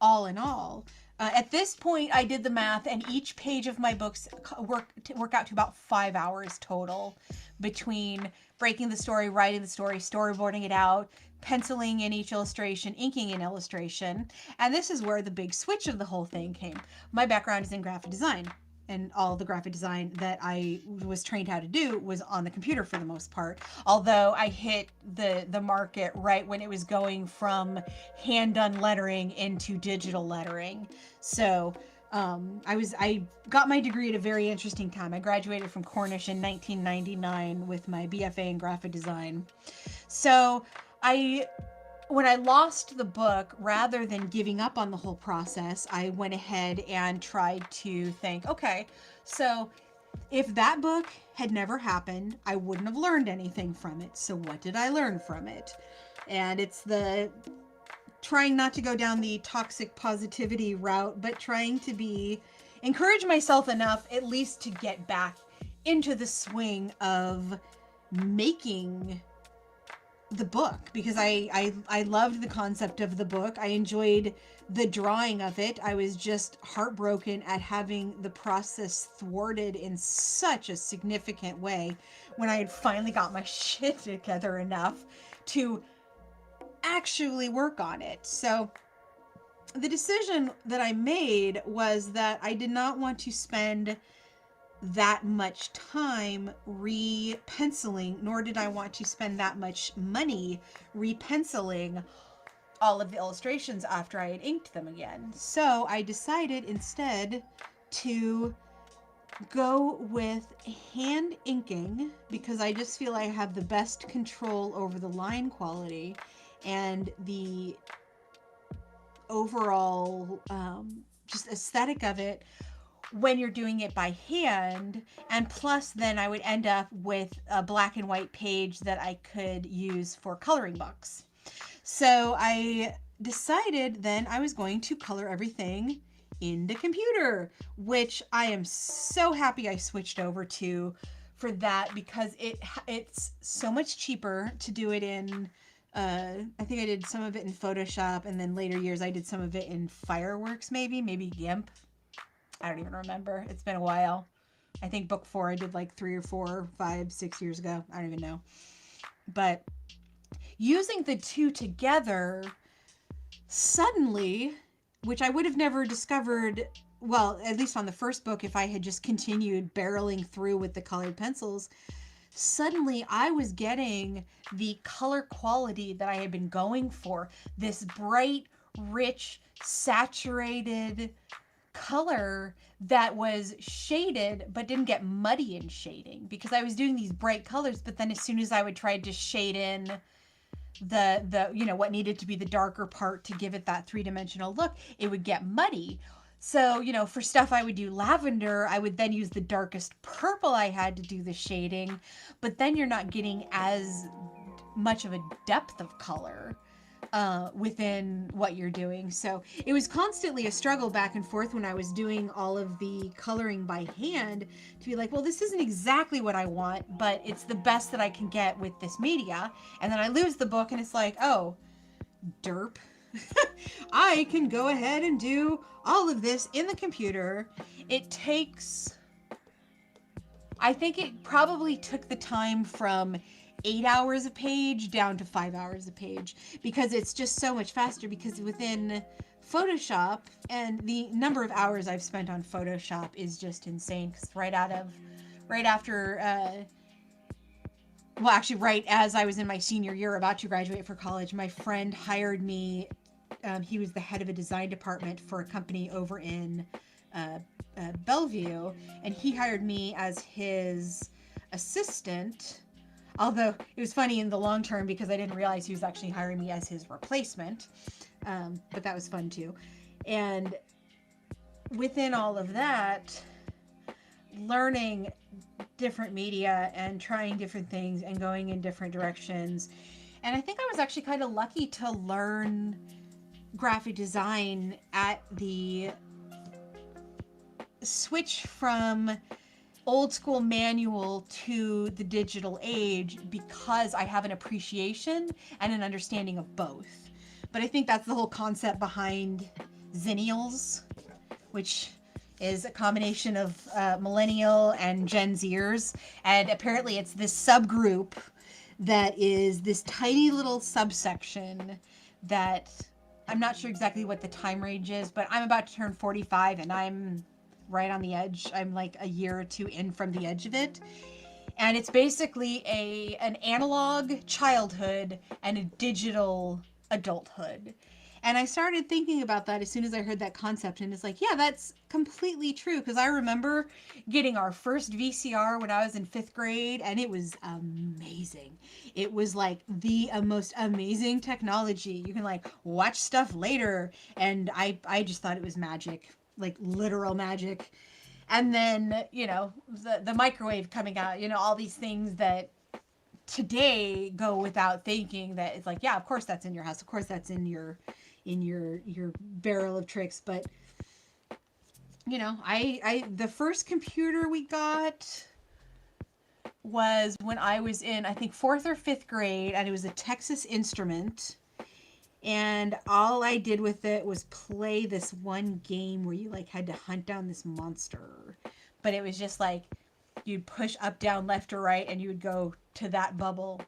all in all. At this point, I did the math, and each page of my books work out to about 5 hours total between breaking the story, writing the story, storyboarding it out, penciling in each illustration, inking an illustration. And this is where the big switch of the whole thing came. My background is in graphic design, and all the graphic design that I was trained how to do was on the computer for the most part. Although I hit the market right when it was going from hand done lettering into digital lettering. So I got my degree at a very interesting time. I graduated from Cornish in 1999 with my BFA in graphic design. So I when I lost the book, rather than giving up on the whole process, I went ahead and tried to think, okay, so if that book had never happened, I wouldn't have learned anything from it. So what did I learn from it? And it's the trying not to go down the toxic positivity route, but trying to encourage myself enough at least to get back into the swing of making the book, because I loved the concept of the book. I enjoyed the drawing of it. I was just heartbroken at having the process thwarted in such a significant way when I had finally got my shit together enough to actually work on it. So the decision that I made was that I did not want to spend that much time repenciling, nor did I want to spend that much money repenciling all of the illustrations after I had inked them again. So I decided instead to go with hand inking, because I just feel I have the best control over the line quality and the overall just aesthetic of it when you're doing it by hand. And plus then I would end up with a black and white page that I could use for coloring books. So I decided then I was going to color everything in the computer, which I am so happy I switched over to for that, because it's so much cheaper to do it in I think I did some of it in Photoshop, and then later years I did some of it in Fireworks, maybe GIMP. I don't even remember. It's been a while. I think book 4 I did like 3 or 4, 5, 6 years ago. I don't even know. But using the two together, suddenly, which I would have never discovered, well, at least on the first book, if I had just continued barreling through with the colored pencils, suddenly I was getting the color quality that I had been going for. This bright, rich, saturated color that was shaded but didn't get muddy in shading, because I was doing these bright colors, but then as soon as I would try to shade in the what needed to be the darker part to give it that three-dimensional look, it would get muddy. So, for stuff I would do lavender, I would then use the darkest purple I had to do the shading, but then you're not getting as much of a depth of color within what you're doing. So it was constantly a struggle back and forth when I was doing all of the coloring by hand to be like, well, this isn't exactly what I want, but it's the best that I can get with this media. And then I lose the book and it's like, oh, derp. I can go ahead and do all of this in the computer. I think it probably took the time from 8 hours a page down to 5 hours a page, because it's just so much faster. Because within Photoshop, and the number of hours I've spent on Photoshop is just insane, because right as I was in my senior year about to graduate for college, my friend hired me. He was the head of a design department for a company over in Bellevue, and he hired me as his assistant. Although it was funny in the long term, because I didn't realize he was actually hiring me as his replacement. But that was fun too. And within all of that, learning different media and trying different things and going in different directions And I think I was actually kind of lucky to learn graphic design at the switch from old school manual to the digital age, because I have an appreciation and an understanding of both. But I think that's the whole concept behind Zennials, which is a combination of millennial and Gen Zers. And apparently it's this subgroup that is this tiny little subsection that I'm not sure exactly what the time range is, but I'm about to turn 45 and I'm right on the edge. I'm like a year or two in from the edge of it. And it's basically an analog childhood and a digital adulthood. And I started thinking about that as soon as I heard that concept. And it's like, yeah, that's completely true. Because I remember getting our first VCR when I was in 5th grade, and it was amazing. It was like the most amazing technology. You can like watch stuff later. And I just thought it was magic, like literal magic. And then, you know, the microwave coming out, you know, all these things that today go without thinking, that it's like, yeah, of course that's in your house. Of course that's in your barrel of tricks. But you know, I the first computer we got was when I was in, I think, 4th or 5th grade, and it was a Texas Instrument. And all I did with it was play this one game where you like had to hunt down this monster. But it was just like you'd push up, down, left, or right, and you would go to that bubble.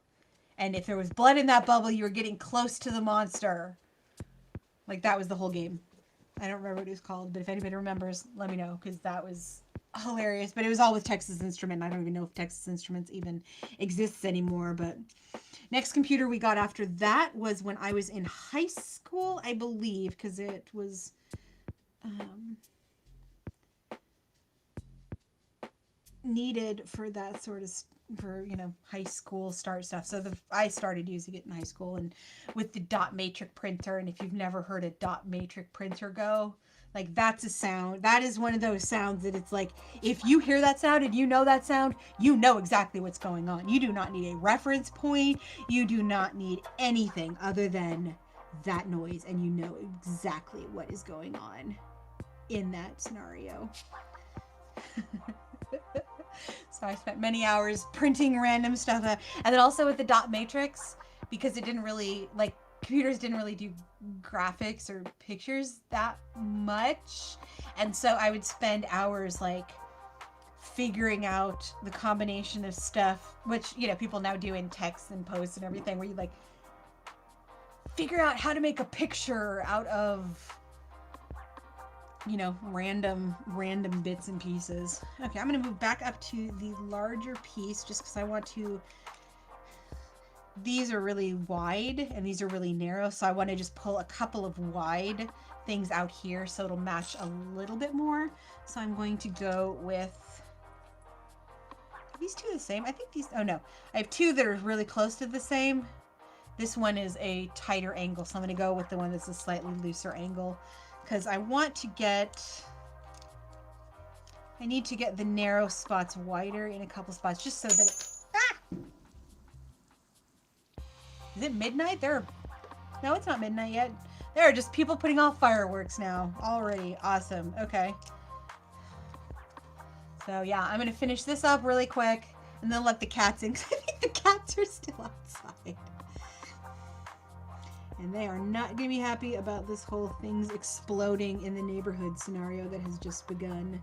And if there was blood in that bubble, you were getting close to the monster. Like, that was the whole game. I don't remember what it was called, but if anybody remembers, let me know, because that was hilarious. But it was all with Texas Instrument. I don't even know if Texas Instruments even exists anymore. But next computer we got after that was when I was in high school, I believe, because it was needed for that sort of for, you know, high school start stuff. So I started using it in high school, and with the dot matrix printer. And if you've never heard a dot matrix printer go, like, that's a sound. That is one of those sounds that it's like, if you hear that sound and you know that sound, you know exactly what's going on. You do not need a reference point. You do not need anything other than that noise, and you know exactly what is going on in that scenario. So I spent many hours printing random stuff. And then also with the dot matrix, because it didn't really, like, computers didn't really do graphics or pictures that much. And so I would spend hours, like, figuring out the combination of stuff, which, you know, people now do in text and posts and everything, where you, like, figure out how to make a picture out of, you know, random bits and pieces. Okay, I'm going to move back up to the larger piece just because I want to... These are really wide and these are really narrow, so I want to just pull a couple of wide things out here so it'll match a little bit more. So I'm going to go with... Are these two the same? I think these... Oh, no. I have two that are really close to the same. This one is a tighter angle, so I'm going to go with the one that's a slightly looser angle, because I want to get... I need to get the narrow spots wider in a couple spots, just so that it... Ah! Is it midnight? No, it's not midnight yet. There are just people putting off fireworks now. Already. Awesome. Okay. So, yeah, I'm going to finish this up really quick, and then let the cats in, because I think the cats are still outside. And they are not going to be happy about this whole thing's exploding in the neighborhood scenario that has just begun.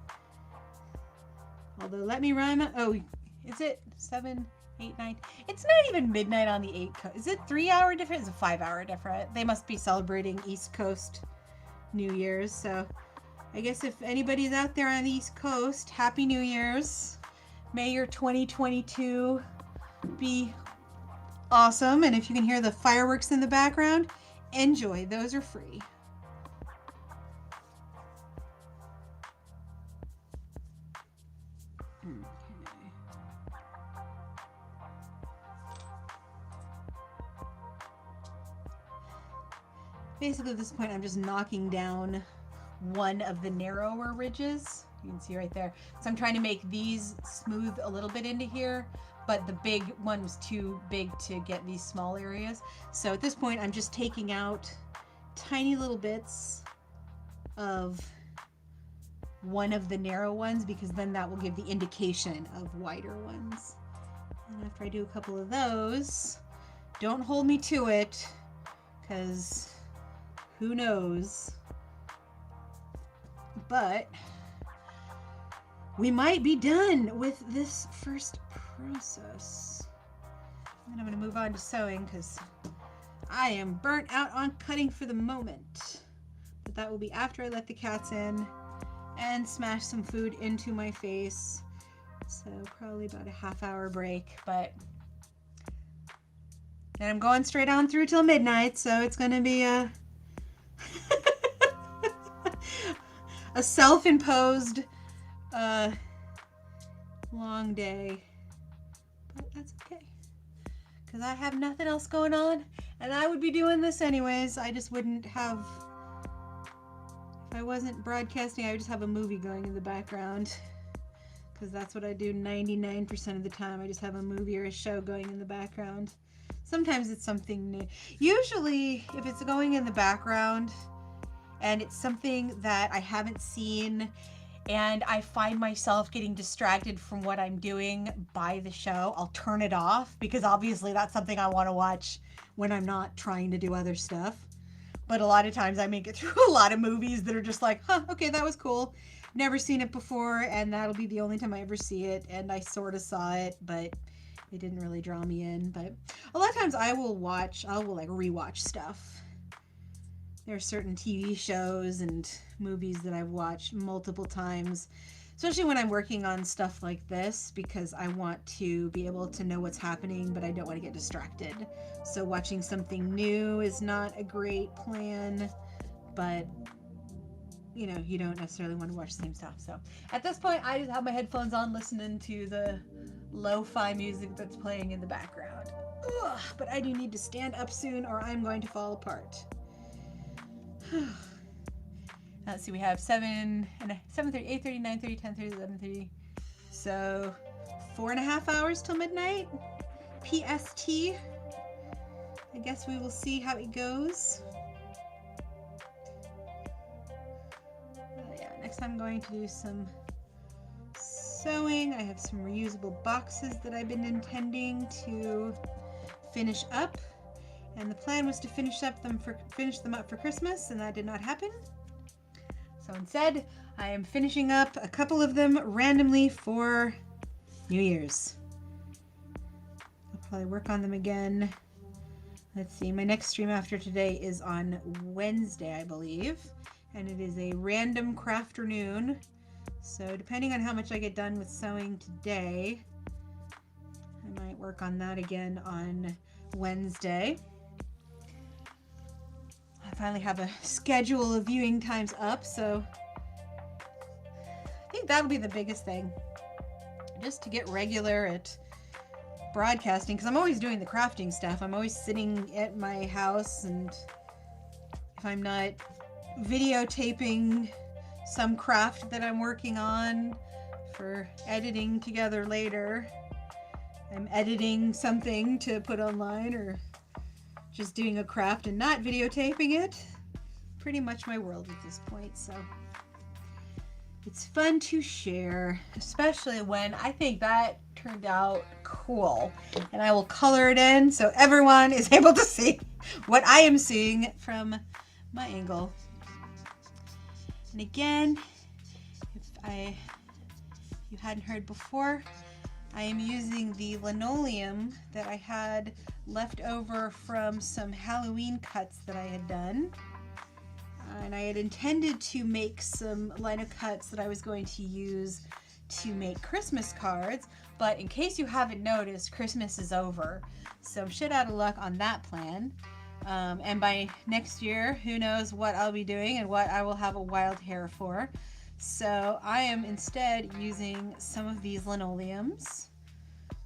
Although, let me rhyme. Oh, is it 7, 8, 9? It's not even midnight on the 8 coast. Is it 3-hour different? Is it 5-hour different? They must be celebrating East Coast New Year's. So, I guess if anybody's out there on the East Coast, Happy New Year's. May your 2022 be awesome. And if you can hear the fireworks in the background, enjoy. Those are free. Basically, at this point, I'm just knocking down one of the narrower ridges. You can see right there. So I'm trying to make these smooth a little bit into here, but the big one was too big to get these small areas. So at this point, I'm just taking out tiny little bits of one of the narrow ones, because then that will give the indication of wider ones. And after I do a couple of those, don't hold me to it, because who knows, but we might be done with this first process. And I'm going to move on to sewing because I am burnt out on cutting for the moment. But that will be after I let the cats in and smash some food into my face. So probably about a half-hour break, but then I'm going straight on through till midnight, so it's going to be a a self-imposed long day, but that's okay, because I have nothing else going on, and I would be doing this anyways. I just wouldn't have, if I wasn't broadcasting, I would just have a movie going in the background, because that's what I do 99% of the time. I just have a movie or a show going in the background. Sometimes it's something new. Usually if it's going in the background and it's something that I haven't seen and I find myself getting distracted from what I'm doing by the show, I'll turn it off, because obviously that's something I want to watch when I'm not trying to do other stuff. But a lot of times I make it through a lot of movies that are just like, huh, okay, that was cool. Never seen it before, and that'll be the only time I ever see it, and I sort of saw it, but it didn't really draw me in. But a lot of times I will like rewatch stuff. There are certain TV shows and movies that I've watched multiple times, especially when I'm working on stuff like this, because I want to be able to know what's happening, but I don't want to get distracted. So watching something new is not a great plan, but you know, you don't necessarily want to watch the same stuff. So at this point, I just have my headphones on listening to the lo-fi music that's playing in the background. Ugh, but I do need to stand up soon or I'm going to fall apart. Let's see, we have 7:30, 8:30, 9:30, 10:30, 11:30. So 4.5 hours till midnight. PST. I guess we will see how it goes. Yeah, next I'm going to do some sewing. I have some reusable boxes that I've been intending to finish up. And the plan was to finish them up for Christmas, and that did not happen. So instead, I am finishing up a couple of them randomly for New Year's. I'll probably work on them again. Let's see, my next stream after today is on Wednesday, I believe. And it is a random crafternoon. So depending on how much I get done with sewing today, I might work on that again on Wednesday. I finally have a schedule of viewing times up, so I think that'll be the biggest thing. Just to get regular at broadcasting, because I'm always doing the crafting stuff. I'm always sitting at my house, and if I'm not videotaping some craft that I'm working on for editing together later, I'm editing something to put online, or just doing a craft and not videotaping it. Pretty much my world at this point, so it's fun to share, especially when I think that turned out cool. And I will color it in so everyone is able to see what I am seeing from my angle. And again, if you hadn't heard before, I am using the linoleum that I had left over from some Halloween cuts that I had done. And I had intended to make some Linocuts that I was going to use to make Christmas cards, but in case you haven't noticed, Christmas is over. So I'm shit out of luck on that plan. And by next year, who knows what I'll be doing and what I will have a wild hair for. So I am instead using some of these linoleums,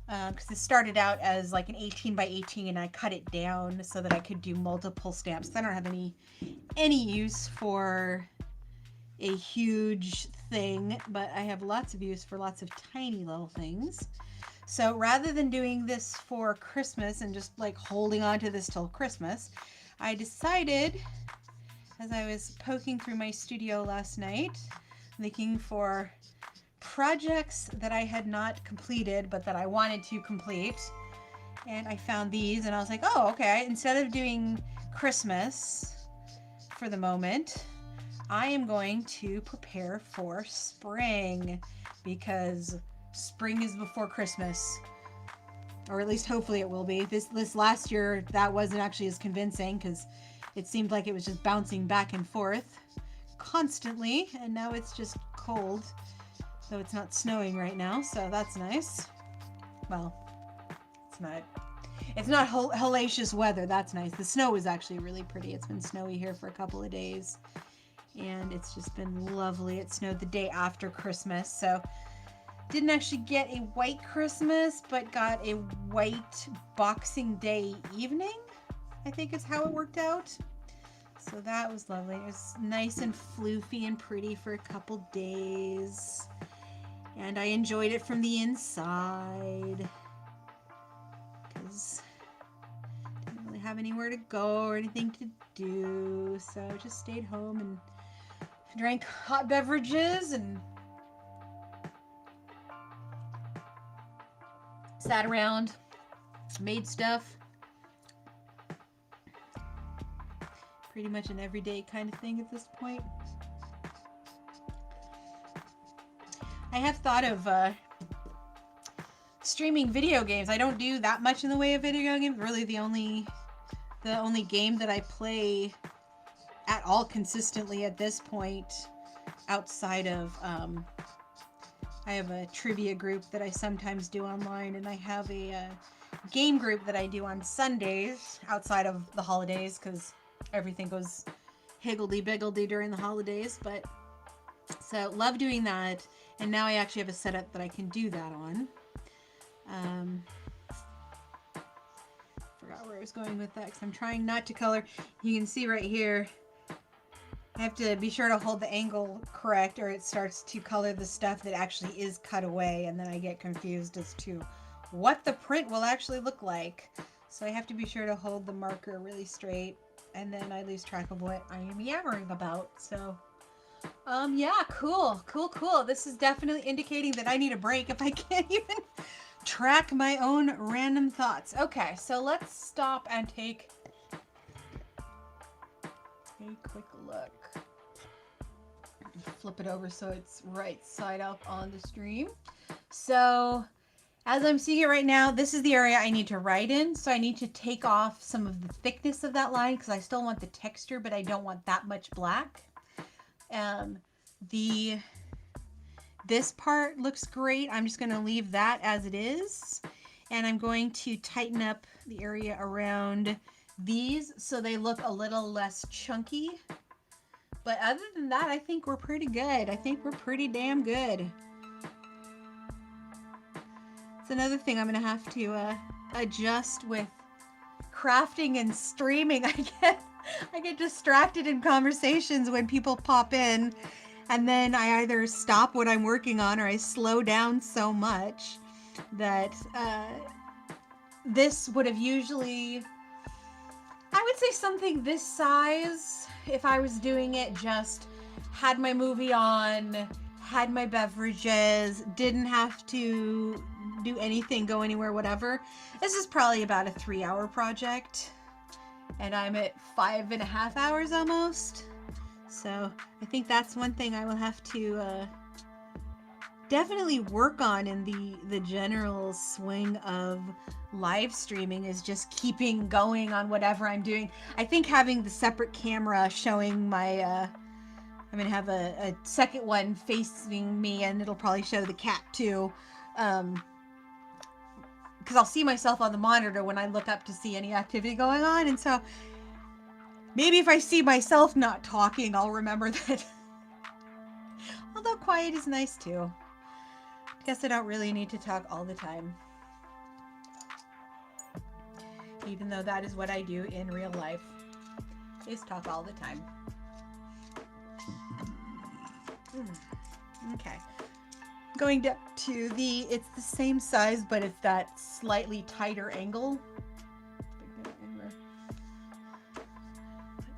because this started out as like an 18 by 18 and I cut it down so that I could do multiple stamps. I don't have any use for a huge thing, but I have lots of use for lots of tiny little things. So rather than doing this for Christmas and just like holding on to this till Christmas, I decided, as I was poking through my studio last night, looking for projects that I had not completed but that I wanted to complete, and I found these and I was like, oh, okay, instead of doing Christmas for the moment, I am going to prepare for spring, because spring is before Christmas, or at least hopefully it will be. This last year, that wasn't actually as convincing because it seemed like it was just bouncing back and forth constantly, and now it's just cold, though it's not snowing right now, so that's nice. Well, it's not hellacious weather. That's nice. The snow is actually really pretty. It's been snowy here for a couple of days, and it's just been lovely. It snowed the day after Christmas, so didn't actually get a white Christmas, but got a white Boxing Day evening, I think is how it worked out. So that was lovely. It was nice and floofy and pretty for a couple days, and I enjoyed it from the inside because I didn't really have anywhere to go or anything to do, so I just stayed home and drank hot beverages and sat around, made stuff. Pretty much an everyday kind of thing at this point. I have thought of streaming video games. I don't do that much in the way of video games. Really, the only game that I play at all consistently at this point, outside of I have a trivia group that I sometimes do online, and I have a game group that I do on Sundays outside of the holidays, because everything goes higgledy-biggledy during the holidays. But so love doing that, and now I actually have a setup that I can do that on. Forgot where I was going with that because I'm trying not to color. You can see right here, I have to be sure to hold the angle correct, or it starts to color the stuff that actually is cut away, and then I get confused as to what the print will actually look like. So I have to be sure to hold the marker really straight, and then I lose track of what I am yammering about. So yeah, cool. This is definitely indicating that I need a break if I can't even track my own random thoughts. Okay, so let's stop and take a quick look. Flip it over so it's right side up on the stream. So as I'm seeing it right now, this is the area I need to write in. So I need to take off some of the thickness of that line because I still want the texture, but I don't want that much black. This part looks great. I'm just going to leave that as it is. And I'm going to tighten up the area around these so they look a little less chunky. But other than that, I think we're pretty good. I think we're pretty damn good. It's another thing I'm going to have to adjust with crafting and streaming. I get distracted in conversations when people pop in, and then I either stop what I'm working on or I slow down so much that this would have usually, I would say something this size, if I was doing it, just had my movie on, had my beverages, didn't have to do anything, go anywhere, whatever. This is probably about a 3-hour project, and I'm at 5.5 hours almost. So I think that's one thing I will have to definitely work on in the general swing of live streaming, is just keeping going on whatever I'm doing. I think having the separate camera showing my I'm gonna have a second one facing me, and it'll probably show the cat too, because I'll see myself on the monitor when I look up to see any activity going on. And so maybe if I see myself not talking, I'll remember that. Although quiet is nice too. Guess I don't really need to talk all the time, even though that is what I do in real life, is talk all the time. Okay. Going down to it's the same size, but it's that slightly tighter angle. There's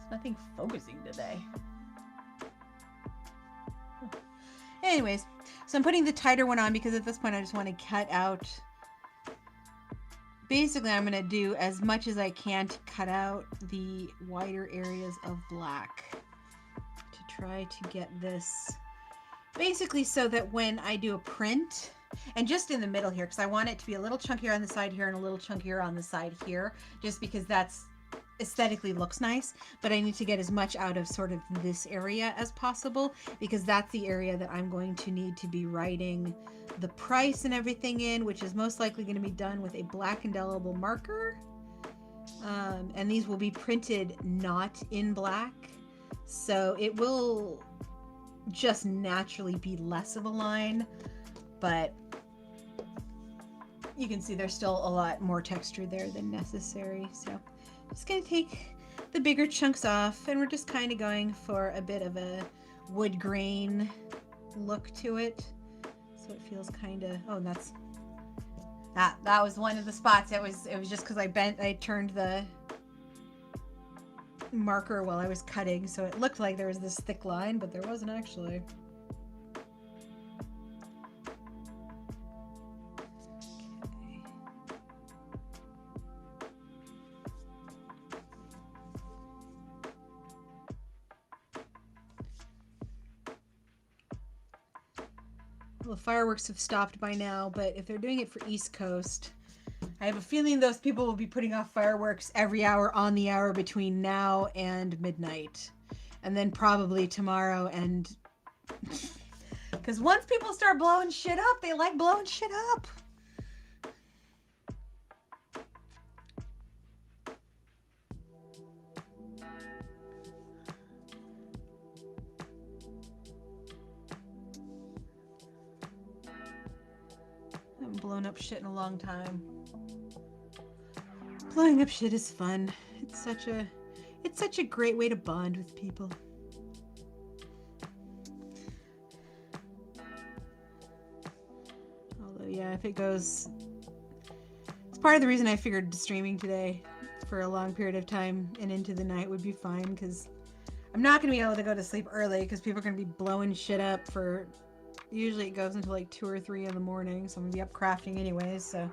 nothing focusing today. Anyways, so I'm putting the tighter one on because at this point I just want to cut out. Basically, I'm going to do as much as I can to cut out the wider areas of black to try to get this basically so that when I do a print, and just in the middle here, because I want it to be a little chunkier on the side here and a little chunkier on the side here, just because that's aesthetically looks nice, but I need to get as much out of sort of this area as possible because that's the area that I'm going to need to be writing the price and everything in, which is most likely going to be done with a black indelible marker. And these will be printed not in black, so it will just naturally be less of a line, but you can see there's still a lot more texture there than necessary. So just going to take the bigger chunks off, and we're just kind of going for a bit of a wood grain look to it. So it feels kind of, oh, and that was one of the spots. It was just because I turned the marker while I was cutting, so it looked like there was this thick line, but there wasn't actually. Well, the fireworks have stopped by now, but if they're doing it for East Coast, I have a feeling those people will be putting off fireworks every hour on the hour between now and midnight. And then probably tomorrow, and because once people start blowing shit up, they like blowing shit up. I haven't blown up shit in a long time. Blowing up shit is fun. It's such a great way to bond with people. Although, yeah, if it goes... It's part of the reason I figured streaming today for a long period of time and into the night would be fine, because I'm not going to be able to go to sleep early because people are going to be blowing shit up for... Usually it goes until like 2 or 3 in the morning, so I'm going to be up crafting anyways, so...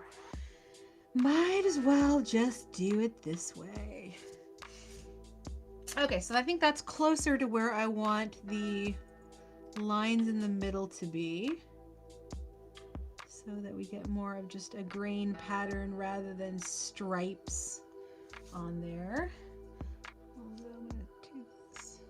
Might as well just do it this way. Okay, so I think that's closer to where I want the lines in the middle to be, so that we get more of just a grain pattern rather than stripes on there. Although I'm gonna do this.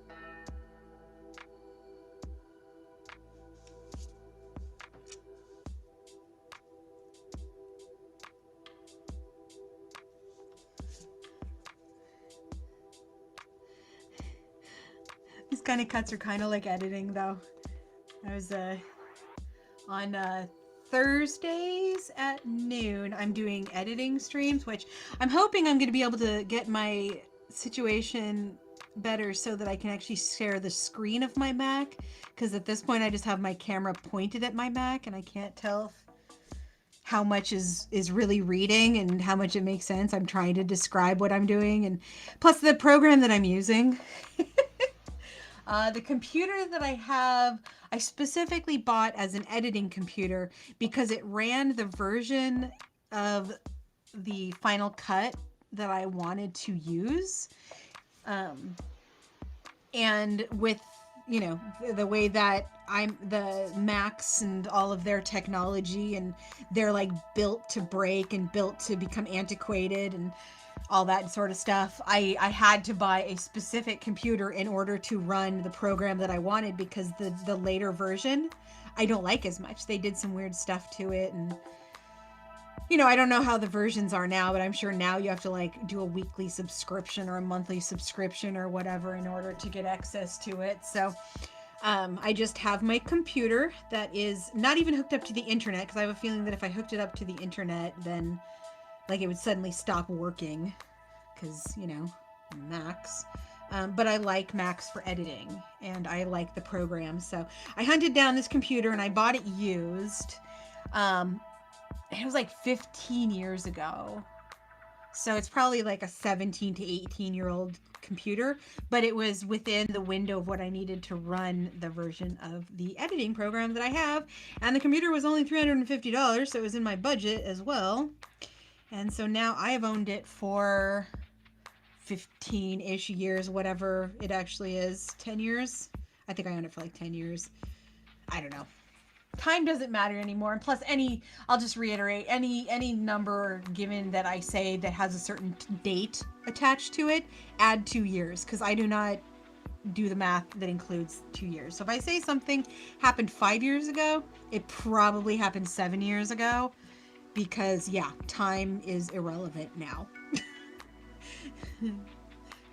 These kind of cuts are kind of like editing, though. I was on Thursdays at noon, I'm doing editing streams, which I'm hoping I'm going to be able to get my situation better so that I can actually share the screen of my Mac, because at this point I just have my camera pointed at my Mac and I can't tell how much is really reading and how much it makes sense. I'm trying to describe what I'm doing, and plus the program that I'm using. The computer that I have, I specifically bought as an editing computer because it ran the version of the Final Cut that I wanted to use. And with, you know, the way that the Macs and all of their technology, and they're like built to break and built to become antiquated and all that sort of stuff. I had to buy a specific computer in order to run the program that I wanted, because the later version I don't like as much. They did some weird stuff to it, and you know, I don't know how the versions are now, but I'm sure now you have to like do a weekly subscription or a monthly subscription or whatever in order to get access to it. So I just have my computer that is not even hooked up to the internet, because I have a feeling that if I hooked it up to the internet, then like it would suddenly stop working, because, you know, Macs. But I like Macs for editing, and I like the program. So I hunted down this computer and I bought it used. Um, it was like 15 years ago. So it's probably like a 17 to 18-year-old computer, but it was within the window of what I needed to run the version of the editing program that I have. And the computer was only $350, so it was in my budget as well. And so now I have owned it for 15-ish years, whatever it actually is. 10 years? I think I owned it for like 10 years. I don't know. Time doesn't matter anymore. And plus, I'll just reiterate, any number given that I say that has a certain date attached to it, add 2 years, because I do not do the math that includes 2 years. So if I say something happened 5 years ago, it probably happened 7 years ago, because yeah, time is irrelevant now.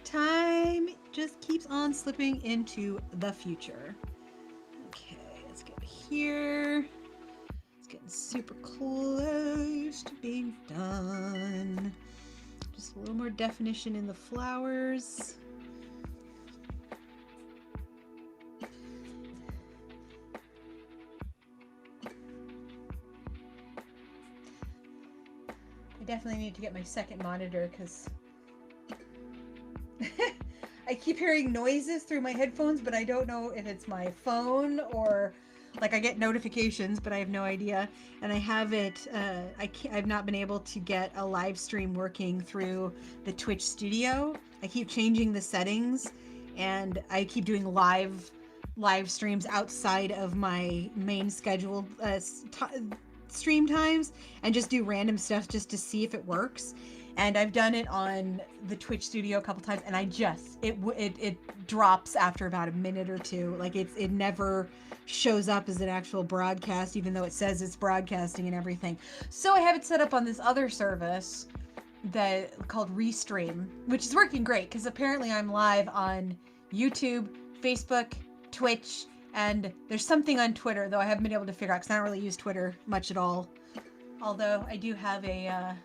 Time just keeps on slipping into the future. Okay, let's get here. It's getting super close to being done. Just a little more definition in the flowers. I definitely need to get my second monitor because I keep hearing noises through my headphones, but I don't know if it's my phone or like I get notifications, but I have no idea. And I have it. I've not been able to get a live stream working through the Twitch studio. I keep changing the settings, and I keep doing live streams outside of my main scheduled stream times, and just do random stuff just to see if it works. And I've done it on the Twitch studio a couple times, and it drops after about a minute or two. Like it never shows up as an actual broadcast, even though it says it's broadcasting and everything. So I have it set up on this other service that called Restream, which is working great because apparently I'm live on YouTube, Facebook, Twitch, and there's something on Twitter, though I haven't been able to figure out because I don't really use Twitter much at all. Although I do have a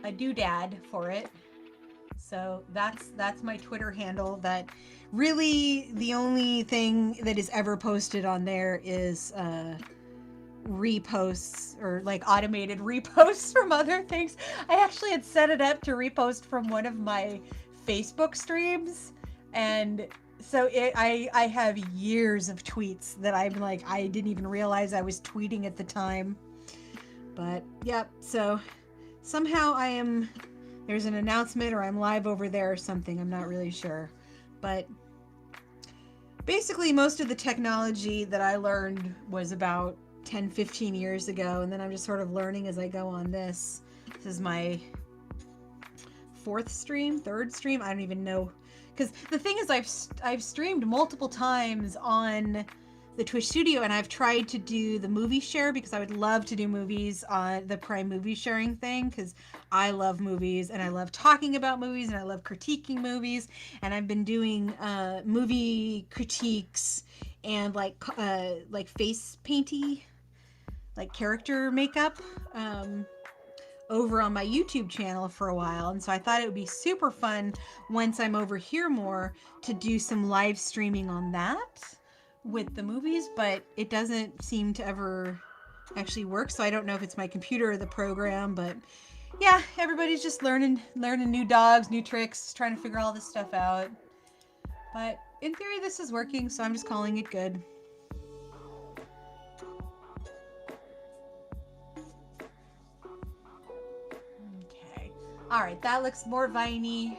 doodad for it. So that's my Twitter handle. That really the only thing that is ever posted on there is reposts or like automated reposts from other things. I actually had set it up to repost from one of my Facebook streams, and so I have years of tweets that I'm like I didn't even realize I was tweeting at the time. But yep, so somehow there's an announcement or I'm live over there or something. I'm not really sure. But basically most of the technology that I learned was about 10, 15 years ago. And then I'm just sort of learning as I go on this. This is my third stream. I don't even know. Because the thing is I've streamed multiple times on the Twitch studio, and I've tried to do the movie share because I would love to do movies on the Prime movie sharing thing because I love movies and I love talking about movies and I love critiquing movies, and I've been doing movie critiques and like face painty, like character makeup over on my YouTube channel for a while. And so I thought it would be super fun once I'm over here more to do some live streaming on that with the movies, but it doesn't seem to ever actually work. So I don't know if it's my computer or the program, but yeah, everybody's just learning new dogs, new tricks, trying to figure all this stuff out. But in theory, this is working, so I'm just calling it good. Okay. All right, that looks more viney.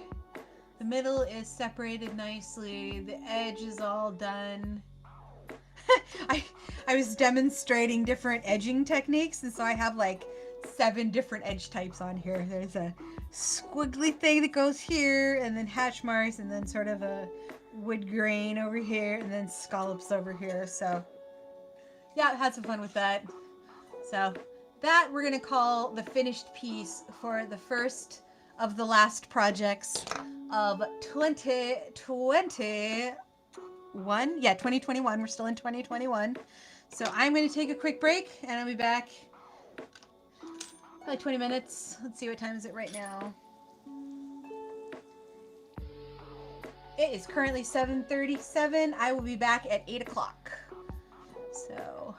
The middle is separated nicely. The edge is all done. I was demonstrating different edging techniques, and so I have like 7 different edge types on here. There's a squiggly thing that goes here, and then hatch marks, and then sort of a wood grain over here, and then scallops over here. So yeah, I had some fun with that. So that we're gonna call the finished piece for the first of the last projects of 2021. 2021. We're still in 2021. So I'm going to take a quick break and I'll be back like 20 minutes. Let's see, what time is it right now? It is currently 7:37. I will be back at 8 o'clock. So,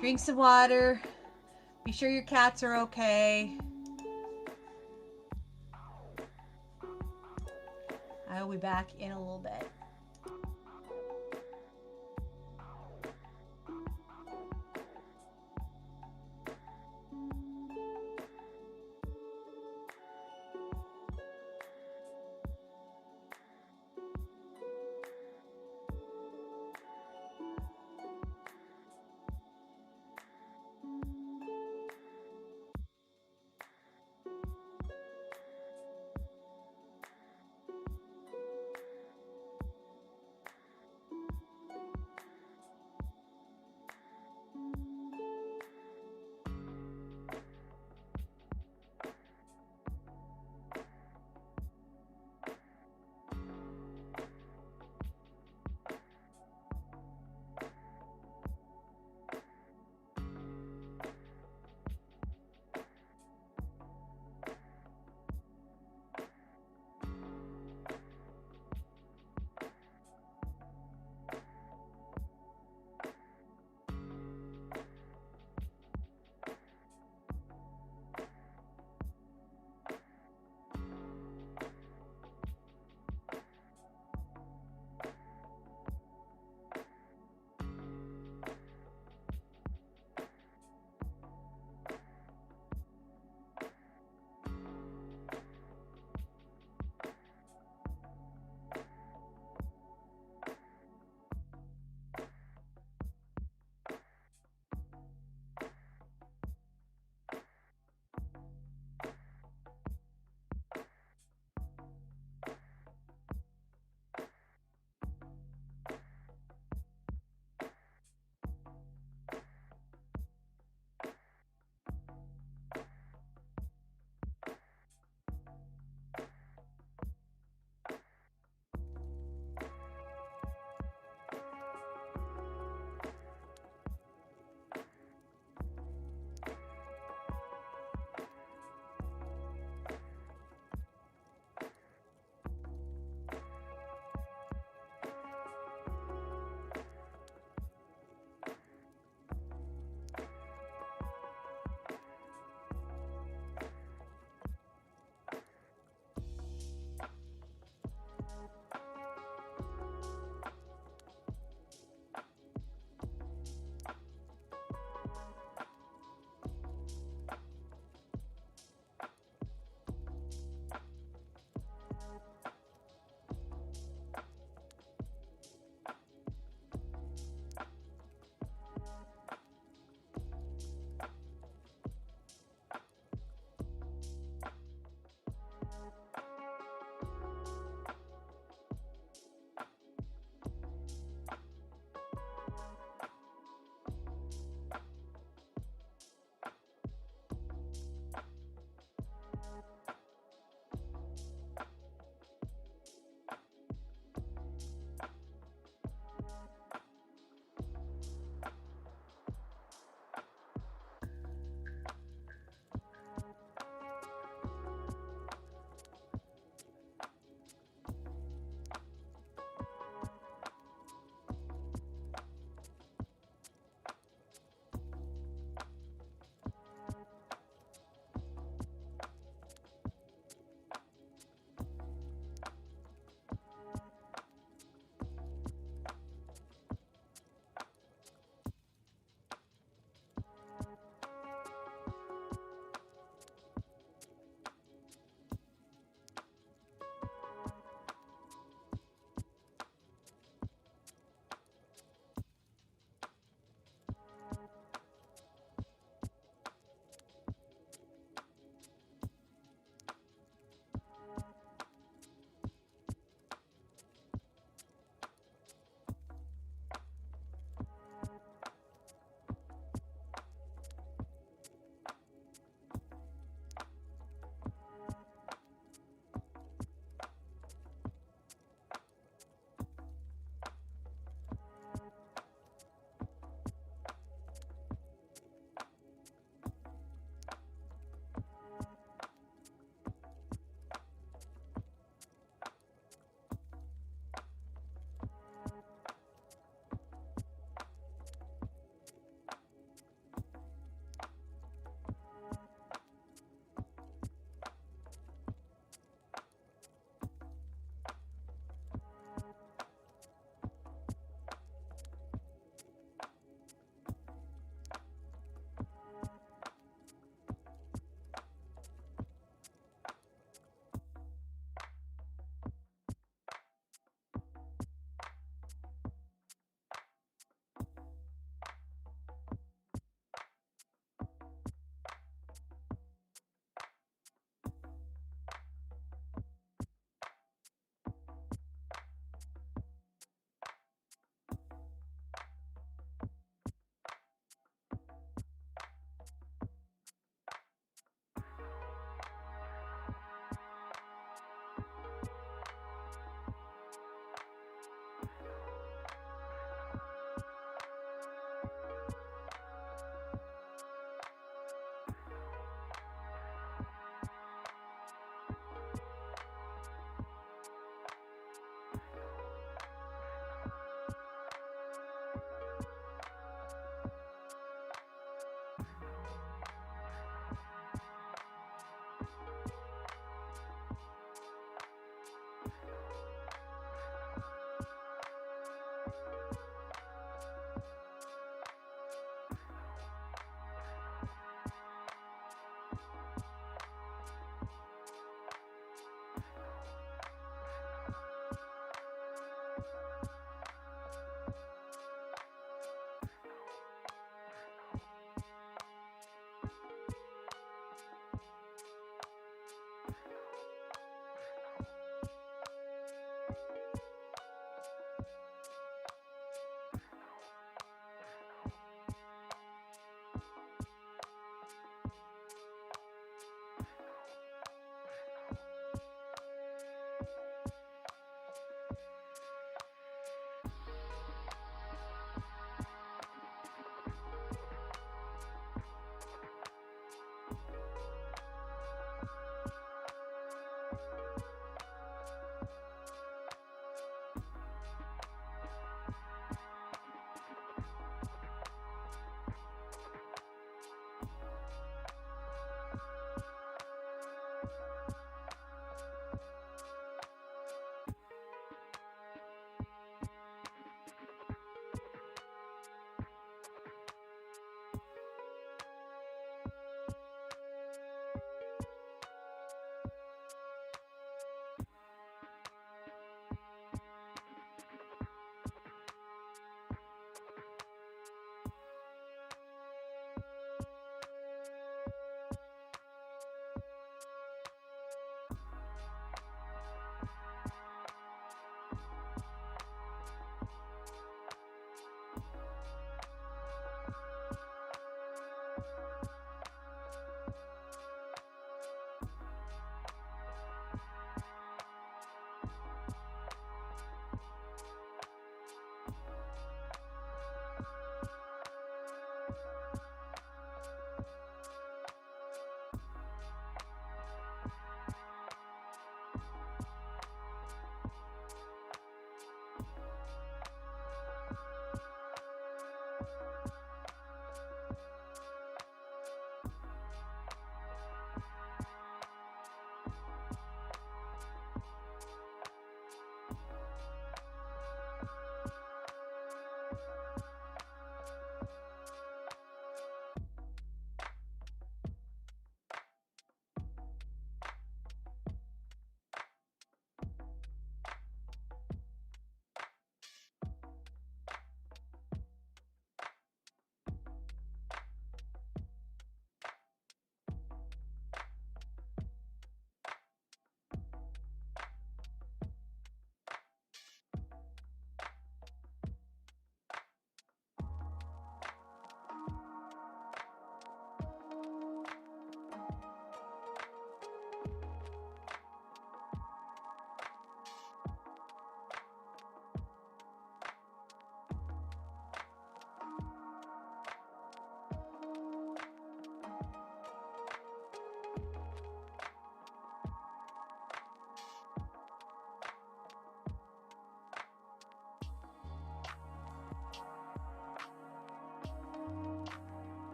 drink some water. Be sure your cats are okay. I will be back in a little bit.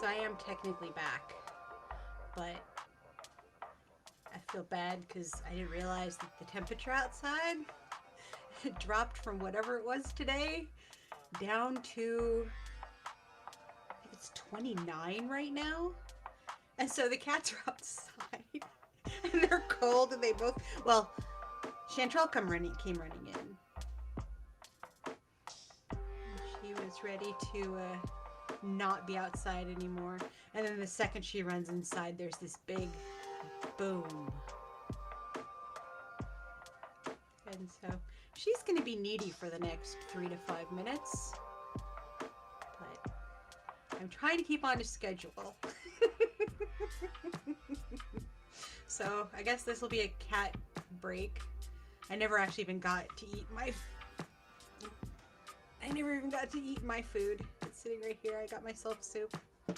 So I am technically back, but I feel bad because I didn't realize that the temperature outside had dropped from whatever it was today down to, I think it's 29 right now. And so the cats are outside and they're cold and they both, well, Chantrell came running in. She was ready to not be outside anymore. And then the second she runs inside, there's this big boom. And so she's going to be needy for the next 3 to 5 minutes. But I'm trying to keep on a schedule. So I guess this will be a cat break. I never actually even got to eat my food. It's sitting right here. I got myself soup. I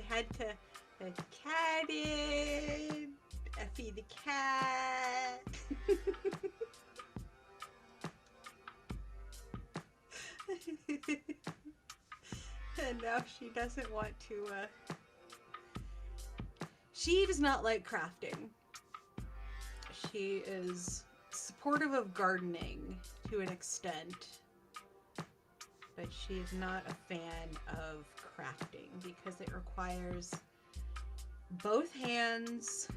had to let the cat in. I feed the cat. And now she doesn't want to, she does not like crafting. She is supportive of gardening to an extent, but she is not a fan of crafting because it requires both hands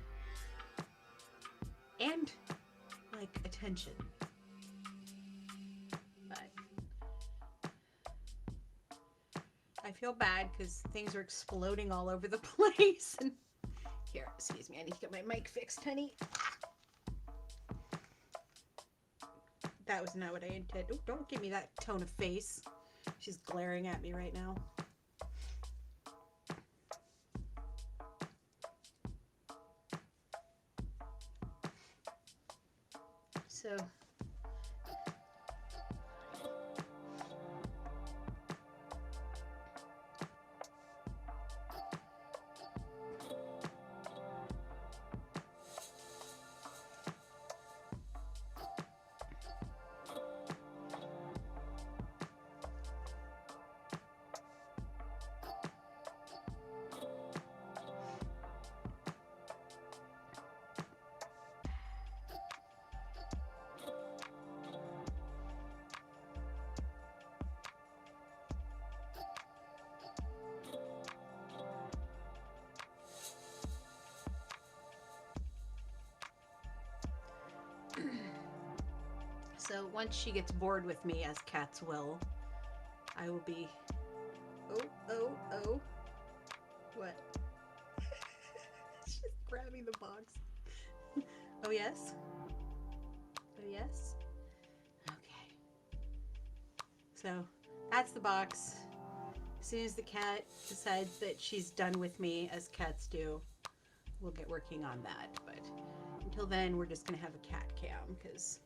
and like attention. But I feel bad because things are exploding all over the place. And here, excuse me, I need to get my mic fixed, honey. That was not what I intended. Oh, don't give me that tone of face. She's glaring at me right now. So So once she gets bored with me, as cats will, I will be... Oh. What? She's grabbing the box. Oh, yes? Oh, yes? Okay. So that's the box. As soon as the cat decides that she's done with me, as cats do, we'll get working on that. But until then, we're just going to have a cat cam, because...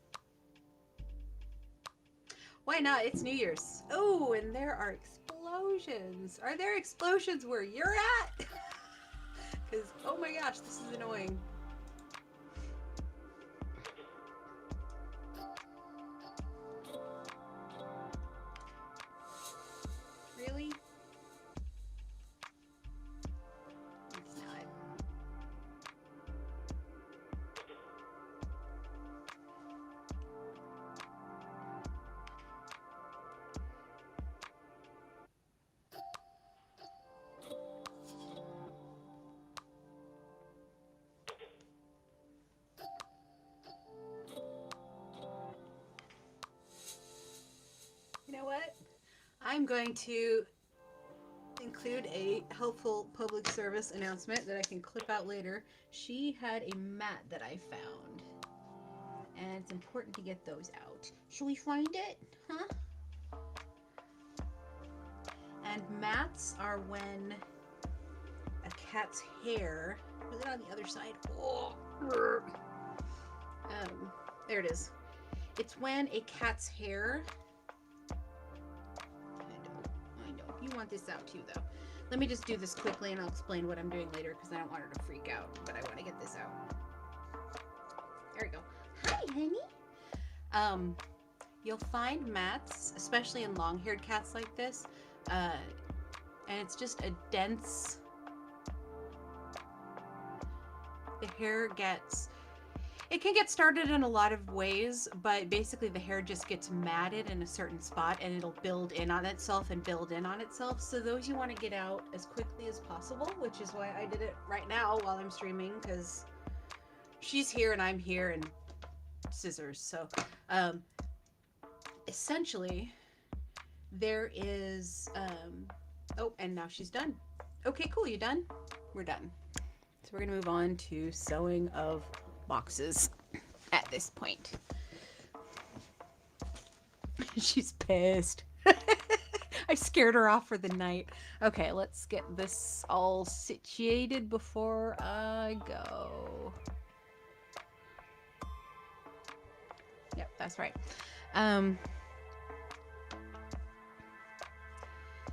why not? It's New Year's. Oh, and there are explosions. Are there explosions where you're at? Because, oh my gosh, this is annoying. Really? It's not. You know what? I'm going to include a helpful public service announcement that I can clip out later. She had a mat that I found, and it's important to get those out. Shall we find it? Huh? And mats are when a cat's hair... was it on the other side? Oh. There it is. It's when a cat's hair... I know. You want this out too, though. Let me just do this quickly, and I'll explain what I'm doing later, because I don't want her to freak out, but I want to get this out. There we go. Hi, honey. You'll find mats, especially in long-haired cats like this, and it's just a dense, the hair gets, it can get started in a lot of ways, but basically the hair just gets matted in a certain spot and it'll build in on itself and build in on itself. So those you want to get out as quickly as possible, which is why I did it right now while I'm streaming, because she's here and I'm here and scissors. So essentially there is, oh, and now she's done. Okay, cool, you done? We're done. So we're gonna move on to sewing of boxes at this point. She's pissed. I scared her off for the night. Okay, let's get this all situated before I go. Yep, that's right.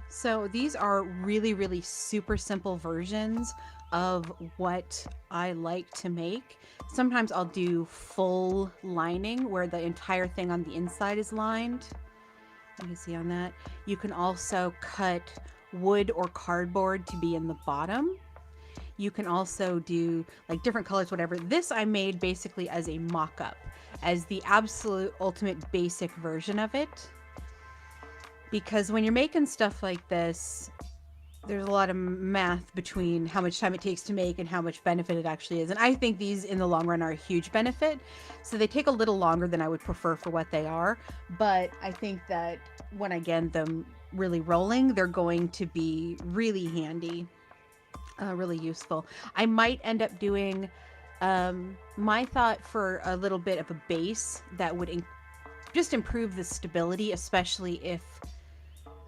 So these are really, really super simple versions of what I like to make. Sometimes I'll do full lining where the entire thing on the inside is lined. You can see on that. You can also cut wood or cardboard to be in the bottom. You can also do like different colors, whatever. This I made basically as a mock-up, as the absolute ultimate basic version of it. Because when you're making stuff like this, there's a lot of math between how much time it takes to make and how much benefit it actually is. And I think these in the long run are a huge benefit. So they take a little longer than I would prefer for what they are. But I think that when I get them really rolling, they're going to be really handy, really useful. I might end up doing my thought for a little bit of a base that would just improve the stability, especially if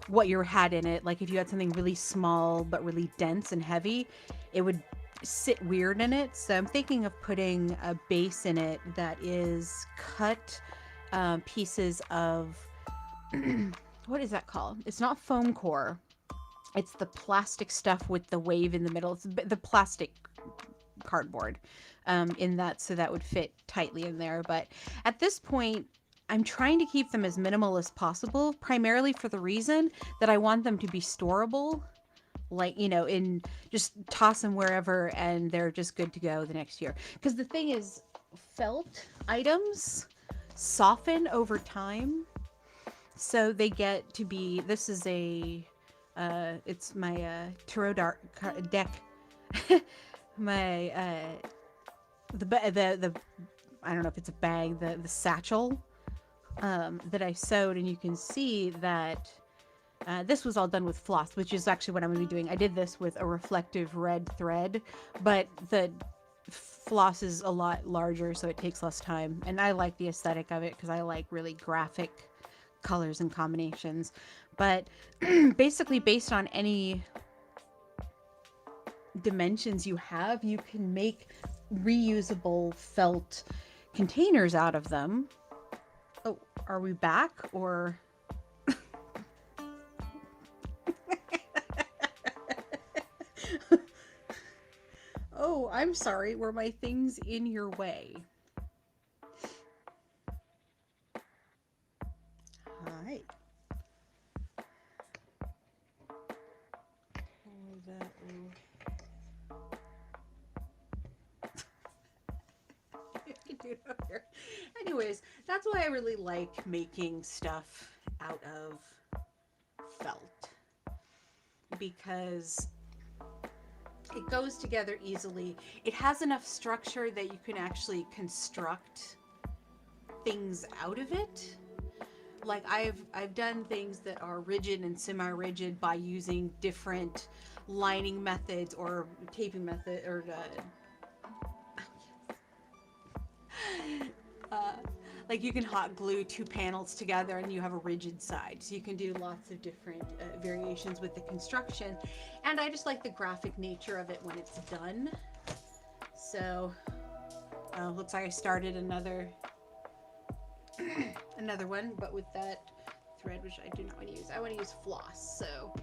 what you had in it, like if you had something really small but really dense and heavy, it would sit weird in it. So I'm thinking of putting a base in it that is cut pieces of what is that called? It's not foam core. It's the plastic stuff with the wave in the middle. It's the plastic cardboard in that, so that would fit tightly in there. But at this point, I'm trying to keep them as minimal as possible, primarily for the reason that I want them to be storable. Like, you know, in just toss them wherever and they're just good to go the next year. Because the thing is, felt items soften over time. So they get to be, this is a, it's my tarot deck. My, the I don't know if it's a bag, the satchel that I sewed, and you can see that this was all done with floss, which is actually what I'm going to be doing. I did this with a reflective red thread, but the floss is a lot larger, so it takes less time. And I like the aesthetic of it because I like really graphic colors and combinations. But basically, based on any dimensions you have, you can make reusable felt containers out of them. Oh, are we back or? Oh, I'm sorry. Were my things in your way? Hi. Anyways, that's why I really like making stuff out of felt, because it goes together easily. It has enough structure that you can actually construct things out of it. Like I've done things that are rigid and semi-rigid by using different lining methods or taping method or like you can hot glue two panels together and you have a rigid side. So you can do lots of different variations with the construction. And I just like the graphic nature of it when it's done. So looks like I started another one, but with that thread, which I do not want to use. I want to use floss, so.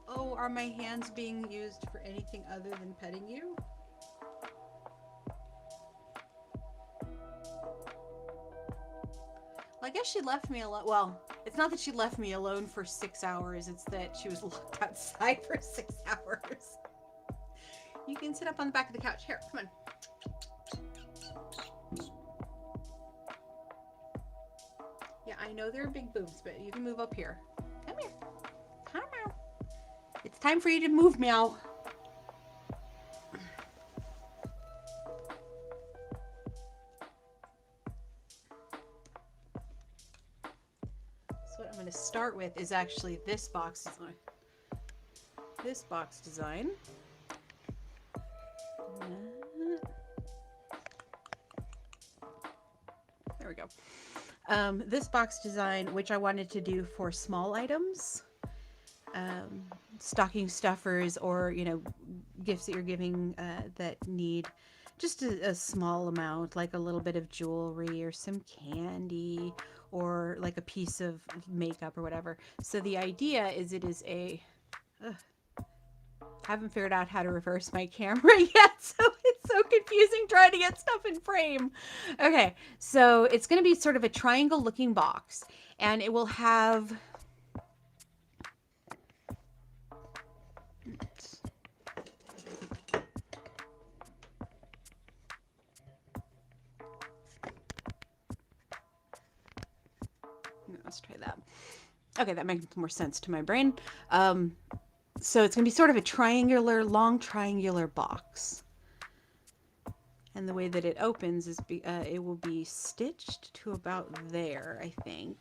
Oh, are my hands being used for anything other than petting you? Well, I guess she left me alone. Well, it's not that she left me alone for 6 hours. It's that she was locked outside for 6 hours. You can sit up on the back of the couch. Here, come on. Yeah, I know there are big boobs, but you can move up here. Come here. Come on. It's time for you to move, meow. So what I'm going to start with is actually this box design. This box design. There we go. This box design, which I wanted to do for small items, stocking stuffers, or gifts that you're giving that need just a small amount, like a little bit of jewelry or some candy or like a piece of makeup or whatever. So the idea is it is a haven't figured out how to reverse my camera yet, so it's so confusing trying to get stuff in frame. Okay, so it's going to be sort of a triangle looking box, and it will have let's try that. Okay, that makes more sense to my brain. So it's going to be sort of a long triangular box. And the way that it opens is it will be stitched to about there, I think.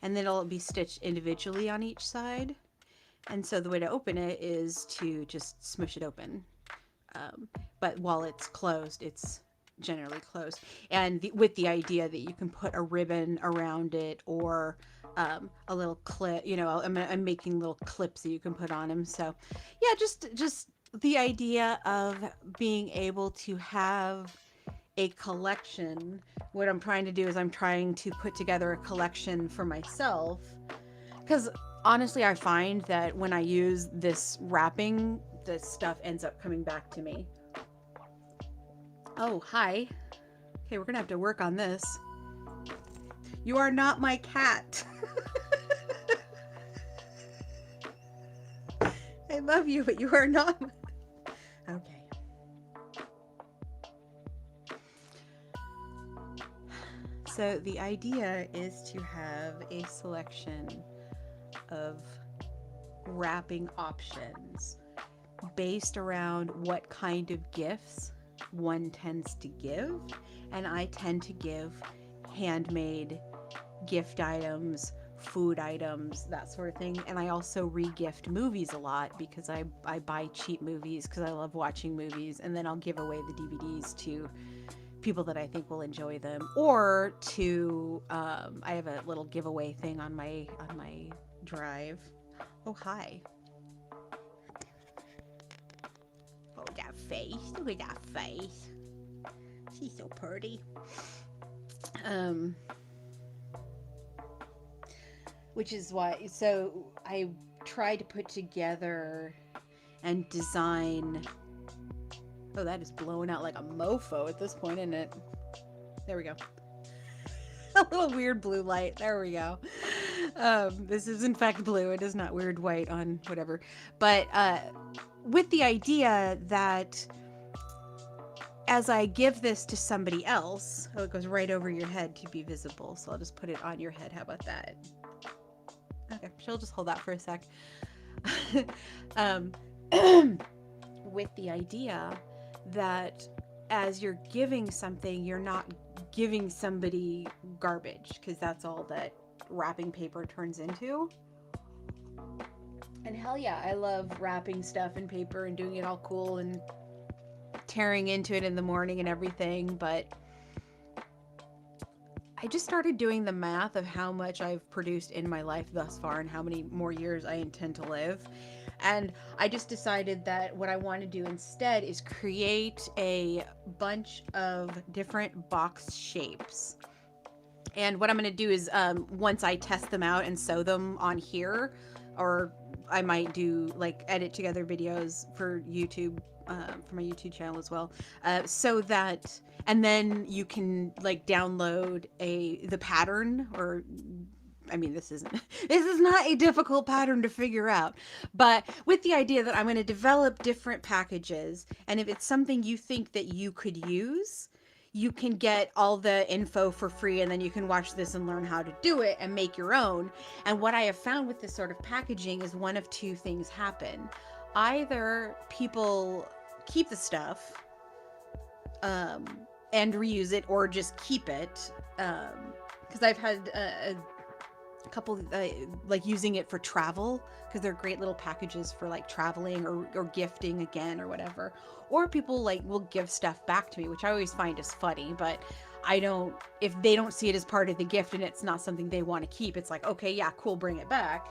And then it'll be stitched individually on each side. And so the way to open it is to just smush it open. But while it's closed, it's generally closed. And with the idea that you can put a ribbon around it, or a little clip, I'm making little clips that you can put on them. So yeah, just the idea of being able to have a collection. What I'm trying to do is I'm trying to put together a collection for myself, because honestly, I find that when I use this wrapping, the stuff ends up coming back to me. Oh, hi. Okay, we're gonna have to work on this. You are not my cat. I love you, but you are not. Okay. So the idea is to have a selection of wrapping options based around what kind of gifts one tends to give. And I tend to give handmade gift items, food items, that sort of thing. And I also re-gift movies a lot, because I buy cheap movies because I love watching movies, and then I'll give away the DVDs to people that I think will enjoy them, or to I have a little giveaway thing on my drive. Oh, hi. Oh, that face. Look at that face. She's so pretty. Which is why, so I tried to put together and design. Oh, that is blowing out like a mofo at this point, isn't it? There we go. A little weird blue light. There we go. This is in fact blue. It is not weird white on whatever. But with the idea that as I give this to somebody else, oh, it goes right over your head to be visible. So I'll just put it on your head. How about that? Okay, she'll just hold that for a sec. With the idea that as you're giving something, you're not giving somebody garbage, because that's all that wrapping paper turns into. And hell yeah, I love wrapping stuff in paper and doing it all cool and tearing into it in the morning and everything, but I just started doing the math of how much I've produced in my life thus far and how many more years I intend to live. And I just decided that what I want to do instead is create a bunch of different box shapes. And what I'm going to do is once I test them out and sew them on here, or I might do like edit together videos for YouTube, for my YouTube channel as well, so that, and then you can like download the pattern, or I mean, this isn't, this is not a difficult pattern to figure out, but with the idea that I'm going to develop different packages, and if it's something you think that you could use, you can get all the info for free, and then you can watch this and learn how to do it and make your own. And what I have found with this sort of packaging is one of two things happen. Either people keep the stuff, um, and reuse it, or just keep it. Because I've had a couple like using it for travel, because they're great little packages for like traveling or gifting again or whatever. Or people like will give stuff back to me, which I always find is funny, but I don't, if they don't see it as part of the gift and it's not something they want to keep, it's like, okay, yeah, cool, bring it back.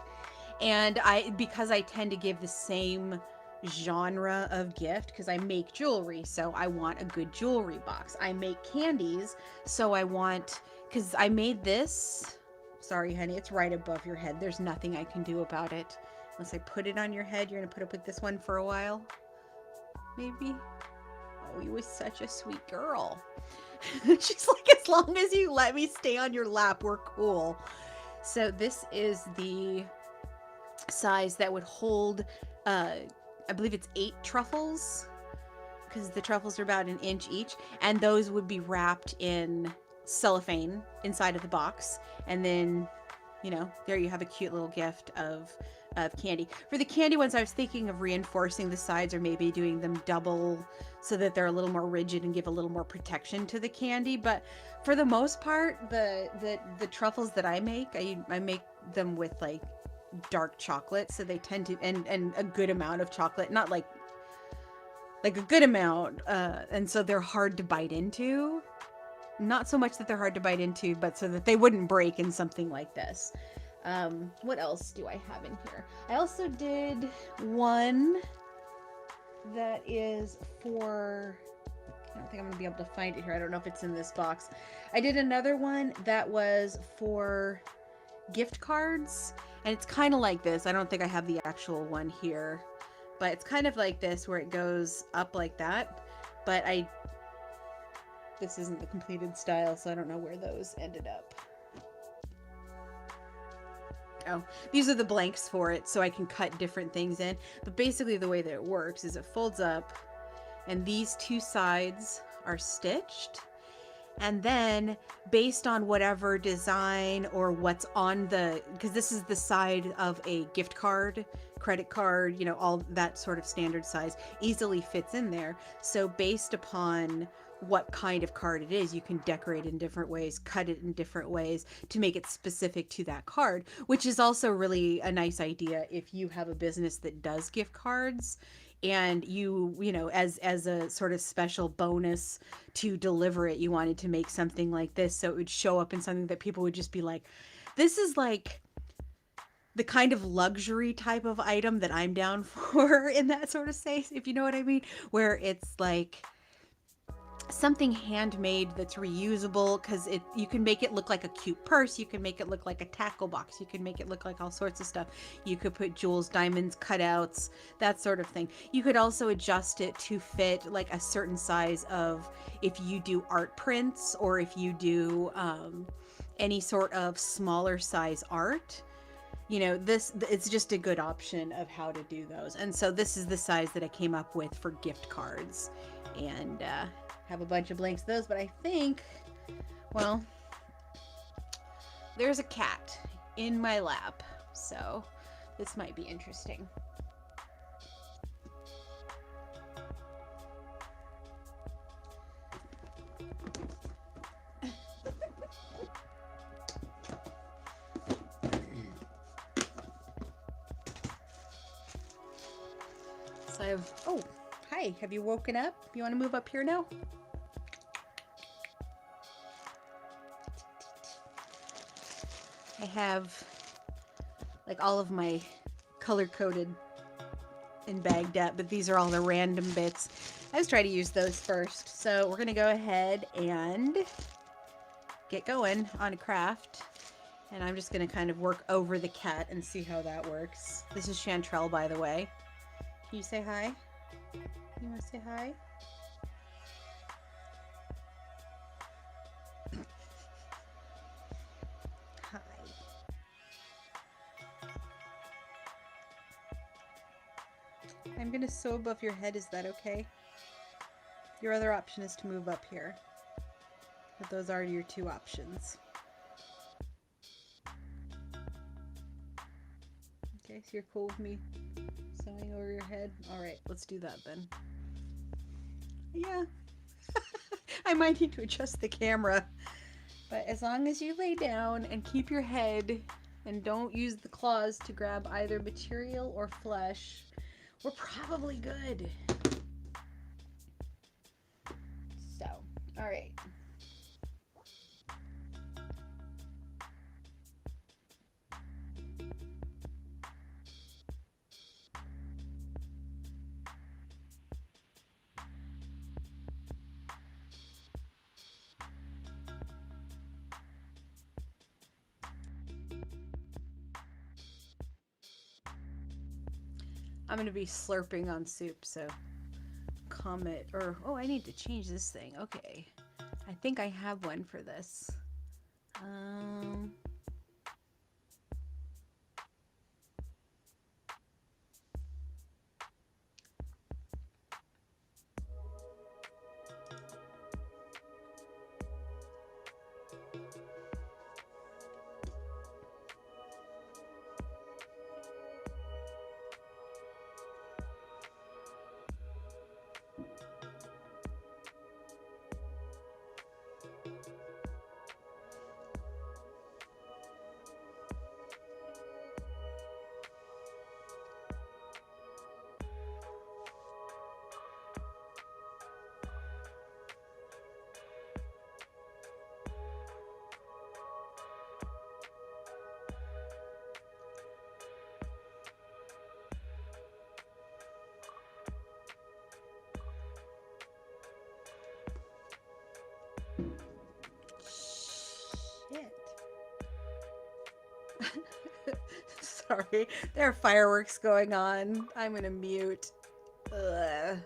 And because I tend to give the same genre of gift, because I make jewelry, so I want a good jewelry box. I make candies, so I want, because I made this. Sorry, honey, it's right above your head. There's nothing I can do about it. Unless I put it on your head, you're going to put up with this one for a while? Maybe? Oh, you was such a sweet girl. She's like, as long as you let me stay on your lap, we're cool. So this is the size that would hold, I believe it's 8 truffles, because the truffles are about an inch each, and those would be wrapped in cellophane inside of the box, and then, you know, there you have a cute little gift of candy. For the candy ones, I was thinking of reinforcing the sides, or maybe doing them double so that they're a little more rigid and give a little more protection to the candy. But for the most part, the truffles that I make, I make them with like dark chocolate, so they tend to, and a good amount of chocolate, not like a good amount, and so they're hard to bite into. Not so much that they're hard to bite into, but so that they wouldn't break in something like this. What else do I have in here? I also did one that is for, I don't think I'm gonna be able to find it here. I don't know if it's in this box. I did another one that was for gift cards, and it's kind of like this. I don't think I have the actual one here, but it's kind of like this, where it goes up like that. But this isn't the completed style, so I don't know where those ended up. Oh, these are the blanks for it, so I can cut different things in. But basically the way that it works is it folds up, and these two sides are stitched. And then based on whatever design or what's on the, because this is the side of a gift card, credit card, you know, all that sort of standard size, easily fits in there. So based upon what kind of card it is, you can decorate it in different ways, cut it in different ways to make it specific to that card, which is also really a nice idea if you have a business that does gift cards, and you know, as a sort of special bonus to deliver it, you wanted to make something like this, so it would show up in something that people would just be like, this is like the kind of luxury type of item that I'm down for in that sort of space, if you know what I mean, where it's like something handmade that's reusable, because you can make it look like a cute purse, you can make it look like a tackle box, you can make it look like all sorts of stuff. You could put jewels, diamonds, cutouts, that sort of thing. You could also adjust it to fit like a certain size of, if you do art prints, or if you do any sort of smaller size art. You know, it's just a good option of how to do those. And so this is the size that I came up with for gift cards, and have a bunch of blanks of those. But I think, well, there's a cat in my lap, so this might be interesting. So I have, oh, hi, have you woken up? You want to move up here now? I have like all of my color-coded and bagged up, but these are all the random bits. I was trying to use those first. So we're going to go ahead and get going on a craft. And I'm just going to kind of work over the cat and see how that works. This is Chantrell, by the way. Can you say hi? You want to say hi? Hi. gonna sew above your head, is that okay? Your other option is to move up here. But those are your two options. Okay, so you're cool with me sewing over your head? Alright, let's do that then. Yeah. I might need to adjust the camera. But as long as you lay down and keep your head and don't use the claws to grab either material or flesh, we're probably good. So, alright. I'm going to be slurping on soup, so comment, or, oh, I need to change this thing. Okay. I think I have one for this. Shit. Sorry, there are fireworks going on. I'm gonna mute. Ugh.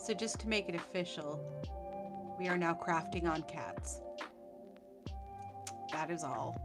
So just to make it official, we are now crafting on cats. That is all.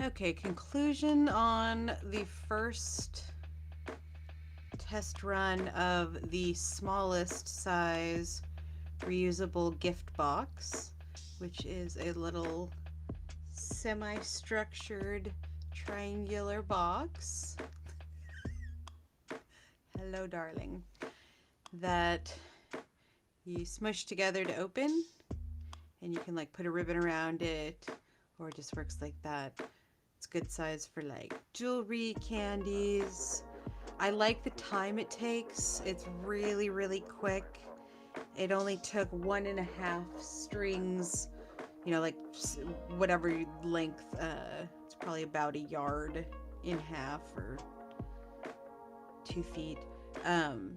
Okay, conclusion on the first test run of the smallest size reusable gift box, which is a little semi-structured triangular box. Hello, darling. That you smush together to open, and you can like put a ribbon around it, or it just works like that. It's good size for like jewelry, candies. I like the time it takes. It's really, really quick. It only took 1.5 strings, you know, like whatever length. It's probably about a yard in half or 2 feet of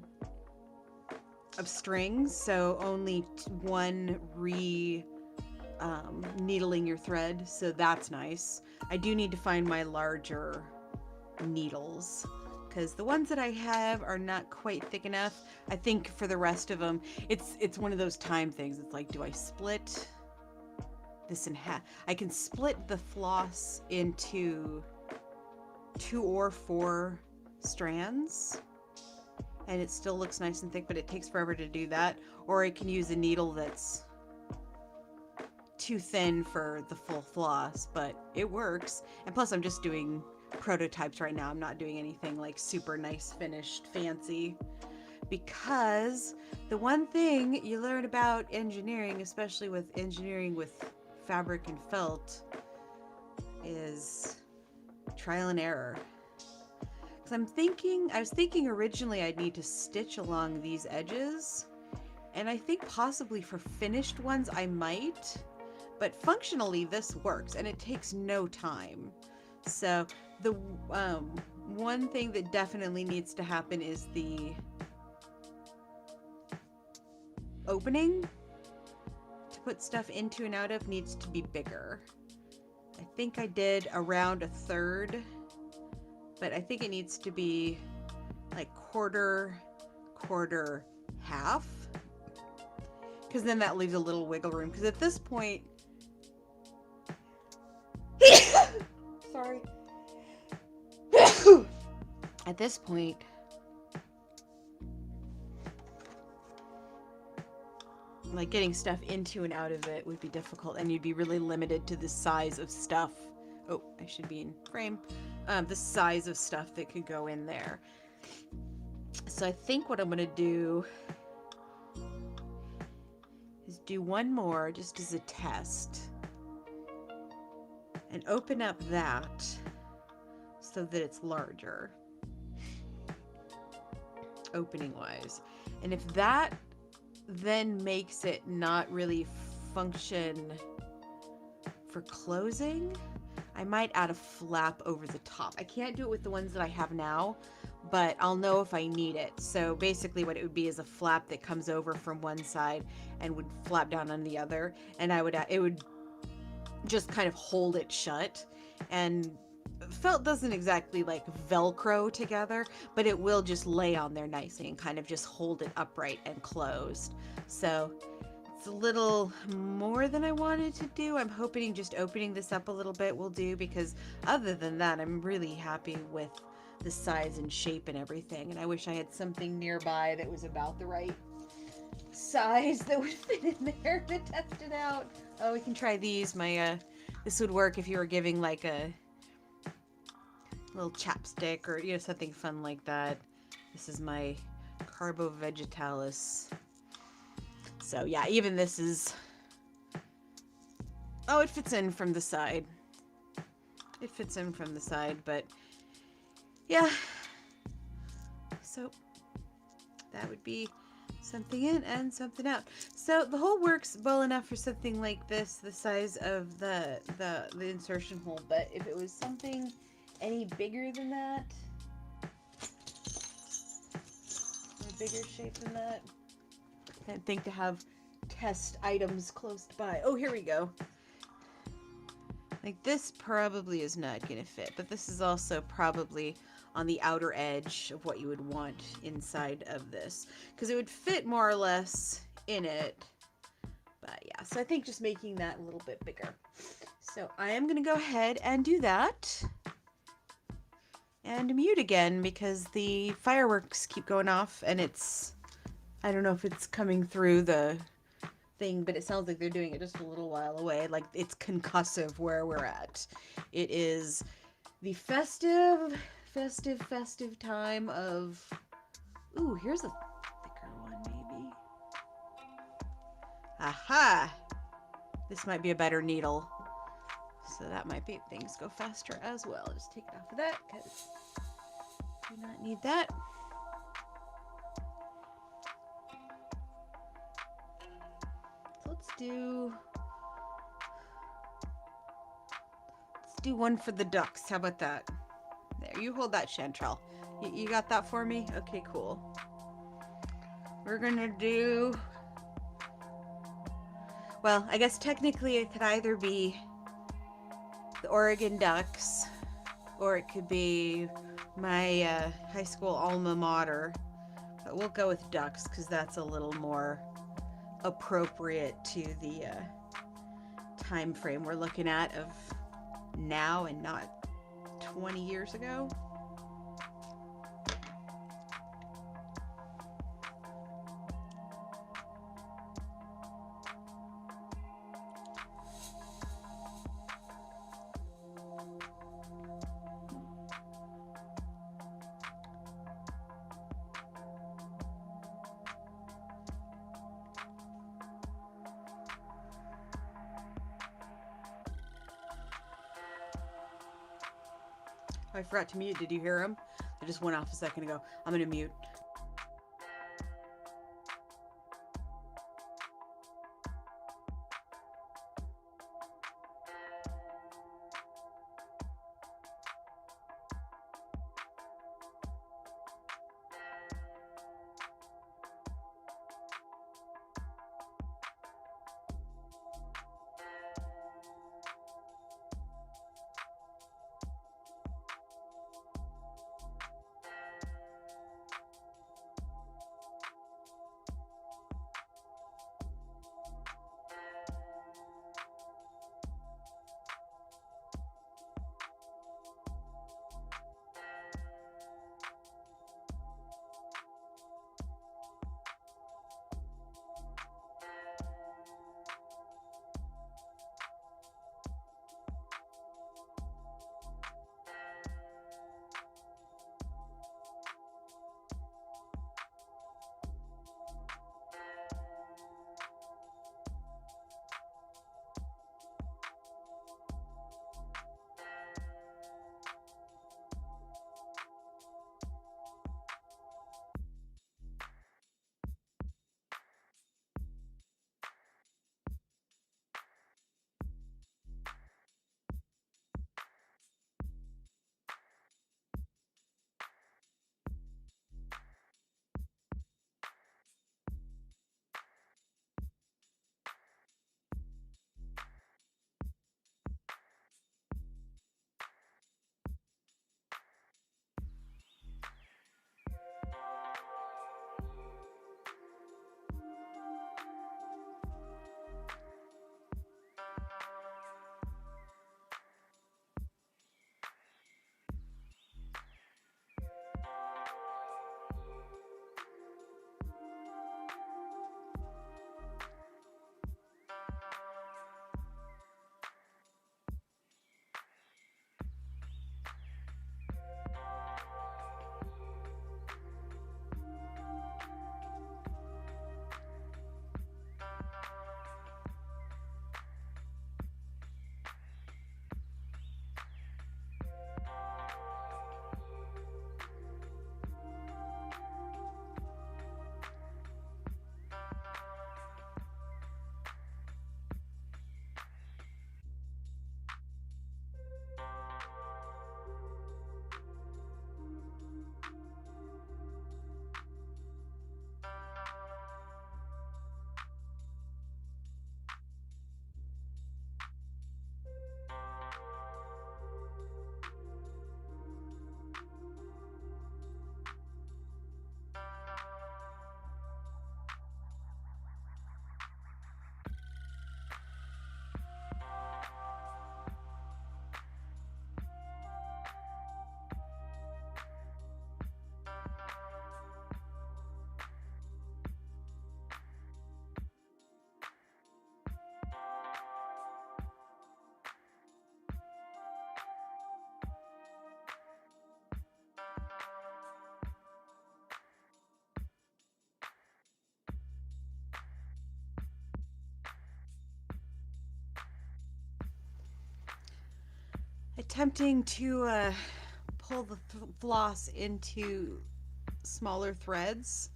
strings. So only one needling your thread. So that's nice. I do need to find my larger needles, because the ones that I have are not quite thick enough. I think for the rest of them, it's one of those time things. It's like, do I split this in half? I can split the floss into 2 or 4 strands, and it still looks nice and thick, but it takes forever to do that. Or I can use a needle that's too thin for the full floss, but it works. And plus, I'm just doing prototypes right now. I'm not doing anything like super nice finished fancy, because the one thing you learn about engineering, especially with engineering with fabric and felt, is trial and error. Because I was thinking originally I'd need to stitch along these edges, and I think possibly for finished ones I might, but functionally this works and it takes no time. So the one thing that definitely needs to happen is the opening to put stuff into and out of needs to be bigger. I think I did around 1/3, but I think it needs to be like quarter, half, because then that leaves a little wiggle room. Because at this point, sorry. At this point, like getting stuff into and out of it would be difficult, and you'd be really limited to the size of stuff. Oh, I should be in frame. The size of stuff that could go in there. So I think what I'm going to do is do one more just as a test and open up that so that it's larger opening wise. And if that then makes it not really function for closing, I might add a flap over the top. I can't do it with the ones that I have now, but I'll know if I need it. So basically what it would be is a flap that comes over from one side and would flap down on the other, and it would just kind of hold it shut. And felt doesn't exactly like Velcro together, but it will just lay on there nicely and kind of just hold it upright and closed. So it's a little more than I wanted to do. I'm hoping just opening this up a little bit will do, because other than that, I'm really happy with the size and shape and everything. And I wish I had something nearby that was about the right size that would fit in there to test it out. Oh, we can try these. This would work if you were giving like a little chapstick or, you know, something fun like that. This is my Carbo Vegetalis. So yeah, even this is, oh, it fits in from the side. It fits in from the side, but yeah. So that would be something in and something out. So the hole works well enough for something like this, the size of the insertion hole, but if it was something any bigger than that, a bigger shape than that, I'd think to have test items close by. Oh, here we go. Like this probably is not gonna fit, but this is also probably on the outer edge of what you would want inside of this, because it would fit more or less in it, But yeah, so I think just making that a little bit bigger. So I am going to go ahead and do that. And mute again because the fireworks keep going off and it's, I don't know if it's coming through the thing, but it sounds like they're doing it just a little while away. Like it's concussive where we're at. It is the festive time of, ooh, here's a thicker one maybe. Aha! This might be a better needle. So that might be, things go faster as well. Just take it off of that because do not need that. So let's do one for the ducks. How about that? There, you hold that, Chantrell. You got that for me? Okay, cool. We're gonna do, well, I guess technically it could either be the Oregon Ducks or it could be my high school alma mater. But we'll go with ducks because that's a little more appropriate to the time frame we're looking at of now and not 20 years ago. I forgot to mute. Did you hear them? They just went off a second ago. I'm going to mute. attempting to pull the floss into smaller threads,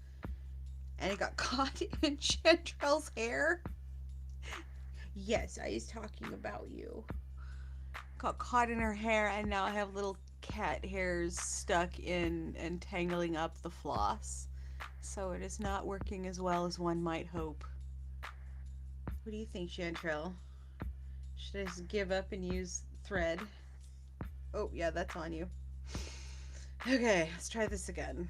and it got caught in Chantrell's hair. Yes, I was talking about you. Got caught in her hair, and now I have little cat hairs stuck in and tangling up the floss. So it is not working as well as one might hope. What do you think, Chantrell? Should I just give up and use thread? Oh, yeah, that's on you. Okay, let's try this again.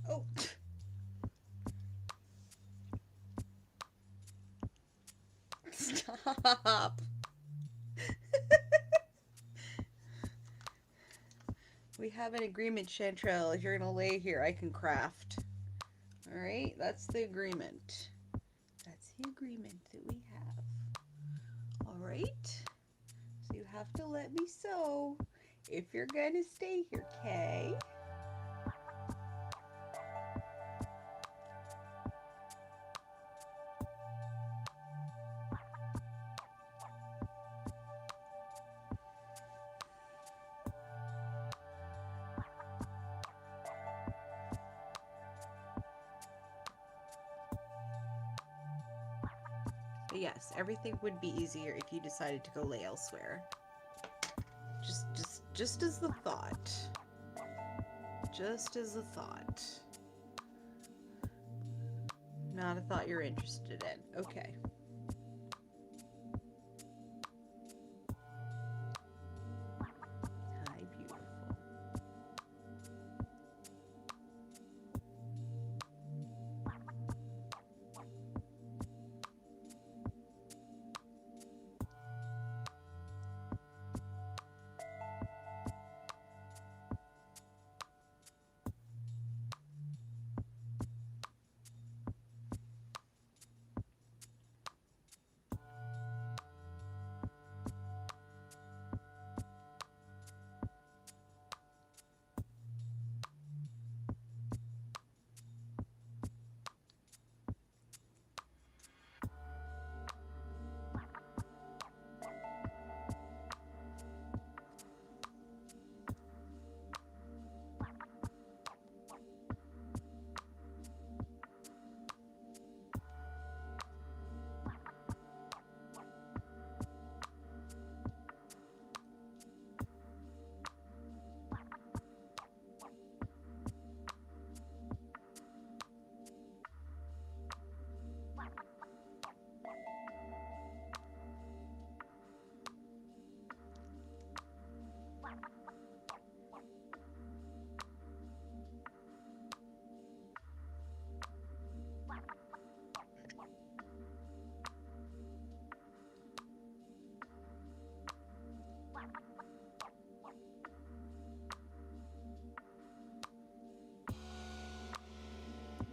Oh. Stop. We have an agreement, Chantrell. If you're going to lay here, I can craft. All right, that's the agreement. That's the agreement that we have. All right. So you have to let me sew if you're going to stay here, Kay. yes, everything would be easier if you decided to go lay elsewhere. Just as the thought. Just as a thought. Not a thought you're interested in. Okay. Hi, beautiful.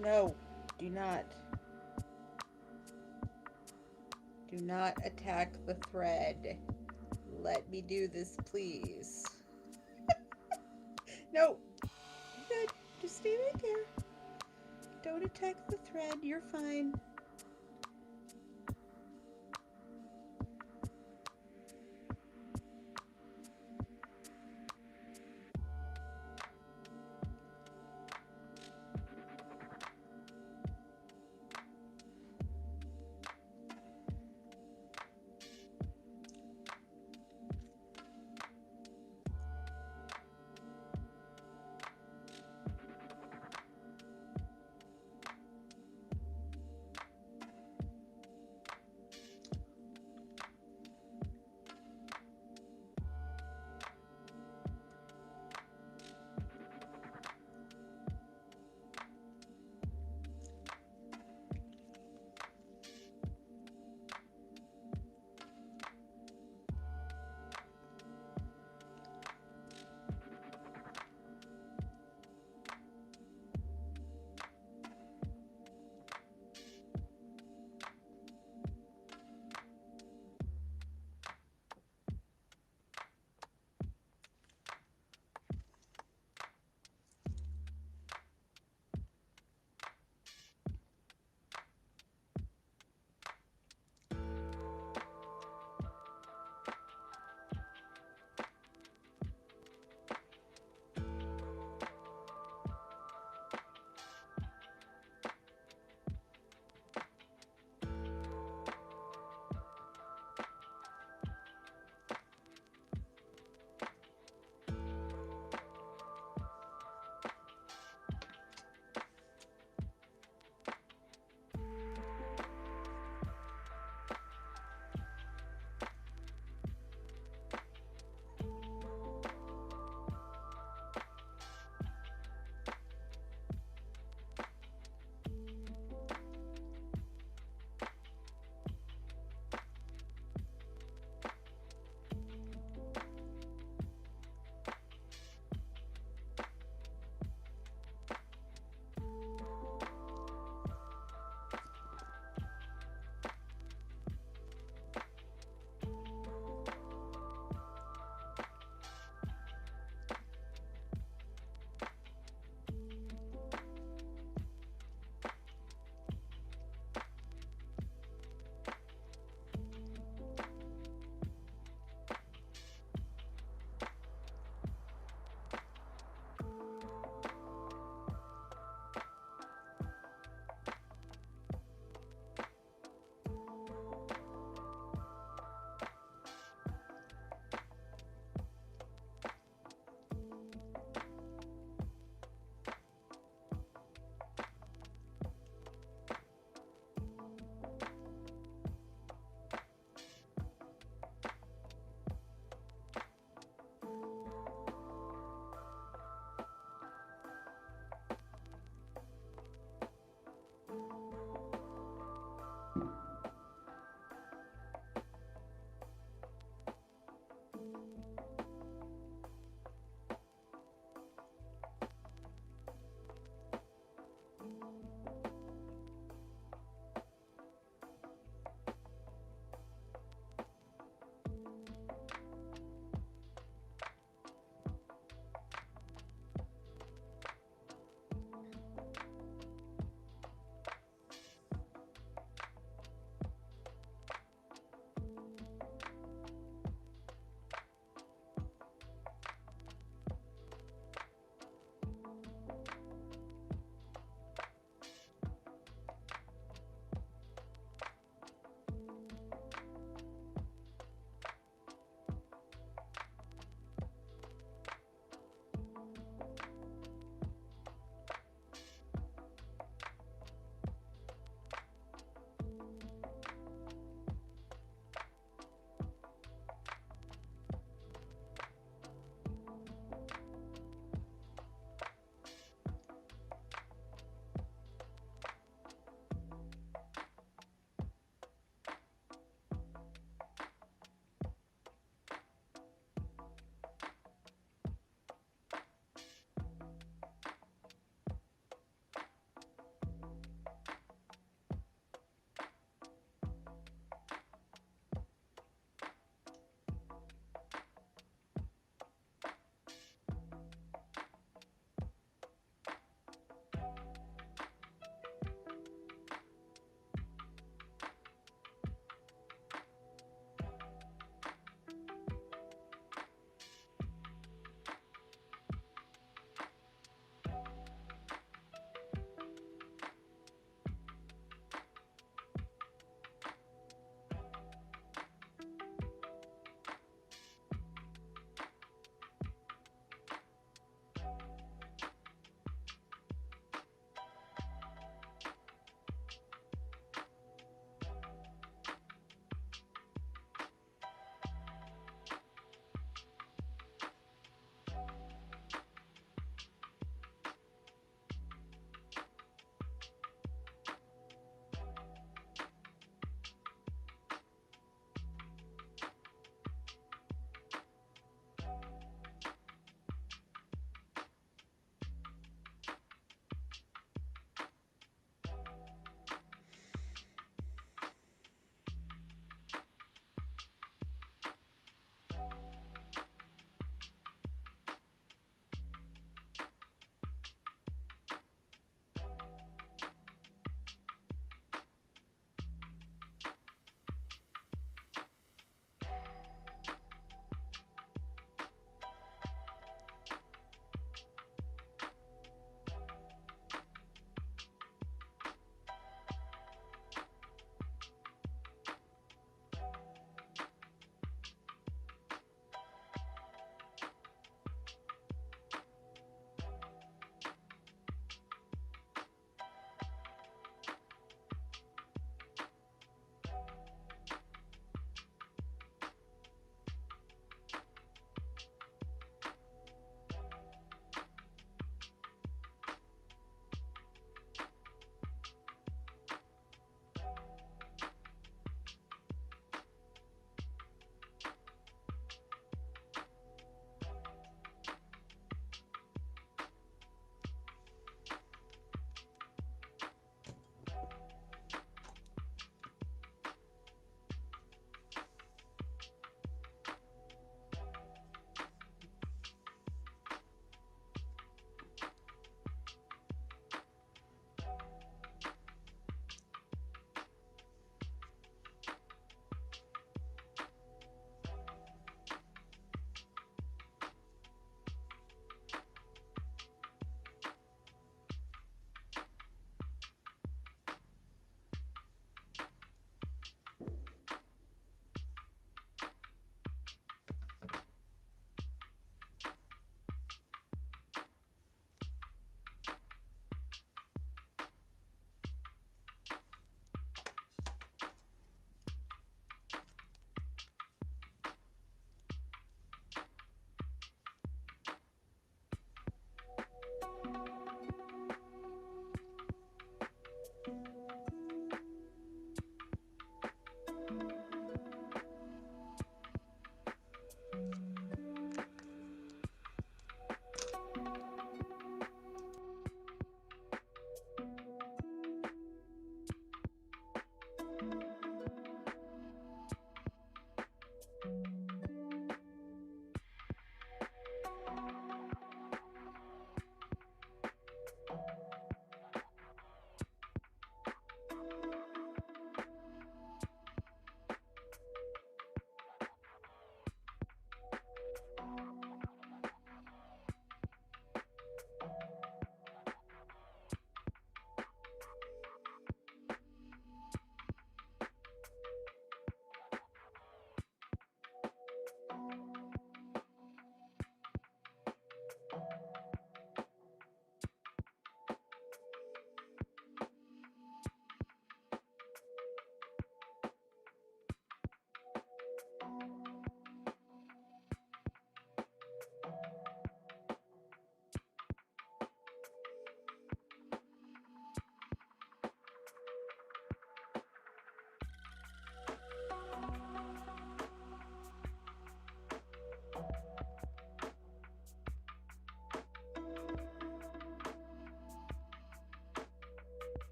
No, do not. Do not attack the thread. Let me do this, please. No. Good. Just stay right there. Don't attack the thread. You're fine.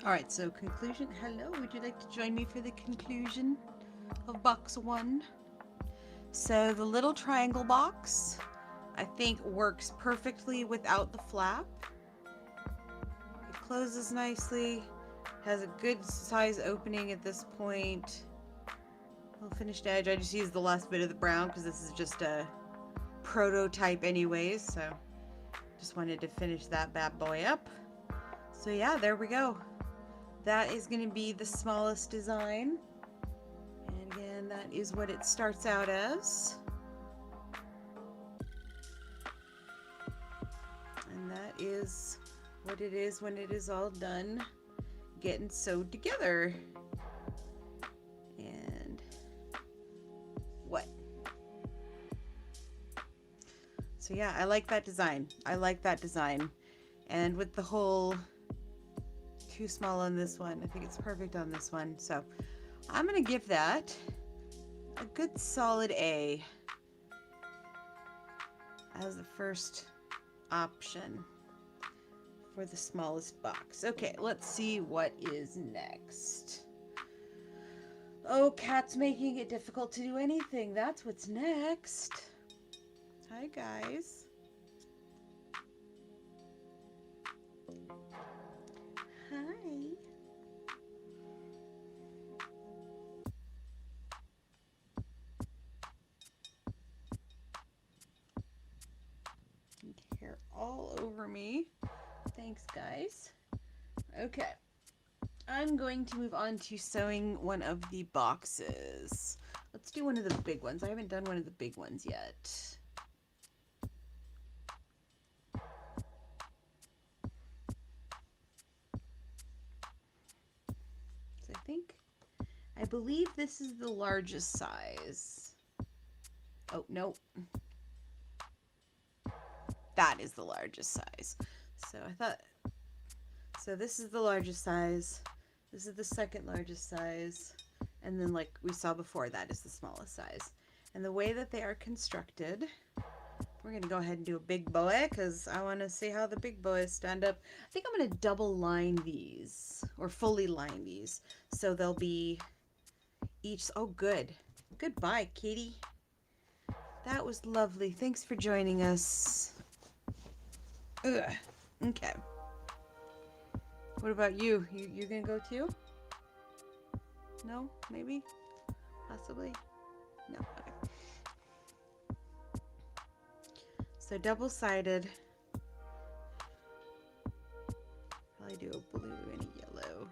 All right, so conclusion. Hello, would you like to join me for the conclusion of box 1? So the little triangle box, I think, works perfectly without the flap. It closes nicely, has a good size opening at this point. Little finished edge. I just used the last bit of the brown because this is just a prototype anyways, so just wanted to finish that bad boy up. So yeah, there we go. That is going to be the smallest design. And again, that is what it starts out as. And that is what it is when it is all done getting sewed together. And what? So yeah, I like that design. I like that design. And with the whole too small on this one, I think it's perfect on this one. So I'm gonna give that a good solid A as the first option for the smallest box. Okay, let's see what is next. Oh, Cat's making it difficult to do anything. That's what's next. Hi, guys. Hi. Hair all over me. Thanks, guys. Okay. I'm going to move on to sewing one of the boxes. Let's do one of the big ones. I haven't done one of the big ones yet. So I believe this is the largest size. Oh, no. That is the largest size. So this is the largest size. This is the second largest size. And then, like we saw before, that is the smallest size. And the way that they are constructed, we're going to go ahead and do a big boy because I want to see how the big boys stand up. I think I'm going to double line these, or fully line these. So they'll be each, oh good. Goodbye, Katie. That was lovely. Thanks for joining us. Ugh. Okay. What about you? You gonna go too? No? Maybe? Possibly? No. Okay. So double-sided. Probably do a blue and a yellow.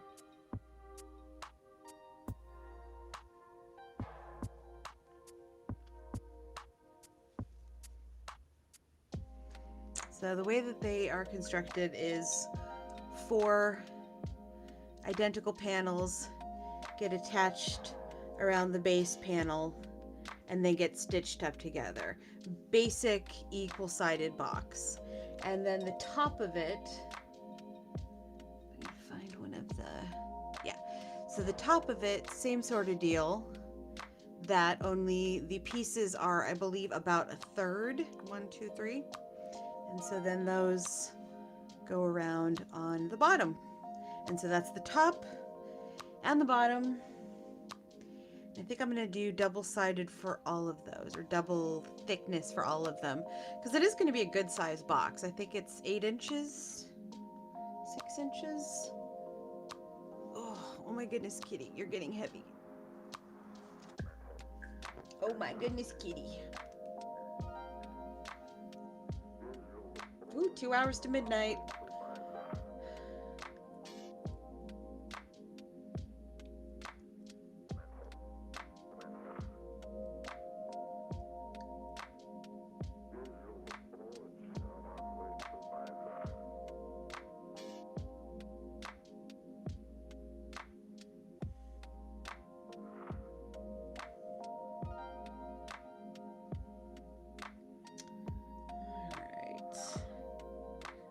So the way that they are constructed is 4 identical panels get attached around the base panel and they get stitched up together. Basic equal-sided box. And then the top of it, let me find one of the, yeah. So the top of it, same sort of deal, that only the pieces are, I believe, about 1/3. 1, 2, 3. And so then those go around on the bottom. And so that's the top and the bottom. I think I'm going to do double-sided for all of those, or double thickness for all of them, because it is going to be a good size box. I think it's 8 inches, 6 inches. Oh my goodness, Kitty, you're getting heavy. Oh my goodness, Kitty. Ooh, 2 hours to midnight.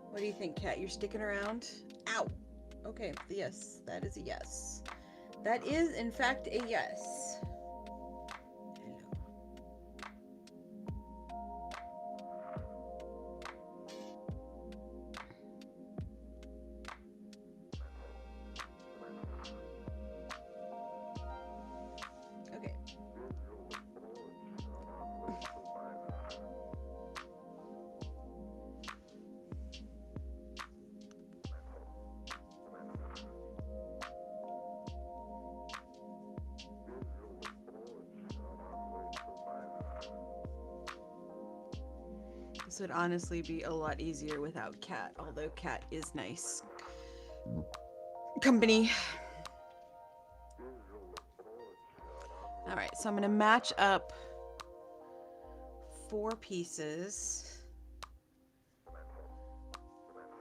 What do you think, Kat? You're sticking around? Ow! Okay, yes, that is a yes. That is, in fact, a yes. This would honestly be a lot easier without Cat, although Cat is nice company. All right, so I'm going to match up 4 pieces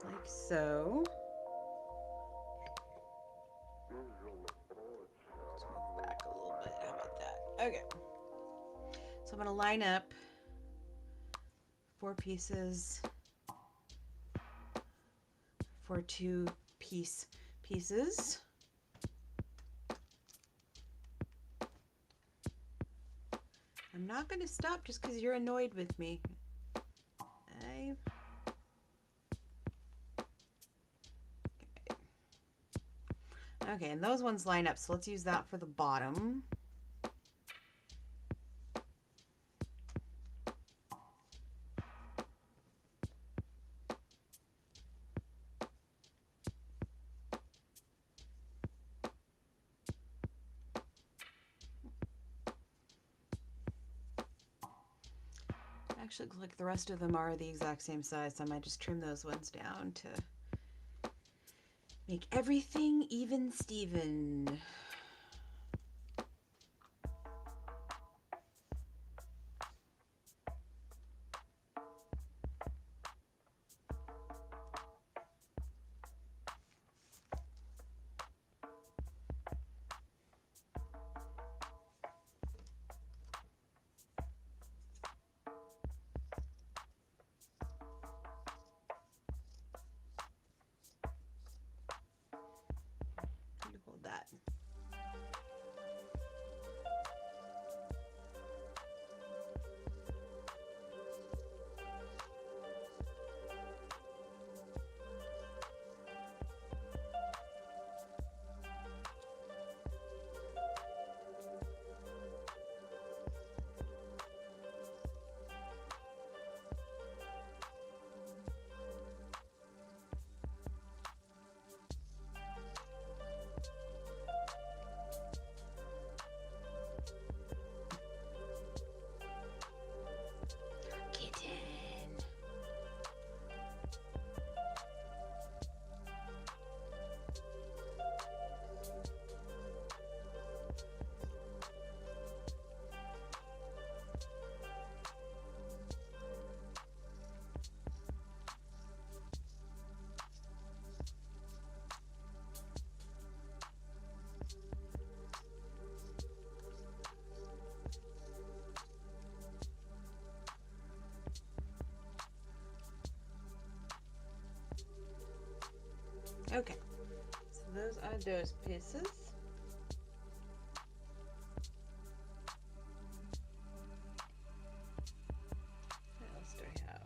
like so. Let's move back a little bit. How about that? Okay. So I'm going to line up 4 pieces for 2 pieces. I'm not going to stop just because you're annoyed with me. Okay, and those ones line up, so let's use that for the bottom. Actually, looks like the rest of them are the exact same size, so I might just trim those ones down to make everything even Steven. Hold that. Okay, so those are those pieces. What else do I have?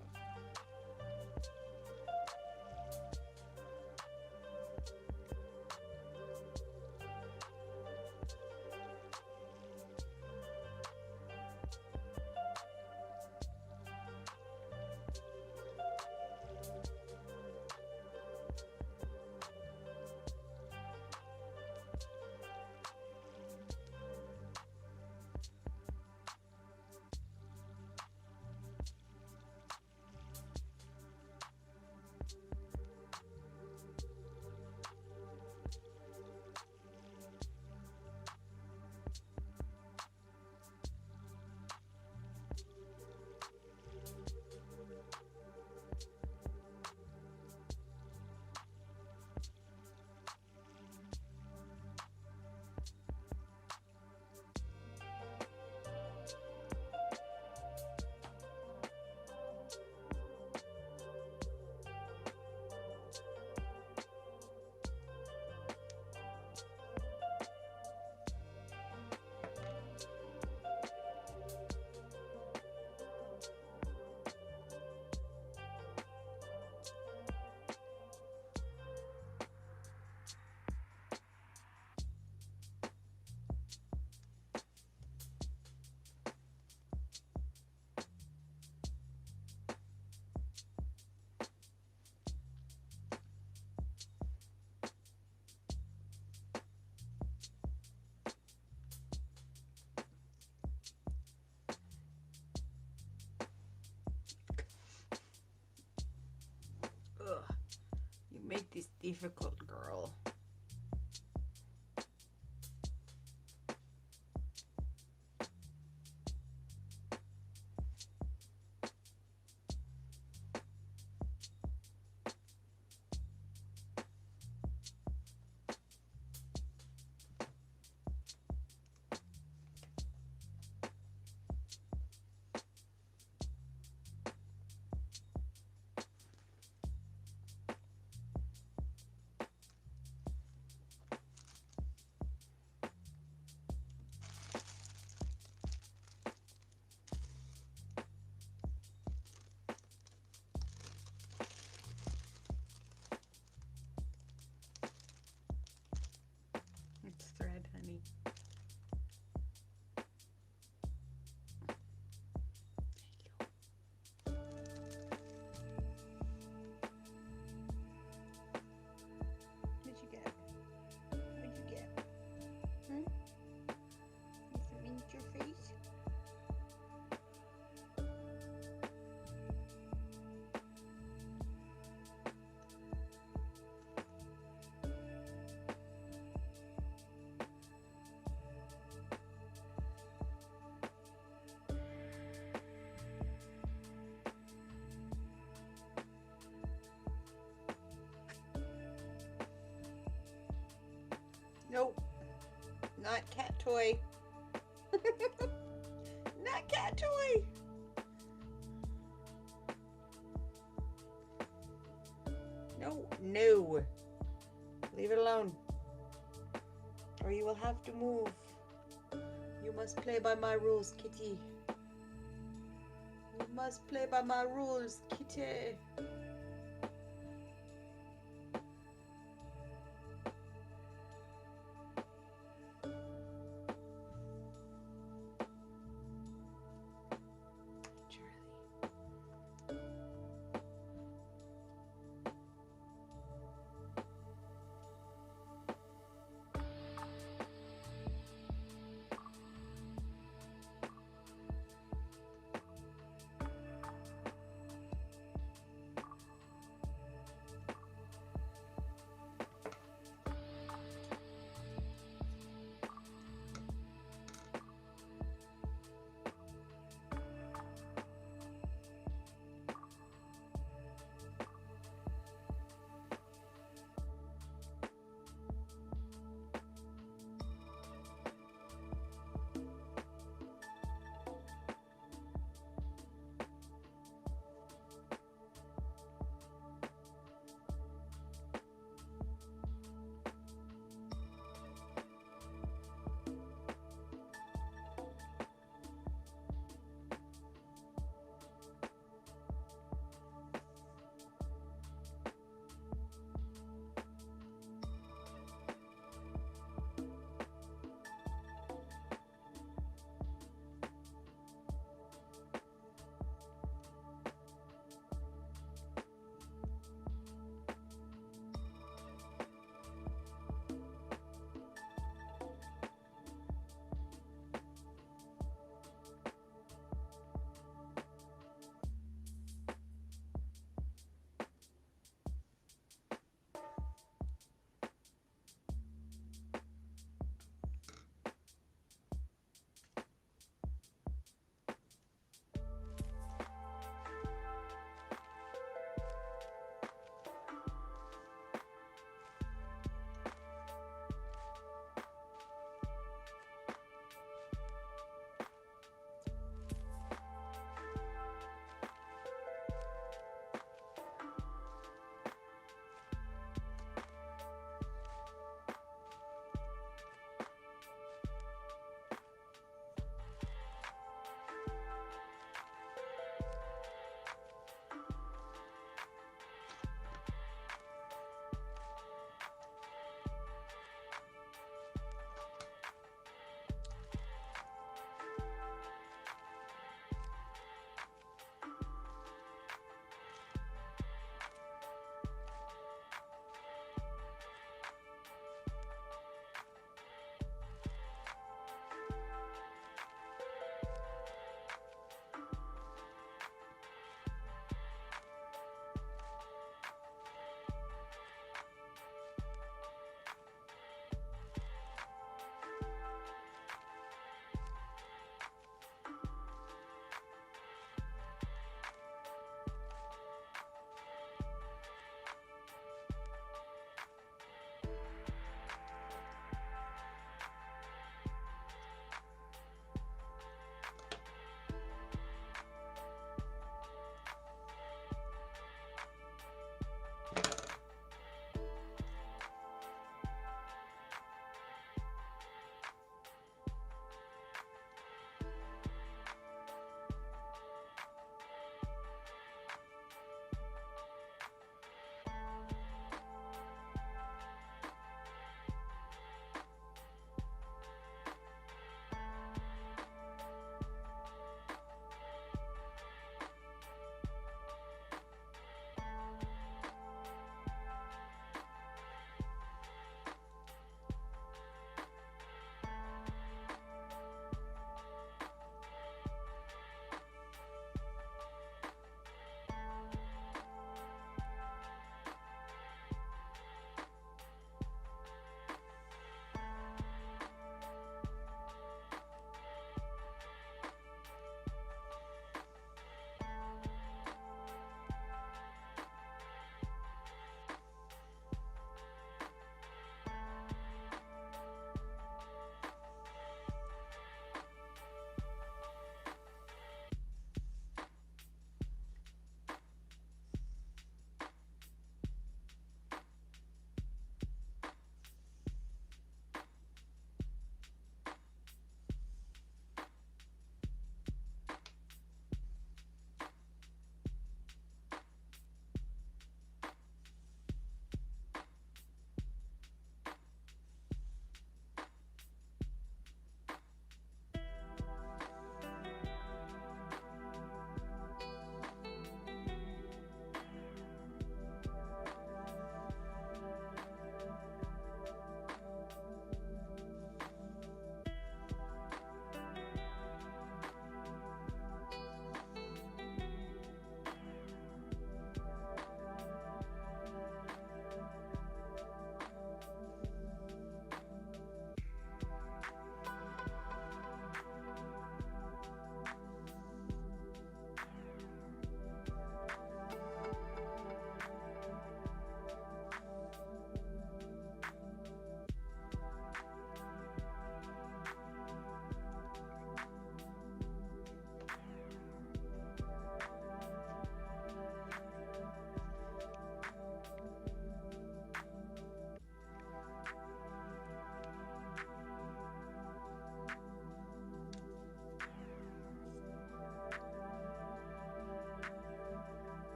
make this difficult, girl. It's thread, honey. What'd you get? What'd you get? Hmm? Is it in your face? Nope. Not cat toy. Not cat toy. No, no. Leave it alone. Or you will have to move. You must play by my rules, kitty. You must play by my rules, kitty.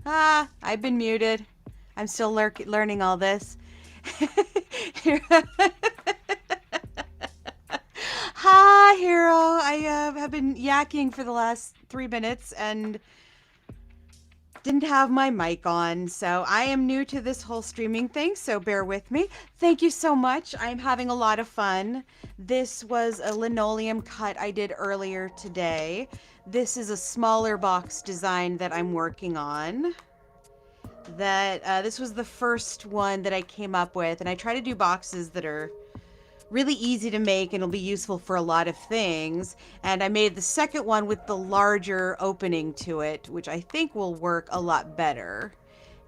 Ah, I've been muted. I'm still learning all this. Hi, Hero. I have been yakking for the last 3 minutes and didn't have my mic on, so I am new to this whole streaming thing, so bear with me. Thank you so much. I'm having a lot of fun. This was a linoleum cut I did earlier today. This is a smaller box design that I'm working on. This was the first one that I came up with, and I try to do boxes that are really easy to make and it'll be useful for a lot of things. And I made the second one with the larger opening to it, which I think will work a lot better.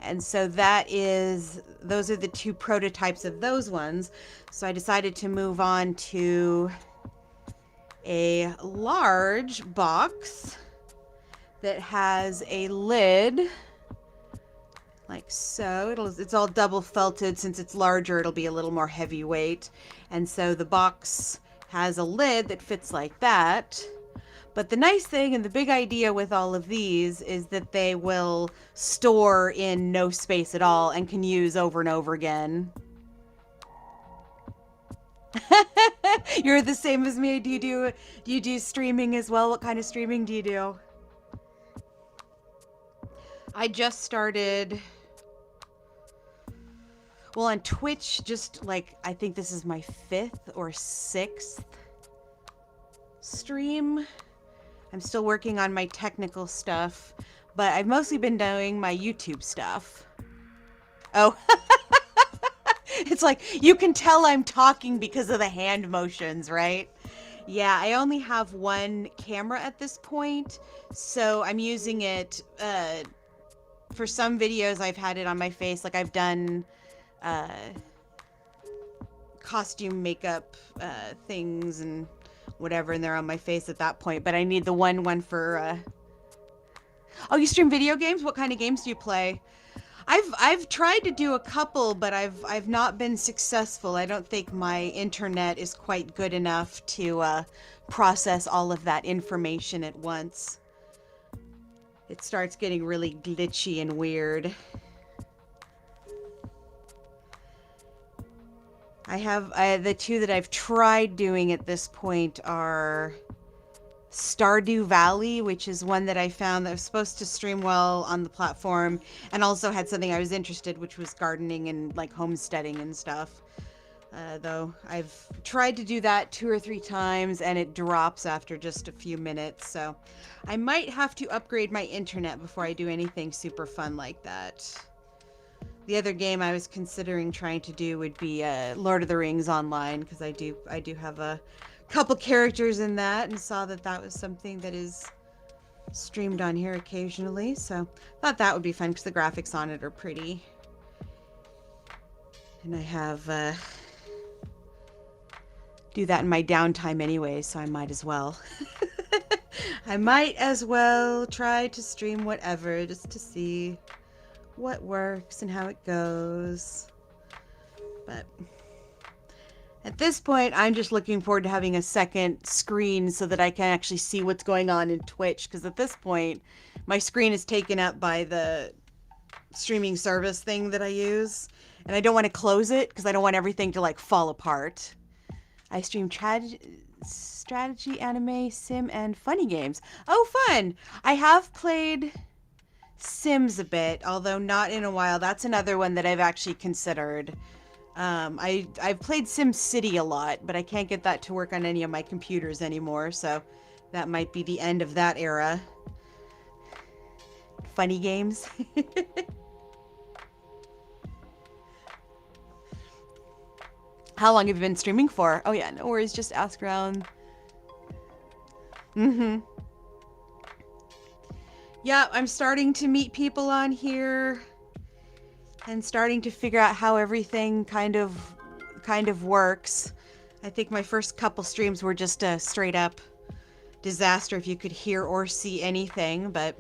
And so those are the two prototypes of those ones. So I decided to move on to a large box that has a lid like so. It's all double felted. Since it's larger, it'll be a little more heavyweight. And so the box has a lid that fits like that. But the nice thing and the big idea with all of these is that they will store in no space at all and can use over and over again. You're the same as me. Do you do streaming as well? What kind of streaming do you do? I just started, well, on Twitch, just like, I think this is my 5th or 6th stream. I'm still working on my technical stuff, but I've mostly been doing my YouTube stuff. Oh, it's like, you can tell I'm talking because of the hand motions, right? Yeah, I only have one camera at this point, so I'm using it, for some videos I've had it on my face, like I've done costume makeup things and whatever, and they're on my face at that point. But I need the one for Oh, you stream video games? What kind of games do you play? I've tried to do a couple, but I've not been successful. I don't think my internet is quite good enough to process all of that information at once. It starts getting really glitchy and weird. The two that I've tried doing at this point are Stardew Valley, which is one that I found that was supposed to stream well on the platform, and also had something I was interested, which was gardening and like homesteading and stuff. Though I've tried to do that 2 or 3 times and it drops after just a few minutes, so I might have to upgrade my internet before I do anything super fun like that. The other game I was considering trying to do would be Lord of the Rings Online, because I do have a couple characters in that, and saw that that was something that is streamed on here occasionally, so thought that would be fun because the graphics on it are pretty. And I have do that in my downtime anyway, so I might as well. I might as well try to stream whatever just to see what works and how it goes. But at this point, I'm just looking forward to having a second screen so that I can actually see what's going on in Twitch, because at this point, my screen is taken up by the streaming service thing that I use, and I don't want to close it because I don't want everything to like fall apart. I stream strategy, anime, sim, and funny games. Oh, fun! I have played Sims a bit, although not in a while. That's another one that I've actually considered. I've played Sim City a lot, but I can't get that to work on any of my computers anymore, so that might be the end of that era. Funny games. How long have you been streaming for? Oh yeah, no worries, just ask around. Yeah, I'm starting to meet people on here and starting to figure out how everything kind of works. I think my first couple streams were just a straight up disaster if you could hear or see anything, but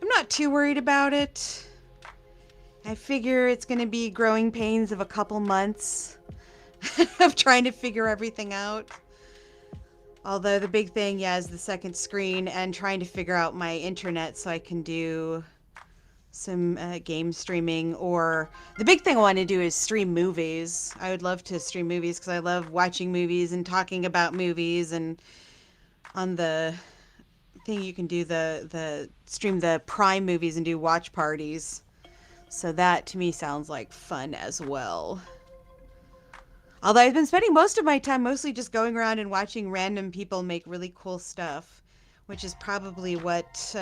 I'm not too worried about it. I figure it's going to be growing pains of a couple months of trying to figure everything out. Although the big thing, yeah, is the second screen and trying to figure out my internet so I can do some game streaming. Or the big thing I want to do is stream movies. I would love to stream movies because I love watching movies and talking about movies. And on the thing you can do the stream the Prime movies and do watch parties. So that to me sounds like fun as well. Although I've been spending most of my time mostly just going around and watching random people make really cool stuff, which is probably what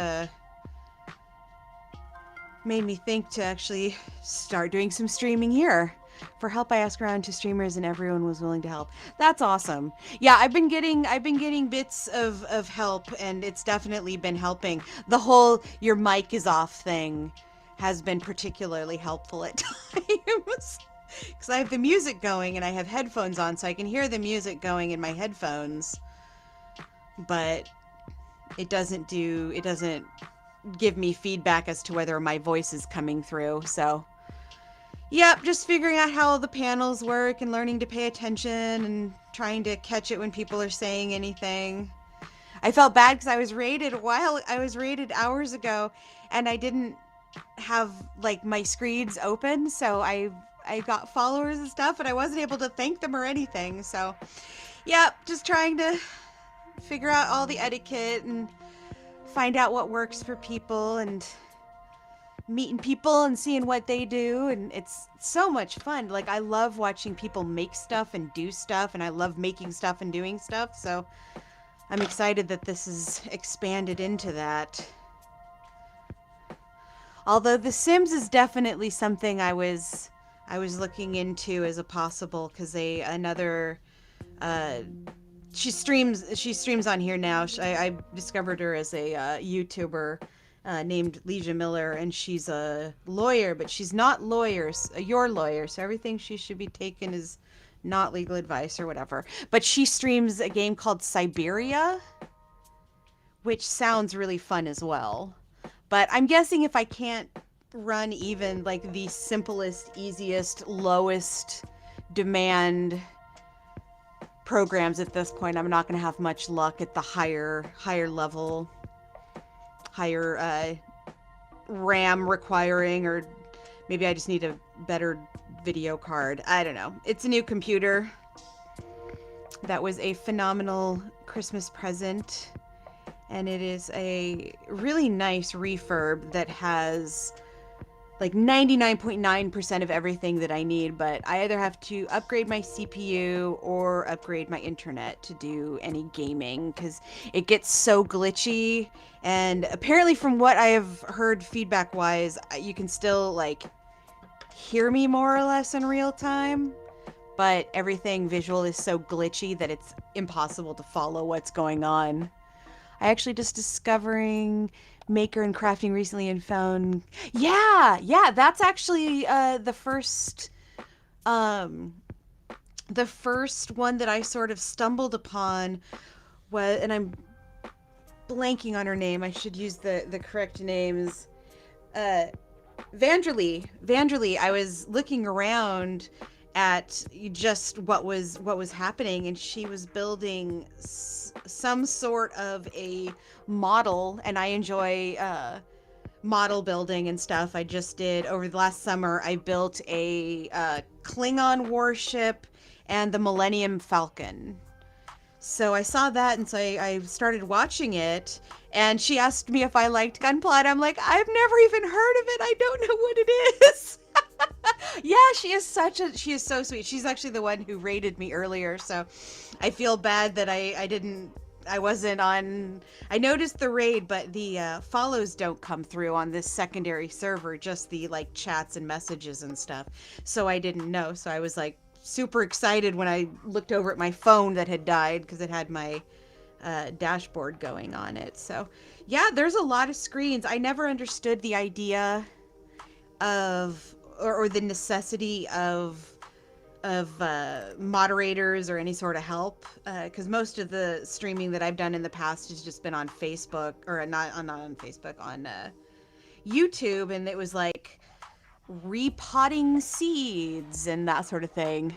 made me think to actually start doing some streaming here. For help, I asked around to streamers and everyone was willing to help. That's awesome. Yeah, I've been getting bits of help, and it's definitely been helping. The whole your mic is off thing has been particularly helpful at times. Because I have the music going and I have headphones on, so I can hear the music going in my headphones. But it doesn't give me feedback as to whether my voice is coming through. So, yep, just figuring out how all the panels work and learning to pay attention and trying to catch it when people are saying anything. I felt bad because I was raided hours ago and I didn't have like my screens open, so I got followers and stuff, and I wasn't able to thank them or anything. So, yeah, just trying to figure out all the etiquette and find out what works for people and meeting people and seeing what they do. And it's so much fun. Like, I love watching people make stuff and do stuff, and I love making stuff and doing stuff. So I'm excited that this is expanded into that. Although The Sims is definitely something I was looking into as a possible, because she streams on here now. I discovered her as a YouTuber named Leisha Miller, and she's a lawyer, but she's not your lawyer, so everything she should be taken is not legal advice or whatever. But she streams a game called Siberia, which sounds really fun as well. But I'm guessing if I can't run even like the simplest, easiest, lowest demand programs at this point, I'm not going to have much luck at the higher level, higher RAM requiring, or maybe I just need a better video card. I don't know. It's a new computer. That was a phenomenal Christmas present. And it is a really nice refurb that has like 99.9% of everything that I need, but I either have to upgrade my CPU or upgrade my internet to do any gaming because it gets so glitchy. And apparently from what I have heard feedback wise, you can still like hear me more or less in real time, but everything visual is so glitchy that it's impossible to follow what's going on. I actually just discovering Maker and crafting recently and found that's actually the first one that I sort of stumbled upon was, and I'm blanking on her name, I should use the correct names. Vanderly, I was looking around at just what was happening, and she was building some sort of a model, and I enjoy model building and stuff. I just did over the last summer, I built a Klingon warship and the Millennium Falcon. So I saw that, and so I started watching it, and she asked me if I liked Gunpla, and I'm like, I've never even heard of it. I don't know what it is. Yeah, she is so sweet. She's actually the one who raided me earlier, so I feel bad that I wasn't on. I noticed the raid, but the follows don't come through on this secondary server, just the like chats and messages and stuff. So I didn't know. So I was like super excited when I looked over at my phone that had died because it had my dashboard going on it. So yeah, there's a lot of screens. I never understood the idea of or the necessity of moderators or any sort of help, because most of the streaming that I've done in the past has just been on Facebook, or not on Facebook, on YouTube, and it was like repotting seeds and that sort of thing.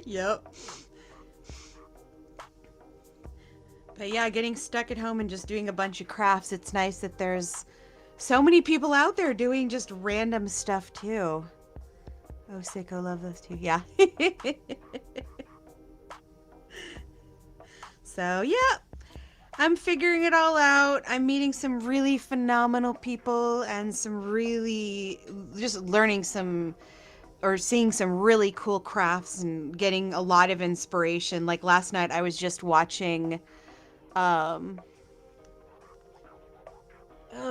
Yep. But yeah, getting stuck at home and just doing a bunch of crafts, it's nice that there's so many people out there doing just random stuff too. Oh, Sicko, love those too. Yeah. So yeah, I'm figuring it all out. I'm meeting some really phenomenal people and some really just learning some or seeing some really cool crafts and getting a lot of inspiration. Like last night I was just watching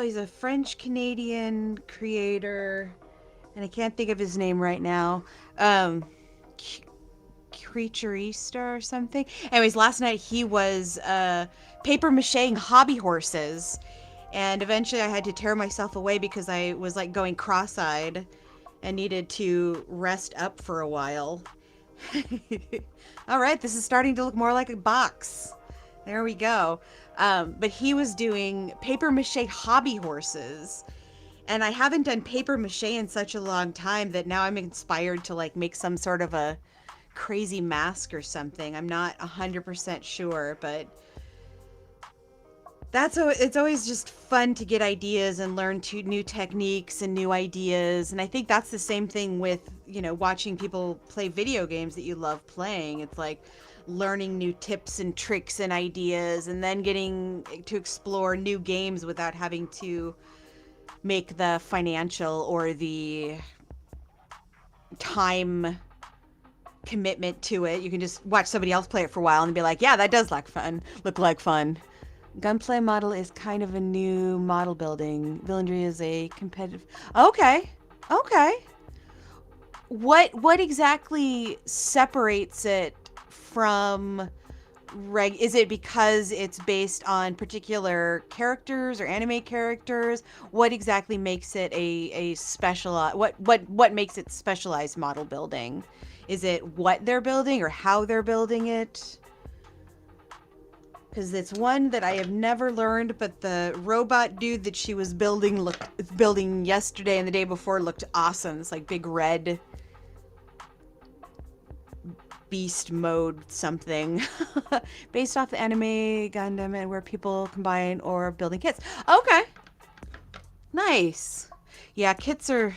he's a French-Canadian creator, and I can't think of his name right now. Creaturista or something. Anyways, last night he was paper macheing hobby horses, and eventually I had to tear myself away because I was like going cross-eyed and needed to rest up for a while. All right, this is starting to look more like a box. There we go. But he was doing paper mache hobby horses, and I haven't done paper mache in such a long time that now I'm inspired to like make some sort of a crazy mask or something. I'm not 100% sure, but it's always just fun to get ideas and learn new techniques and new ideas. And I think that's the same thing with, watching people play video games that you love playing. It's like learning new tips and tricks and ideas, and then getting to explore new games without having to make the financial or the time commitment to it. You can just watch somebody else play it for a while and be like, yeah, that does look like fun. Gunplay model is kind of a new model building. Villainry is a competitive. Okay. What exactly separates it from is it because it's based on particular characters or anime characters? What exactly makes it a special, what makes it specialized model building? Is it what they're building or how they're building it? because it's one that I have never learned, but the robot dude that she was building yesterday and the day before looked awesome. It's like big red beast mode something based off the anime Gundam, and where people combine or building kits. Okay, nice. Yeah, kits are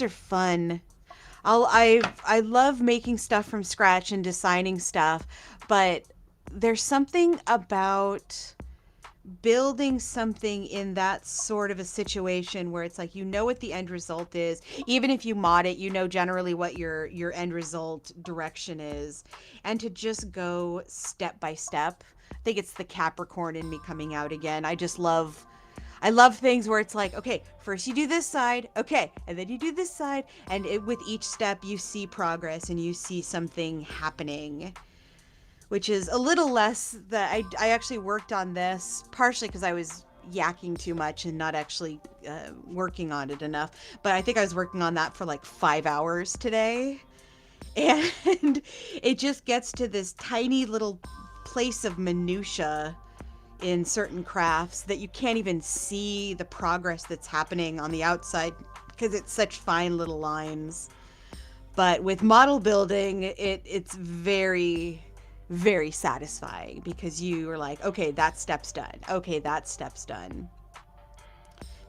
fun. I love making stuff from scratch and designing stuff, but there's something about building something in that sort of a situation where it's like, you know what the end result is. Even if you mod it, you know generally what your end result direction is. And to just go step by step. I think it's the Capricorn in me coming out again. I love things where it's like, okay, first you do this side, okay, and then you do this side, and with each step you see progress and you see something happening. Which is a little less that I actually worked on this partially because I was yakking too much and not actually working on it enough. But I think I was working on that for like 5 hours today. And it just gets to this tiny little place of minutia in certain crafts that you can't even see the progress that's happening on the outside because it's such fine little lines. But with model building, it's very, very satisfying because you are like, okay, that step's done. Okay, that step's done.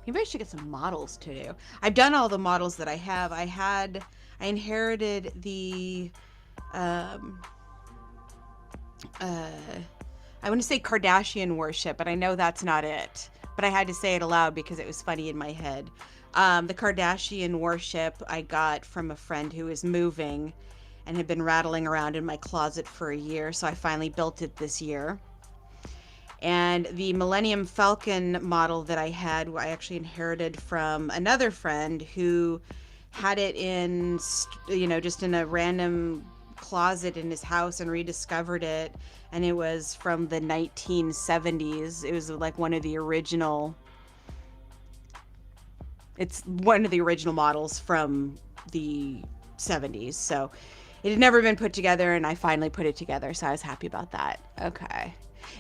Maybe I should get some models to do. I've done all the models that I have. I inherited the, I want to say Kardashian worship, but I know that's not it. But I had to say it aloud because it was funny in my head. The Kardashian worship I got from a friend who was moving and had been rattling around in my closet for a year, so I finally built it this year. And the Millennium Falcon model that I had, I actually inherited from another friend who had it in, just in a random closet in his house and rediscovered it. And it was from the 1970s. It was like one of the original models from the 70s. So it had never been put together, and I finally put it together, so I was happy about that. Okay.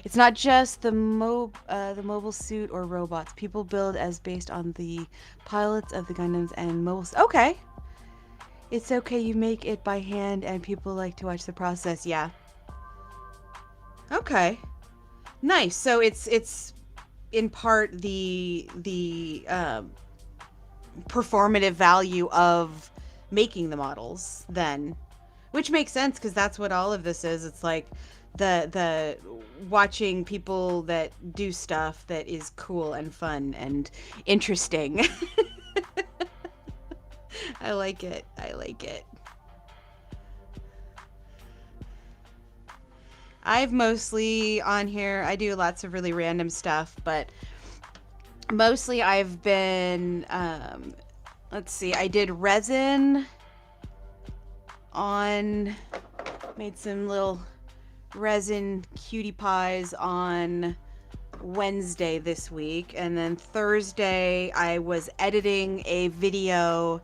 It's not just the mobile suit or robots. People build as based on the pilots of the Gundams and mobiles. Okay. It's okay, you make it by hand, and people like to watch the process. Yeah. Okay. Nice. So it's in part the performative value of making the models then. Which makes sense because that's what all of this is. It's like the watching people that do stuff that is cool and fun and interesting. I like it. I like it. I've mostly on here, I do lots of really random stuff, but mostly I've been, let's see, I did resin made some little resin cutie pies on Wednesday this week, and then Thursday I was editing a video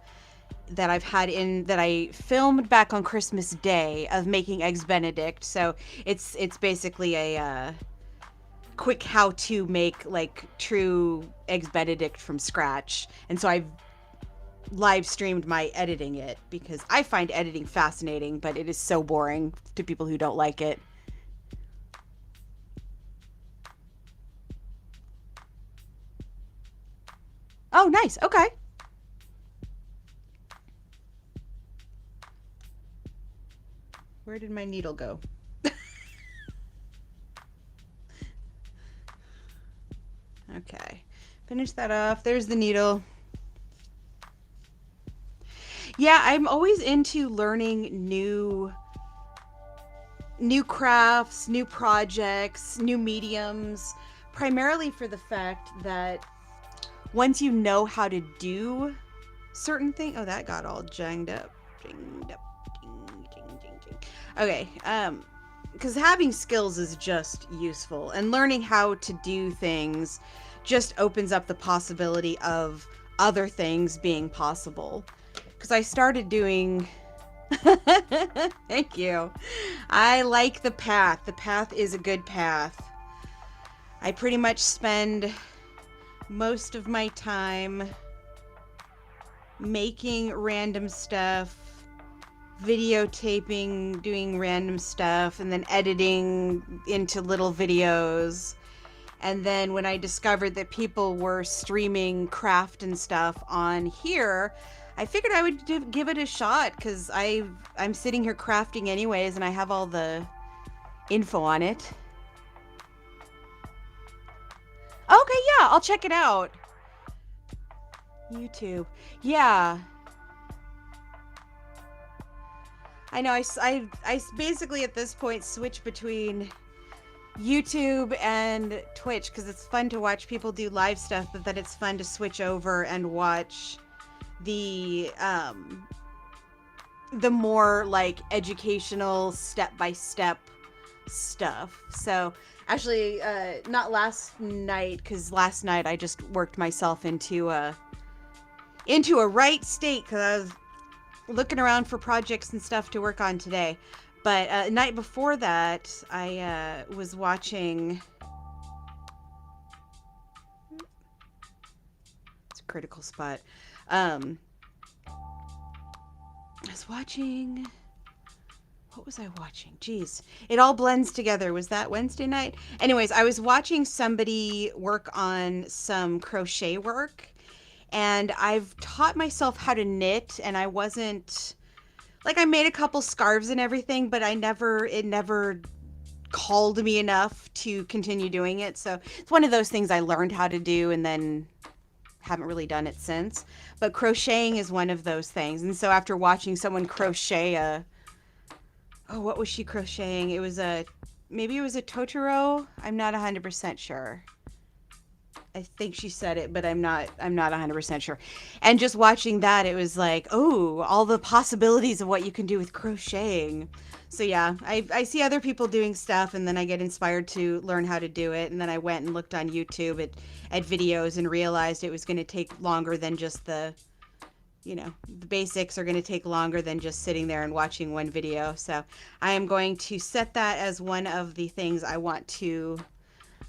that I filmed back on Christmas Day of making eggs Benedict. So it's basically a quick how to make like true eggs Benedict from scratch, and so I've live streamed my editing it because I find editing fascinating, but it is so boring to people who don't like it. Oh, nice. Okay. Where did my needle go? Okay. Finish that off. There's the needle. Yeah, I'm always into learning new crafts, new projects, new mediums, primarily for the fact that once you know how to do certain things, oh, that got all janged up. Okay, because having skills is just useful, and learning how to do things just opens up the possibility of other things being possible. Because I started doing Thank you. I like the path. The path is a good path. I pretty much spend most of my time making random stuff, videotaping, doing random stuff, and then editing into little videos. And then when I discovered that people were streaming craft and stuff on here, I figured I would give it a shot because I'm sitting here crafting anyways, and I have all the info on it. Okay, yeah, I'll check it out. YouTube. Yeah. I know, I basically at this point switch between YouTube and Twitch because it's fun to watch people do live stuff, but then it's fun to switch over and watch the more like educational step-by-step stuff. So actually not last night, because last night I just worked myself into a right state because I was looking around for projects and stuff to work on today. But night before that, I was watching. It's a critical spot. I was watching. What was I watching? Jeez, it all blends together. Was that Wednesday night? Anyways, I was watching somebody work on some crochet work. And I've taught myself how to knit, and I wasn't like, I made a couple scarves and everything, but it never called me enough to continue doing it. So it's one of those things I learned how to do and then haven't really done it since. But crocheting is one of those things. And so after watching someone crochet what was she crocheting? Maybe it was a Totoro. I'm not 100% sure. I think she said it, but I'm not 100% sure. And just watching that, it was like, oh, all the possibilities of what you can do with crocheting. So yeah, I see other people doing stuff, and then I get inspired to learn how to do it. And then I went and looked on YouTube at videos and realized it was going to take longer than just the basics are going to take longer than just sitting there and watching one video. So I am going to set that as one of the things I want to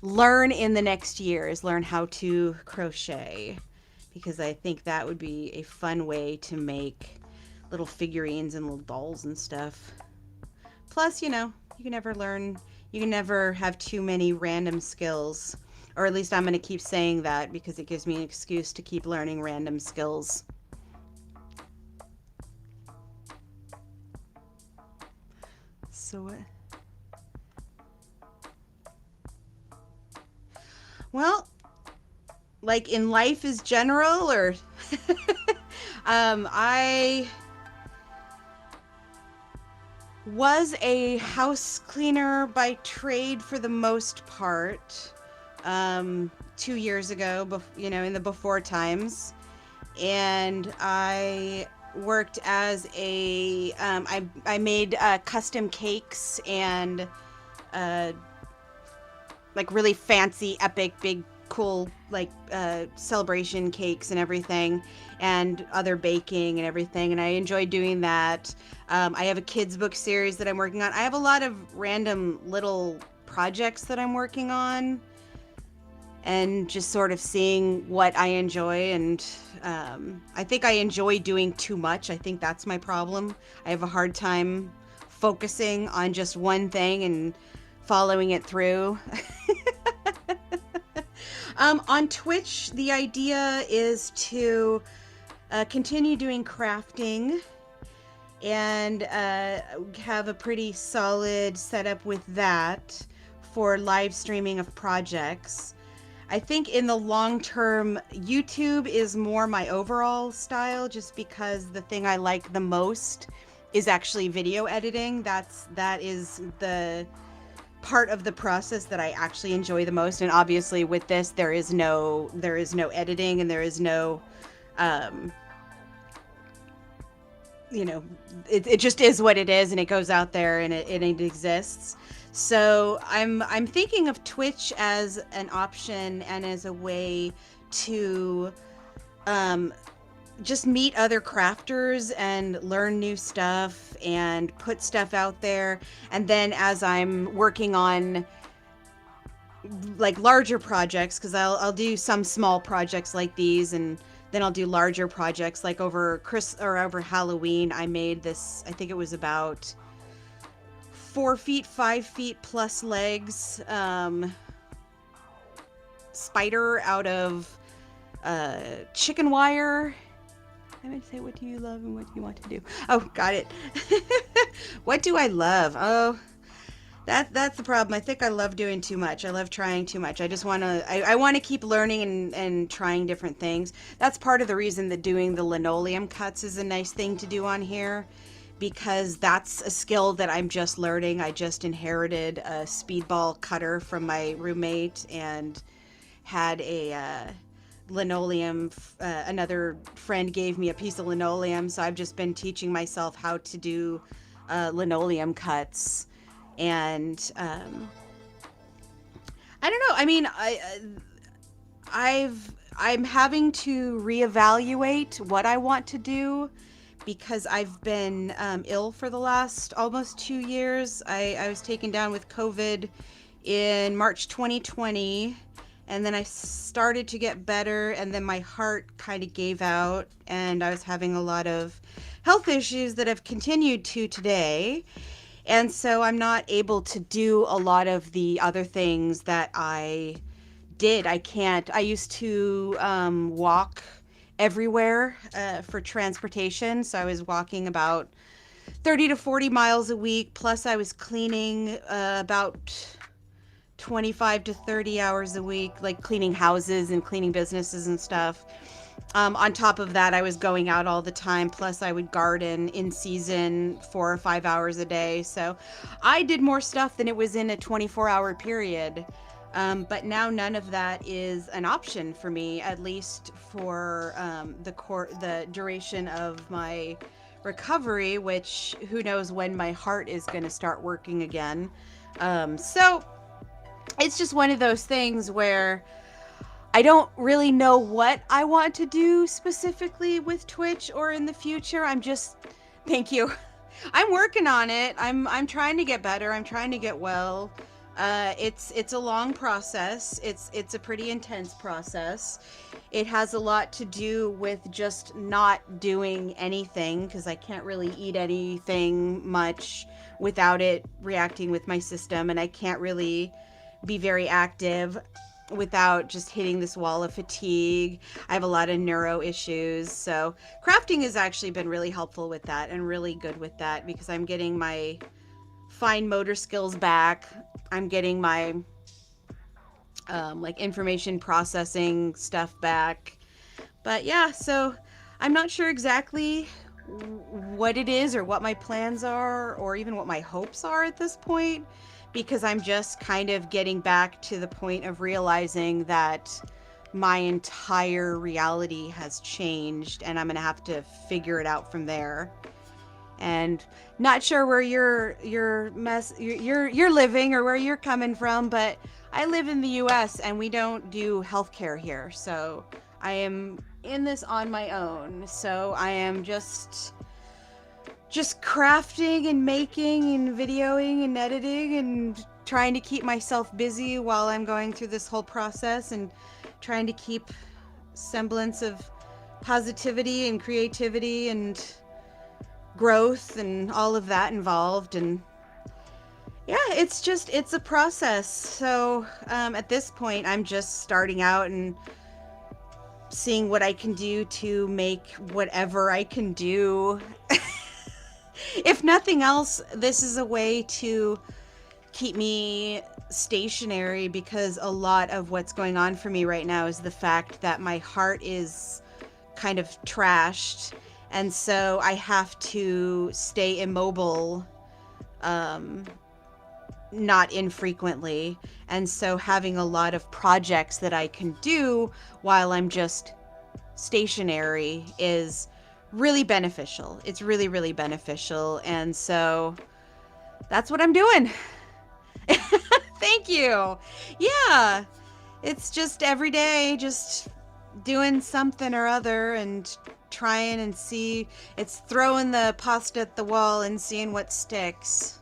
learn in the next year, is learn how to crochet, because I think that would be a fun way to make little figurines and little dolls and stuff. Plus, you can never have too many random skills, or at least I'm going to keep saying that because it gives me an excuse to keep learning random skills. So well, like in life is general, or I was a house cleaner by trade for the most part 2 years ago, in the before times. And I worked as I made custom cakes and like really fancy, epic, big, cool, like celebration cakes and everything, and other baking and everything. And I enjoy doing that. I have a kids book series that I'm working on. I have a lot of random little projects that I'm working on, and just sort of seeing what I enjoy. And I think I enjoy doing too much. I think that's my problem. I have a hard time focusing on just one thing and following it through. On Twitch, the idea is to continue doing crafting and have a pretty solid setup with that for live streaming of projects. I think in the long term, YouTube is more my overall style, just because the thing I like the most is actually video editing. That is the part of the process that I actually enjoy the most. And obviously with this, there is no editing, and there is no it just is what it is, and it goes out there, and it exists. So I'm thinking of Twitch as an option and as a way to just meet other crafters and learn new stuff and put stuff out there. And then as I'm working on like larger projects, because I'll do some small projects like these, and then I'll do larger projects like over over Halloween. I made this, I think it was about 4 feet, 5 feet plus legs, spider out of chicken wire. I would say, what do you love and what do you want to do? Oh, got it. What do I love? Oh, that's the problem. I think I love doing too much. I love trying too much. I just want to, I want to keep learning and trying different things. That's part of the reason that doing the linoleum cuts is a nice thing to do on here, because that's a skill that I'm just learning. I just inherited a speedball cutter from my roommate and had a linoleum. Another friend gave me a piece of linoleum, so I've just been teaching myself how to do linoleum cuts. And I don't know. I mean, I'm having to reevaluate what I want to do, because I've been ill for the last almost 2 years. I was taken down with COVID in March 2020, and then I started to get better, and then my heart kind of gave out, and I was having a lot of health issues that have continued to today. And so I'm not able to do a lot of the other things that I did. I used to walk everywhere for transportation. So I was walking about 30 to 40 miles a week. Plus I was cleaning about 25 to 30 hours a week, like cleaning houses and cleaning businesses and stuff. On top of that, I was going out all the time. Plus I would garden in season 4 or 5 hours a day. So I did more stuff than it was in a 24-hour period. But now none of that is an option for me, at least for the duration of my recovery, which who knows when my heart is going to start working again. So it's just one of those things where I don't really know what I want to do specifically with Twitch or in the future. Thank you. I'm working on it. I'm trying to get better. I'm trying to get well. It's a long process. It's a pretty intense process. It has a lot to do with just not doing anything, because I can't really eat anything much without it reacting with my system, and I can't really be very active without just hitting this wall of fatigue. I have a lot of neuro issues. So crafting has actually been really helpful with that and really good with that, because I'm getting my fine motor skills back. I'm getting my like information processing stuff back. But yeah, so I'm not sure exactly what it is or what my plans are or even what my hopes are at this point, because I'm just kind of getting back to the point of realizing that my entire reality has changed and I'm going to have to figure it out from there. And not sure where you're living or where you're coming from, but I live in the US and we don't do healthcare here. So I am in this on my own. So I am just crafting and making and videoing and editing and trying to keep myself busy while I'm going through this whole process and trying to keep semblance of positivity and creativity and growth and all of that involved. And yeah, it's a process. So at this point, I'm just starting out and seeing what I can do to make whatever I can do. If nothing else, this is a way to keep me stationary, because a lot of what's going on for me right now is the fact that my heart is kind of trashed, and so I have to stay immobile not infrequently. And so having a lot of projects that I can do while I'm just stationary is really beneficial. It's really, really beneficial. And so that's what I'm doing. Thank you. Yeah. It's just every day, just doing something or other and trying and see. It's throwing the pasta at the wall and seeing what sticks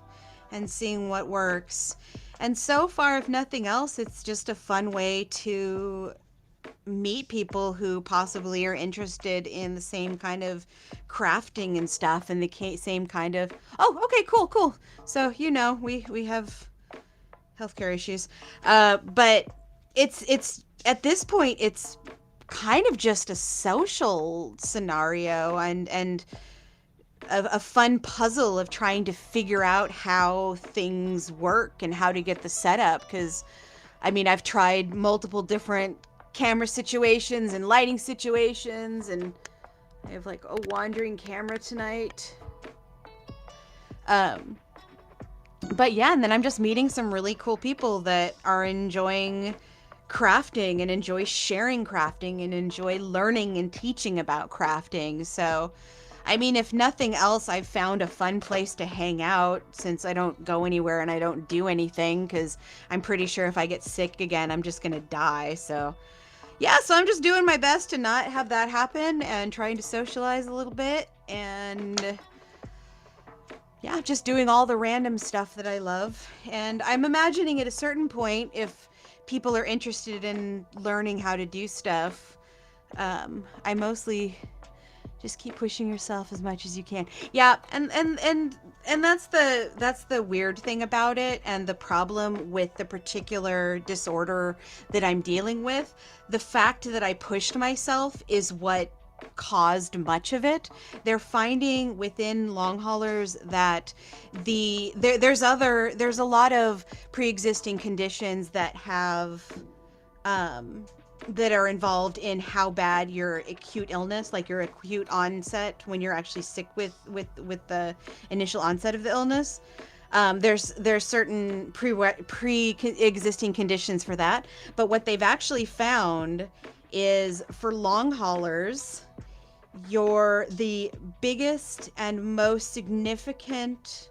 and seeing what works. And so far, if nothing else, it's just a fun way to meet people who possibly are interested in the same kind of crafting and stuff, and the same kind of, oh, okay, cool. So, we have healthcare issues. But it's at this point, it's kind of just a social scenario and a fun puzzle of trying to figure out how things work and how to get the setup. Because, I mean, I've tried multiple different camera situations and lighting situations, and I have like a wandering camera tonight. But yeah, and then I'm just meeting some really cool people that are enjoying crafting and enjoy sharing crafting and enjoy learning and teaching about crafting. So, I mean, if nothing else, I've found a fun place to hang out since I don't go anywhere and I don't do anything, because I'm pretty sure if I get sick again, I'm just going to die. So, yeah, so I'm just doing my best to not have that happen and trying to socialize a little bit and yeah, just doing all the random stuff that I love. And I'm imagining at a certain point, if people are interested in learning how to do stuff, I mostly just keep pushing yourself as much as you can. Yeah, and that's the weird thing about it, and the problem with the particular disorder that I'm dealing with. The fact that I pushed myself is what caused much of it. They're finding within long haulers that there's a lot of pre-existing conditions that have that are involved in how bad your acute illness, like your acute onset when you're actually sick with the initial onset of the illness. There's certain pre-existing conditions for that, but what they've actually found is for long haulers, the biggest and most significant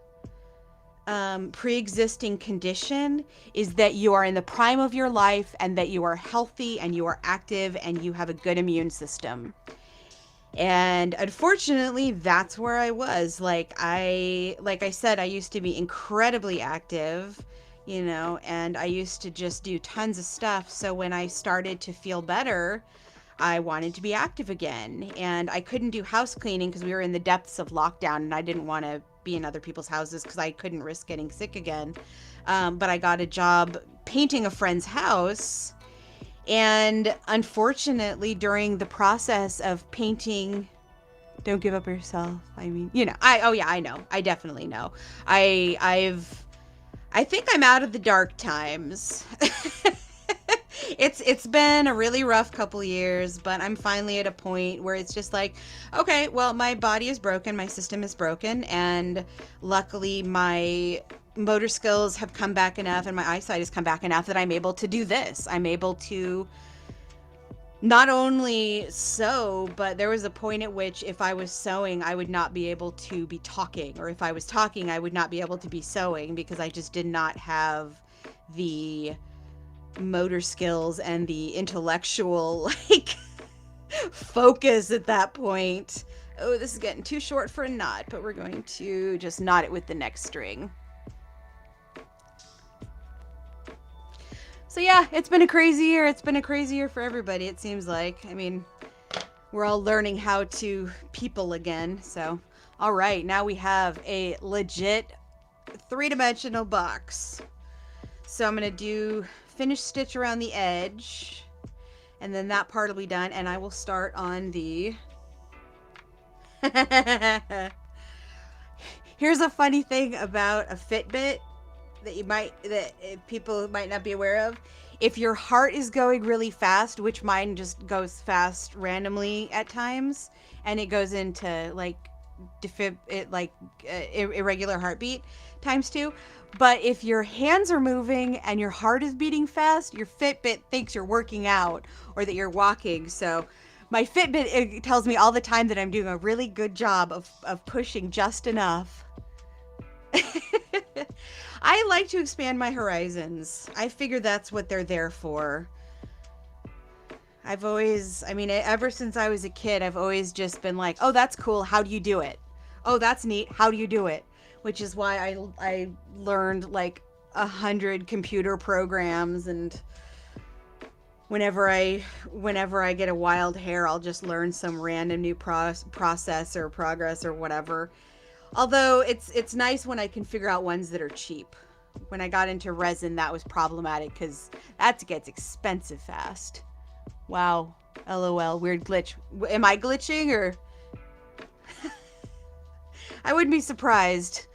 pre-existing condition is that you are in the prime of your life and that you are healthy and you are active and you have a good immune system. And unfortunately, that's where I was. Like I said, I used to be incredibly active, and I used to just do tons of stuff. So when I started to feel better, I wanted to be active again. And I couldn't do house cleaning because we were in the depths of lockdown and I didn't want to be in other people's houses because I couldn't risk getting sick again. But I got a job painting a friend's house. And unfortunately, during the process of painting, don't give up yourself. I mean, I know. I definitely know. I think I'm out of the dark times. It's been a really rough couple years, but I'm finally at a point where it's just like, okay, well, my body is broken, my system is broken, and luckily my motor skills have come back enough and my eyesight has come back enough that I'm able to do this. I'm able to not only sew, but there was a point at which if I was sewing, I would not be able to be talking, or if I was talking, I would not be able to be sewing because I just did not have the motor skills and the intellectual focus at that point. Oh, this is getting too short for a knot, but we're going to just knot it with the next string. So yeah, it's been a crazy year. It's been a crazy year for everybody, it seems like. I mean, we're all learning how to people again. So, all right, now we have a legit 3-dimensional box. So I'm going to do finished stitch around the edge, and then that part will be done, and I will start on the Here's a funny thing about a Fitbit that people might not be aware of. If your heart is going really fast, which mine just goes fast randomly at times, and it goes into irregular heartbeat times 2. But if your hands are moving and your heart is beating fast, your Fitbit thinks you're working out or that you're walking. So my Fitbit tells me all the time that I'm doing a really good job of pushing just enough. I like to expand my horizons. I figure that's what they're there for. I've always, I mean, ever since I was a kid, I've always just been like, oh, that's cool. How do you do it? Oh, that's neat. How do you do it? Which is why I learned like 100 computer programs, and whenever I get a wild hair, I'll just learn some random new process or progress or whatever. Although it's nice when I can figure out ones that are cheap. When I got into resin, that was problematic because that gets expensive fast. Wow. LOL. Weird glitch. Am I glitching or? I wouldn't be surprised.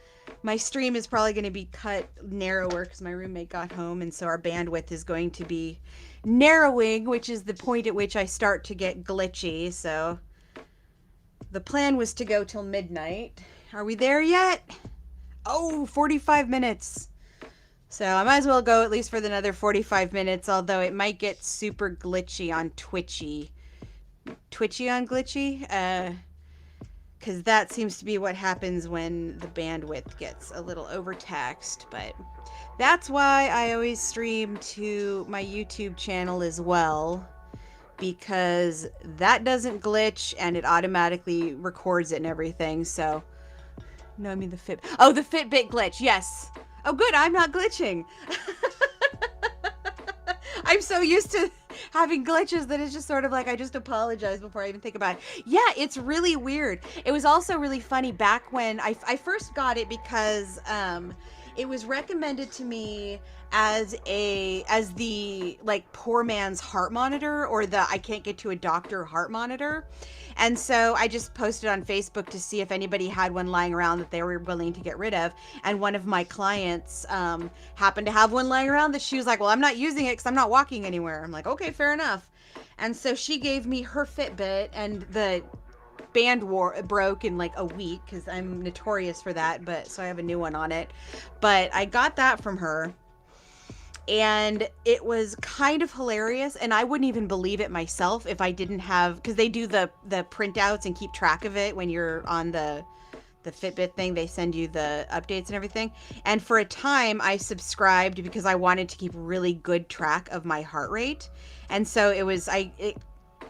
My stream is probably going to be cut narrower because my roommate got home, and so our bandwidth is going to be narrowing, which is the point at which I start to get glitchy. So the plan was to go till midnight. Are we there yet? Oh, 45 minutes. So I might as well go at least for another 45 minutes, although it might get super glitchy on Twitchy. Twitchy on glitchy? Because that seems to be what happens when the bandwidth gets a little overtaxed. But that's why I always stream to my YouTube channel as well, because that doesn't glitch and it automatically records it and everything. So, no, I mean the Fitbit glitch, yes. Oh, good, I'm not glitching. I'm so used to having glitches that it's just sort of like I just apologize before I even think about it. Yeah, it's really weird. It was also really funny back when I first got it because it was recommended to me as the like poor man's heart monitor, or the I can't get to a doctor heart monitor. And so I just posted on Facebook to see if anybody had one lying around that they were willing to get rid of. And one of my clients happened to have one lying around that she was like, well, I'm not using it because I'm not walking anywhere. I'm like, okay, fair enough. And so she gave me her Fitbit, and the band broke in like a week because I'm notorious for that. But so I have a new one on it. But I got that from her. And it was kind of hilarious, and I wouldn't even believe it myself if I didn't have, because they do the printouts and keep track of it when you're on the Fitbit thing. They send you the updates and everything. And for a time, I subscribed because I wanted to keep really good track of my heart rate. And so it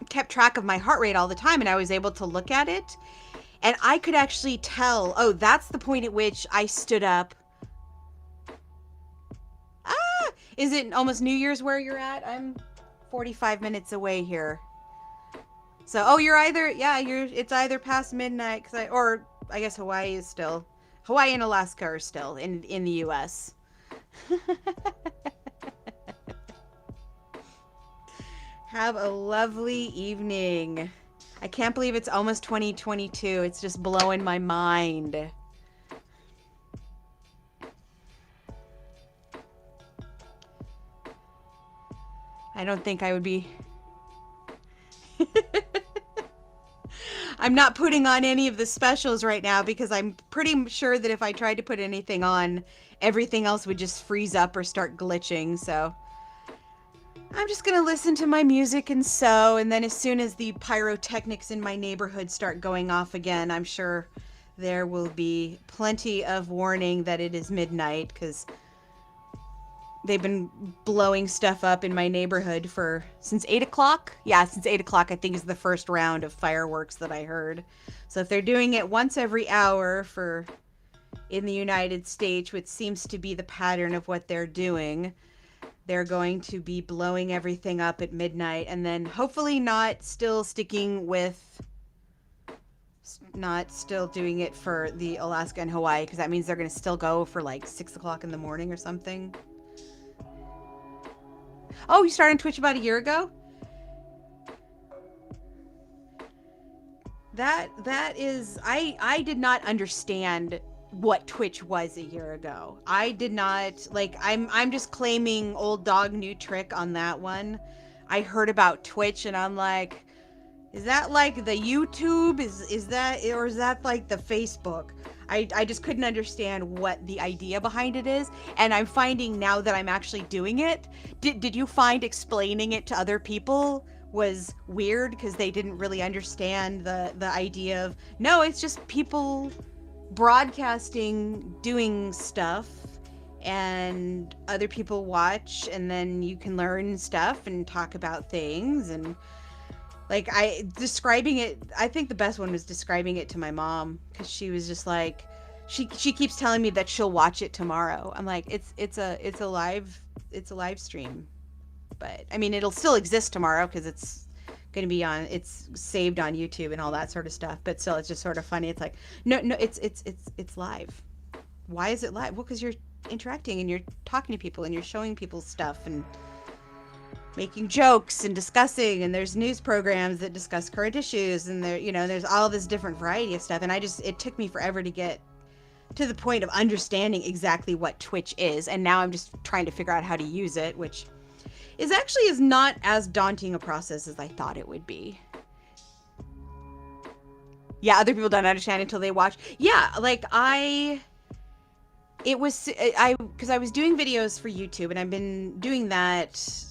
kept track of my heart rate all the time, and I was able to look at it. And I could actually tell, oh, that's the point at which I stood up. Is it almost New Year's where you're at? I'm 45 minutes away here. So, oh, it's either past midnight, or I guess Hawaii and Alaska are still in the US. Have a lovely evening. I can't believe it's almost 2022. It's just blowing my mind. I don't think I would be. I'm not putting on any of the specials right now because I'm pretty sure that if I tried to put anything on, everything else would just freeze up or start glitching. So I'm just going to listen to my music and sew. And then as soon as the pyrotechnics in my neighborhood start going off again, I'm sure there will be plenty of warning that it is midnight, because they've been blowing stuff up in my neighborhood since 8 o'clock. Yeah, since 8 o'clock, I think, is the first round of fireworks that I heard. So if they're doing it once every hour in the United States, which seems to be the pattern of what they're doing, they're going to be blowing everything up at midnight, and then hopefully not still doing it for the Alaska and Hawaii, because that means they're going to still go for like 6 o'clock in the morning or something. Oh, you started on Twitch about a year ago? That is, I did not understand what Twitch was a year ago. I did not, like, I'm just claiming old dog new trick on that one. I heard about Twitch and I'm like, is that like the YouTube? Is that, or is that like the Facebook? I just couldn't understand what the idea behind it is. And I'm finding now that I'm actually doing it. Did you find explaining it to other people was weird because they didn't really understand the idea of, no, it's just people broadcasting, doing stuff, and other people watch, and then you can learn stuff and talk about things. And like, I think the best one was describing it to my mom, because she was just like, she keeps telling me that she'll watch it tomorrow. I'm like, it's a live stream, but I mean, it'll still exist tomorrow because it's going to be on, it's saved on YouTube and all that sort of stuff. But still, it's just sort of funny. It's like, no, it's live. Why is it live? Well, because you're interacting and you're talking to people and you're showing people stuff and making jokes and discussing, and there's news programs that discuss current issues, and there's all this different variety of stuff. And it took me forever to get to the point of understanding exactly what Twitch is, and now I'm just trying to figure out how to use it, which is not as daunting a process as I thought it would be. Yeah, other people don't understand until they watch. Yeah, like because I was doing videos for YouTube, and I've been doing that.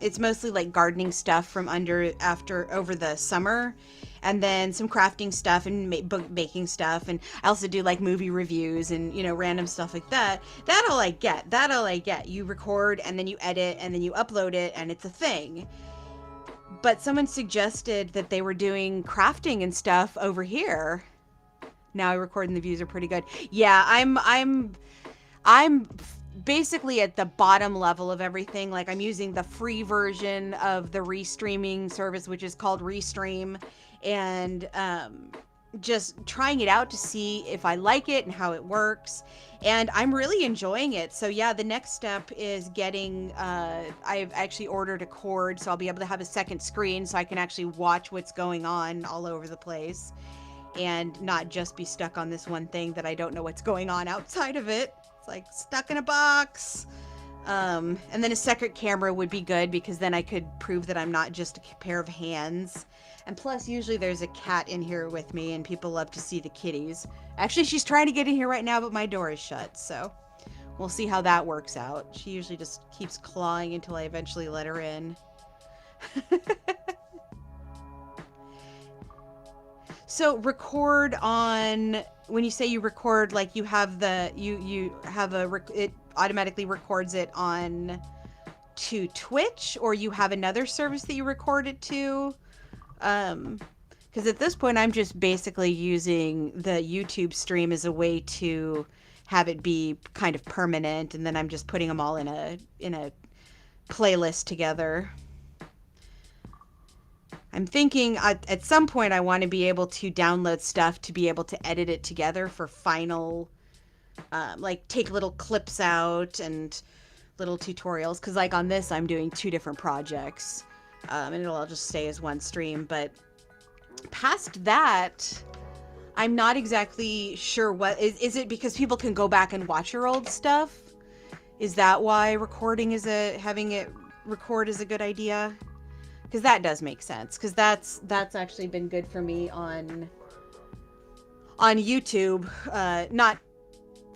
It's mostly like gardening stuff from over the summer, and then some crafting stuff and baking stuff. And I also do like movie reviews and, random stuff like that. That'll I get. You record and then you edit and then you upload it, and it's a thing. But someone suggested that they were doing crafting and stuff over here. Now I record and the views are pretty good. Yeah, I'm basically at the bottom level of everything. Like, I'm using the free version of the restreaming service, which is called Restream, and just trying it out to see if I like it and how it works. And I'm really enjoying it. So yeah, the next step is getting, I've actually ordered a cord, so I'll be able to have a second screen so I can actually watch what's going on all over the place and not just be stuck on this one thing that I don't know what's going on outside of it. It's like stuck in a box. And then a second camera would be good, because then I could prove that I'm not just a pair of hands. And plus, usually there's a cat in here with me, and people love to see the kitties. Actually, she's trying to get in here right now, but my door is shut, so we'll see how that works out. She usually just keeps clawing until I eventually let her in. So record on, when you say you record, like you have it automatically records it on to Twitch, or you have another service that you record it to? Because at this point I'm just basically using the YouTube stream as a way to have it be kind of permanent, and then I'm just putting them all in a playlist together. I'm thinking at some point I want to be able to download stuff to be able to edit it together for final, like take little clips out and little tutorials. Because like on this, I'm doing 2 different projects, and it'll all just stay as one stream. But past that, I'm not exactly sure what is it, because people can go back and watch your old stuff? Is that why having it record is a good idea? Because that does make sense. Because that's actually been good for me on YouTube. Not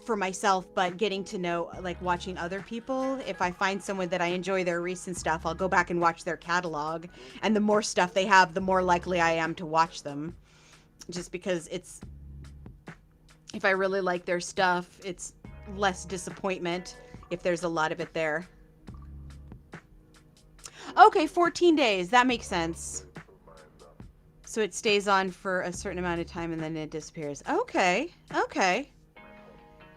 for myself, but getting to know, like watching other people. If I find someone that I enjoy their recent stuff, I'll go back and watch their catalog. And the more stuff they have, the more likely I am to watch them. Just because if I really like their stuff, it's less disappointment if there's a lot of it there. Okay, 14 days. That makes sense. So it stays on for a certain amount of time and then it disappears. Okay.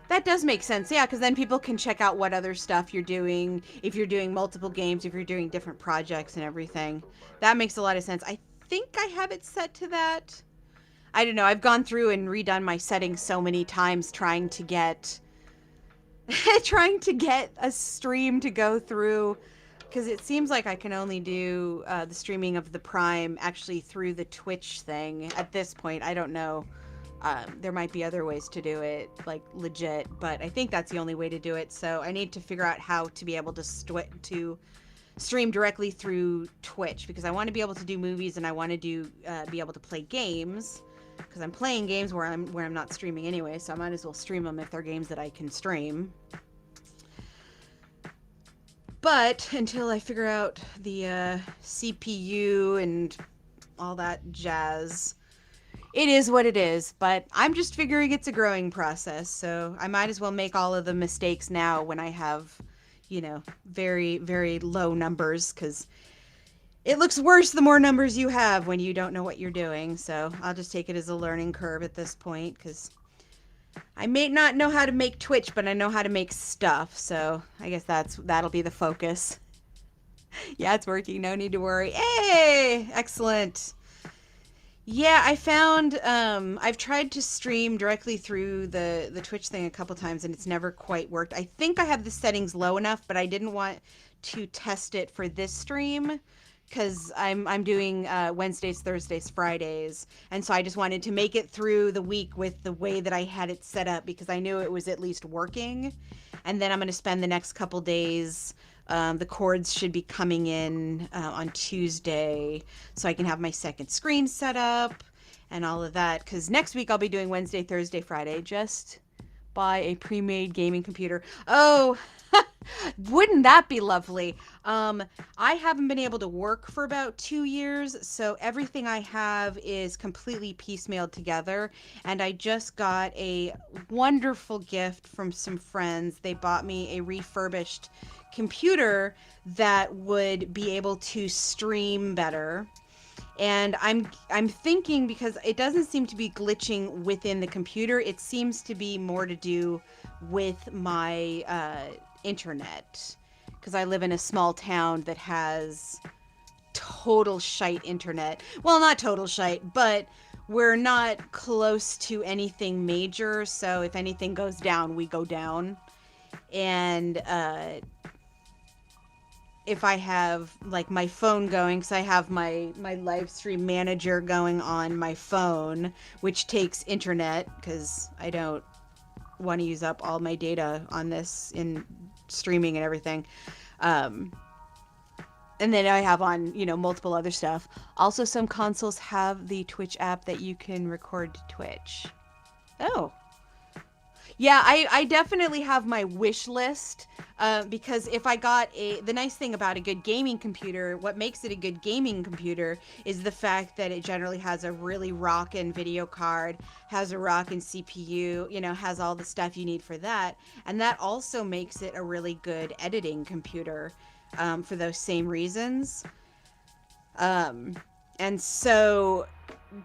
That does make sense. Yeah, because then people can check out what other stuff you're doing. If you're doing multiple games, if you're doing different projects and everything. That makes a lot of sense. I think I have it set to that. I don't know. I've gone through and redone my settings so many times trying to get a stream to go through. Because it seems like I can only do the streaming of the Prime actually through the Twitch thing at this point. I don't know. There might be other ways to do it, like legit, but I think that's the only way to do it. So I need to figure out how to be able to stream directly through Twitch, because I want to be able to do movies and I want to be able to play games, because I'm playing games where I'm not streaming anyway. So I might as well stream them if they're games that I can stream. But until I figure out the CPU and all that jazz, it is what it is, but I'm just figuring it's a growing process, so I might as well make all of the mistakes now when I have, very, very low numbers, because it looks worse the more numbers you have when you don't know what you're doing. So I'll just take it as a learning curve at this point, because I may not know how to make Twitch, but I know how to make stuff, so I guess that'll be the focus. Yeah, it's working. No need to worry. Hey, excellent. Yeah, I found I've tried to stream directly through the Twitch thing a couple times and it's never quite worked. I think I have the settings low enough, but I didn't want to test it for this stream because I'm doing Wednesdays, Thursdays, Fridays, and so I just wanted to make it through the week with the way that I had it set up because I knew it was at least working. And then I'm going to spend the next couple days. The cords should be coming in on Tuesday, so I can have my second screen set up and all of that. Because next week I'll be doing Wednesday, Thursday, Friday. Just buy a pre-made gaming computer. Oh, wouldn't that be lovely? I haven't been able to work for about 2 years, so everything I have is completely piecemealed together. And I just got a wonderful gift from some friends. They bought me a refurbished computer that would be able to stream better. And I'm thinking, because it doesn't seem to be glitching within the computer, it seems to be more to do with my internet, because I live in a small town that has total shite internet. Well, not total shite, but we're not close to anything major, so if anything goes down, we go down. And if I have like my phone going, because I have my live stream manager going on my phone, which takes internet because I don't want to use up all my data on this in streaming and everything. And then I have on, multiple other stuff. Also, some consoles have the Twitch app that you can record to Twitch. Oh. Yeah, I definitely have my wish list, because if I got the nice thing about a good gaming computer, what makes it a good gaming computer is the fact that it generally has a really rockin' video card, has a rockin' CPU, has all the stuff you need for that. And that also makes it a really good editing computer, for those same reasons. And so,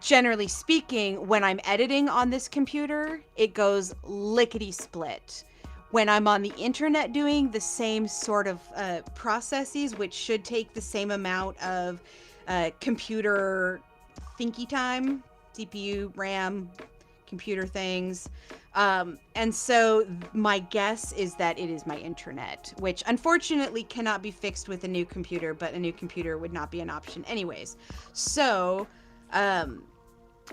generally speaking, when I'm editing on this computer, it goes lickety-split. When I'm on the internet doing the same sort of processes, which should take the same amount of computer thinky time, CPU, RAM, computer things. And so my guess is that it is my internet, which unfortunately cannot be fixed with a new computer, but a new computer would not be an option anyways. So,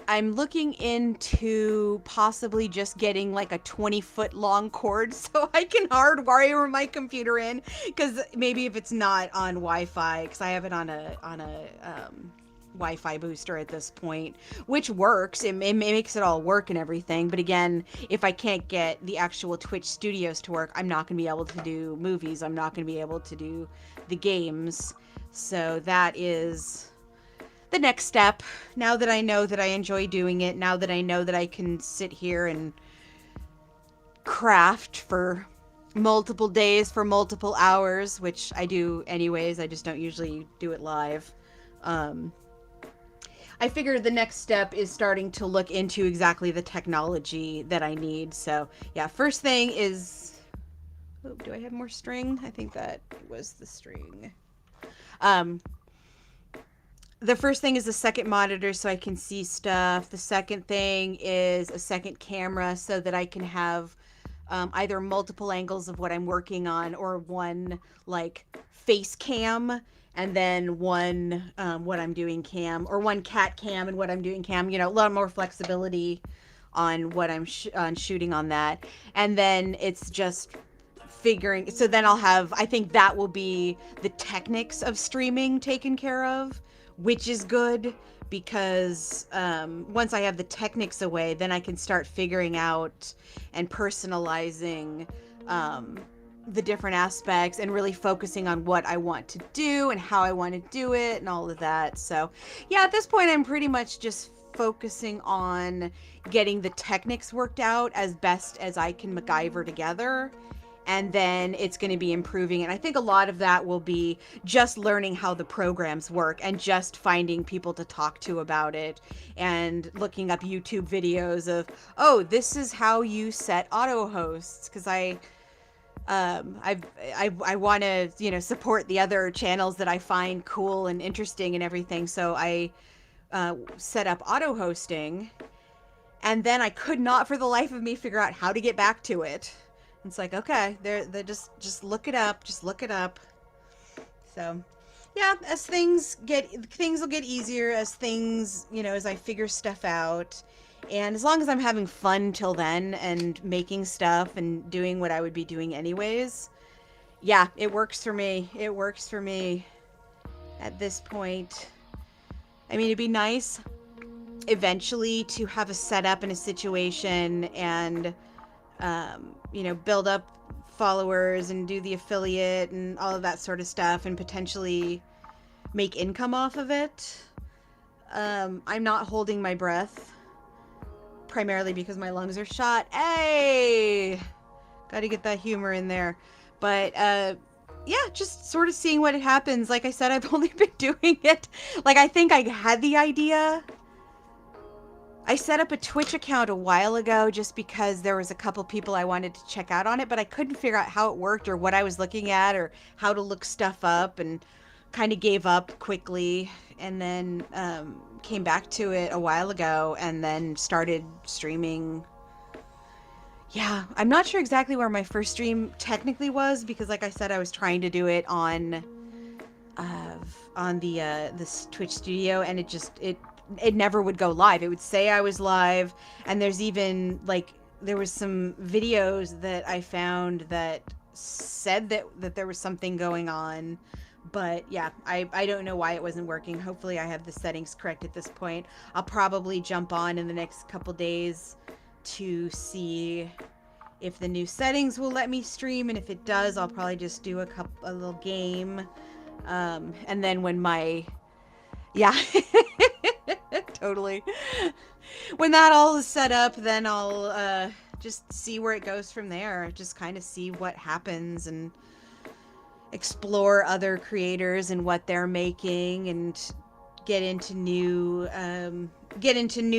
I'm looking into possibly just getting like a 20-foot long cord so I can hardwire my computer in, because maybe if it's not on Wi-Fi, because I have it on a Wi-Fi booster at this point, which works. It makes it all work and everything. But again, if I can't get the actual Twitch studios to work, I'm not going to be able to do movies. I'm not going to be able to do the games. So that is the next step. Now that I know that I enjoy doing it, now that I know that I can sit here and craft for multiple days, for multiple hours, which I do anyways, I just don't usually do it live. I figured the next step is starting to look into exactly the technology that I need. So yeah, first thing is, oh, do I have more string? I think that was the string. The first thing is a second monitor so I can see stuff. The second thing is a second camera so that I can have either multiple angles of what I'm working on, or one like face cam and then one what I'm doing cam, or one cat cam and what I'm doing cam. A lot more flexibility on what I'm shooting on that. And then it's just figuring, so then I'll have, I think that will be the techniques of streaming taken care of, which is good, because once I have the techniques away, then I can start figuring out and personalizing the different aspects and really focusing on what I want to do and how I want to do it and all of that. So yeah, at this point I'm pretty much just focusing on getting the techniques worked out as best as I can MacGyver together. And then it's going to be improving. And I think a lot of that will be just learning how the programs work and just finding people to talk to about it and looking up YouTube videos of, oh, this is how you set auto hosts. Because I want to, you know, support the other channels that I find cool and interesting and everything. So I set up auto hosting, and then I could not for the life of me figure out how to get back to it. It's like, okay, they're just look it up, just look it up. So, yeah, as things will get easier as things, you know, as I figure stuff out. And as long as I'm having fun till then and making stuff and doing what I would be doing anyways, yeah, it works for me. It works for me at this point. I mean, it'd be nice eventually to have a setup in a situation and, you know, build up followers and do the affiliate and all of that sort of stuff and potentially make income off of it. I'm not holding my breath, primarily because my lungs are shot. Hey! Gotta get that humor in there. But, yeah, just sort of seeing what happens. Like I said, I've only been doing it. Like, I think I had the idea. I set up a Twitch account a while ago just because there was a couple people I wanted to check out on it, but I couldn't figure out how it worked or what I was looking at or how to look stuff up, and kind of gave up quickly, and then came back to it a while ago and then started streaming. Yeah, I'm not sure exactly where my first stream technically was because, like I said, I was trying to do it on this Twitch studio, and it never would go live. It would say I was live, and there's even, like, there was some videos that I found that said that there was something going on. But yeah, I don't know why it wasn't working. Hopefully I have the settings correct at this point. I'll probably jump on in the next couple days to see if the new settings will let me stream, and if it does, I'll probably just do a little game. And then when my... Yeah. Totally. When that all is set up, then I'll just see where it goes from there. Just kind of see what happens and explore other creators and what they're making, and get into new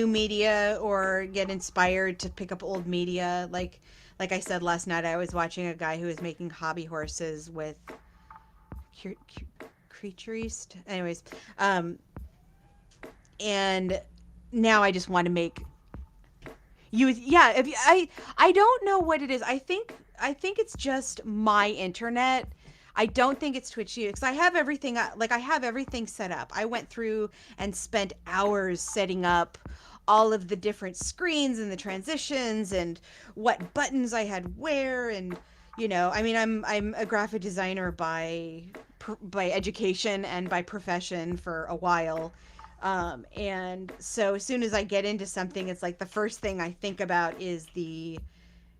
media, or get inspired to pick up old media. Like I said last night, I was watching a guy who was making hobby horses with creaturies. Anyways, and now I just want to make I don't know what it is. I think it's just my internet. I don't think it's Twitch because I have everything set up. I went through and spent hours setting up all of the different screens and the transitions and what buttons I had where, and you know, I mean, I'm a graphic designer by education and by profession for a while. And so as soon as I get into something, it's like the first thing I think about is the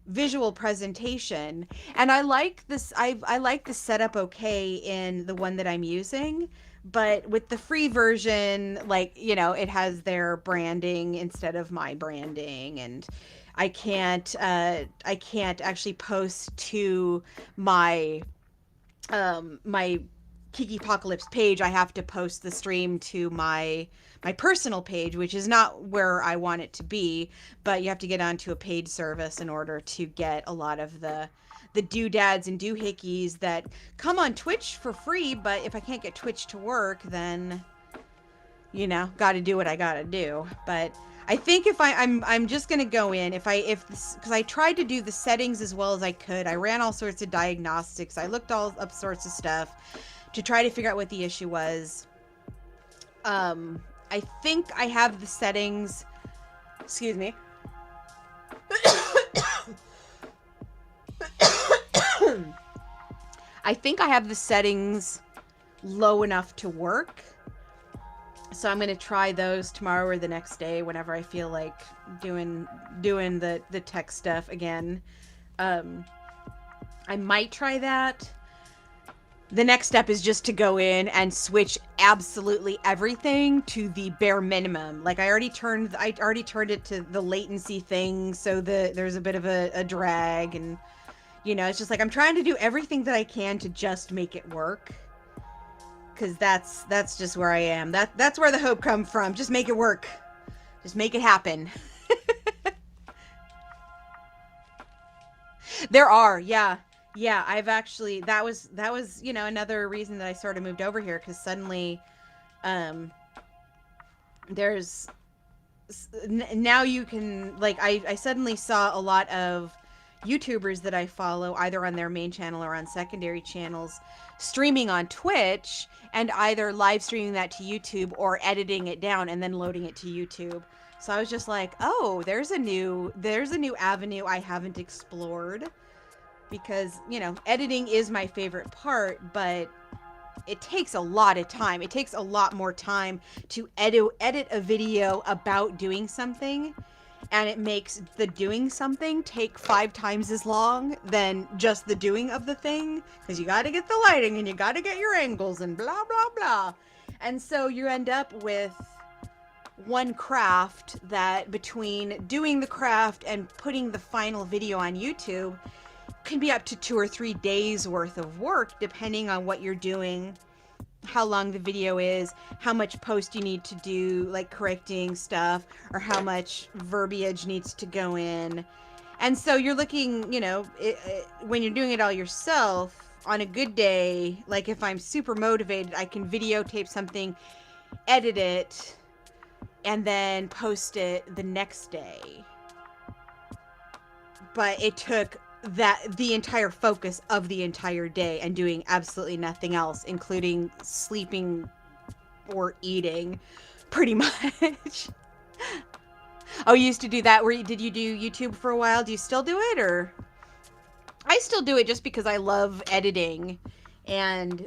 visual presentation. And I like this. I like the setup okay in the one that I'm using, but with the free version, like, you know, it has their branding instead of my branding, and I can't actually post to my my Kiki Apocalypse page. I have to post the stream to my personal page, which is not where I want it to be, but you have to get onto a paid service in order to get a lot of the doodads and doohickeys that come on Twitch for free. But if I can't get Twitch to work, then, you know, got to do what I got to do. But I think if I'm just going to go in, because I tried to do the settings as well as I could. I ran all sorts of diagnostics. I looked up sorts of stuff to try to figure out what the issue was. I think I have the settings, excuse me. I think I have the settings low enough to work. So I'm going to try those tomorrow or the next day whenever I feel like doing the tech stuff again. I might try that. the next step is just to go in and switch absolutely everything to the bare minimum. Like I already turned it to the latency thing, so there's a bit of a drag, and it's just like I'm trying to do everything that I can to just make it work. Cause that's just where I am. That's where the hope comes from. Just make it work. Just make it happen. There are, yeah. Yeah, I've actually that was another reason that I sort of moved over here, because suddenly there's now you can, like, I suddenly saw a lot of YouTubers that I follow either on their main channel or on secondary channels streaming on Twitch, and either live streaming that to YouTube or editing it down and then loading it to YouTube. So I was just like, oh, there's a new avenue I haven't explored. Because, editing is my favorite part, but it takes a lot of time. It takes a lot more time to edit a video about doing something, and it makes the doing something take 5 times as long than just the doing of the thing, because you got to get the lighting and you got to get your angles and blah, blah, blah. And so you end up with one craft that, between doing the craft and putting the final video on YouTube, can be up to 2 or 3 days worth of work, depending on what you're doing, how long the video is, how much post you need to do, like correcting stuff, or how much verbiage needs to go in. And so you're looking, when you're doing it all yourself, on a good day, like if I'm super motivated, I can videotape something, edit it, and then post it the next day. But it took the entire focus of the entire day and doing absolutely nothing else, including sleeping or eating, pretty much. Oh, you used to do that? Did you do YouTube for a while? Do you still do it? Or I still do it just because I love editing, and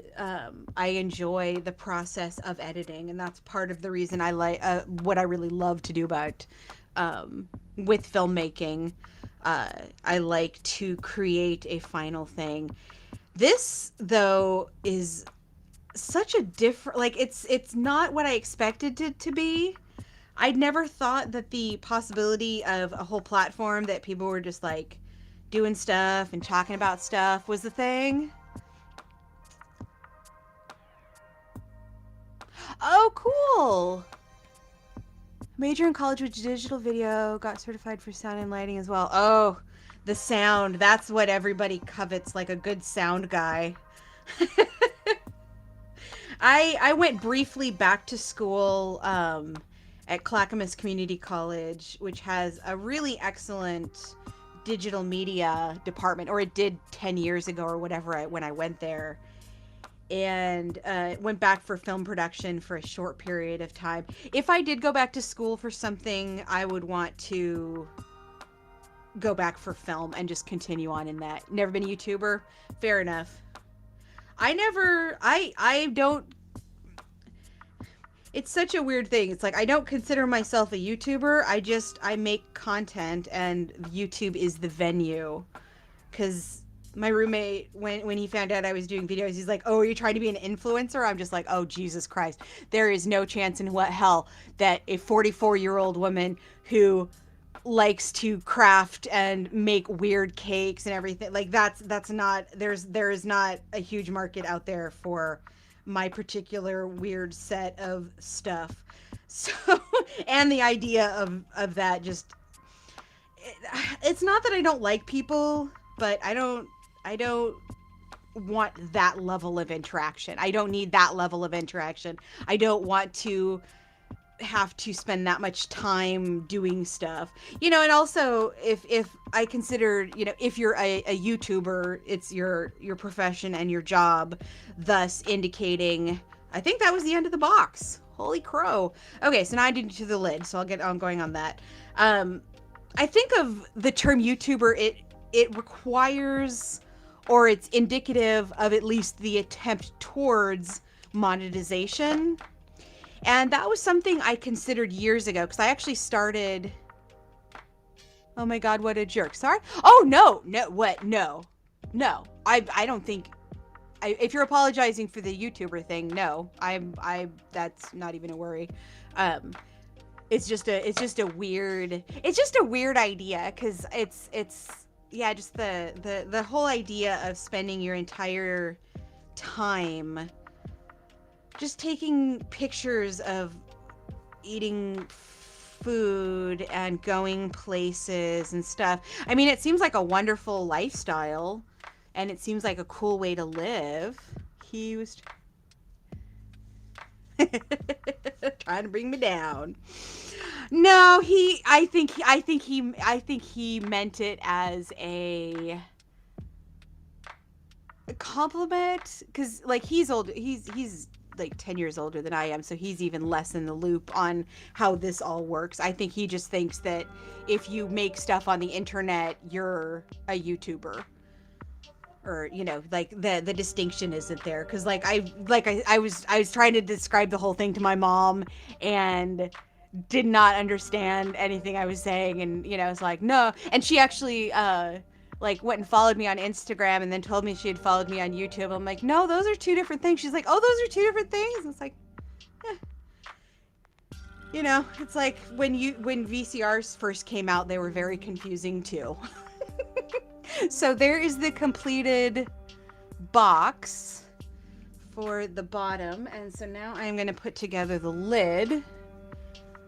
I enjoy the process of editing, and that's part of the reason I like what I really love to do about with filmmaking. I like to create a final thing. This, though, is such a different, like, it's not what I expected it to be. I'd never thought that the possibility of a whole platform that people were just like doing stuff and talking about stuff was the thing. Oh, cool. Major in college with digital video, got certified for sound and lighting as well. Oh, the sound. That's what everybody covets, like a good sound guy. I went briefly back to school at Clackamas Community College, which has a really excellent digital media department, or it did 10 years ago or whatever when I went there. And went back for film production for a short period of time. If I did go back to school for something, I would want to go back for film and just continue on in that. Never been a YouTuber? Fair enough. I don't, it's such a weird thing. It's like, I don't consider myself a YouTuber. I make content, and YouTube is the venue. Because my roommate, when he found out I was doing videos, he's like, oh, are you trying to be an influencer? I'm just like, oh, Jesus Christ. There is no chance in hell that a 44-year-old woman who likes to craft and make weird cakes and everything, like, that's not, there is not a huge market out there for my particular weird set of stuff. So, and the idea of that, just, it's not that I don't like people, but I don't want that level of interaction. I don't need that level of interaction. I don't want to have to spend that much time doing stuff. And also, if I consider, if you're a YouTuber, it's your profession and your job, thus indicating, I think that was the end of the box. Holy crow. Okay, so now I did to the lid, so I'll get on going on that. I think of the term YouTuber, it requires, or it's indicative of at least the attempt towards monetization. And that was something I considered years ago, because I actually started, oh my God, what a jerk. Sorry. Oh, no, what? No, I don't think if you're apologizing for the YouTuber thing, no, that's not even a worry. It's just a weird idea, because it's yeah, just the whole idea of spending your entire time just taking pictures of eating food and going places and stuff. I mean, it seems like a wonderful lifestyle, and it seems like a cool way to live. He was trying to bring me down. No, I think he meant it as a compliment, because like he's old. He's like 10 years older than I am, so he's even less in the loop on how this all works. I think he just thinks that if you make stuff on the internet, you're a YouTuber, or like the distinction isn't there, because I was trying to describe the whole thing to my mom and did not understand anything I was saying, and it's like, no. And she actually like went and followed me on Instagram and then told me she had followed me on YouTube. I'm like, no, those are two different things. She's like, oh, those are two different things. And it's like, it's like when VCRs first came out, they were very confusing too. So there is the completed box for the bottom, and so now I'm going to put together the lid,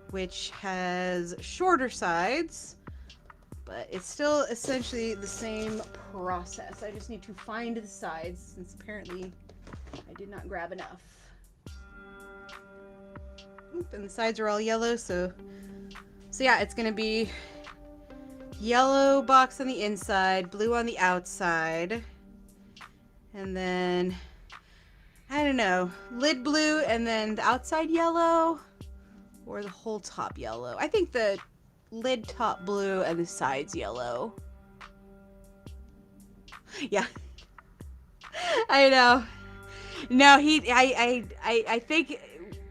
which has shorter sides, but it's still essentially the same process. I just need to find the sides, since apparently I did not grab enough. Oop, and the sides are all yellow, so yeah, it's going to be yellow box on the inside, blue on the outside, and then, I don't know, lid blue, and then the outside yellow, or the whole top yellow. I think the lid top blue and the sides yellow. Yeah. I know. No, I think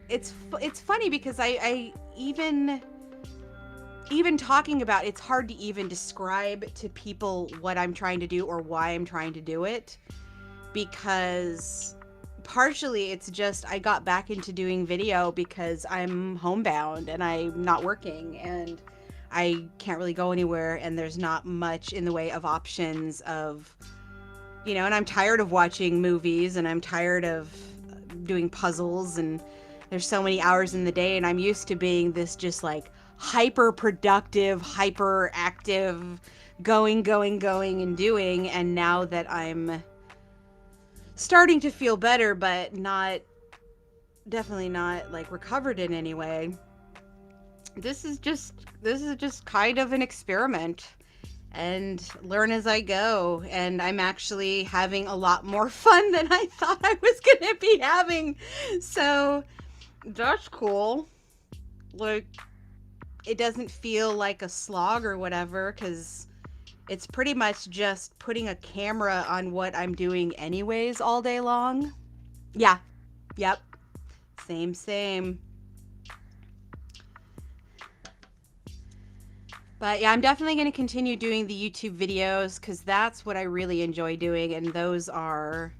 it's funny, because I even talking about it's hard to even describe to people what I'm trying to do or why I'm trying to do it, because partially it's just I got back into doing video because I'm homebound and I'm not working and I can't really go anywhere, and there's not much in the way of options of, and I'm tired of watching movies, and I'm tired of doing puzzles, and there's so many hours in the day, and I'm used to being this just like hyper productive, hyper active, going and doing. And now that I'm starting to feel better, but definitely not like recovered in any way, this is just kind of an experiment and learn as I go. And I'm actually having a lot more fun than I thought I was gonna be having, so that's cool. Like, it doesn't feel like a slog or whatever, because it's pretty much just putting a camera on what I'm doing anyways all day long. Yeah. Yep. Same. But yeah, I'm definitely going to continue doing the YouTube videos, because that's what I really enjoy doing. And those are,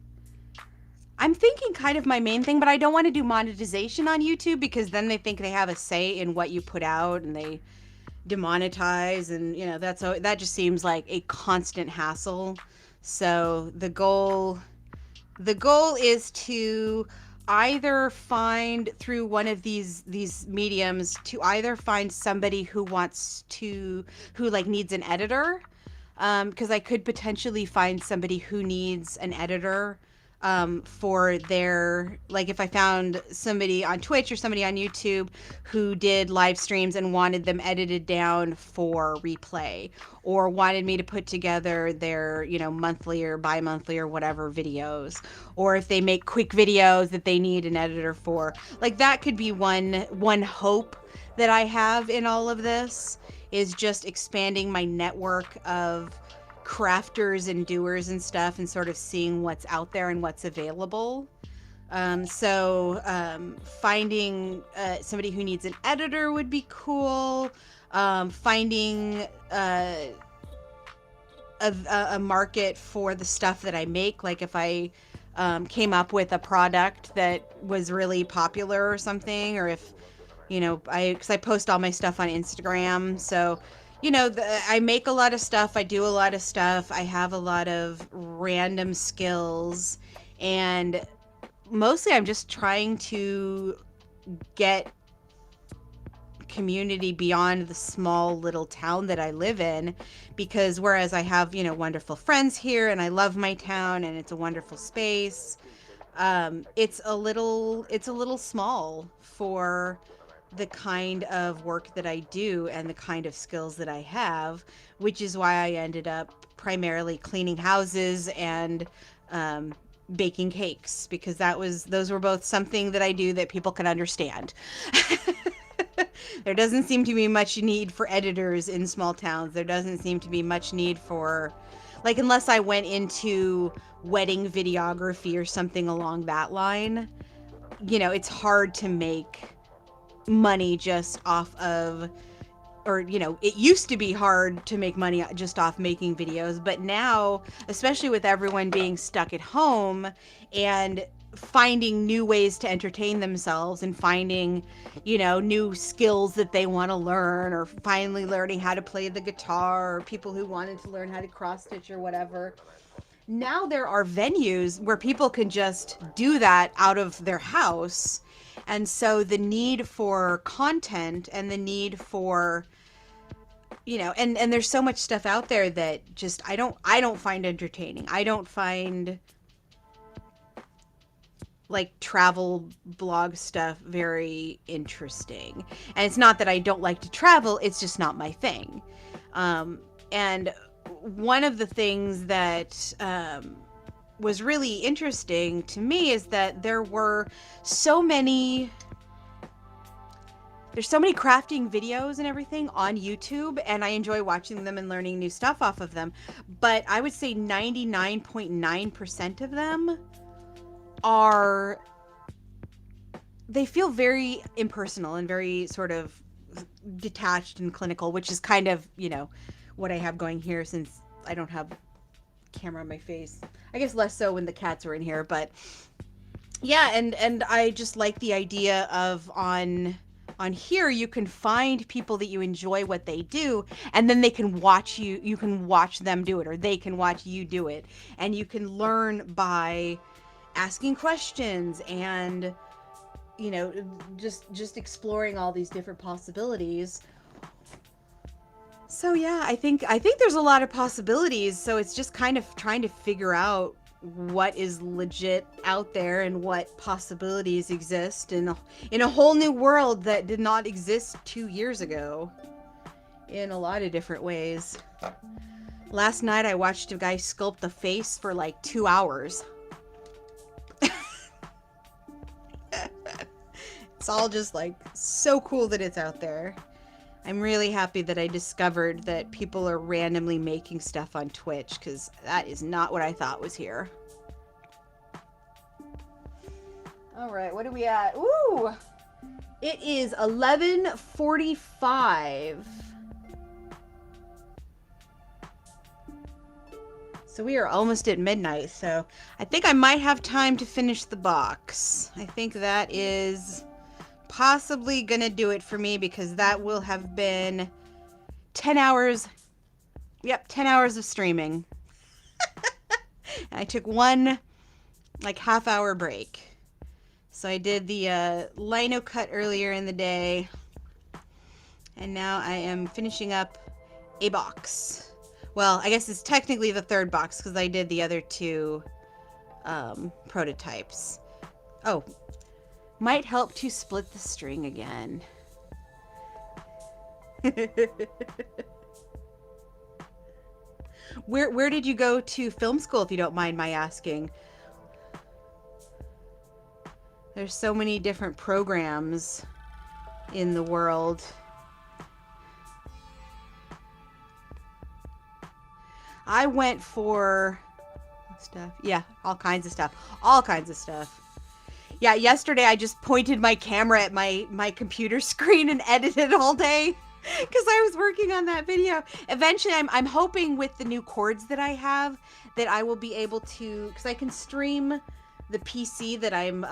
I'm thinking, kind of my main thing, but I don't want to do monetization on YouTube, because then they think they have a say in what you put out and they demonetize, and that just seems like a constant hassle. So the goal is to either find, through one of these mediums, to either find somebody who needs an editor, because I could potentially find somebody who needs an editor for their, like, if I found somebody on Twitch or somebody on YouTube who did live streams and wanted them edited down for replay, or wanted me to put together their, monthly or bi-monthly or whatever videos, or if they make quick videos that they need an editor for, like, that could be one hope that I have in all of this, is just expanding my network of crafters and doers and stuff, and sort of seeing what's out there and what's available. Finding somebody who needs an editor would be cool. Finding a market for the stuff that I make. Like, if I came up with a product that was really popular or something, or if, because I post all my stuff on Instagram. So, I make a lot of stuff. I do a lot of stuff. I have a lot of random skills. And mostly I'm just trying to get community beyond the small little town that I live in, because whereas I have, wonderful friends here and I love my town and it's a wonderful space, it's a little small for the kind of work that I do and the kind of skills that I have, which is why I ended up primarily cleaning houses and baking cakes, because those were both something that I do that people can understand. There doesn't seem to be much need for editors in small towns. There doesn't seem to be much need for, like, unless I went into wedding videography or something along that line, it's hard to make money just off of, or, it used to be hard to make money just off making videos, but now, especially with everyone being stuck at home and finding new ways to entertain themselves and finding, new skills that they want to learn, or finally learning how to play the guitar, or people who wanted to learn how to cross stitch or whatever. Now there are venues where people can just do that out of their house. And so the need for content and the need for, and there's so much stuff out there that just I don't find entertaining. I don't find, like, travel blog stuff very interesting. And it's not that I don't like to travel, it's just not my thing. And one of the things that was really interesting to me is that there's so many crafting videos and everything on YouTube, and I enjoy watching them and learning new stuff off of them. But I would say 99.9% of them they feel very impersonal and very sort of detached and clinical, which is kind of, what I have going here, since I don't have camera on my face. I guess less so when the cats are in here, but yeah, and I just like the idea of on here you can find people that you enjoy what they do, and then they can watch you can watch them do it, or they can watch you do it, and you can learn by asking questions and just exploring all these different possibilities. So yeah, I think there's a lot of possibilities, so it's just kind of trying to figure out what is legit out there and what possibilities exist in a whole new world that did not exist 2 years ago in a lot of different ways. Last night I watched a guy sculpt a face for like 2 hours. It's all just like so cool that it's out there. I'm really happy that I discovered that people are randomly making stuff on Twitch, because that is not what I thought was here. All right, what are we at? Ooh, it is 11:45. So we are almost at midnight, so I think I might have time to finish the box. I think that is possibly gonna do it for me, because that will have been 10 hours. Yep, 10 hours of streaming. And I took one like half-hour break. So I did the Linocut earlier in the day, and now I am finishing up a box. Well, I guess it's technically the third box, because I did the other two prototypes. Oh, might help to split the string again. Where did you go to film school, if you don't mind my asking? There's so many different programs in the world. I went for stuff. Yeah, all kinds of stuff. All kinds of stuff. Yeah, yesterday I just pointed my camera at my computer screen and edited all day because I was working on that video. Eventually, I'm hoping with the new cords that I have that I will be able to, because I can stream the PC that I'm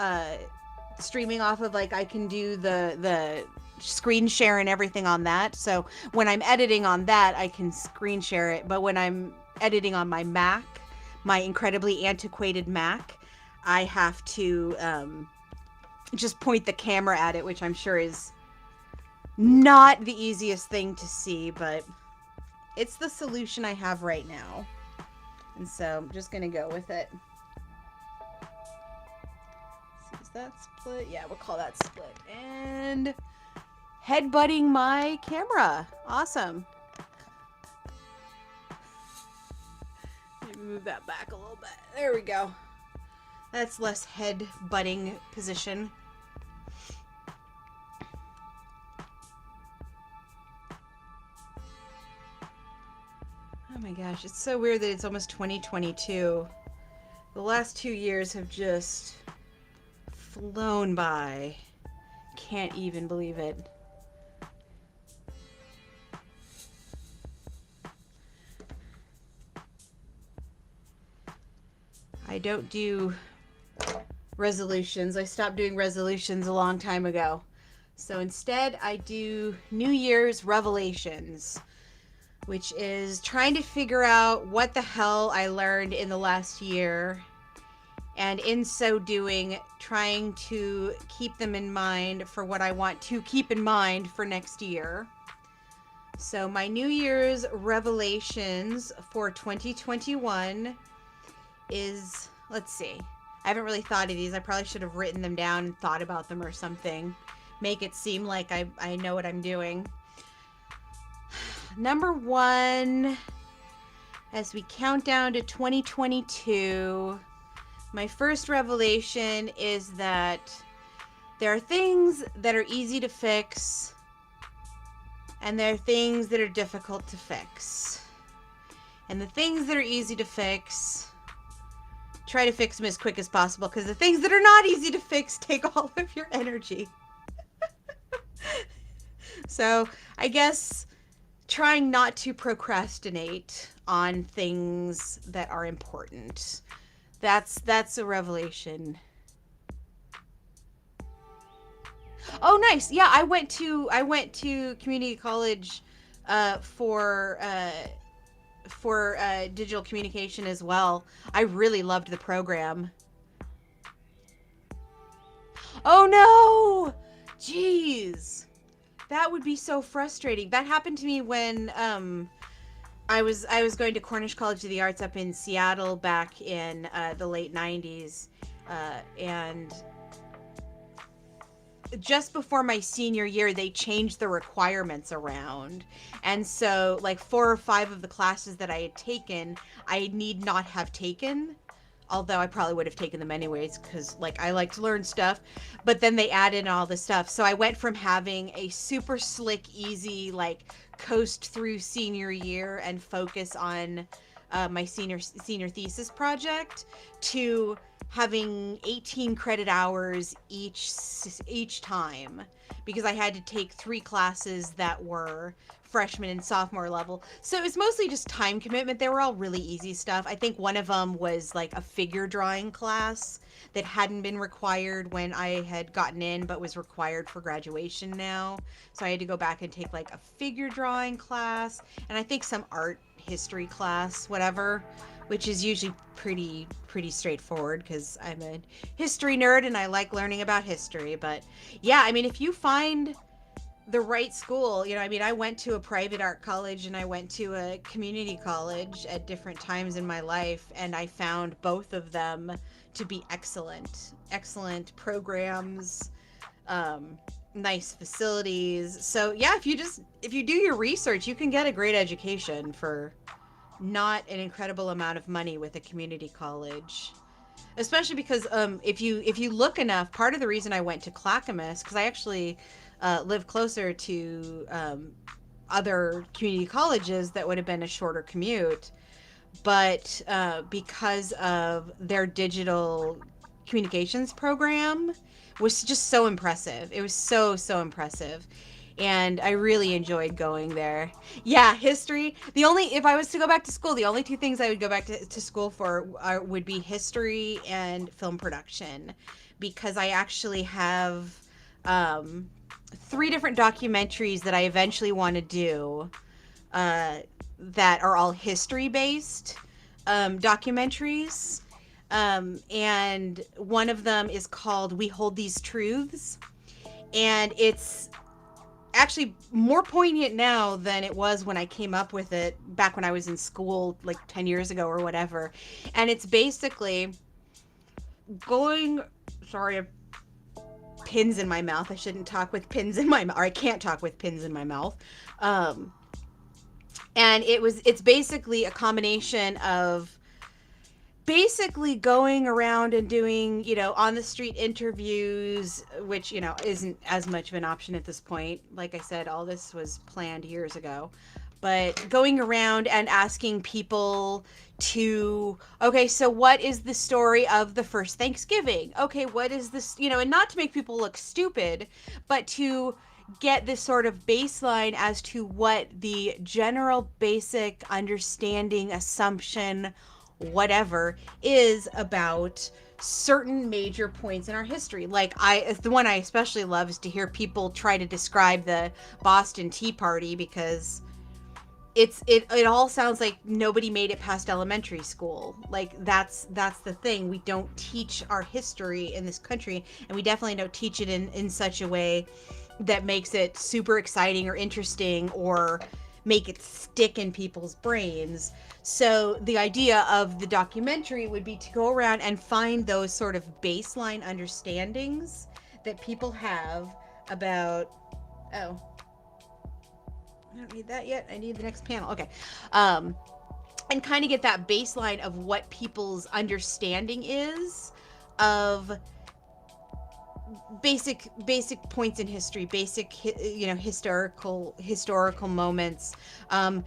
streaming off of, like I can do the screen share and everything on that. So when I'm editing on that, I can screen share it. But when I'm editing on my Mac, my incredibly antiquated Mac, I have to just point the camera at it, which I'm sure is not the easiest thing to see, but it's the solution I have right now. And so I'm just going to go with it. Is that split? Yeah, we'll call that split. And headbutting my camera. Awesome. Maybe move that back a little bit. There we go. That's less head-butting position. Oh my gosh, it's so weird that it's almost 2022. The last 2 years have just flown by. Can't even believe it. I don't do resolutions. I stopped doing resolutions a long time ago. So instead, I do New Year's revelations, which is trying to figure out what the hell I learned in the last year, and in so doing, trying to keep them in mind for what I want to keep in mind for next year. So my New Year's revelations for 2021 is, let's see, I haven't really thought of these. I probably should have written them down and thought about them or something. Make it seem like I know what I'm doing. Number one, as we count down to 2022, my first revelation is that there are things that are easy to fix, and there are things that are difficult to fix. And the things that are easy to fix, try to fix them as quick as possible, because the things that are not easy to fix take all of your energy. So I guess trying not to procrastinate on things that are important. That's a revelation. Oh, nice. Yeah, I went to community college for digital communication as well. I really loved the program. Oh no! Jeez. That would be so frustrating. That happened to me when I was going to Cornish College of the Arts up in Seattle back in the late 90s, and just before my senior year, they changed the requirements around. And so like 4 or 5 of the classes that I had taken, I need not have taken. Although I probably would have taken them anyways, because like I like to learn stuff. But then they added all this stuff. So I went from having a super slick, easy, like coast through senior year and focus on my senior thesis project to having 18 credit hours each time, because I had to take 3 classes that were freshman and sophomore level. So it was mostly just time commitment. They were all really easy stuff. I think one of them was like a figure drawing class that hadn't been required when I had gotten in, but was required for graduation now. So I had to go back and take like a figure drawing class, and I think some art history class, whatever, which is usually pretty straightforward because I'm a history nerd and I like learning about history. But yeah, I mean, if you find the right school, you know, I mean, I went to a private art college and I went to a community college at different times in my life, and I found both of them to be excellent programs, nice facilities. So yeah, if you do your research, you can get a great education for not an incredible amount of money with a community college. Especially because if you look enough, part of the reason I went to Clackamas, because I actually live closer to other community colleges that would have been a shorter commute, but because of their digital communications program was just so impressive. It was so impressive. and I really enjoyed going there. Yeah, history. If I was to go back to school, the only two things I would go back to school for would be history and film production, because I actually have um, 3 different documentaries that I eventually want to do uh, that are all history based documentaries. And one of them is called We Hold These Truths. And it's actually more poignant now than it was when I came up with it back when I was in school, like 10 years ago or whatever. And it's basically going. Sorry, I have pins in my mouth. I shouldn't talk with pins in my mouth, or I can't talk with pins in my mouth. And it's basically a combination of basically going around and doing, on the street interviews, which, isn't as much of an option at this point. Like I said, all this was planned years ago. But going around and asking people okay, so what is the story of the first Thanksgiving? Okay, what is this, and not to make people look stupid, but to get this sort of baseline as to what the general basic understanding, assumption, whatever is about certain major points in our history. Like the one I especially love is to hear people try to describe the Boston Tea Party, because it all sounds like nobody made it past elementary school. Like that's the thing. We don't teach our history in this country, and we definitely don't teach it in such a way that makes it super exciting or interesting or make it stick in people's brains. So the idea of the documentary would be to go around and find those sort of baseline understandings that people have about, oh, I don't need that yet. I need the next panel. Okay. And kind of get that baseline of what people's understanding is of basic points in history, basic historical moments. When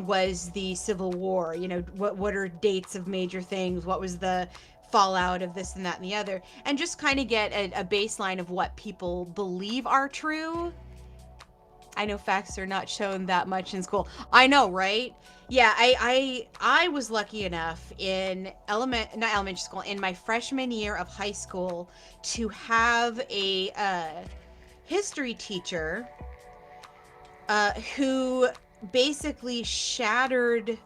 was the Civil War? What are dates of major things? What was the fallout of this and that and the other? And just kind of get a baseline of what people believe are true. I know facts are not shown that much in school. I know, right? Yeah, I was lucky enough in not elementary school, in my freshman year of high school, to have a history teacher who basically shattered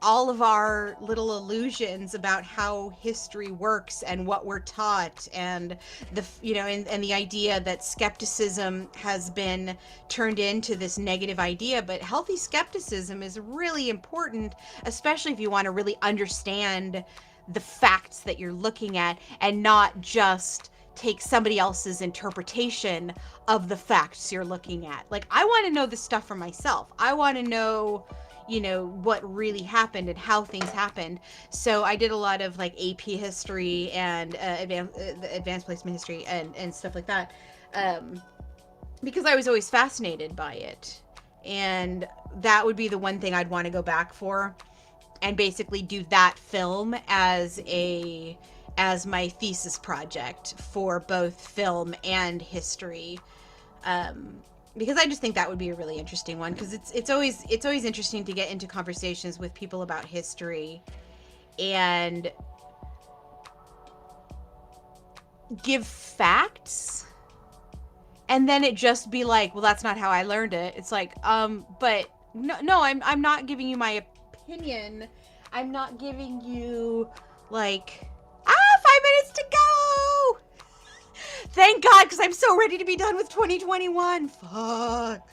all of our little illusions about how history works and what we're taught, and and the idea that skepticism has been turned into this negative idea. But healthy skepticism is really important, especially if you want to really understand the facts that you're looking at and not just take somebody else's interpretation of the facts you're looking at. Like, I want to know this stuff for myself. I want to know what really happened and how things happened. So I did a lot of like AP history and advanced placement history and stuff like that, because I was always fascinated by it. And that would be the one thing I'd want to go back for, and basically do that film as my thesis project for both film and history. Because I just think that would be a really interesting one, because it's always interesting to get into conversations with people about history and give facts, and then it just be like, well, that's not how I learned it. It's like, but no, I'm not giving you my opinion. I'm not giving you like 5 minutes to go. Thank God, because I'm so ready to be done with 2021. Fuck.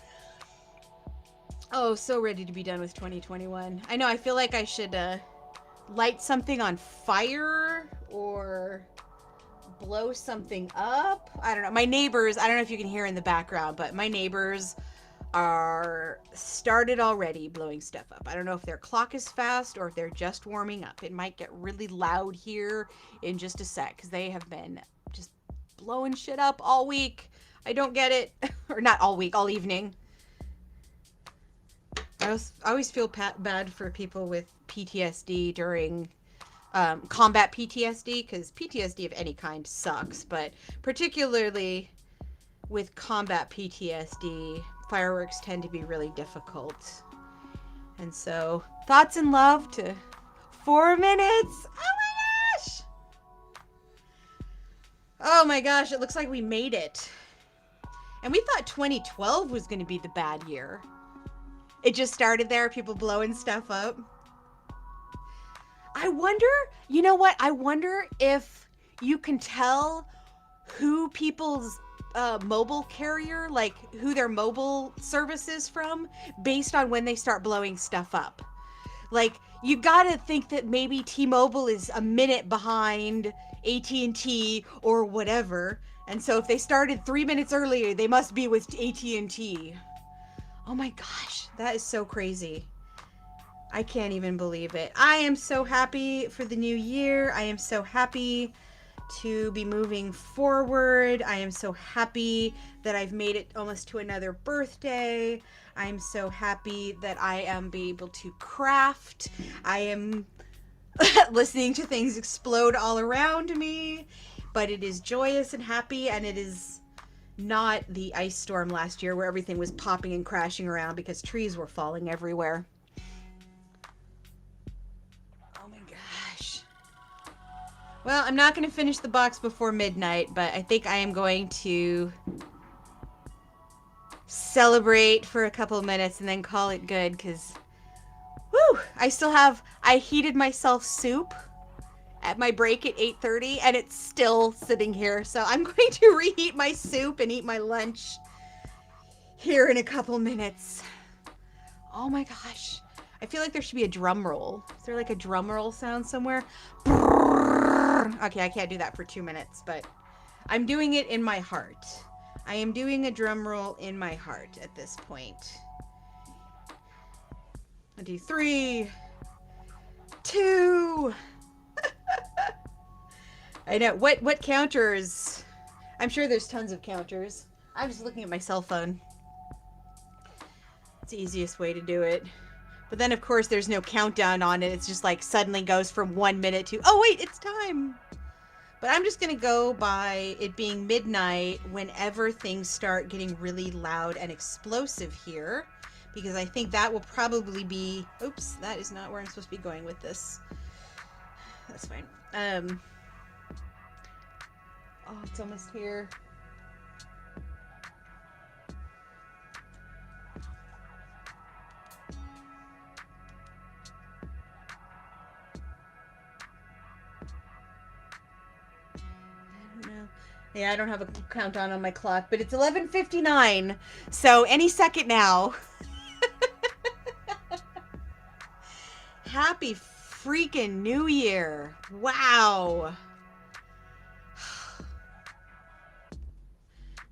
Oh, so ready to be done with 2021. I know, I feel like I should light something on fire or blow something up. I don't know. My neighbors, I don't know if you can hear in the background, but my neighbors are started already blowing stuff up. I don't know if their clock is fast or if they're just warming up. It might get really loud here in just a sec, because they have been just blowing shit up all week. I don't get it. Or not all week, all evening. I always feel bad for people with PTSD during combat PTSD, because PTSD of any kind sucks, but particularly with combat PTSD, fireworks tend to be really difficult. And so, thoughts and love to 4 minutes. Oh my gosh! Oh my gosh, it looks like we made it. And we thought 2012 was going to be the bad year. It just started there, people blowing stuff up. I wonder, you know what? I wonder if you can tell who people's mobile carrier, like who their mobile service is from, based on when they start blowing stuff up. Like, you gotta think that maybe T-Mobile is a minute behind AT&T or whatever, and so if they started 3 minutes earlier, they must be with AT&T. Oh my gosh, that is so crazy. I can't even believe it. I am so happy for the new year. I am so happy to be moving forward. I am so happy that I've made it almost to another birthday. I'm so happy that I am be able to craft. I am listening to things explode all around me, but it is joyous and happy, and it is not the ice storm last year where everything was popping and crashing around because trees were falling everywhere. Oh my gosh. Well, I'm not going to finish the box before midnight, but I think I am going to celebrate for a couple of minutes and then call it good, because I heated myself soup at my break at 8:30 and it's still sitting here, so I'm going to reheat my soup and eat my lunch here in a couple minutes. Oh my gosh, I feel like there should be a drum roll. Is there like a drum roll sound somewhere? Okay, I can't do that for 2 minutes, but I'm doing it in my heart. I am doing a drum roll in my heart at this point. I'll do 3, 2. I know. What counters? I'm sure there's tons of counters. I'm just looking at my cell phone. It's the easiest way to do it. But then, of course, there's no countdown on it. It's just like suddenly goes from 1 minute to, oh, wait, it's time. But I'm just going to go by it being midnight whenever things start getting really loud and explosive here, because I think that will probably be, oops, that is not where I'm supposed to be going with this. That's fine. Oh, it's almost here. Yeah, I don't have a countdown on my clock, but it's 11:59, so any second now. Happy freaking New Year. Wow.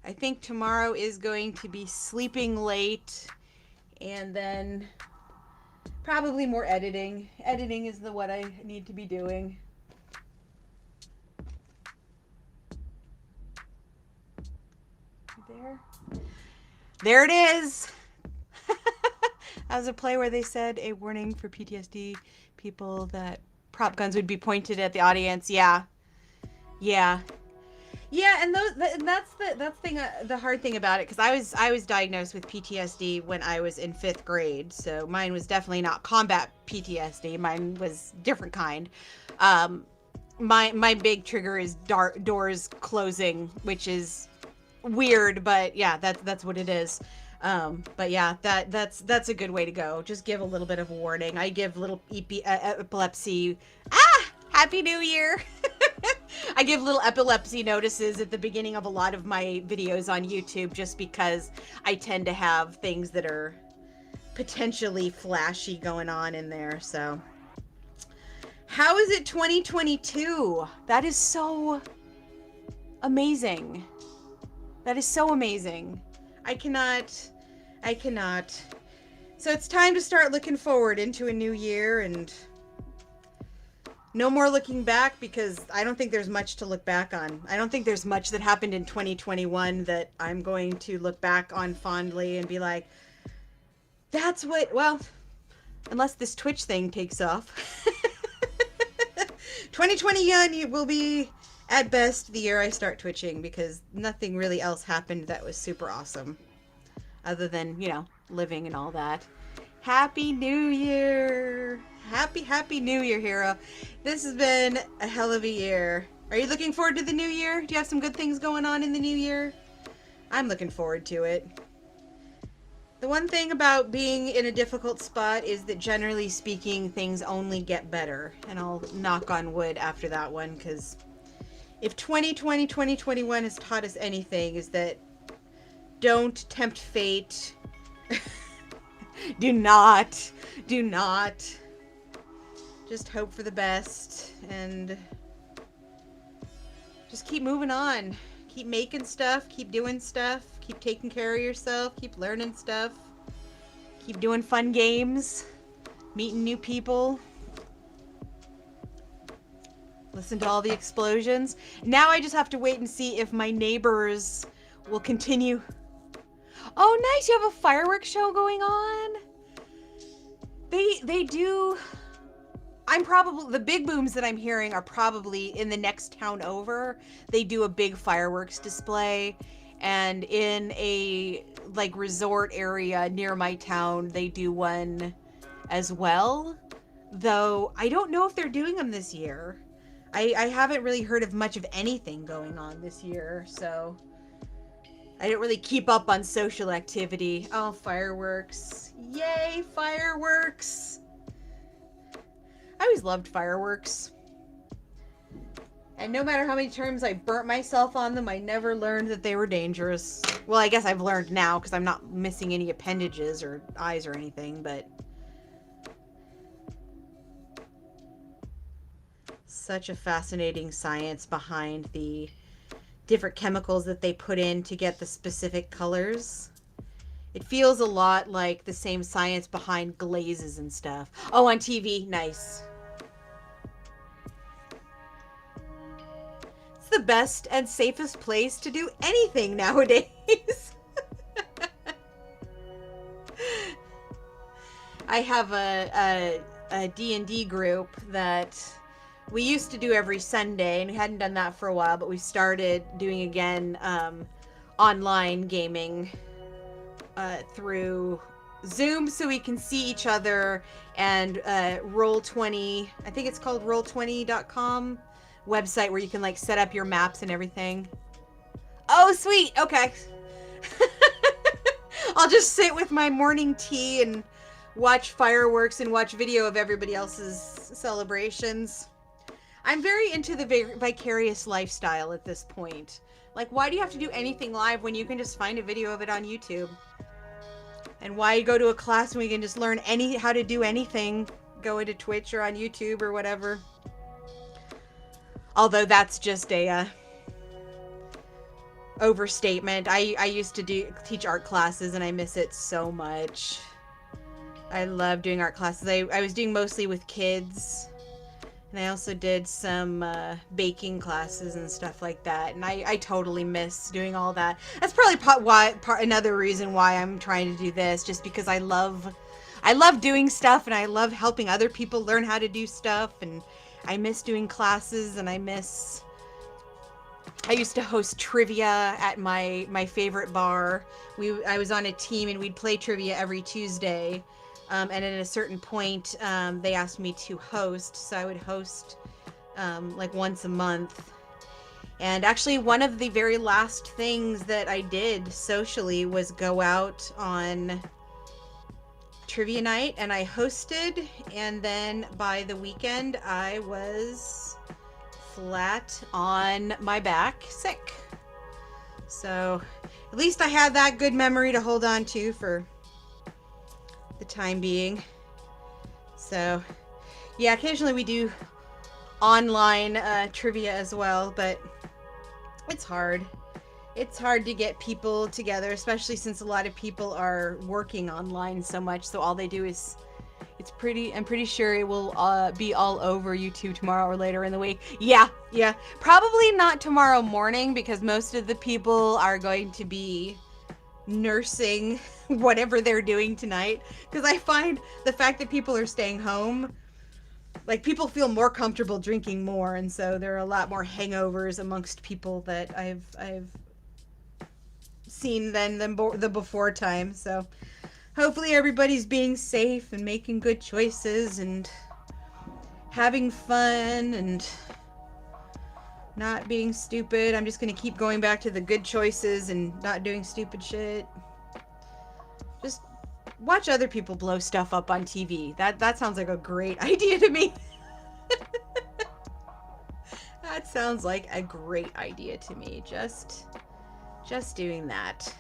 I think tomorrow is going to be sleeping late and then probably more editing. Editing is what I need to be doing. There it is. That was a play where they said a warning for PTSD people that prop guns would be pointed at the audience. Yeah, and that's the hard thing about it, because I was diagnosed with PTSD when I was in 5th grade, so mine was definitely not combat PTSD. Mine was different kind. My big trigger is doors closing, which is weird, but yeah, that's what it is. But yeah, that's a good way to go. Just give a little bit of a warning. I give little epilepsy. Happy New Year. I give little epilepsy notices at the beginning of a lot of my videos on YouTube, just because I tend to have things that are potentially flashy going on in there. So how is it 2022? That is so amazing. That is so amazing. I cannot. So it's time to start looking forward into a new year, and no more looking back, because I don't think there's much to look back on. I don't think there's much that happened in 2021 that I'm going to look back on fondly and be like, that's what, well, unless this Twitch thing takes off. 2021 will be at best the year I start twitching, because nothing really else happened that was super awesome. Other than, living and all that. Happy New Year! Happy New Year, Hero. This has been a hell of a year. Are you looking forward to the new year? Do you have some good things going on in the new year? I'm looking forward to it. The one thing about being in a difficult spot is that generally speaking, things only get better. And I'll knock on wood after that one, because if 2020, 2021 has taught us anything, is that don't tempt fate. Do not. Just hope for the best and just keep moving on. Keep making stuff, keep doing stuff, keep taking care of yourself, keep learning stuff, keep doing fun games, meeting new people. Listen to all the explosions. Now I just have to wait and see if my neighbors will continue. Oh, nice. You have a fireworks show going on. They do. I'm probably, the big booms that I'm hearing are probably in the next town over. They do a big fireworks display, and in a like resort area near my town, they do one as well. Though I don't know if they're doing them this year. I haven't really heard of much of anything going on this year, so I don't really keep up on social activity. Oh, fireworks. Yay, fireworks. I always loved fireworks. And no matter how many times I burnt myself on them, I never learned that they were dangerous. Well, I guess I've learned now because I'm not missing any appendages or eyes or anything, but such a fascinating science behind the different chemicals that they put in to get the specific colors. It feels a lot like the same science behind glazes and stuff. Oh, on TV. Nice. It's the best and safest place to do anything nowadays. I have a D&D group that we used to do every Sunday, and we hadn't done that for a while, but we started doing again online gaming through Zoom, so we can see each other, and Roll20, I think it's called Roll20.com website where you can like set up your maps and everything. Oh, sweet. Okay. I'll just sit with my morning tea and watch fireworks and watch video of everybody else's celebrations. I'm very into the vicarious lifestyle at this point. Like, why do you have to do anything live when you can just find a video of it on YouTube? And why go to a class when we can just learn how to do anything? Go into Twitch or on YouTube or whatever. Although that's just a overstatement. I used to teach art classes, and I miss it so much. I love doing art classes. I was doing mostly with kids. And I also did some baking classes and stuff like that. And I totally miss doing all that. That's probably another reason why I'm trying to do this. Just because I love doing stuff, and I love helping other people learn how to do stuff. And I miss doing classes, and I used to host trivia at my favorite bar. I was on a team, and we'd play trivia every Tuesday. And at a certain point, they asked me to host, so I would host like once a month. And actually, one of the very last things that I did socially was go out on trivia night, and I hosted, and then by the weekend, I was flat on my back, sick. So at least I had that good memory to hold on to for the time being. So yeah, occasionally we do online trivia as well, but it's hard to get people together, especially since a lot of people are working online so much, so all they do is I'm pretty sure it will be all over YouTube tomorrow or later in the week. Yeah, probably not tomorrow morning, because most of the people are going to be nursing whatever they're doing tonight, because I find the fact that people are staying home like people feel more comfortable drinking more, and so there are a lot more hangovers amongst people that I've seen than the before time. So hopefully everybody's being safe and making good choices and having fun and not being stupid. I'm just gonna keep going back to the good choices and not doing stupid shit. Just watch other people blow stuff up on TV. That sounds like a great idea to me. That sounds like a great idea to me. Just doing that.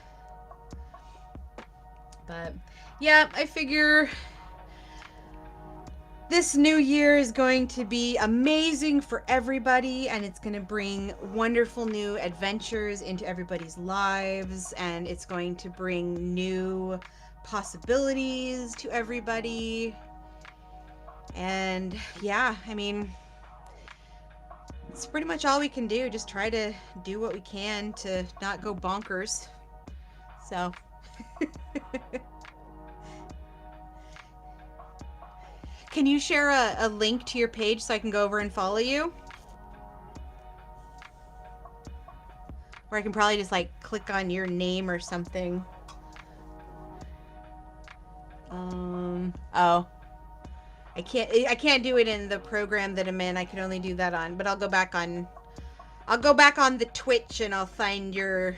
But yeah, I figure this new year is going to be amazing for everybody, and it's going to bring wonderful new adventures into everybody's lives, and it's going to bring new possibilities to everybody. And yeah, I mean, it's pretty much all we can do. Just try to do what we can to not go bonkers. So can you share a link to your page so I can go over and follow you? Or I can probably just like click on your name or something. Oh. I can't do it in the program that I'm in. I can only do that on, but I'll go back on the Twitch and I'll find your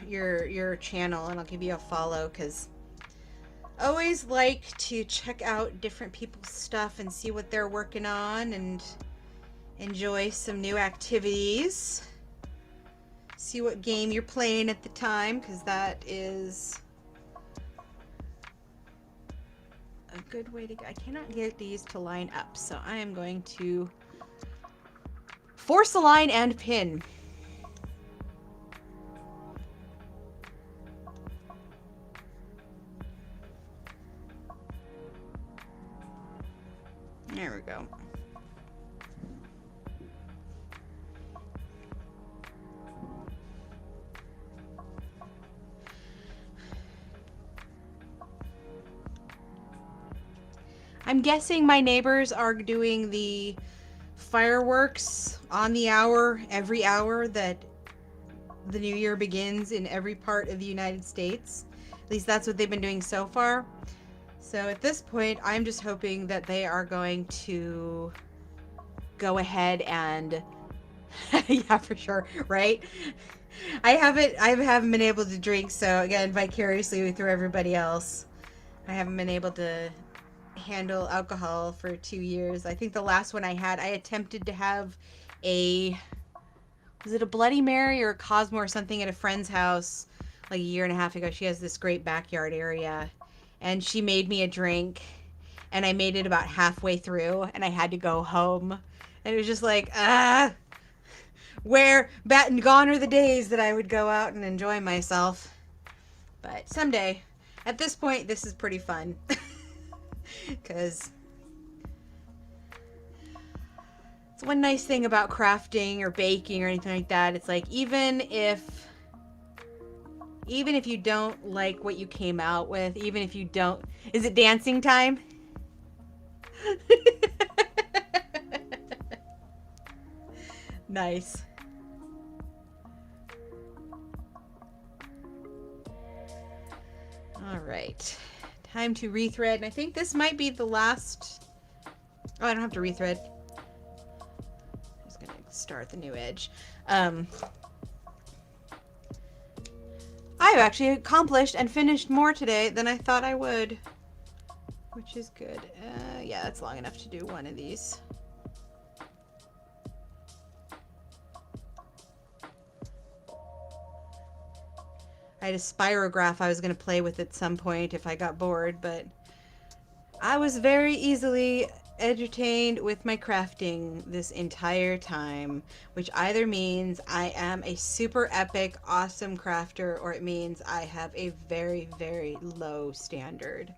channel and I'll give you a follow, because always like to check out different people's stuff and see what they're working on and enjoy some new activities. See what game you're playing at the time, because that is a good way to go. I cannot get these to line up, so I am going to force align and pin. There we go. I'm guessing my neighbors are doing the fireworks on the hour, every hour that the new year begins in every part of the United States. At least that's what they've been doing so far. So at this point, I'm just hoping that they are going to go ahead and yeah, for sure, right? I haven't been able to drink, so again, vicariously through everybody else. I haven't been able to handle alcohol for 2 years. I think the last one I attempted to have was it a Bloody Mary or a Cosmo or something at a friend's house like a year and a half ago. She has this great backyard area, and she made me a drink, and I made it about halfway through, and I had to go home, and it was just like, gone are the days that I would go out and enjoy myself. But someday. At this point, this is pretty fun. Because it's one nice thing about crafting or baking or anything like that. It's like, even if you don't like what you came out with, even if you don't... Is it dancing time? Nice. All right. Time to rethread, and I think this might be the last... Oh, I don't have to rethread. I'm just gonna start the new edge. I've actually accomplished and finished more today than I thought I would, which is good. Yeah, that's long enough to do one of these. I had a spirograph I was going to play with at some point if I got bored, but I was very easily entertained with my crafting this entire time, which either means I am a super epic, awesome crafter, or it means I have a very, very low standard.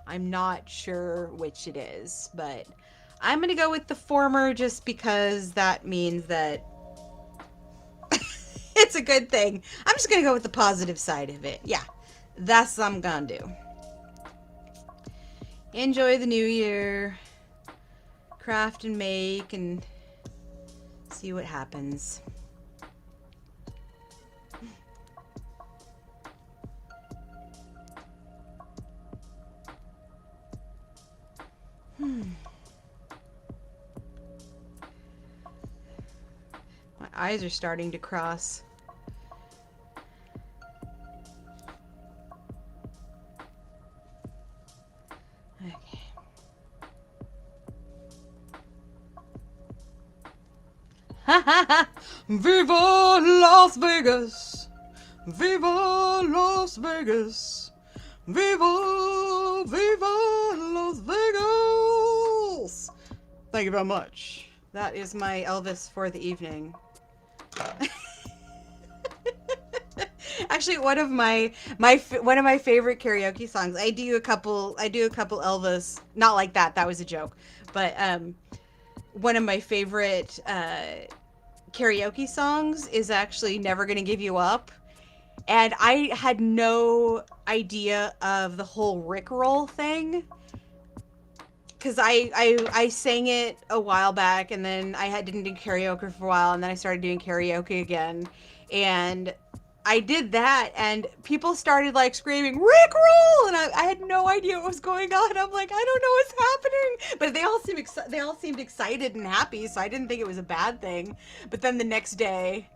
I'm not sure which it is, but I'm going to go with the former just because that means that it's a good thing. I'm just going to go with the positive side of it. Yeah, that's what I'm going to do. Enjoy the new year. craft and make and see what happens. My eyes are starting to cross. Okay. Viva Las Vegas! Viva Las Vegas! Viva, viva Las Vegas! Thank you very much. That is my Elvis for the evening. Actually, one of my favorite karaoke songs. I do a couple Elvis. Not like that. That was a joke. But one of my favorite karaoke songs is actually "Never Gonna Give You Up." And I had no idea of the whole Rickroll thing. Because I sang it a while back, and then didn't do karaoke for a while, and then I started doing karaoke again. And I did that, and people started like screaming, "Rickroll!" And I had no idea what was going on. I'm like, I don't know what's happening. But they all seemed excited and happy, so I didn't think it was a bad thing. But then the next day,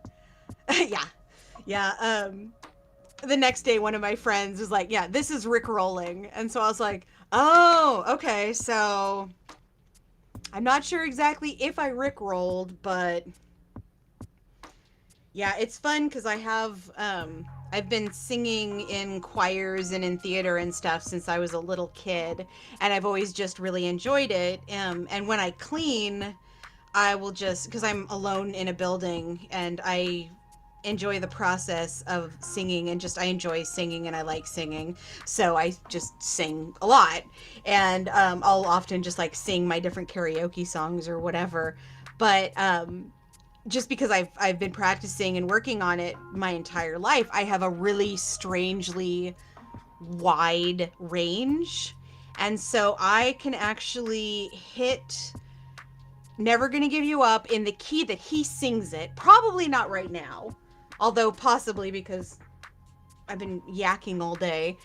the next day, one of my friends was like, "Yeah, this is Rickrolling." And so I was like, "Oh, okay, so I'm not sure exactly if I Rickrolled, but yeah, it's fun because I've been singing in choirs and in theater and stuff since I was a little kid, and I've always just really enjoyed it. And when I clean, I will just, because I'm alone in a building, and I enjoy the process of singing, and just I enjoy singing and I like singing, so I just sing a lot. And I'll often just like sing my different karaoke songs or whatever. But just because I've been practicing and working on it my entire life, I have a really strangely wide range, and so I can actually hit "Never Gonna Give You Up" in the key that he sings it. Probably not right now, although possibly because I've been yakking all day.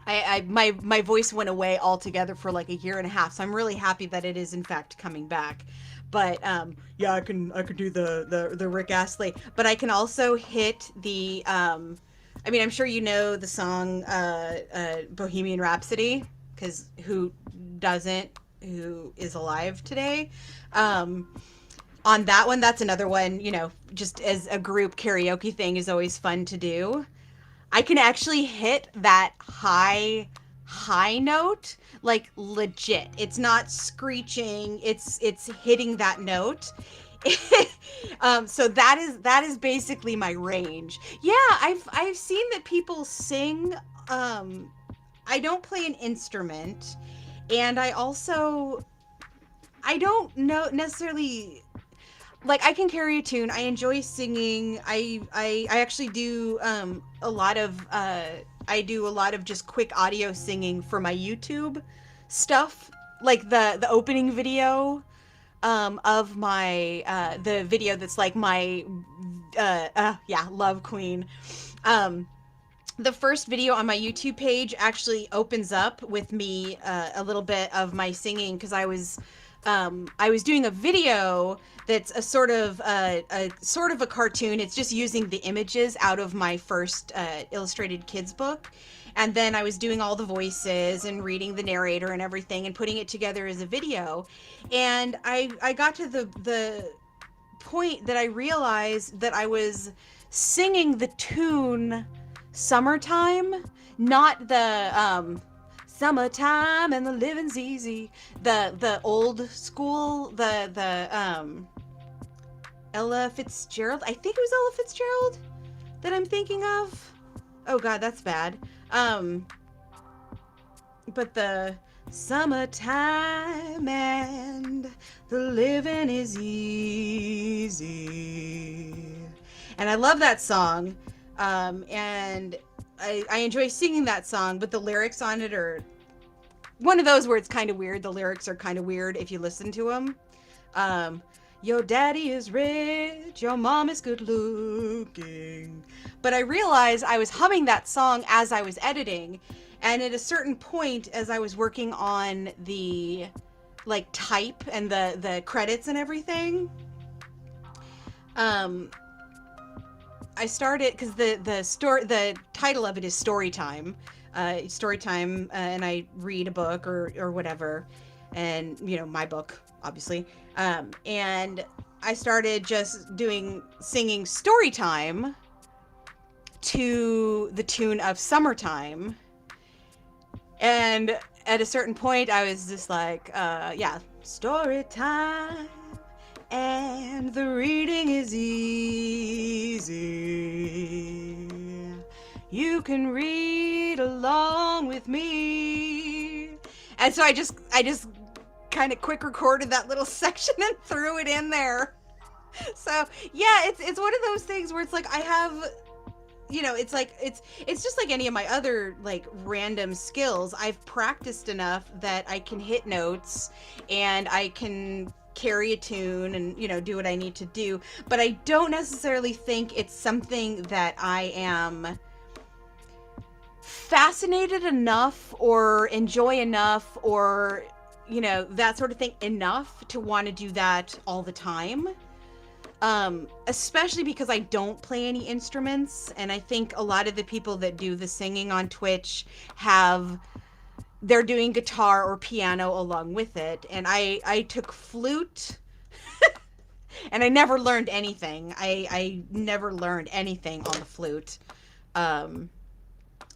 My voice went away altogether for like a year and a half, so I'm really happy that it is in fact coming back. But yeah, I can do the Rick Astley, but I can also hit the I mean, I'm sure you know the song Bohemian Rhapsody, because who doesn't, who is alive today? On that one, that's another one, you know, just as a group karaoke thing is always fun to do. I can actually hit that high note, like legit. It's not screeching, it's hitting that note. So that is basically my range. Yeah, I've seen that people sing. I don't play an instrument, and I don't know necessarily, like, I can carry a tune. I enjoy singing. I actually do a lot of just quick audio singing for my YouTube stuff, like the opening video of my the video that's like my Love Queen. The first video on my YouTube page actually opens up with me a little bit of my singing, because I was doing a video that's a sort of a cartoon. It's just using the images out of my first illustrated kids book, and then I was doing all the voices and reading the narrator and everything and putting it together as a video. And I got to the point that I realized that I was singing the tune "Summertime," not the "Summertime and the living's easy," the old school, the Ella Fitzgerald. I think it was Ella Fitzgerald that I'm thinking of. Oh god, that's bad. But the "Summertime and the living is easy," and I love that song. And I enjoy singing that song, but the lyrics on it are one of those where it's kind of weird. The lyrics are kind of weird if you listen to them. Your daddy is rich, your mom is good looking. But I realized I was humming that song as I was editing, and at a certain point, as I was working on the like type and the credits and everything, I started, because the title of it is story time, and I read a book or whatever, and my book, obviously, and I started just singing story time to the tune of Summertime, and at a certain point I was just like, story time. And the reading is easy. You can read along with me. And so I just kind of quick recorded that little section and threw it in there. So yeah, it's one of those things where it's like I have, it's like it's just like any of my other like random skills. I've practiced enough that I can hit notes and I can carry a tune and do what I need to do, but I don't necessarily think it's something that I am fascinated enough or enjoy enough or that sort of thing enough to want to do that all the time, especially because I don't play any instruments, and I think a lot of the people that do the singing on Twitch they're doing guitar or piano along with it. And I took flute and I never learned anything. I never learned anything on the flute. And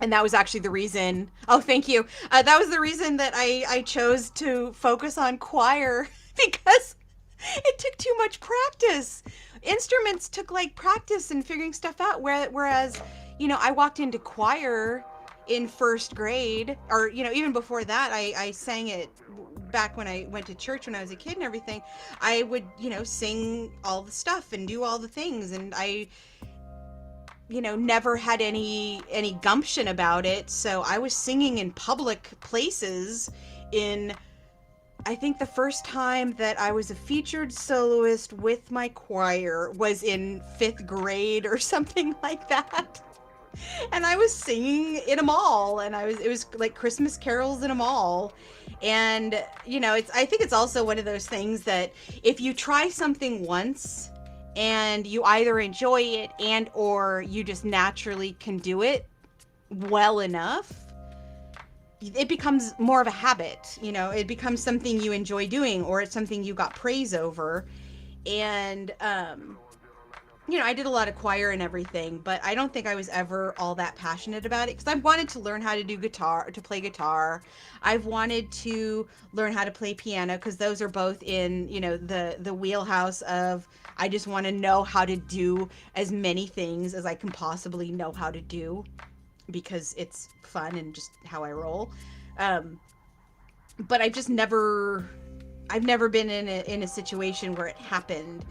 that was actually the reason. Oh, thank you. That was the reason that I chose to focus on choir, because it took too much practice. Instruments took like practice and figuring stuff out. Whereas, I walked into choir in first grade, or even before that, I sang it back when I went to church when I was a kid and everything. I would sing all the stuff and do all the things, and I never had any gumption about it. So I was singing in public places. I think the first time that I was a featured soloist with my choir was in 5th grade or something like that. And I was singing in a mall, and it was like Christmas carols in a mall. And I think it's also one of those things that if you try something once and you either enjoy it and or you just naturally can do it well enough, it becomes more of a habit. It becomes something you enjoy doing, or it's something you got praise over. And I did a lot of choir and everything, but I don't think I was ever all that passionate about it, because I wanted to learn how to play guitar. I've wanted to learn how to play piano, because those are both in, the wheelhouse of, I just want to know how to do as many things as I can possibly know how to do, because it's fun and just how I roll. But I've never been in a situation where it happened.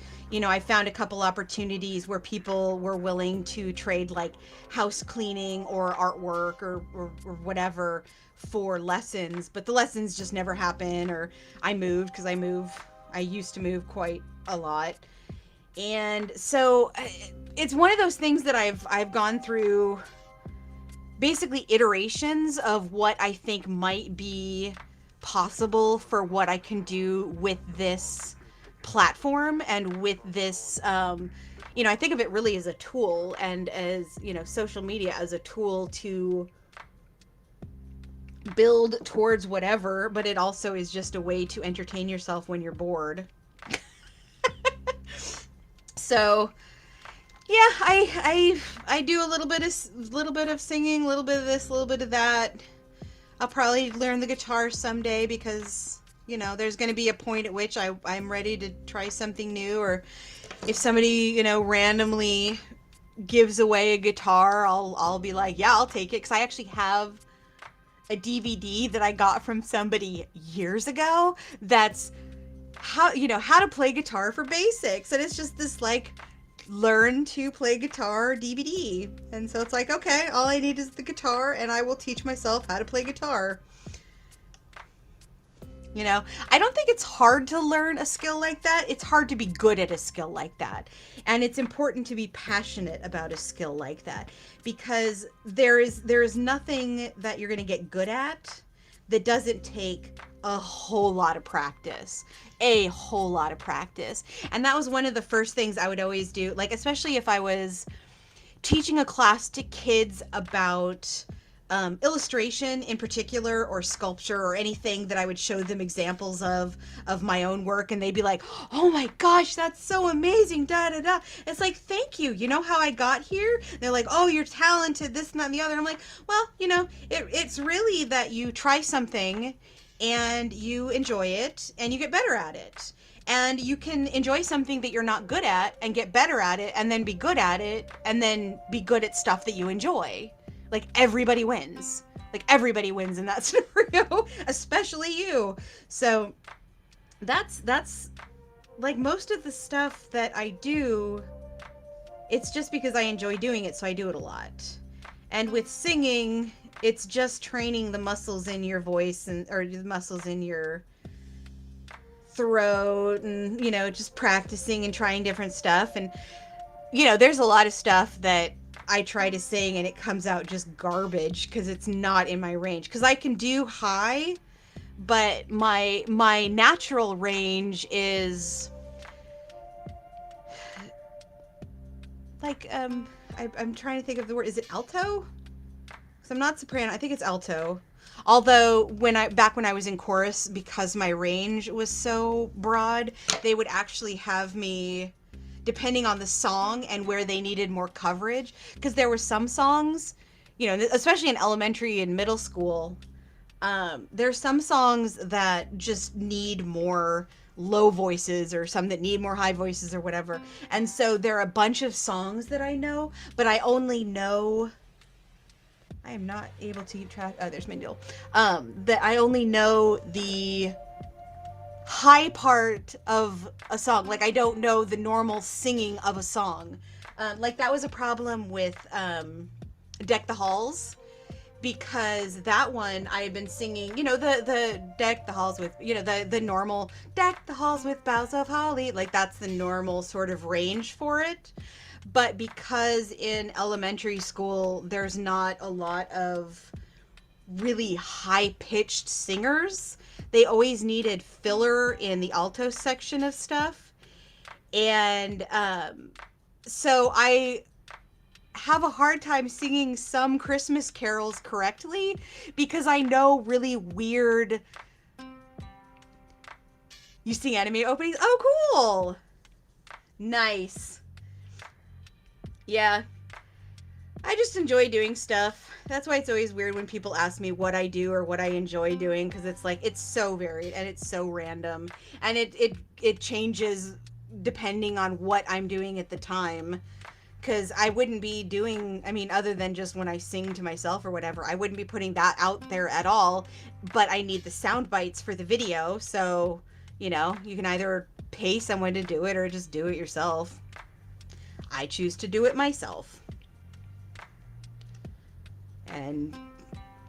I found a couple opportunities where people were willing to trade like house cleaning or artwork or whatever for lessons, but the lessons just never happen, or I moved, because I used to move quite a lot. And so it's one of those things that I've gone through basically iterations of what I think might be possible for what I can do with this platform and with this, I think of it really as a tool, and as, social media as a tool to build towards whatever, but it also is just a way to entertain yourself when you're bored. So yeah, I do a little bit of singing, a little bit of this, a little bit of that. I'll probably learn the guitar someday, because there's going to be a point at which I'm ready to try something new, or if somebody randomly gives away a guitar, I'll be like, yeah, I'll take it, because I actually have a DVD that I got from somebody years ago that's how to play guitar for basics, and it's just this like learn to play guitar DVD. And so it's like, okay, all I need is the guitar, and I will teach myself how to play guitar. You know, I don't think it's hard to learn a skill like that. It's hard to be good at a skill like that. And it's important to be passionate about a skill like that, because there is nothing that you're going to get good at that doesn't take a whole lot of practice. A whole lot of practice. And that was one of the first things I would always do, like especially if I was teaching a class to kids about illustration in particular, or sculpture, or anything that I would show them examples of my own work, and they'd be like, "Oh my gosh, that's so amazing!" Da da da. It's like, thank you. You know how I got here? They're like, "Oh, you're talented." This and that and the other. And I'm like, well, it's really that you try something and you enjoy it and you get better at it. And you can enjoy something that you're not good at and get better at it, and then be good at it, and then be good at stuff that you enjoy. Like, everybody wins. Like, everybody wins in that scenario, especially you. So that's like most of the stuff that I do, it's just because I enjoy doing it, so I do it a lot. And with singing, it's just training the muscles in your voice, or the muscles in your throat, and just practicing and trying different stuff. And there's a lot of stuff that I try to sing and it comes out just garbage because it's not in my range, because I can do high, but my natural range is like I'm trying to think of the word. Is it alto? Because I'm not soprano. I think it's alto. Although back when I was in chorus, because my range was so broad, they would actually have me, depending on the song and where they needed more coverage, because there were some songs, especially in elementary and middle school, there's some songs that just need more low voices, or some that need more high voices, or whatever. And so there are a bunch of songs that I know, but I only know, I am not able to keep track. Oh, there's my needle. That I only know the high part of a song. Like, I don't know the normal singing of a song. Like, that was a problem with Deck the Halls, because that one I had been singing, the Deck the Halls with, the normal Deck the Halls with boughs of holly. Like, that's the normal sort of range for it. But because in elementary school, there's not a lot of really high-pitched singers, they always needed filler in the alto section of stuff. And so I have a hard time singing some Christmas carols correctly, because I know really weird... You sing anime openings? Oh, cool! Nice. Yeah. I just enjoy doing stuff. That's why it's always weird when people ask me what I do or what I enjoy doing, because it's like, it's so varied and it's so random, and it changes depending on what I'm doing at the time. Because I wouldn't be doing, other than just when I sing to myself or whatever, I wouldn't be putting that out there at all. But I need the sound bites for the video, so you can either pay someone to do it or just do it yourself. I choose to do it myself. And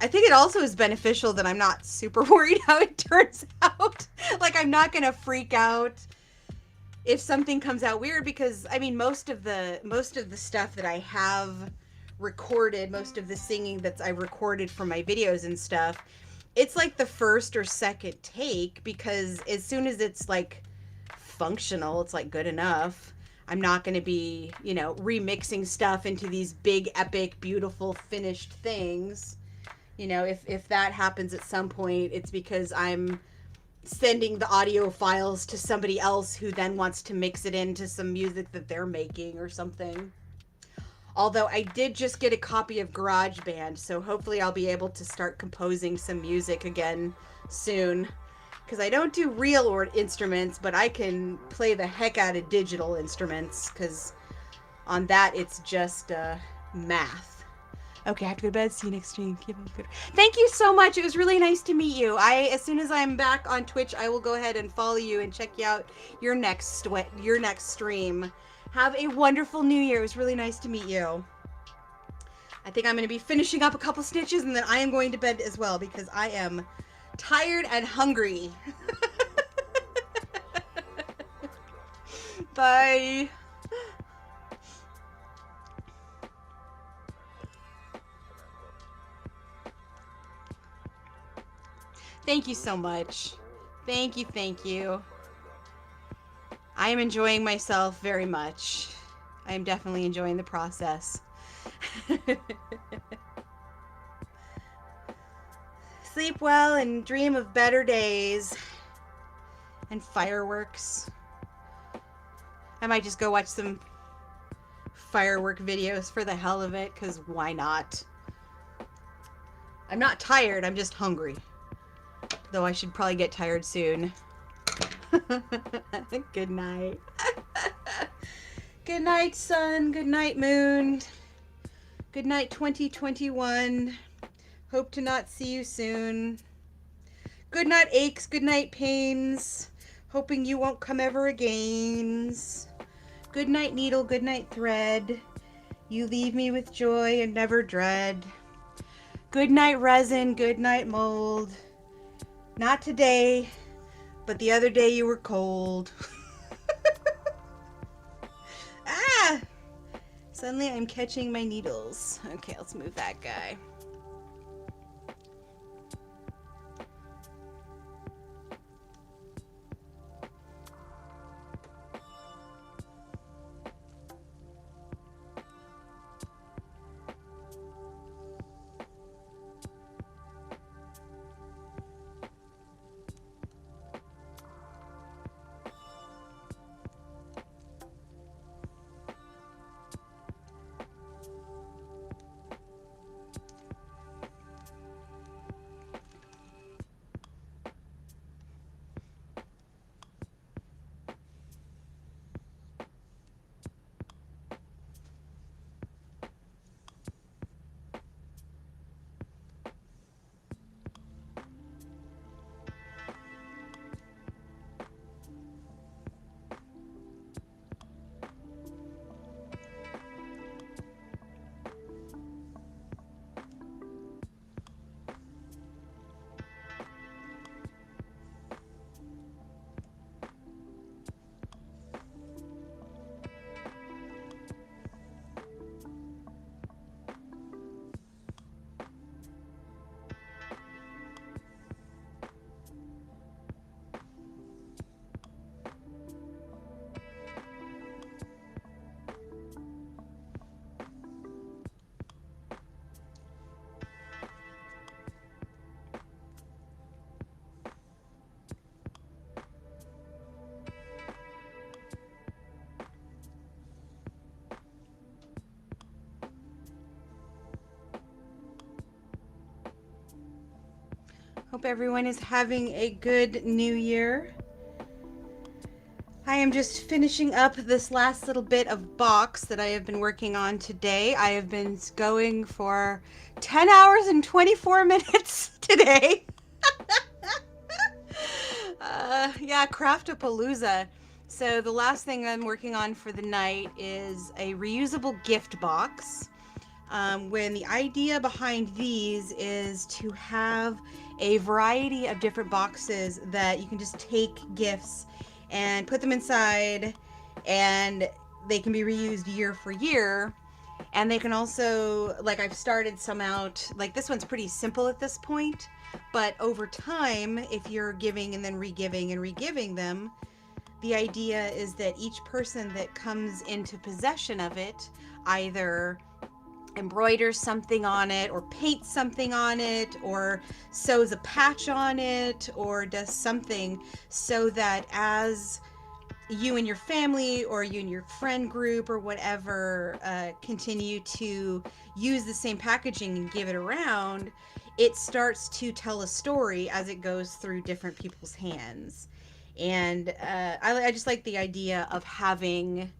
I think it also is beneficial that I'm not super worried how it turns out. Like, I'm not gonna freak out if something comes out weird, because most of the stuff that I have recorded, most of the singing that I recorded for my videos and stuff, it's like the first or second take, because as soon as it's like functional, it's like good enough. I'm not going to be, remixing stuff into these big, epic, beautiful, finished things. If that happens at some point, it's because I'm sending the audio files to somebody else who then wants to mix it into some music that they're making or something. Although I did just get a copy of GarageBand, so hopefully I'll be able to start composing some music again soon. Because I don't do real instruments, but I can play the heck out of digital instruments, because on that it's just math. Okay, I have to go to bed. See you next stream. Thank you so much. It was really nice to meet you. As soon as I'm back on Twitch, I will go ahead and follow you and check you out your next stream. Have a wonderful New Year. It was really nice to meet you. I think I'm going to be finishing up a couple stitches, and then I am going to bed as well, because I am tired and hungry. Bye. Thank you so much. Thank you, thank you. I am enjoying myself very much. I am definitely enjoying the process. Sleep well and dream of better days. And fireworks. I might just go watch some firework videos for the hell of it, because why not? I'm not tired, I'm just hungry. Though I should probably get tired soon. Good night. Good night, sun. Good night, moon. Good night, 2021. Hope to not see you soon. Good night, aches. Good night, pains. Hoping you won't come ever again. Good night, needle. Good night, thread. You leave me with joy and never dread. Good night, resin. Good night, mold. Not today, but the other day you were cold. Ah! Suddenly I'm catching my needles. Okay, let's move that guy. Hope everyone is having a good new year. I am just finishing up this last little bit of box that I have been working on today. I have been going for 10 hours and 24 minutes today. Yeah, Craftapalooza. So the last thing I'm working on for the night is a reusable gift box. When the idea behind these is to have a variety of different boxes that you can just take gifts and put them inside, and they can be reused year for year. And they can also, like, I've started some out, like this one's pretty simple at this point, but over time, if you're giving and then re-giving and re-giving them, the idea is that each person that comes into possession of it either embroiders something on it or paints something on it or sews a patch on it or does something, so that as you and your family or you and your friend group or whatever continue to use the same packaging and give it around, it starts to tell a story as it goes through different people's hands. And I just like the idea of having,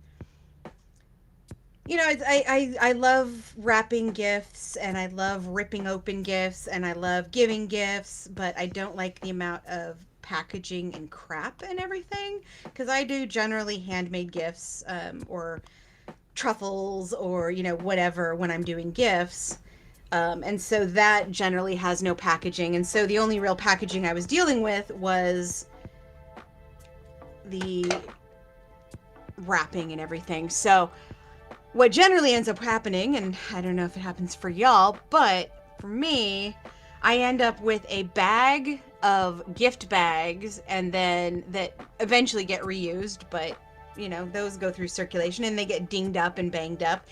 you know, I love wrapping gifts, and I love ripping open gifts, and I love giving gifts, but I don't like the amount of packaging and crap and everything, because I do generally handmade gifts or truffles or, you know, whatever when I'm doing gifts. And so that generally has no packaging. And so the only real packaging I was dealing with was the wrapping and everything. So what generally ends up happening, and I don't know if it happens for y'all, but for me, I end up with a bag of gift bags, and then that eventually get reused, but you know, those go through circulation and they get dinged up and banged up.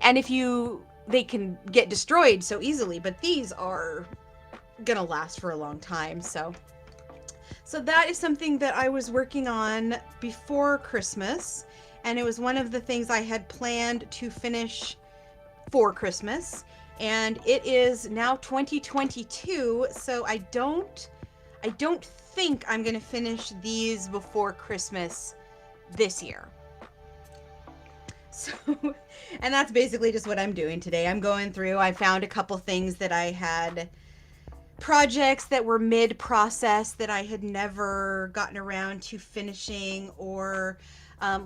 And they can get destroyed so easily, but these are gonna last for a long time. So that is something that I was working on before Christmas, and it was one of the things I had planned to finish for Christmas. And it is now 2022, so I don't think I'm going to finish these before Christmas this year. So, and that's basically just what I'm doing today. I'm going through, I found a couple things that I had, projects that were mid-process that I had never gotten around to finishing, or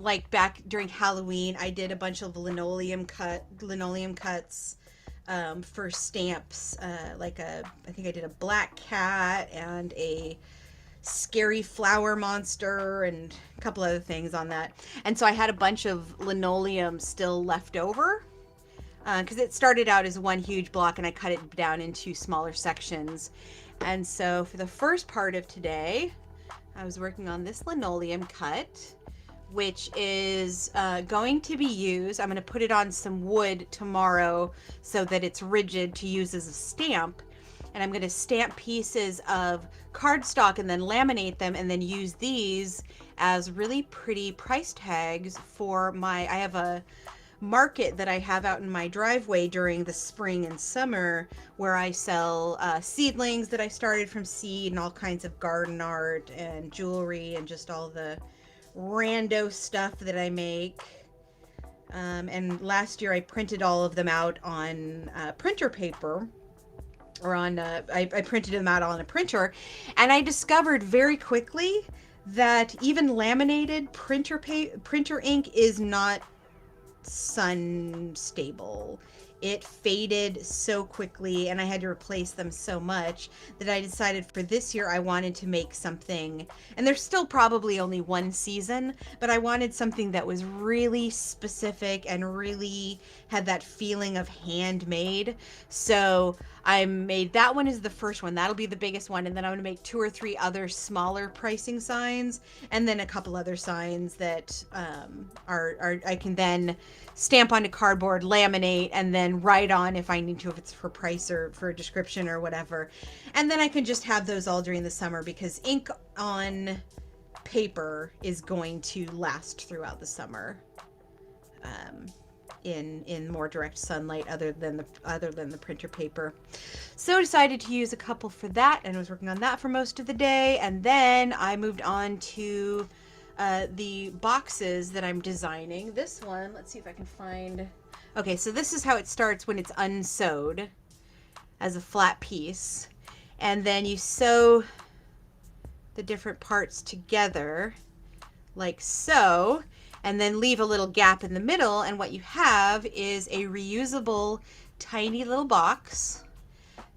like back during Halloween, I did a bunch of linoleum cuts for stamps. I think I did a black cat and a scary flower monster and a couple other things on that. And so I had a bunch of linoleum still left over, because it started out as one huge block and I cut it down into smaller sections. And so for the first part of today, I was working on this linoleum cut, which is going to be used. I'm going to put it on some wood tomorrow so that it's rigid to use as a stamp. And I'm going to stamp pieces of cardstock and then laminate them, and then use these as really pretty price tags for I have a market that I have out in my driveway during the spring and summer, where I sell seedlings that I started from seed, and all kinds of garden art and jewelry and just all the rando stuff that I make. And last year I printed all of them out on printer paper, or on I printed them out on a printer, and I discovered very quickly that even laminated printer ink is not sun stable. It faded so quickly, and I had to replace them so much that I decided for this year I wanted to make something, and there's still probably only one season, but I wanted something that was really specific and really had that feeling of handmade. So I made that one as the first one. That'll be the biggest one, and then I'm going to make 2 or 3 other smaller pricing signs, and then a couple other signs that are I can then stamp onto cardboard, laminate, and then write on if I need to, if it's for price or for a description or whatever. And then I can just have those all during the summer, because ink on paper is going to last throughout the summer. In more direct sunlight other than the printer paper. So I decided to use a couple for that, and was working on that for most of the day. And then I moved on to the boxes that I'm designing. This one, let's see if I can find. Okay, so this is how it starts when it's unsewed as a flat piece. And then you sew the different parts together like so, and then leave a little gap in the middle, and what you have is a reusable tiny little box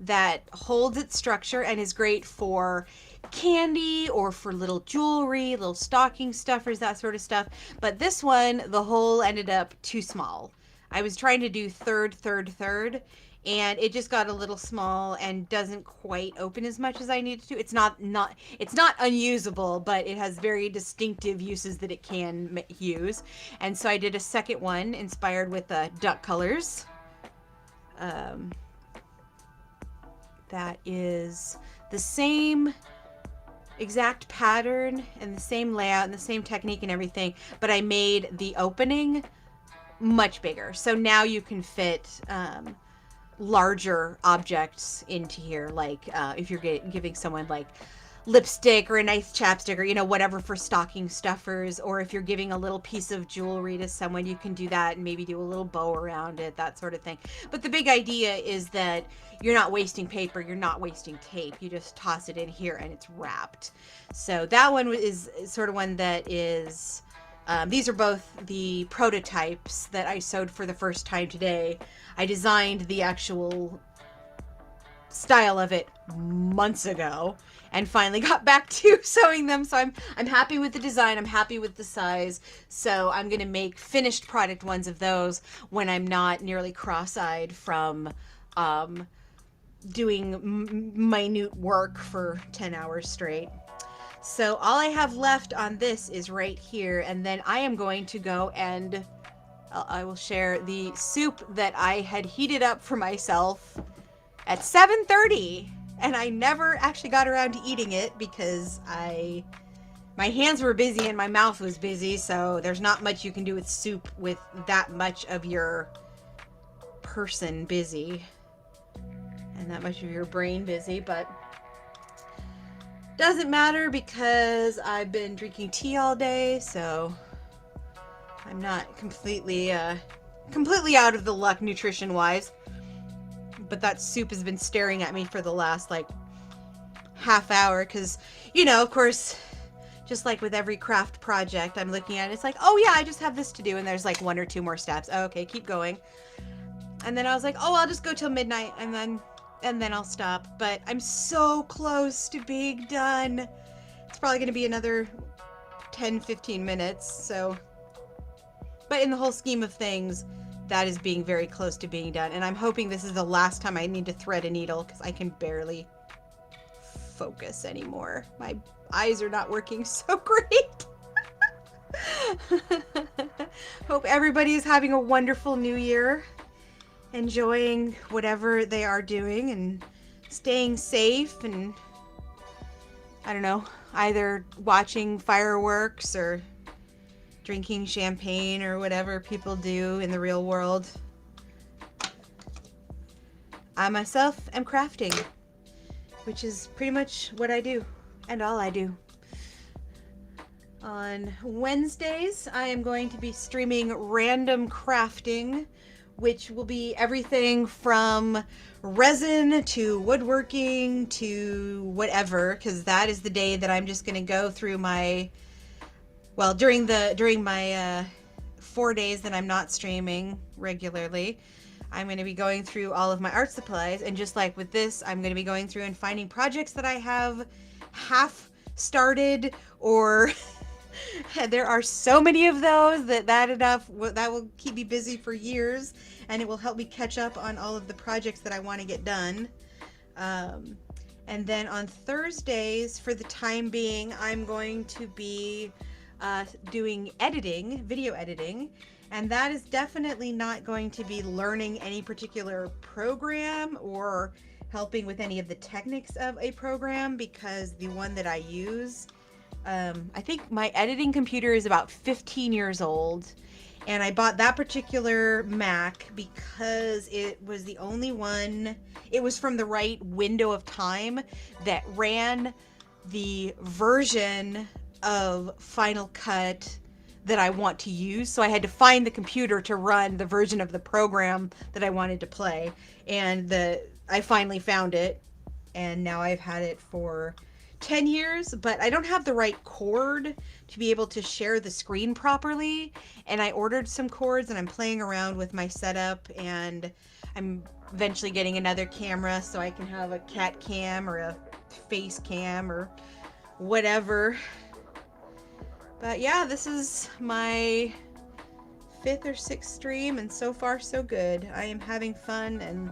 that holds its structure and is great for candy or for little jewelry, little stocking stuffers, that sort of stuff. But this one, the hole ended up too small. I was trying to do third, and it just got a little small and doesn't quite open as much as I needed to. It's not unusable, but it has very distinctive uses that it can use. And so I did a second one inspired with duck colors. That is the same exact pattern and the same layout and the same technique and everything, but I made the opening much bigger. So now you can fit larger objects into here, like if you're giving someone like lipstick or a nice chapstick, or you know, whatever, for stocking stuffers, or if you're giving a little piece of jewelry to someone, you can do that and maybe do a little bow around it, that sort of thing. But the big idea is that you're not wasting paper, you're not wasting tape, you just toss it in here and it's wrapped. So that one is sort of one that is these are both the prototypes that I sewed for the first time today. I designed the actual style of it months ago and finally got back to sewing them. So I'm happy with the design. I'm happy with the size. So I'm going to make finished product ones of those when I'm not nearly cross-eyed from doing minute work for 10 hours straight. So all I have left on this is right here, and then I am going to go and I will share the soup that I had heated up for myself at 7:30, and I never actually got around to eating it because my hands were busy and my mouth was busy, so there's not much you can do with soup with that much of your person busy and that much of your brain busy, but doesn't matter because I've been drinking tea all day, so I'm not completely out of the luck nutrition wise. But that soup has been staring at me for the last like half hour because, of course, just like with every craft project I'm looking at, it's like, oh yeah, I just have this to do, and there's like 1 or 2 more steps. Oh, okay, keep going. And then I was like, oh, I'll just go till midnight and then I'll stop. But I'm so close to being done. It's probably going to be another 10-15 minutes. So, but in the whole scheme of things, that is being very close to being done. And I'm hoping this is the last time I need to thread a needle because I can barely focus anymore. My eyes are not working so great. Hope everybody is having a wonderful new year. Enjoying whatever they are doing and staying safe and, I don't know, either watching fireworks or drinking champagne or whatever people do in the real world. I myself am crafting, which is pretty much what I do and all I do. On Wednesdays, I am going to be streaming random crafting, which will be everything from resin to woodworking to whatever, because that is the day that I'm just going to go through my, well, during my 4 days that I'm not streaming regularly, I'm going to be going through all of my art supplies, and just like with this, I'm going to be going through and finding projects that I have half started, or there are so many of those that will keep me busy for years, and it will help me catch up on all of the projects that I want to get done. And then on Thursdays, for the time being, I'm going to be doing editing, video editing, and that is definitely not going to be learning any particular program or helping with any of the techniques of a program, because the one that I use, I think my editing computer is about 15 years old, and I bought that particular Mac because it was the only one, it was from the right window of time that ran the version of Final Cut that I want to use. So I had to find the computer to run the version of the program that I wanted to play, and I finally found it, and now I've had it for 10 years, but I don't have the right cord to be able to share the screen properly, and I ordered some cords and I'm playing around with my setup, and I'm eventually getting another camera so I can have a cat cam or a face cam or whatever. But yeah, this is my 5th or 6th stream, and so far so good. I am having fun and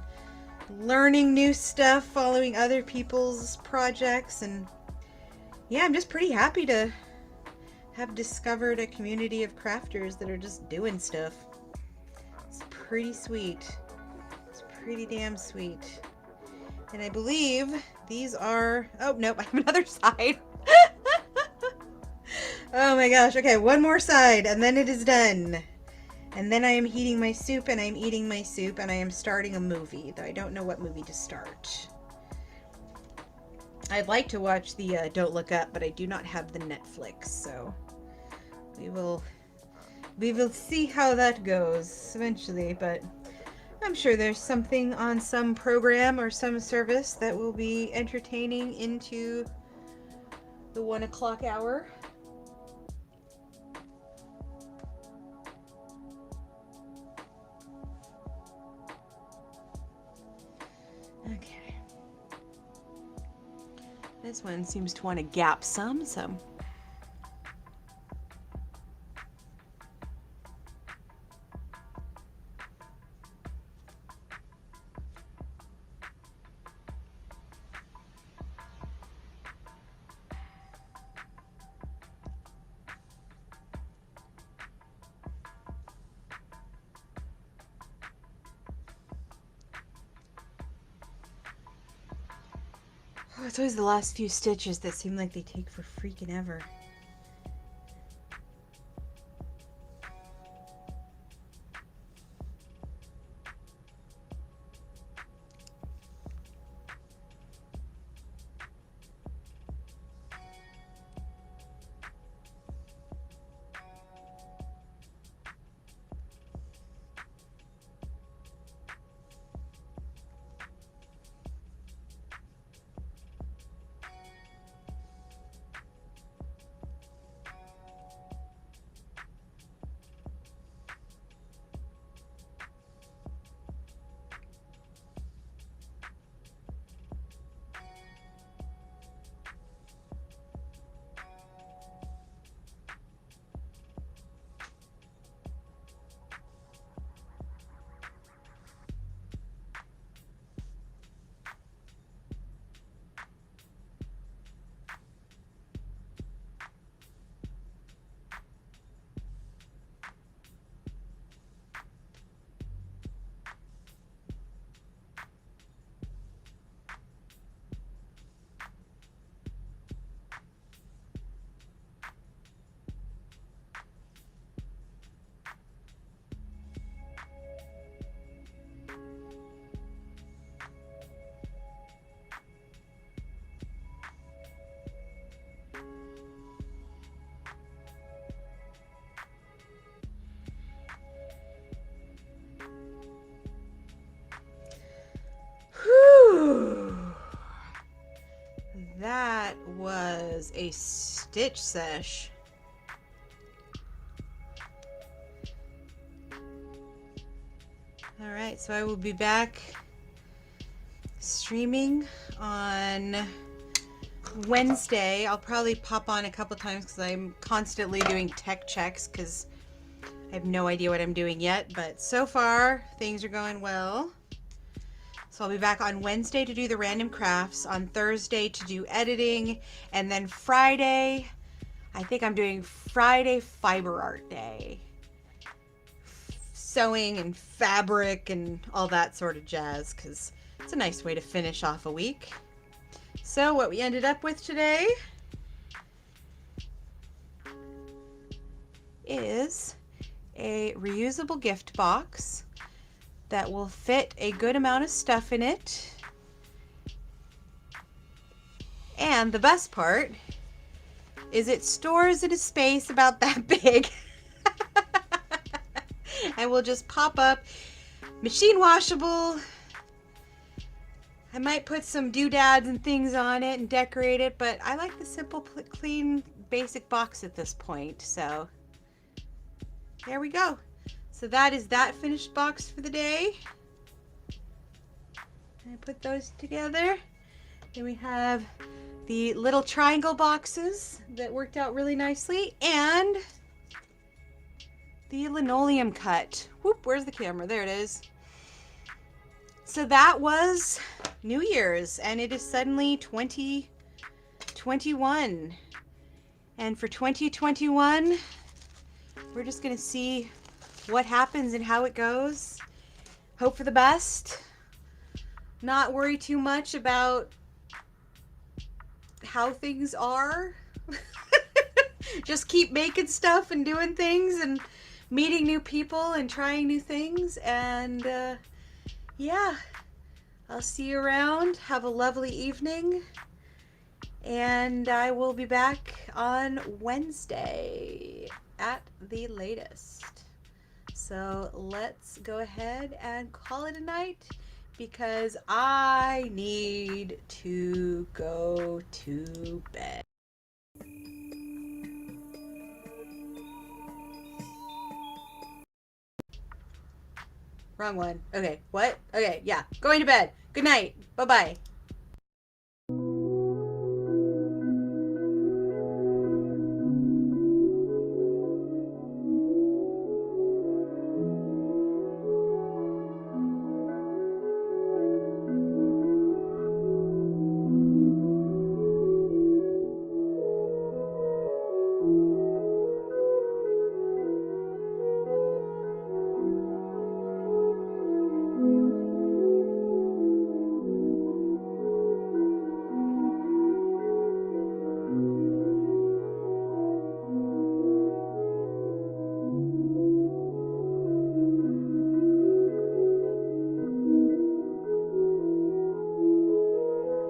learning new stuff, following other people's projects, and yeah, I'm just pretty happy to have discovered a community of crafters that are just doing stuff. It's pretty sweet. It's pretty damn sweet. And I believe these are, oh nope, I have another side. Oh my gosh, okay, one more side and then it is done. And then I am heating my soup, and I'm eating my soup, and I am starting a movie, though I don't know what movie to start. I'd like to watch the Don't Look Up, but I do not have the Netflix, so we will see how that goes eventually, but I'm sure there's something on some program or some service that will be entertaining into the 1 o'clock hour. Okay. This one seems to want to gap some, so. Oh, it's always the last few stitches that seem like they take for freaking ever. Whew. That was a stitch sesh. All right, so I will be back streaming on Wednesday. I'll probably pop on a couple times because I'm constantly doing tech checks because I have no idea what I'm doing yet, but so far things are going well. So I'll be back on Wednesday to do the random crafts, on Thursday to do editing, and then Friday, I think I'm doing Friday fiber art day. Sewing and fabric and all that sort of jazz, because it's a nice way to finish off a week. So what we ended up with today is a reusable gift box that will fit a good amount of stuff in it. And the best part is it stores in a space about that big. And will just pop up, machine washable. I might put some doodads and things on it and decorate it, but I like the simple, clean, basic box at this point. So there we go. So that is that finished box for the day. I put those together. Then we have the little triangle boxes that worked out really nicely, and the linoleum cut. Whoop, where's the camera? There it is. So that was New Year's, and it is suddenly 2021. And for 2021, we're just gonna see what happens and how it goes. Hope for the best. Not worry too much about how things are. Just keep making stuff and doing things and meeting new people and trying new things. And yeah, I'll see you around. Have a lovely evening. And I will be back on Wednesday at the latest. So let's go ahead and call it a night because I need to go to bed. Wrong one. Okay, what? Okay, yeah. Going to bed. Good night. Bye-bye.